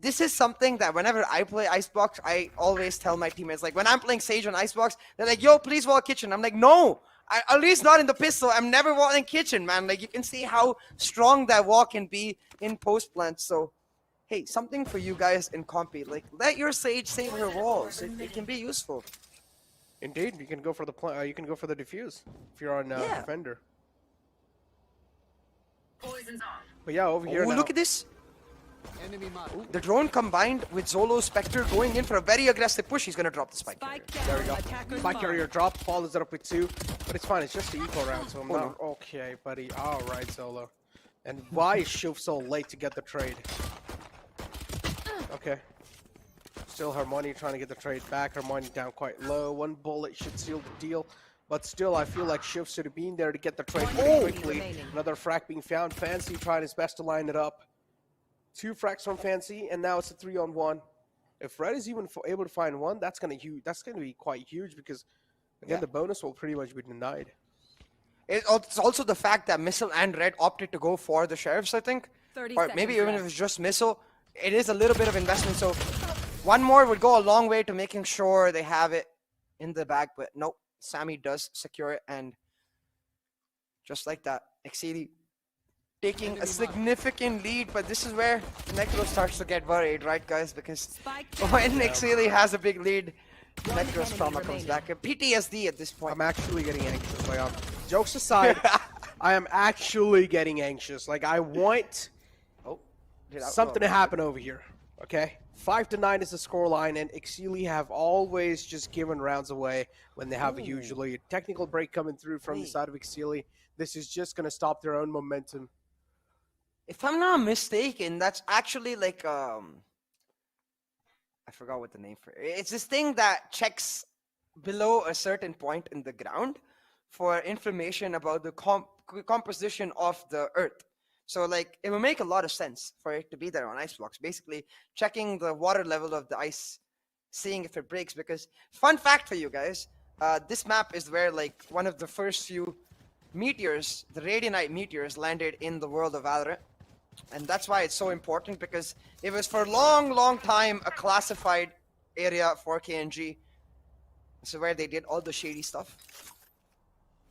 this is something that whenever I play Icebox, I always tell my teammates. Like, when I'm playing Sage on Icebox, they're like, yo, please wall kitchen. I'm like, no, at least not in the pistol. I'm never walling kitchen, man. Like, you can see how strong that wall can be in post plant. So, hey, something for you guys in compete. Like, let your Sage save her walls. It can be useful. Indeed, you can go for the you can go for the defuse if you're on defender. But yeah, over here now. Look at this. The drone combined with Zolo Spectre going in for a very aggressive push. He's going to drop the spike carrier. There we go. Spike carrier drop, follows it up with 2. But it's fine, it's just an eco round, so I'm not... Okay, buddy. Alright, Zolo. And why is Shuv so late to get the trade? Okay. Still Harmony trying to get the trade back. Harmony down quite low. 1 bullet should seal the deal. But still, I feel like Shuv should have been there to get the trade pretty quickly. Another frag being found. Fancy trying his best to line it up. 2 frags from Fancy, and now it's a 3-on-1. If Red is even able to find 1, that's gonna be quite huge because again the bonus will pretty much be denied. It's also the fact that Missile and Red opted to go for the Sheriffs, I think. Or maybe even if it's just Missile, it is a little bit of investment. So 1 more would go a long way to making sure they have it in the bag. But nope, Sami does secure it, and just like that, Exceeli taking a significant lead, but this is where Necro starts to get worried, right, guys? Because when Exceeli has a big lead, Necro's trauma comes back. PTSD at this point. I'm actually getting anxious. Like, jokes aside, I am actually getting anxious. Like, I want something to happen over here, okay? 5-9 is the scoreline, and Exceeli have always just given rounds away when they have usually a technical break coming through from the side of Exceeli. This is just going to stop their own momentum. If I'm not mistaken, that's actually like I forgot what the name for it. It's this thing that checks below a certain point in the ground for information about the composition of the earth. So like it will make a lot of sense for it to be there on ice blocks, basically checking the water level of the ice, seeing if it breaks. Because fun fact for you guys, this map is where like one of the first few meteors, the Radianite meteors, landed in the world of Valorant. And that's why it's so important, because it was for a long time a classified area for KNG. This is where they did all the shady stuff.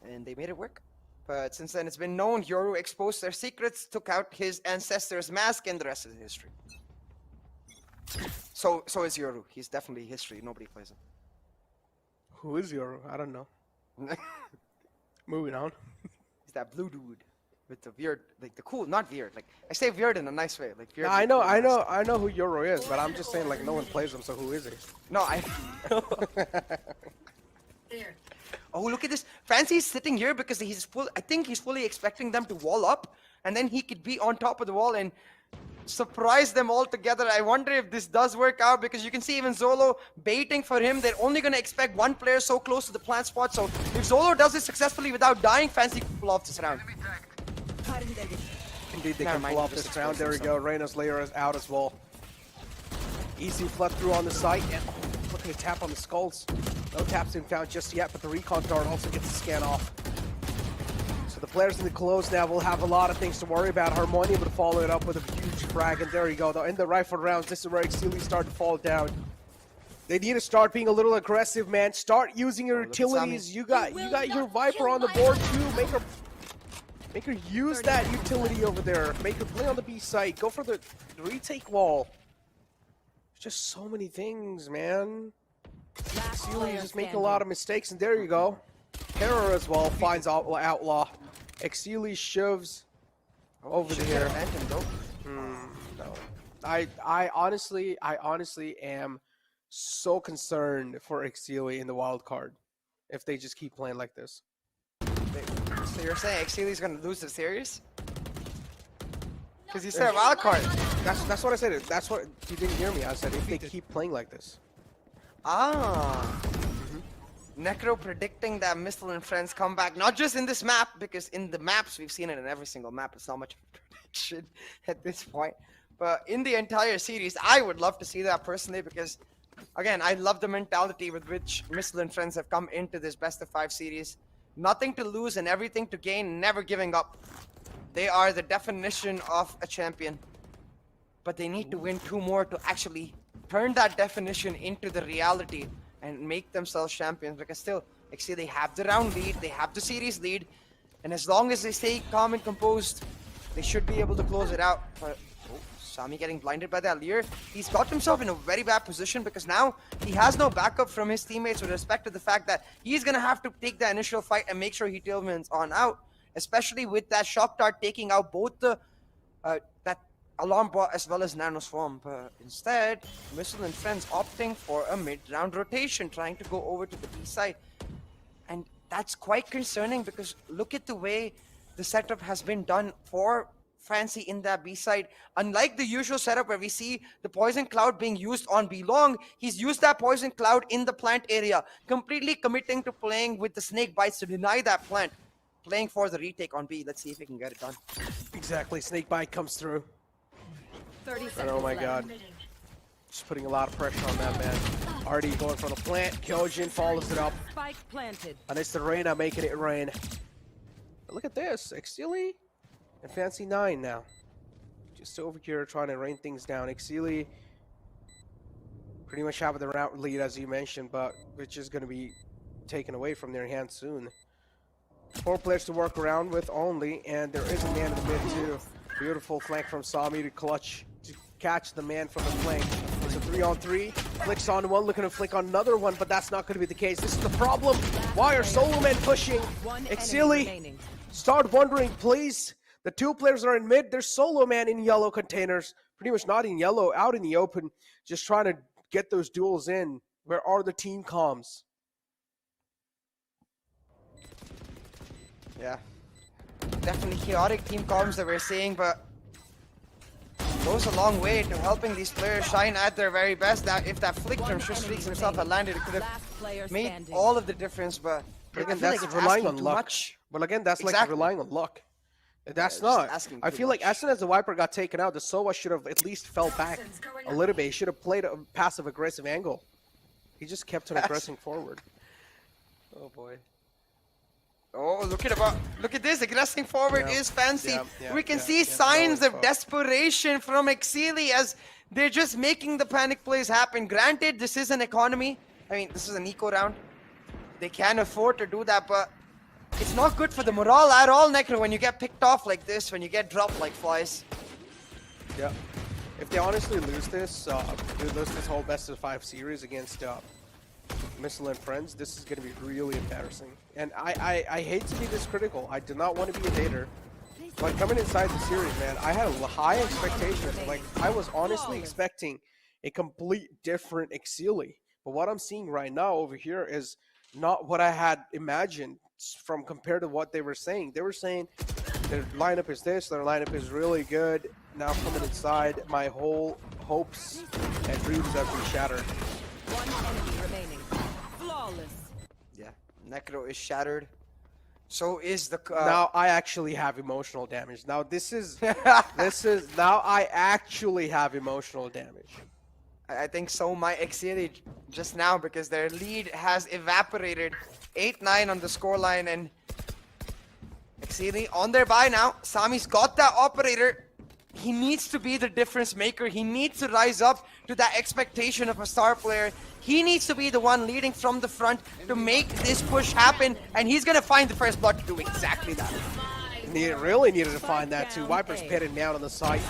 And they made it work. But since then it's been known, Yoru exposed their secrets, took out his ancestor's mask, and the rest is history. So is Yoru. He's definitely history. Nobody plays him. Who is Yoru? I don't know. Moving on. He's that blue dude with the weird, like the cool, not weird. Like I say weird in a nice way. Like weird. I know who Yoru is, but I'm just saying like no one plays him, so who is he? No, Oh, look at this. Fancy's sitting here because he's I think he's fully expecting them to wall up, and then he could be on top of the wall and surprise them all together. I wonder if this does work out, because you can see even Zolo baiting for him. They're only going to expect one player so close to the plant spot. So if Zolo does this successfully without dying, Fancy can pull off this round. Indeed, they can pull off this round. There we go. Reyna's layer is out as well. Easy flood through on the site. And looking to tap on the skulls. No taps been found just yet, but the recon dart also gets the scan off. So the players in the close now will have a lot of things to worry about. Harmonium would follow it up with a huge frag, and there you go. Though in the rifle rounds, this is where Exceeli start to fall down. They need to start being a little aggressive, man. Start using your utilities. You got your Viper on the board too. Make her use that utility over there. Make her play on the B site. Go for the retake wall. There's just so many things, man. Exceeli just making a lot of mistakes, and there you go. Terror as well finds Outlaw. Exceeli shoves over here. No. I honestly am so concerned for Exceeli in the wild card if they just keep playing like this. So you're saying Exceeli's gonna lose the series? Because you said wild card. That's what I said. That's what you didn't hear me. I said if they keep playing like this. Necro predicting that Missile and Friends come back, not just in this map, because in the maps we've seen it in every single map. It's not much of a prediction at this point, but in the entire series, I would love to see that personally, because again, I love the mentality with which Missile and Friends have come into this best of 5 series. Nothing to lose and everything to gain, never giving up. They are the definition of a champion, but they need to win 2 more to actually turn that definition into the reality and make themselves champions. Because still, Exceeli, they have the round lead, they have the series lead, and as long as they stay calm and composed, they should be able to close it out. But Sami getting blinded by that Lear. He's got himself in a very bad position, because now he has no backup from his teammates with respect to the fact that he's gonna have to take the initial fight and make sure he tailwinds on out, especially with that shock dart taking out both the that alarm bot as well as Nano Swarm. But instead, Missile and Friends opting for a mid-round rotation, trying to go over to the B side. And that's quite concerning, because look at the way the setup has been done for Fancy in that B side. Unlike the usual setup where we see the Poison Cloud being used on B long, he's used that Poison Cloud in the plant area, completely committing to playing with the Snake Bites to deny that plant, playing for the retake on B. Let's see if he can get it done. Exactly, Snake Bite comes through. 30 seconds And oh my god. Just putting a lot of pressure on that man. Already going for the plant. Kyojin follows it up. Spike planted. And it's the Reyna making it rain. But look at this. Exceeli and Fancy 9 now. Just over here trying to rain things down. Exceeli pretty much having the route lead, as you mentioned, but which is going to be taken away from their hands soon. 4 players to work around with only, and there is a man in the mid too. Beautiful flank from Sami to clutch, to catch the man from the flank. It's a 3-on-3. Flicks on one, looking to flick on another one, but that's not going to be the case. This is the problem. Why are solo men pushing? One enemy Exceeli, remaining. start wondering, please. The two players are in mid. There's solo man in yellow containers. Pretty much not in yellow, out in the open. Just trying to get those duels in. Where are the team comms? Yeah. Definitely chaotic team comms that we're seeing, but goes a long way to helping these players shine at their very best. That if that flick from Shreeks himself had landed, it could Last player have made standing. all of the difference, but Again, I feel that's like it's relying asking on too luck. much. But again, that's like Exactly. relying on luck. That's just not. asking I too feel like much. as soon as the Viper got taken out, the Sova should have at least fell back a little bit. He should have played a passive-aggressive angle. He just kept on aggressing forward. Oh boy. Oh, look at this. Aggressing forward Yeah. is fancy. Yeah, We can yeah, see yeah. signs No, of it's desperation from Exceeli as they're just making the panic plays happen. Granted, this is an economy. I mean, this is an eco round. They can afford to do that, but it's not good for the morale at all, Necro, when you get picked off like this, when you get dropped like flies. Yeah. If they honestly lose this, they lose this whole best-of-5 series against Missile and Friends, this is going to be really embarrassing. And I hate to be this critical. I do not want to be a hater. But coming inside the series, man, I had a high expectations. Like, I was honestly expecting a complete different Exceeli. But what I'm seeing right now over here is not what I had imagined from compared to what they were saying. They were saying their lineup is this, their lineup is really good. Now coming inside, my whole hopes and dreams have been shattered. One enemy remaining. Flawless. Yeah, Necro is shattered. So is the... Now I actually have emotional damage. Now this is, now I actually have emotional damage. I think so might Exceeli just now because their lead has evaporated. 8-9 on the scoreline, and Exceeli on their bye now. Sami's got that operator. He needs to be the difference maker. He needs to rise up to that expectation of a star player. He needs to be the one leading from the front to make this push happen, and he's gonna find the first blood to do exactly that. Really needed to find that too. Viper's pitting down on the site.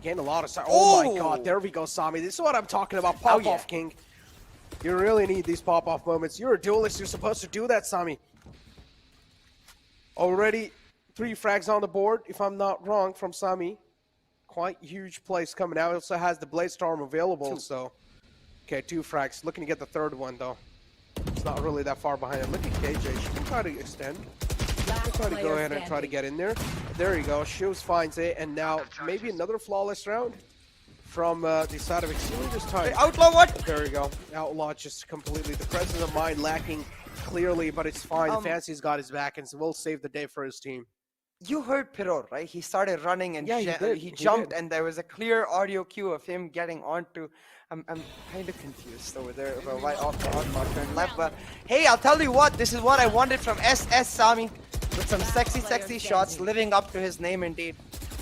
Gain a lot of sight. Oh my god, there we go, Sami. This is what I'm talking about. Pop-off king. You really need these pop-off moments. You're a duelist. You're supposed to do that, Sami. Already 3 frags on the board, if I'm not wrong, from Sami. Quite huge plays coming out. He also has the Blade Storm available, so... Okay, 2 frags. Looking to get the third one, though. It's not really that far behind him. Look at KJ. She can try to extend. Try to go ahead and try to get in there. There you go. Shoes finds it, and now maybe another flawless round from the side of Exceeli this time. Hey, Outlaw, what? There you go. Outlaw just completely the presence of mind lacking clearly, but it's fine. Fancy's got his back, and so we'll save the day for his team. You heard Piror, right? He started running and Yeah, he did. he He jumped, did. and there was a clear audio cue of him getting onto. I'm kind of confused over there about why Outlaw turned left, but hey, I'll tell you what. This is what I wanted from SS Sami. With some sexy shots, living up to his name indeed.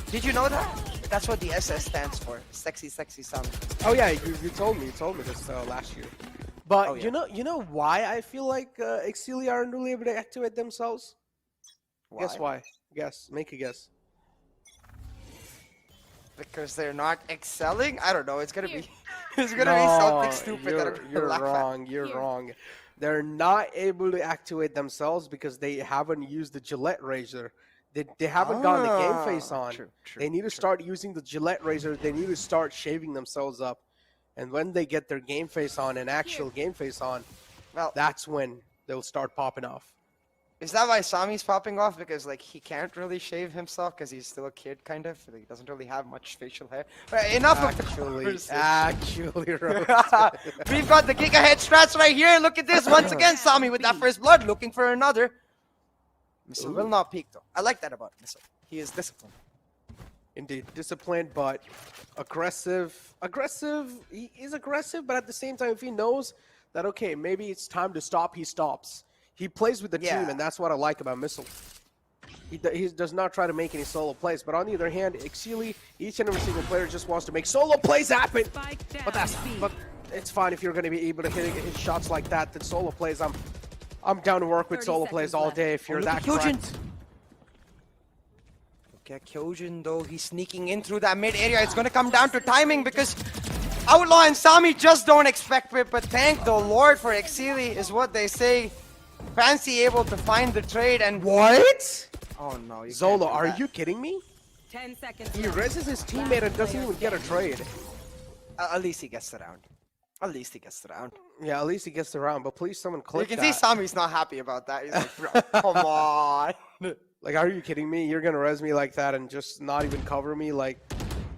Did you know that? That's what the SS stands for. Sexy Sami. Oh yeah, you told me this last year. But Oh, yeah. you know why I feel like Exceeli aren't really able to activate themselves? Guess why? Guess. Make a guess. Because they're not excelling? I don't know. It's gonna be it's gonna be something stupid that I'm gonna You're laugh wrong. You're wrong. They're not able to activate themselves because they haven't used the Gillette razor. They haven't gotten the game face on. True, They need to start using the Gillette razor. They need to start shaving themselves up. And when they get their game face on, an actual game face on, Well, that's when they'll start popping off. is that why Sami's popping off? Because like he can't really shave himself because he's still a kid, kind of. He doesn't really have much facial hair. But enough of the conversation. Actually, We've got the giga head strats right here. Look at this once again. Sami with that first blood, looking for another. Missile will not peek though. I like that about Missile. He is disciplined. Indeed, disciplined, but aggressive. He is aggressive, but at the same time, if he knows that, okay, maybe it's time to stop, he stops. He plays with the team, and that's what I like about Missile. He does not try to make any solo plays, but on the other hand, Exceeli, each and every single player just wants to make solo plays happen. But it's fine if you're going to be able to hit shots like that. Then solo plays, I'm down to work with solo plays all day if you're that correct. Look at Kyojin though, he's sneaking in through that mid area. It's gonna come down to timing because Outlaw and Sami just don't expect it, but thank the Lord for Exceeli is what they say. Fancy able to find the trade and... What? Oh no, you Zolo, can't do are that. you kidding me? 10 seconds He left. reses his teammate and doesn't even get a trade. At least he gets the round. At least he gets the round. Yeah, at least he gets the round, but please someone click You can see that. Sami's not happy about that. He's like, bro, come on. Like, are you kidding me? You're gonna res me like that and just not even cover me? Like,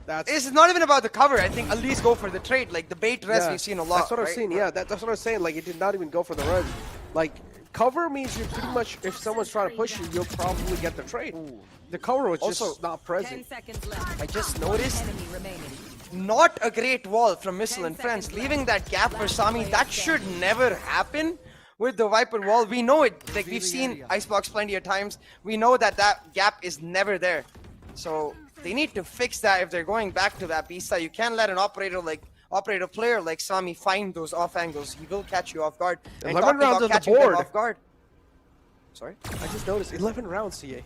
that's... It's not even about the cover. I think at least go for the trade. Like the bait res Yeah, we've seen a lot. That's what I'm right? saying. Yeah, that's what I'm saying. Like, it did not even go for the res. Like, cover means you pretty much, if someone's trying to push you, you'll probably get the trade. The cover was Also, just not 10 present. seconds left. I just noticed Enemy remaining. not a great wall from Missile and Friends. Leaving that gap for Sami, that should never happen with the Viper wall. We know it. Like, we've seen Icebox plenty of times. We know that that gap is never there. So they need to fix that if they're going back to that B side. You can't let an operator player like Sami find those off angles. He will catch you off guard. And 11 talking rounds about on the catching them board. off guard. Sorry? I just noticed 11 rounds, CA.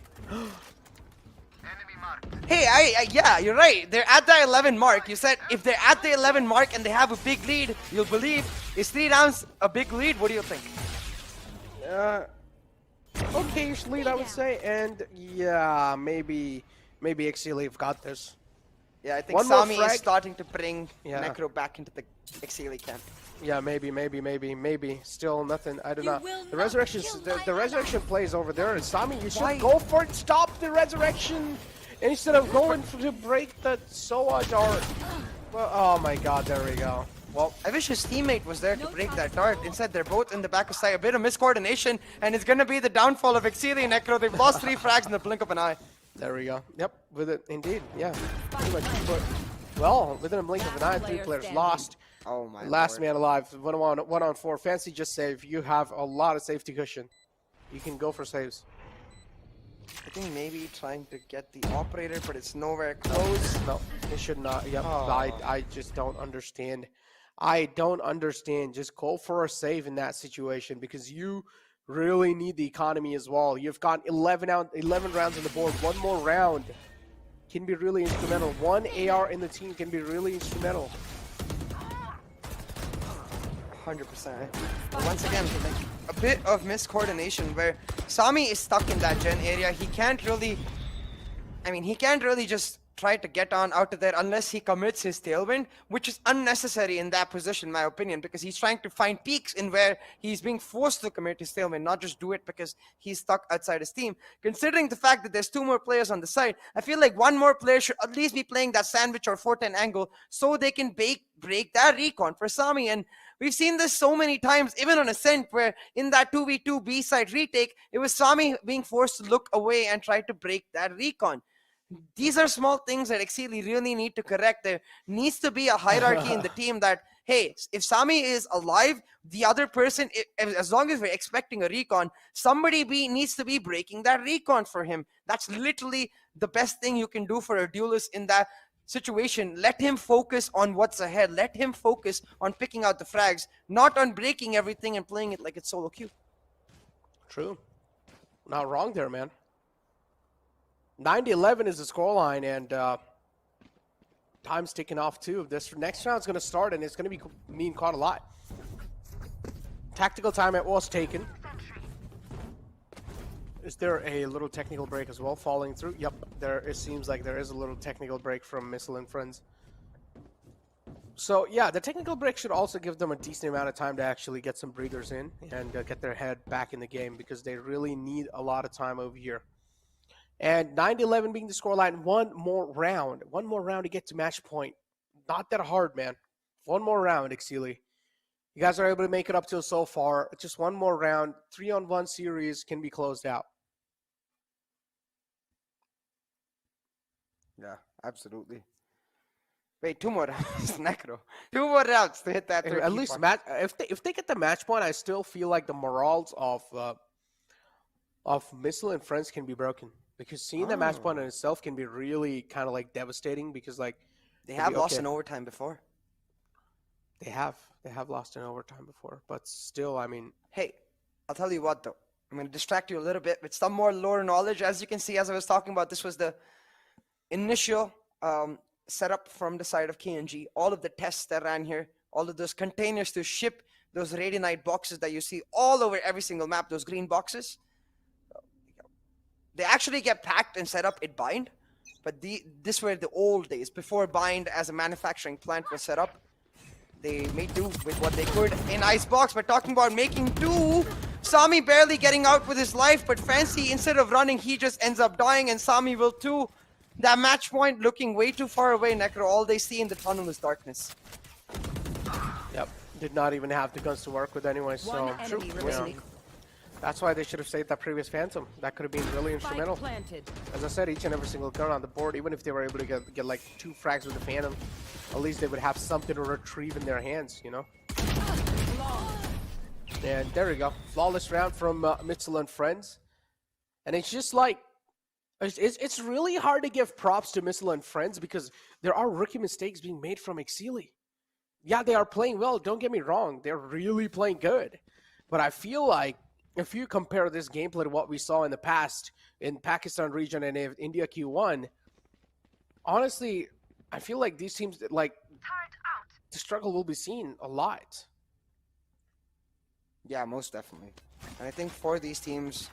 Hey, yeah, you're right. They're at the 11 mark. You said if they're at the 11 mark and they have a big lead, you'll believe. Is 3 rounds a big lead? What do you think? Okay-ish lead, I would say. And yeah, maybe Exceeli have got this. Yeah, I think One more Sami is frag. starting to bring Yeah. Necro back into the Exceeli camp. Yeah, maybe. Still nothing. I don't You know. will The not resurrection, kill the my resurrection plays over there, and Sami, you should Why? go for it. Stop the resurrection instead of going to break the Soa dart. Well, oh my God, there we go. Well, I wish his teammate was there to break that dart. Instead, they're both in the back of side. A bit of miscoordination, and it's going to be the downfall of Exceeli and Necro. They've lost 3 frags in the blink of an eye. there we go. Yep, with it, indeed. Yeah, pretty much. But, well, within a blink of an eye, 3 players lost. Oh my Last lord. man alive. 1-on-4. Fancy just save. You have a lot of safety cushion. You can go for saves. I think maybe trying to get the operator, but it's nowhere close. No, it should not. Yep. Oh. I just don't understand. I don't understand. Just go for a save in that situation because you really need the economy as well. You've got 11 rounds on the board. One more round can be really instrumental. One AR in the team can be really instrumental. 100%. But once again, like, a bit of miscoordination where Sami is stuck in that gen area. He can't really, he can't really just try to get on out of there unless he commits his tailwind, which is unnecessary in that position, in my opinion, because he's trying to find peaks in where he's being forced to commit his tailwind, not just do it because he's stuck outside his team. Considering the fact that there's 2 more players on the side, I feel like 1 more player should at least be playing that sandwich or 410 angle so they can break that recon for Sami. And we've seen this so many times, even on Ascent, where in that 2v2 B-side retake, it was Sami being forced to look away and try to break that recon. These are small things that Exceeli really need to correct. There needs to be a hierarchy in the team that, hey, if Sami is alive, the other person, as long as we're expecting a recon, somebody needs to be breaking that recon for him. That's literally the best thing you can do for a duelist in that situation. Let him focus on what's ahead. Let him focus on picking out the frags, not on breaking everything and playing it like it's solo queue. True. Not wrong there, man. 9-11 is the scoreline, and time's ticking off too. This next round's going to start, and it's going to be mean quite a lot. Tactical timeout was taken. Is there a little technical break as well falling through? Yep, it seems like there is a little technical break from Missile and Friends. So yeah, the technical break should also give them a decent amount of time to actually get some breathers in and get their head back in the game because they really need a lot of time over here. And 9-11 being the scoreline, 1 more round. 1 more round to get to match point. Not that hard, man. 1 more round, Exceeli. You guys are able to make it up till so far. Just 1 more round. 3-on-1 series can be closed out. Yeah, absolutely. Wait, 2 more rounds, Necro. 2 more rounds to hit that. At least if they get the match point, I still feel like the morals of Missile and Friends can be broken. Because seeing the match point in itself can be really kind of like devastating because like they have lost in overtime before. They have lost in overtime before, but still, I mean. Hey, I'll tell you what though. I'm going to distract you a little bit with some more lore knowledge. As you can see, as I was talking about, this was the initial setup from the side of KNG. All of the tests that ran here, all of those containers to ship those Radianite boxes that you see all over every single map, those green boxes. They actually get packed and set up at Bind, but this were the old days, before Bind as a manufacturing plant was set up. They made do with what they could in Icebox, but talking about making do, Sami barely getting out with his life, but Fancy, instead of running, he just ends up dying, and Sami will too. That match point looking way too far away, Necro. All they see in the tunnel is darkness. Yep, did not even have the guns to work with anyway, so that's why they should have saved that previous Phantom. That could have been really instrumental. As I said, each and every single gun on the board, even if they were able to get like 2 frags with the Phantom, at least they would have something to retrieve in their hands, you know? And there we go. Flawless round from Mitchell and friends. And it's just like, it's really hard to give props to Mitchell and friends because there are rookie mistakes being made from Exceeli. Yeah, they are playing well, don't get me wrong. They're really playing good. But I feel like if you compare this gameplay to what we saw in the past in Pakistan region and India Q1, honestly, I feel like these teams, like, the struggle will be seen a lot. Yeah, most definitely. And I think for these teams,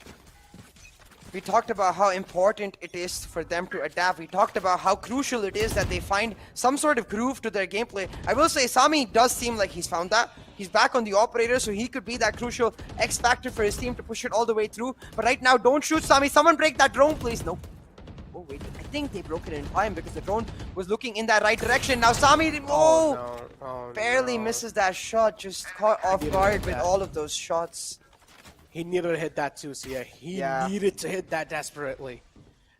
we talked about how important it is for them to adapt. We talked about how crucial it is that they find some sort of groove to their gameplay. I will say Sami does seem like he's found that. He's back on the operator, so he could be that crucial X factor for his team to push it all the way through. But right now, don't shoot Sami. Someone break that drone, please. Nope. Oh, wait. I think they broke it in time because the drone was looking in that right direction. Now Sami, barely misses that shot. Just caught off guard with all of those shots. He needed to hit that too, CA. He needed to hit that desperately.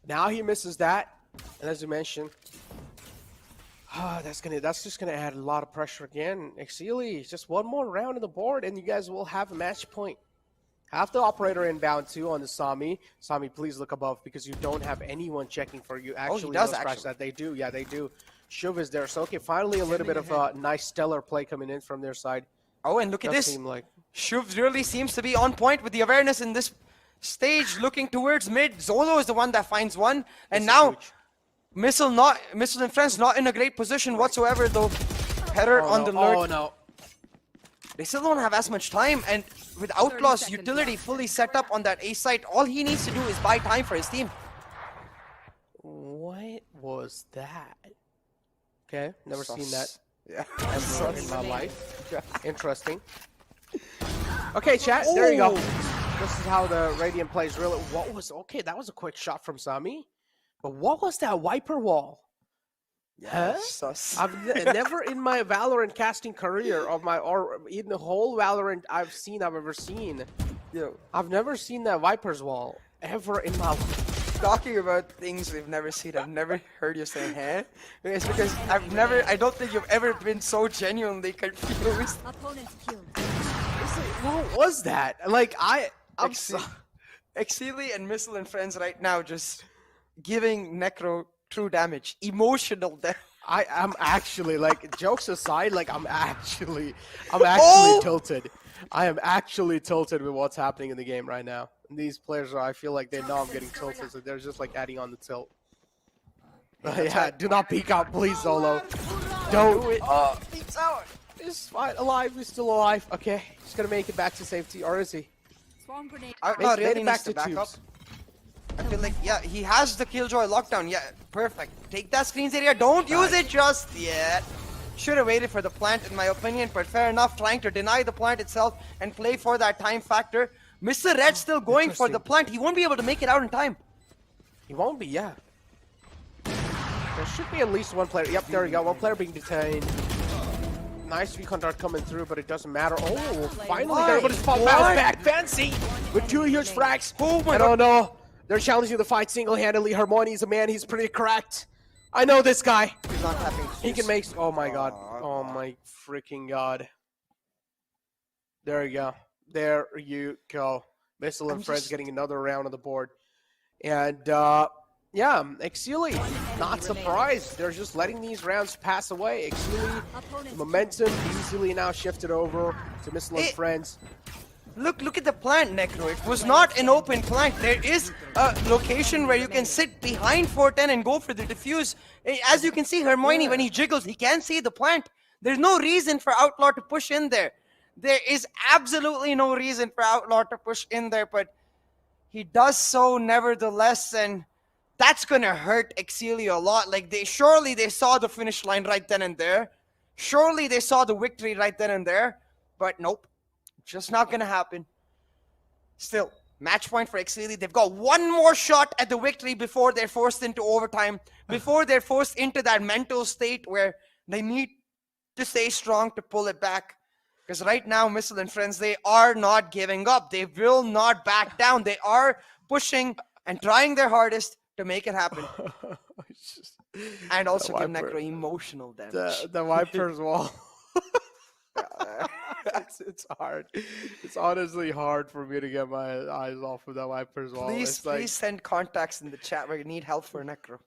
Now he misses that, and as you mentioned, that's just gonna add a lot of pressure again. Exceeli, just one more round on the board, and you guys will have a match point. Have the operator inbound too on the Sami. Sami, please look above because you don't have anyone checking for you. Actually, he does that they do. Yeah, they do. Shuv is there. So okay, finally a little bit of a nice stellar play coming in from their side. Oh, and look at this. Shuv really seems to be on point with the awareness in this stage, looking towards mid. Zolo is the one that finds one, and now Missile and Friends not in a great position whatsoever though. Header on the lurk. Oh no. They still don't have as much time, and with Outlaw's utility fully set up on that A site, all he needs to do is buy time for his team. What was that? Okay, never seen that. Yeah, ever in my life. Interesting. Okay, chat. There you go. This is how the Radiant plays. Really, okay? That was a quick shot from Sami. But what was that wiper wall? Yeah, I've never in my Valorant casting career or in the whole Valorant I've ever seen. I've never seen that Viper's wall ever in my life. Talking about things we've never seen, I've never heard you say "huh." It's because I don't think you've ever been so genuinely confused. What was that? Like I'm Exceeli and Missile and Friends right now just giving Necro true damage, emotional damage. I'm actually, like, jokes aside, like I'm actually tilted. I am actually tilted with what's happening in the game right now. And these players I feel like they know I'm getting tilted, so they're just like adding on the tilt. Yeah, do not peek out, please, Zolo. Don't do it. Peeks out. He's fine, alive. He's still alive. Okay, he's gonna make it back to safety, or is he? Really needs to back up. I feel like, yeah, he has the Killjoy lockdown. Yeah, perfect. Take that screens area. Don't use it just yet. Should have waited for the plant, in my opinion, but fair enough. Trying to deny the plant itself and play for that time factor. Mr. Red still going for the plant. He won't be able to make it out in time. He won't be, yeah. There should be at least one player. Yep, there we go. One player being detained. Nice recon dart coming through, but it doesn't matter. Oh, finally they're able to spot bounce back. Fancy with 2 huge frags. Oh my God. No. They're challenging the fight single-handedly. Hermione's a man. He's pretty cracked. I know this guy. He's not tapping. He can make. Oh my God. Oh my freaking God. There you go. There you go. Missile and Friends getting another round on the board. And yeah, Exceeli, not surprised. They're just letting these rounds pass away. Exceeli, momentum easily now shifted over to Missile and Friends. Look at the plant, Necro. It was not an open plant. There is a location where you can sit behind 410 and go for the defuse. As you can see, Hermione, when he jiggles, he can see the plant. There's no reason for Outlaw to push in there. There is absolutely no reason for Outlaw to push in there, but he does so nevertheless, and that's gonna hurt Exceeli a lot. Like, surely they saw the finish line right then and there. Surely they saw the victory right then and there, but nope. Just not gonna happen. Still, match point for Exceeli. They've got one more shot at the victory before they're forced into overtime, before they're forced into that mental state where they need to stay strong to pull it back. Because right now, Missile and friends, they are not giving up. They will not back down. They are pushing and trying their hardest to make it happen. And also give Necro emotional damage. The Viper's wall. It's hard. It's honestly hard for me to get my eyes off of that Viper's wall. Please send contacts in the chat where you need help for Necro.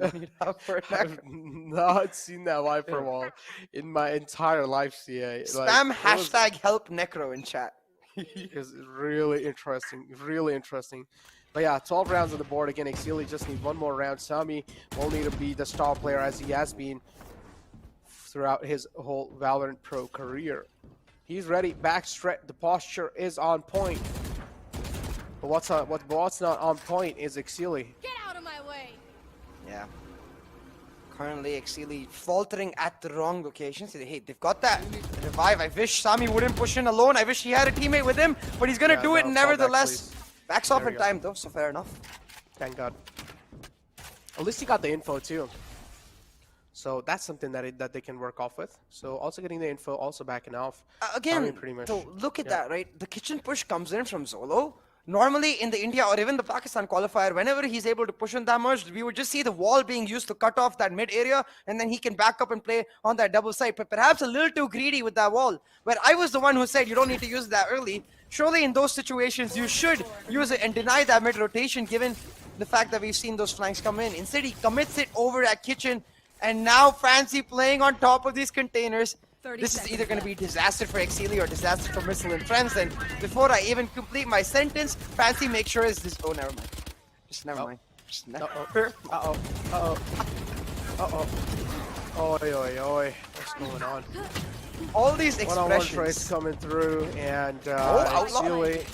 I've not seen that Viper wall in my entire life, CA. Spam hashtag help Necro in chat. It's really interesting. Really interesting. But yeah, 12 rounds on the board. Again, Exceeli just need one more round. Sami will need to be the star player as he has been throughout his whole Valorant Pro career. He's ready. Backstretch. The posture is on point. But what's not on point is Exceeli. Get out of my way. Yeah. Currently, Exceeli faltering at the wrong location. See, hey, they've got that revive. I wish Sami wouldn't push in alone. I wish he had a teammate with him, but he's gonna do it nevertheless. Backs off in time though, so fair enough. Thank God. At least he got the info too. So that's something that they can work off with. So also getting the info, also backing off. Again, pretty much, so look at that, right? The kitchen push comes in from Zolo. Normally in the India or even the Pakistan qualifier, whenever he's able to push on that much, we would just see the wall being used to cut off that mid area, and then he can back up and play on that double side. But perhaps a little too greedy with that wall. But I was the one who said you don't need to use that early. Surely in those situations, you should use it and deny that mid rotation given the fact that we've seen those flanks come in. Instead, he commits it over at kitchen. And now Fancy playing on top of these containers. This is either going to be disaster for Exceeli or disaster for Missile and friends. And before I even complete my sentence, Fancy make sure is this. Oh, never mind. Just never mind. Just never. Oi, oi, oi. What's going on? All these expressions. One-on-one trades coming through, and Outlaw. Exceeli.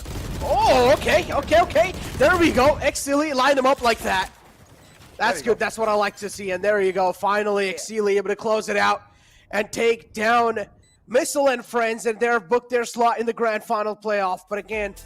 Oh, okay. There we go. Exceeli lined him up like that. That's good. That's what I like to see. And there you go. Finally, Exceeli able to close it out and take down Missile and friends, and they've booked their slot in the grand final playoff. But again,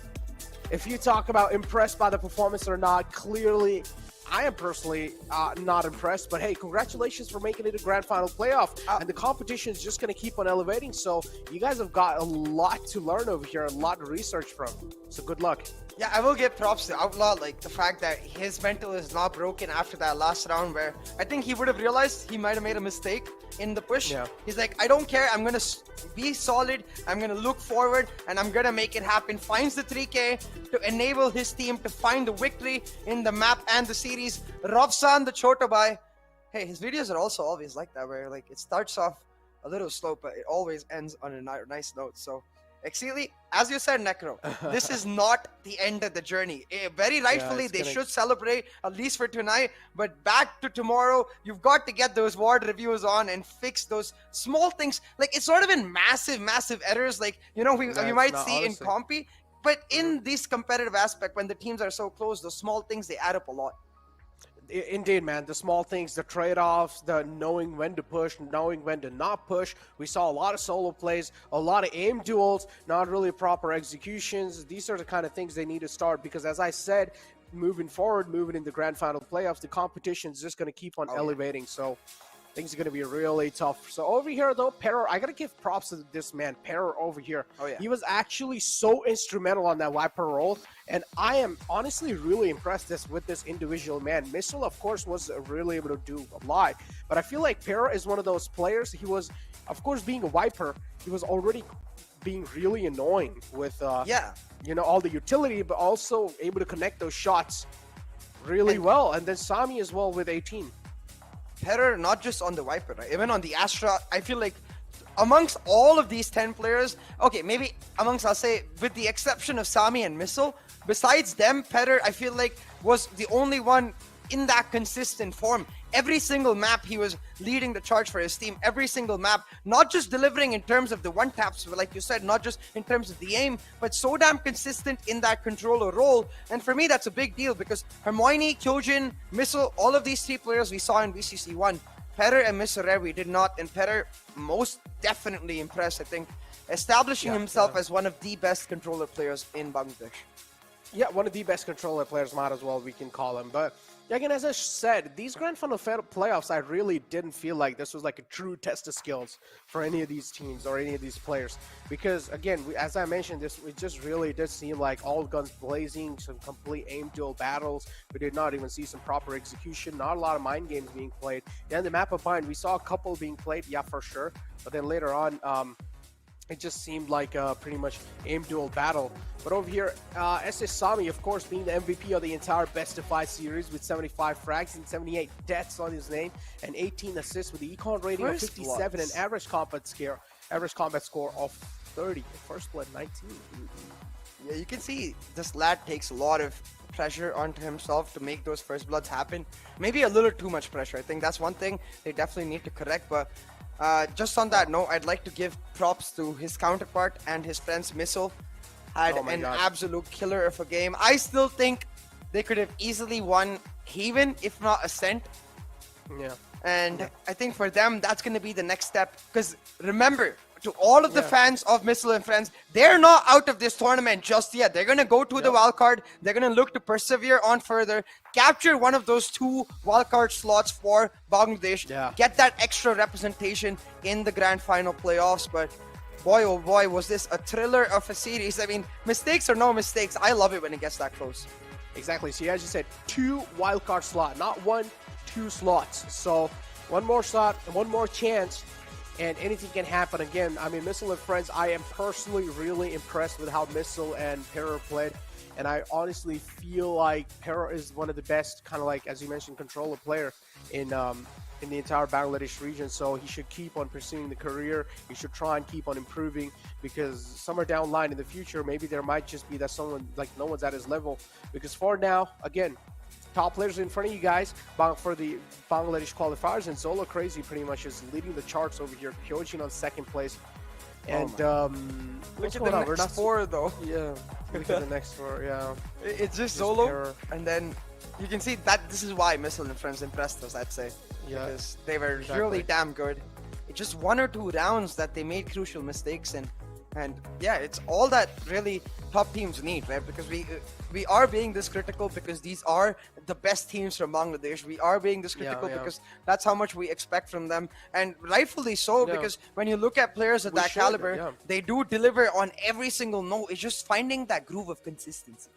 if you talk about impressed by the performance or not, clearly I am personally not impressed. But hey, congratulations for making it a grand final playoff. And the competition is just going to keep on elevating. So you guys have got a lot to learn over here, a lot to research from. So good luck. Yeah, I will give props to Outlaw, like the fact that his mental is not broken after that last round where I think he would have realized he might have made a mistake in the push. Yeah. He's like, I don't care, I'm going to be solid, I'm going to look forward, and I'm going to make it happen. Finds the 3K to enable his team to find the victory in the map and the series. Rovsan the Chotabai. Hey, his videos are also always like that, where like it starts off a little slow, but it always ends on a nice note. So Exceeli, as you said, Necro, this is not the end of the journey. Very rightfully, they should celebrate, at least for tonight. But back to tomorrow, you've got to get those ward reviews on and fix those small things. Like, it's sort of in massive errors. Like, you know, we might see in Compy. But in this competitive aspect, when the teams are so close, those small things, they add up a lot. Indeed, man. The small things, the trade-offs, the knowing when to push, knowing when to not push. We saw a lot of solo plays, a lot of aim duels, not really proper executions. These are the kind of things they need to start because, as I said, moving forward, moving in the grand final playoffs, the competition is just going to keep on elevating. So things are going to be really tough. So over here, though, Perro, I got to give props to this man, Perro over here. He was actually so instrumental on that Viper role. And I am honestly really impressed with this individual man. Missile, of course, was really able to do a lot. But I feel like Perro is one of those players. He was, of course, being a Viper, he was already being really annoying with, you know, all the utility, but also able to connect those shots really well. And then Sami as well with 18. Perro, not just on the Viper, right? Even on the Astra, I feel like amongst all of these 10 players, okay, maybe amongst, I'll say, with the exception of Sami and Missile, besides them, Petter, I feel like, was the only one in that consistent form. Every single map, he was leading the charge for his team. Every single map, not just delivering in terms of the one-taps, but like you said, not just in terms of the aim, but so damn consistent in that controller role. And for me, that's a big deal because Hermione, Kyojin, Missile, all of these 3 players we saw in VCC1, Petter and Mr. we did not, and Petter most definitely impressed, I think, establishing himself as one of the best controller players in Bangladesh. Yeah, one of the best controller players, might as well we can call him. But again, as I said, these Grand Final playoffs, I really didn't feel like this was like a true test of skills for any of these teams or any of these players. Because again, as I mentioned, it just really did seem like all guns blazing, some complete aim duel battles. We did not even see some proper execution, not a lot of mind games being played. Yeah, in the map of Bind, we saw a couple being played, yeah, for sure. But then later on, it just seemed like pretty much aim duel battle. But over here, SS Sami, of course, being the MVP of the entire Best of 5 series with 75 frags and 78 deaths on his name and 18 assists with the econ rating of 57 and average combat score of 30. First blood 19. Yeah, you can see this lad takes a lot of pressure onto himself to make those first bloods happen. Maybe a little too much pressure. I think that's one thing they definitely need to correct. But just on that note, I'd like to give props to his counterpart and his friends. Missile had an absolute killer of a game. I still think they could have easily won Haven, if not Ascent. Yeah. And I think for them, that's going to be the next step. Because remember, to all of the fans of Missile and Friends, they're not out of this tournament just yet. They're going to go to the wildcard. They're going to look to persevere on further, capture one of those 2 wildcard slots for Bangladesh, get that extra representation in the grand final playoffs. But boy, oh boy, was this a thriller of a series. I mean, mistakes or no mistakes, I love it when it gets that close. Exactly. So as you said, 2 wildcard slots, not 1, 2 slots. So one more slot, one more chance, and anything can happen. Again, I mean, Missile and Friends, I am personally really impressed with how Missile and Perra played. And I honestly feel like Perra is one of the best, kind of like, as you mentioned, controller player in the entire Bangladesh region. So he should keep on pursuing the career. He should try and keep on improving, because somewhere down the line in the future, maybe there might just be that someone, like, no one's at his level. Because for now, again, top players in front of you guys for the Bangladesh Qualifiers, and Zolo Crazy pretty much is leading the charts over here. Kyojin on 2nd place. And look at the next 4 though. Yeah, look at the next 4. Yeah, it's just Zolo, and then you can see that this is why Missile and Friends impressed us, I'd say. Yeah, because they were really damn good. It's just 1 or 2 rounds that they made crucial mistakes, and yeah, it's all that really top teams need, right? Because we are being this critical because these are the best teams from Bangladesh. We are being this critical because that's how much we expect from them, and rightfully so, because when you look at players of that caliber, they do deliver on every single note. It's just finding that groove of consistency.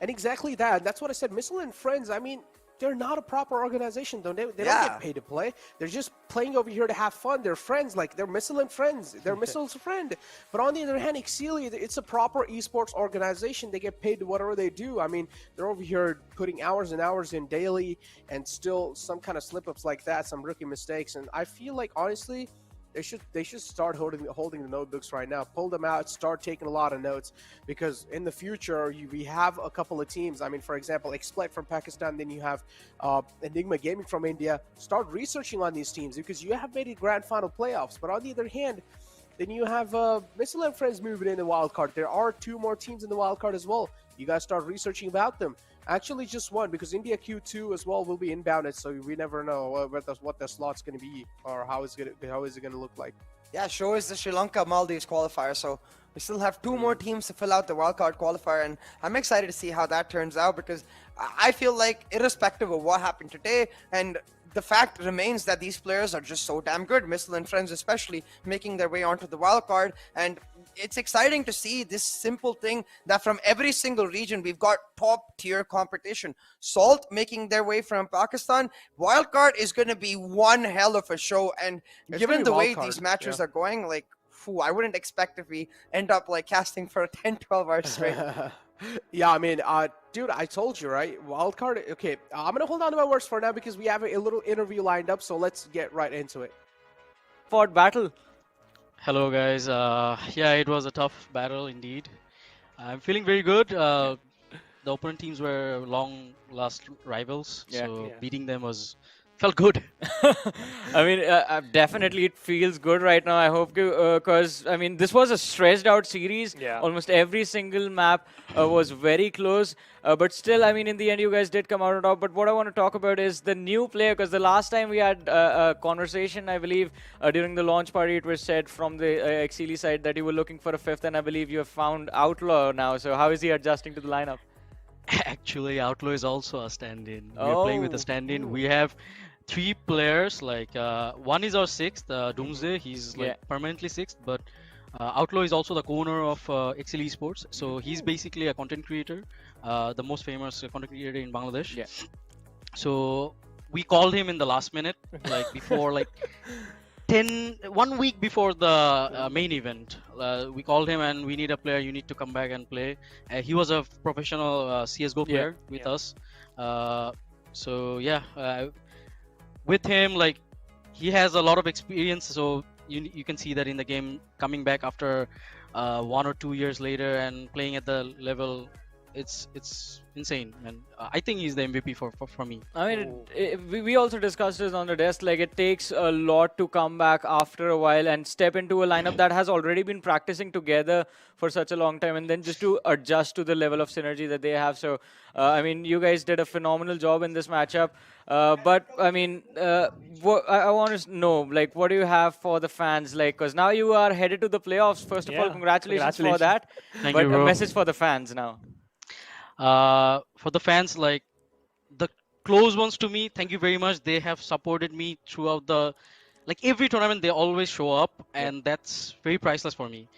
And exactly that. That's what I said. Missile and Friends, I mean, they're not a proper organization, though. They don't get paid to play. They're just playing over here to have fun. They're friends, like they're Missile and Friends. They're Missile's friend. But on the other hand, Exceeli, it's a proper esports organization. They get paid to whatever they do. I mean, they're over here putting hours and hours in daily, and still some kind of slip-ups like that, some rookie mistakes. And I feel like, honestly, they should start holding the notebooks right now. Pull them out, start taking a lot of notes, because in the future we have a couple of teams. I mean, for example, Exceeli from Pakistan, then you have NODWIN Gaming from India. Start researching on these teams, because you have made it grand final playoffs. But on the other hand, then you have Missile and Friends moving in the wild card. There are 2 more teams in the wild card as well. You guys start researching about them. Actually, just 1, because India Q2 as well will be inbounded, so we never know what the slot's going to be, or how is it going to look like. Yeah, show is the Sri Lanka Maldives qualifier, so we still have 2 more teams to fill out the wildcard qualifier, and I'm excited to see how that turns out, because I feel like, irrespective of what happened today, and the fact remains that these players are just so damn good, Missile and Friends especially, making their way onto the wildcard. And it's exciting to see this simple thing that from every single region, we've got top tier competition. Salt making their way from Pakistan. Wildcard is going to be one hell of a show. And given the way these matches are going, like, I wouldn't expect if we end up like casting for 10-12 hours straight. Yeah, I mean, dude, I told you, right? Wildcard. Okay, I'm gonna hold on to my words for now, because we have a little interview lined up, so let's get right into it. Fought battle. Hello, guys. Yeah, it was a tough battle indeed. I'm feeling very good. The opponent teams were long last rivals, Yeah. so Yeah. beating them was felt good. I mean, definitely it feels good right now. I hope because I mean, this was a stressed out series. Yeah. Almost every single map was very close. But still, I mean, in the end, you guys did come out on top. But what I want to talk about is the new player, because the last time we had a conversation, I believe, during the launch party, it was said from the Exceeli side that you were looking for a fifth, and I believe you have found Outlaw now. So how is he adjusting to the lineup? Actually, Outlaw is also a stand-in. We are playing with a Oh. stand-in. We have three players. Like one is our sixth, Doomsday. He's like Yeah. permanently sixth, but Outlaw is also the owner of Exceeli Esports. So he's basically a content creator, the most famous content creator in Bangladesh. Yeah. So we called him in the last minute, like before like 1 week before the main event. We called him and we need a player. You need to come back and play. He was a professional CS:GO player with us. So yeah, with him, like he has a lot of experience. So you can see that in the game, coming back after 1 or 2 years later and playing at the level, it's insane, man. I think he's the MVP for me. I mean, we also discussed this on the desk. Like, it takes a lot to come back after a while and step into a lineup that has already been practicing together for such a long time, and then just to adjust to the level of synergy that they have. So, I mean, you guys did a phenomenal job in this matchup. But I mean, I want to know, like, what do you have for the fans? Like, because now you are headed to the playoffs. First of all, Yeah. congratulations for that. Thank But you, a bro. message for the fans now. For the fans, like the close ones to me, thank you very much. They have supported me throughout like every tournament. They always show up, and that's very priceless for me,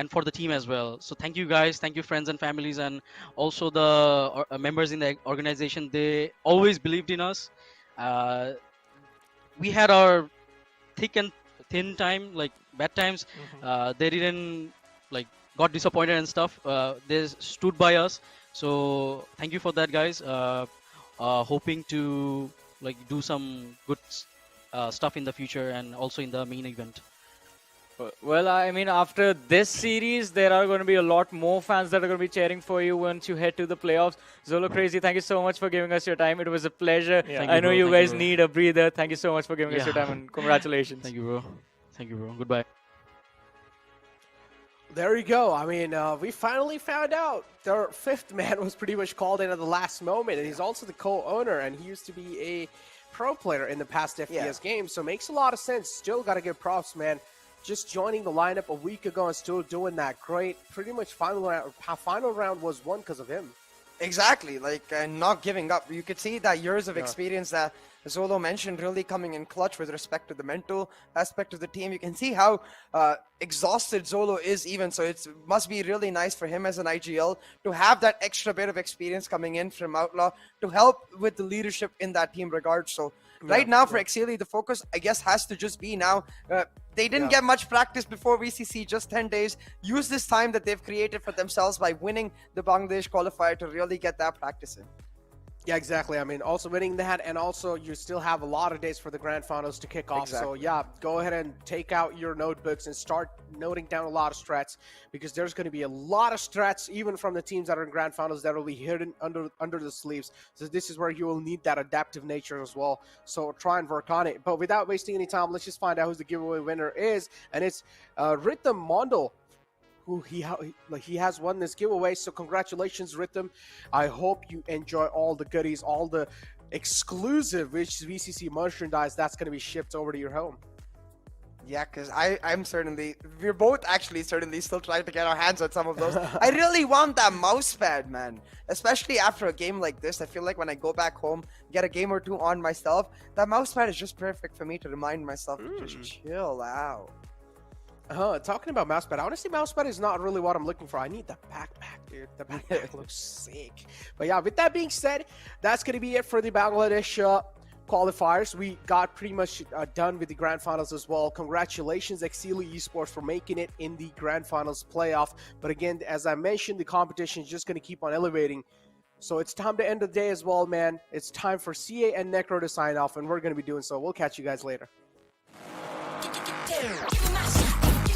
and for the team as well. So thank you guys, thank you friends and families, and also the members in the organization. They always believed in us. We had our thick and thin time, like bad times. They didn't like got disappointed and stuff. They stood by us. So thank you for that, guys. Hoping to like do some good stuff in the future and also in the main event. Well, I mean, after this series, there are going to be a lot more fans that are going to be cheering for you once you head to the playoffs. Zolo Crazy, thank you so much for giving us your time. It was a pleasure. Yeah. Thank I you, know bro. you Thank you, guys bro. need a breather. Thank you so much for giving us your Yeah. time, and congratulations. Thank you, bro. Thank you, bro. Goodbye. There you go. I mean, we finally found out their fifth man was pretty much called in at the last moment, and he's also the co-owner, and he used to be a pro player in the past FPS games, so makes a lot of sense. Still got to give props, man. Just joining the lineup a week ago and still doing that great. Pretty much final round was won because of him. Exactly, like, and not giving up. You could see that years of experience that Zolo mentioned really coming in clutch with respect to the mental aspect of the team. You can see how exhausted Zolo is even, so it must be really nice for him as an IGL to have that extra bit of experience coming in from Outlaw to help with the leadership in that team regard. So right now for Exceeli, the focus, I guess, has to just be now. They didn't get much practice before VCC, just 10 days. Use this time that they've created for themselves by winning the Bangladesh Qualifier to really get that practice in. Yeah, exactly. I mean, also winning that, and also you still have a lot of days for the grand finals to kick off. So yeah, go ahead and take out your notebooks and start noting down a lot of strats, because there's going to be a lot of strats even from the teams that are in grand finals that will be hidden under the sleeves. So this is where you will need that adaptive nature as well. So try and work on it. But without wasting any time, let's just find out who the giveaway winner is, and it's Rhythm Mondo, who he has won this giveaway. So congratulations, Rhythm. I hope you enjoy all the goodies, all the exclusive VCC merchandise that's going to be shipped over to your home. Yeah, because we're both actually certainly still trying to get our hands on some of those. I really want that mouse pad, man. Especially after a game like this, I feel like when I go back home, get a game or two on myself, that mouse pad is just perfect for me to remind myself to just chill out. Talking about mousepad, honestly, mousepad is not really what I'm looking for. I need the backpack, dude. The backpack looks sick. But yeah, with that being said, that's going to be it for the Bangladesh qualifiers. We got pretty much done with the grand finals as well. Congratulations, Exceeli Esports, for making it in the grand finals playoff. But again, as I mentioned, the competition is just going to keep on elevating. So it's time to end the day as well, man. It's time for CA and Necro to sign off, and we're going to be doing so. We'll catch you guys later. Give me my shot.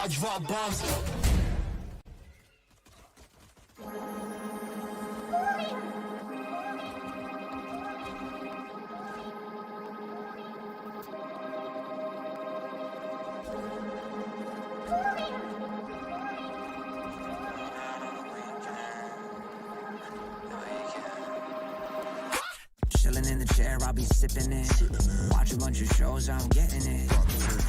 I drop bombs. Chilling in the chair, I'll be sipping it. Watch a bunch of shows, I'm getting it.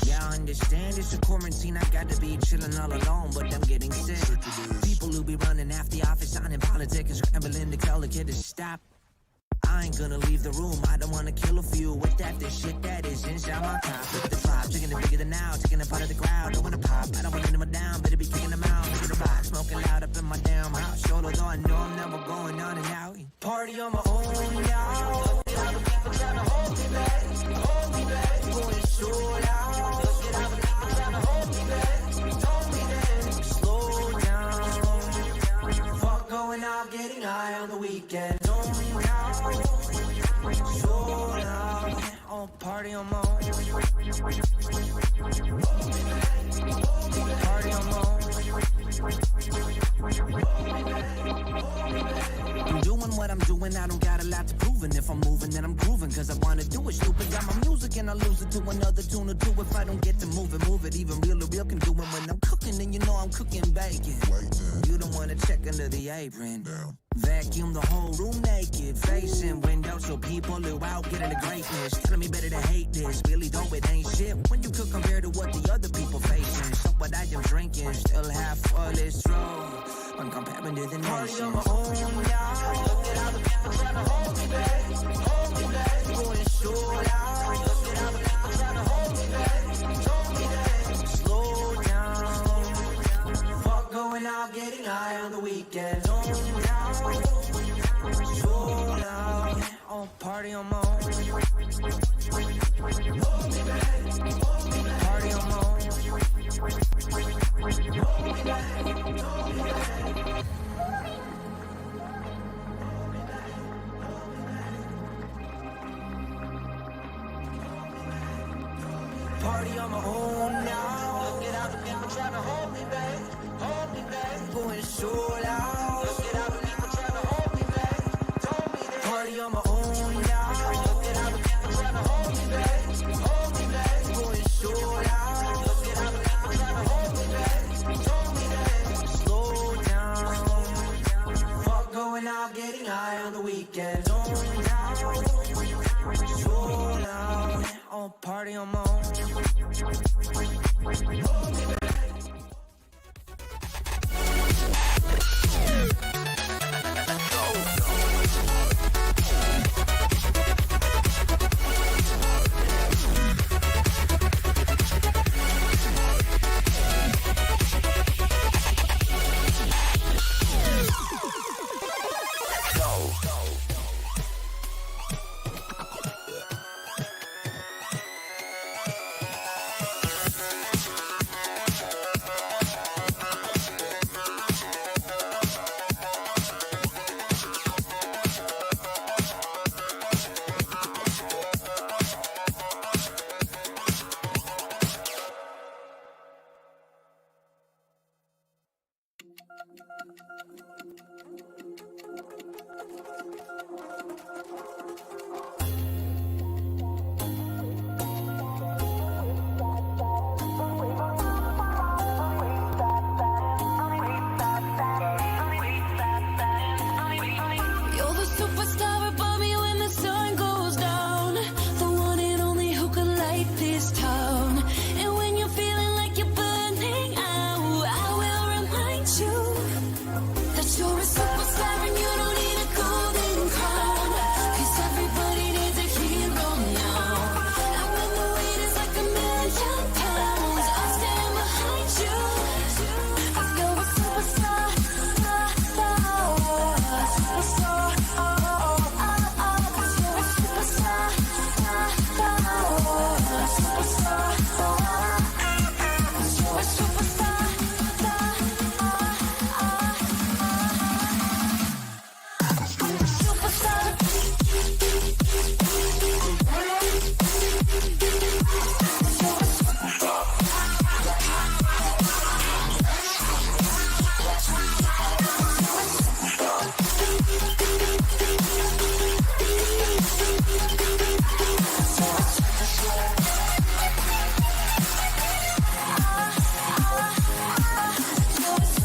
Yeah, I understand it's a quarantine, I got to be chilling all alone, but I'm getting sick. People who be running after the office, signing politics, scrambling to tell the kid to stop. I ain't gonna leave the room, I don't wanna kill a few with that, this shit that is inside my top. With the drop, taking it bigger than now, taking it part of the crowd, don't wanna pop, I don't want anyone down, better be kicking them out, make it a rock, smoking loud up in my damn house, solo though I know I'm never going on and out. Party on my own, y'all. Look at all the people trying to hold me back, going so loud. Look at all the people trying to hold me back, slow down. Fuck going out, getting high on the weekend. So loud, I'll party on my own. Party on my own. I'm doing what I'm doing, I don't got a lot to prove. And if I'm moving, then I'm grooving, cause I wanna do it. Stupid, got my music and I lose it to another tune or two. If I don't get to move it even real can do it. When I'm cooking, then you know I'm cooking bacon. You don't wanna check under the apron. Vacuum the whole room naked, facing windows so people who out getting the greatness. Telling me better to hate this, really though it ain't shit when you could compare to what the other people facing. So what I am drinking, still half full is true. I'm comparing to the nation. Party on my own, y'all. Look at all the people trying to hold me back, going so loud. Look at all the people trying to hold me back, slow down. Fuck going out, getting high on the weekend. So loud, I'll party on my own. Party on my own. Party on my own now. Look at all the people trying to hold me back, going so loud. Look at all the people trying to hold me back, party on my own now. Look at all the people trying to hold me back, going so loud. Look at all the people trying to hold me back, slow down. Fuck going out, getting high on the weekend. So loud, I'll party on my own. You're a superstar and you don't need a golden crown. 'Cause everybody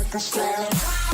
superstar.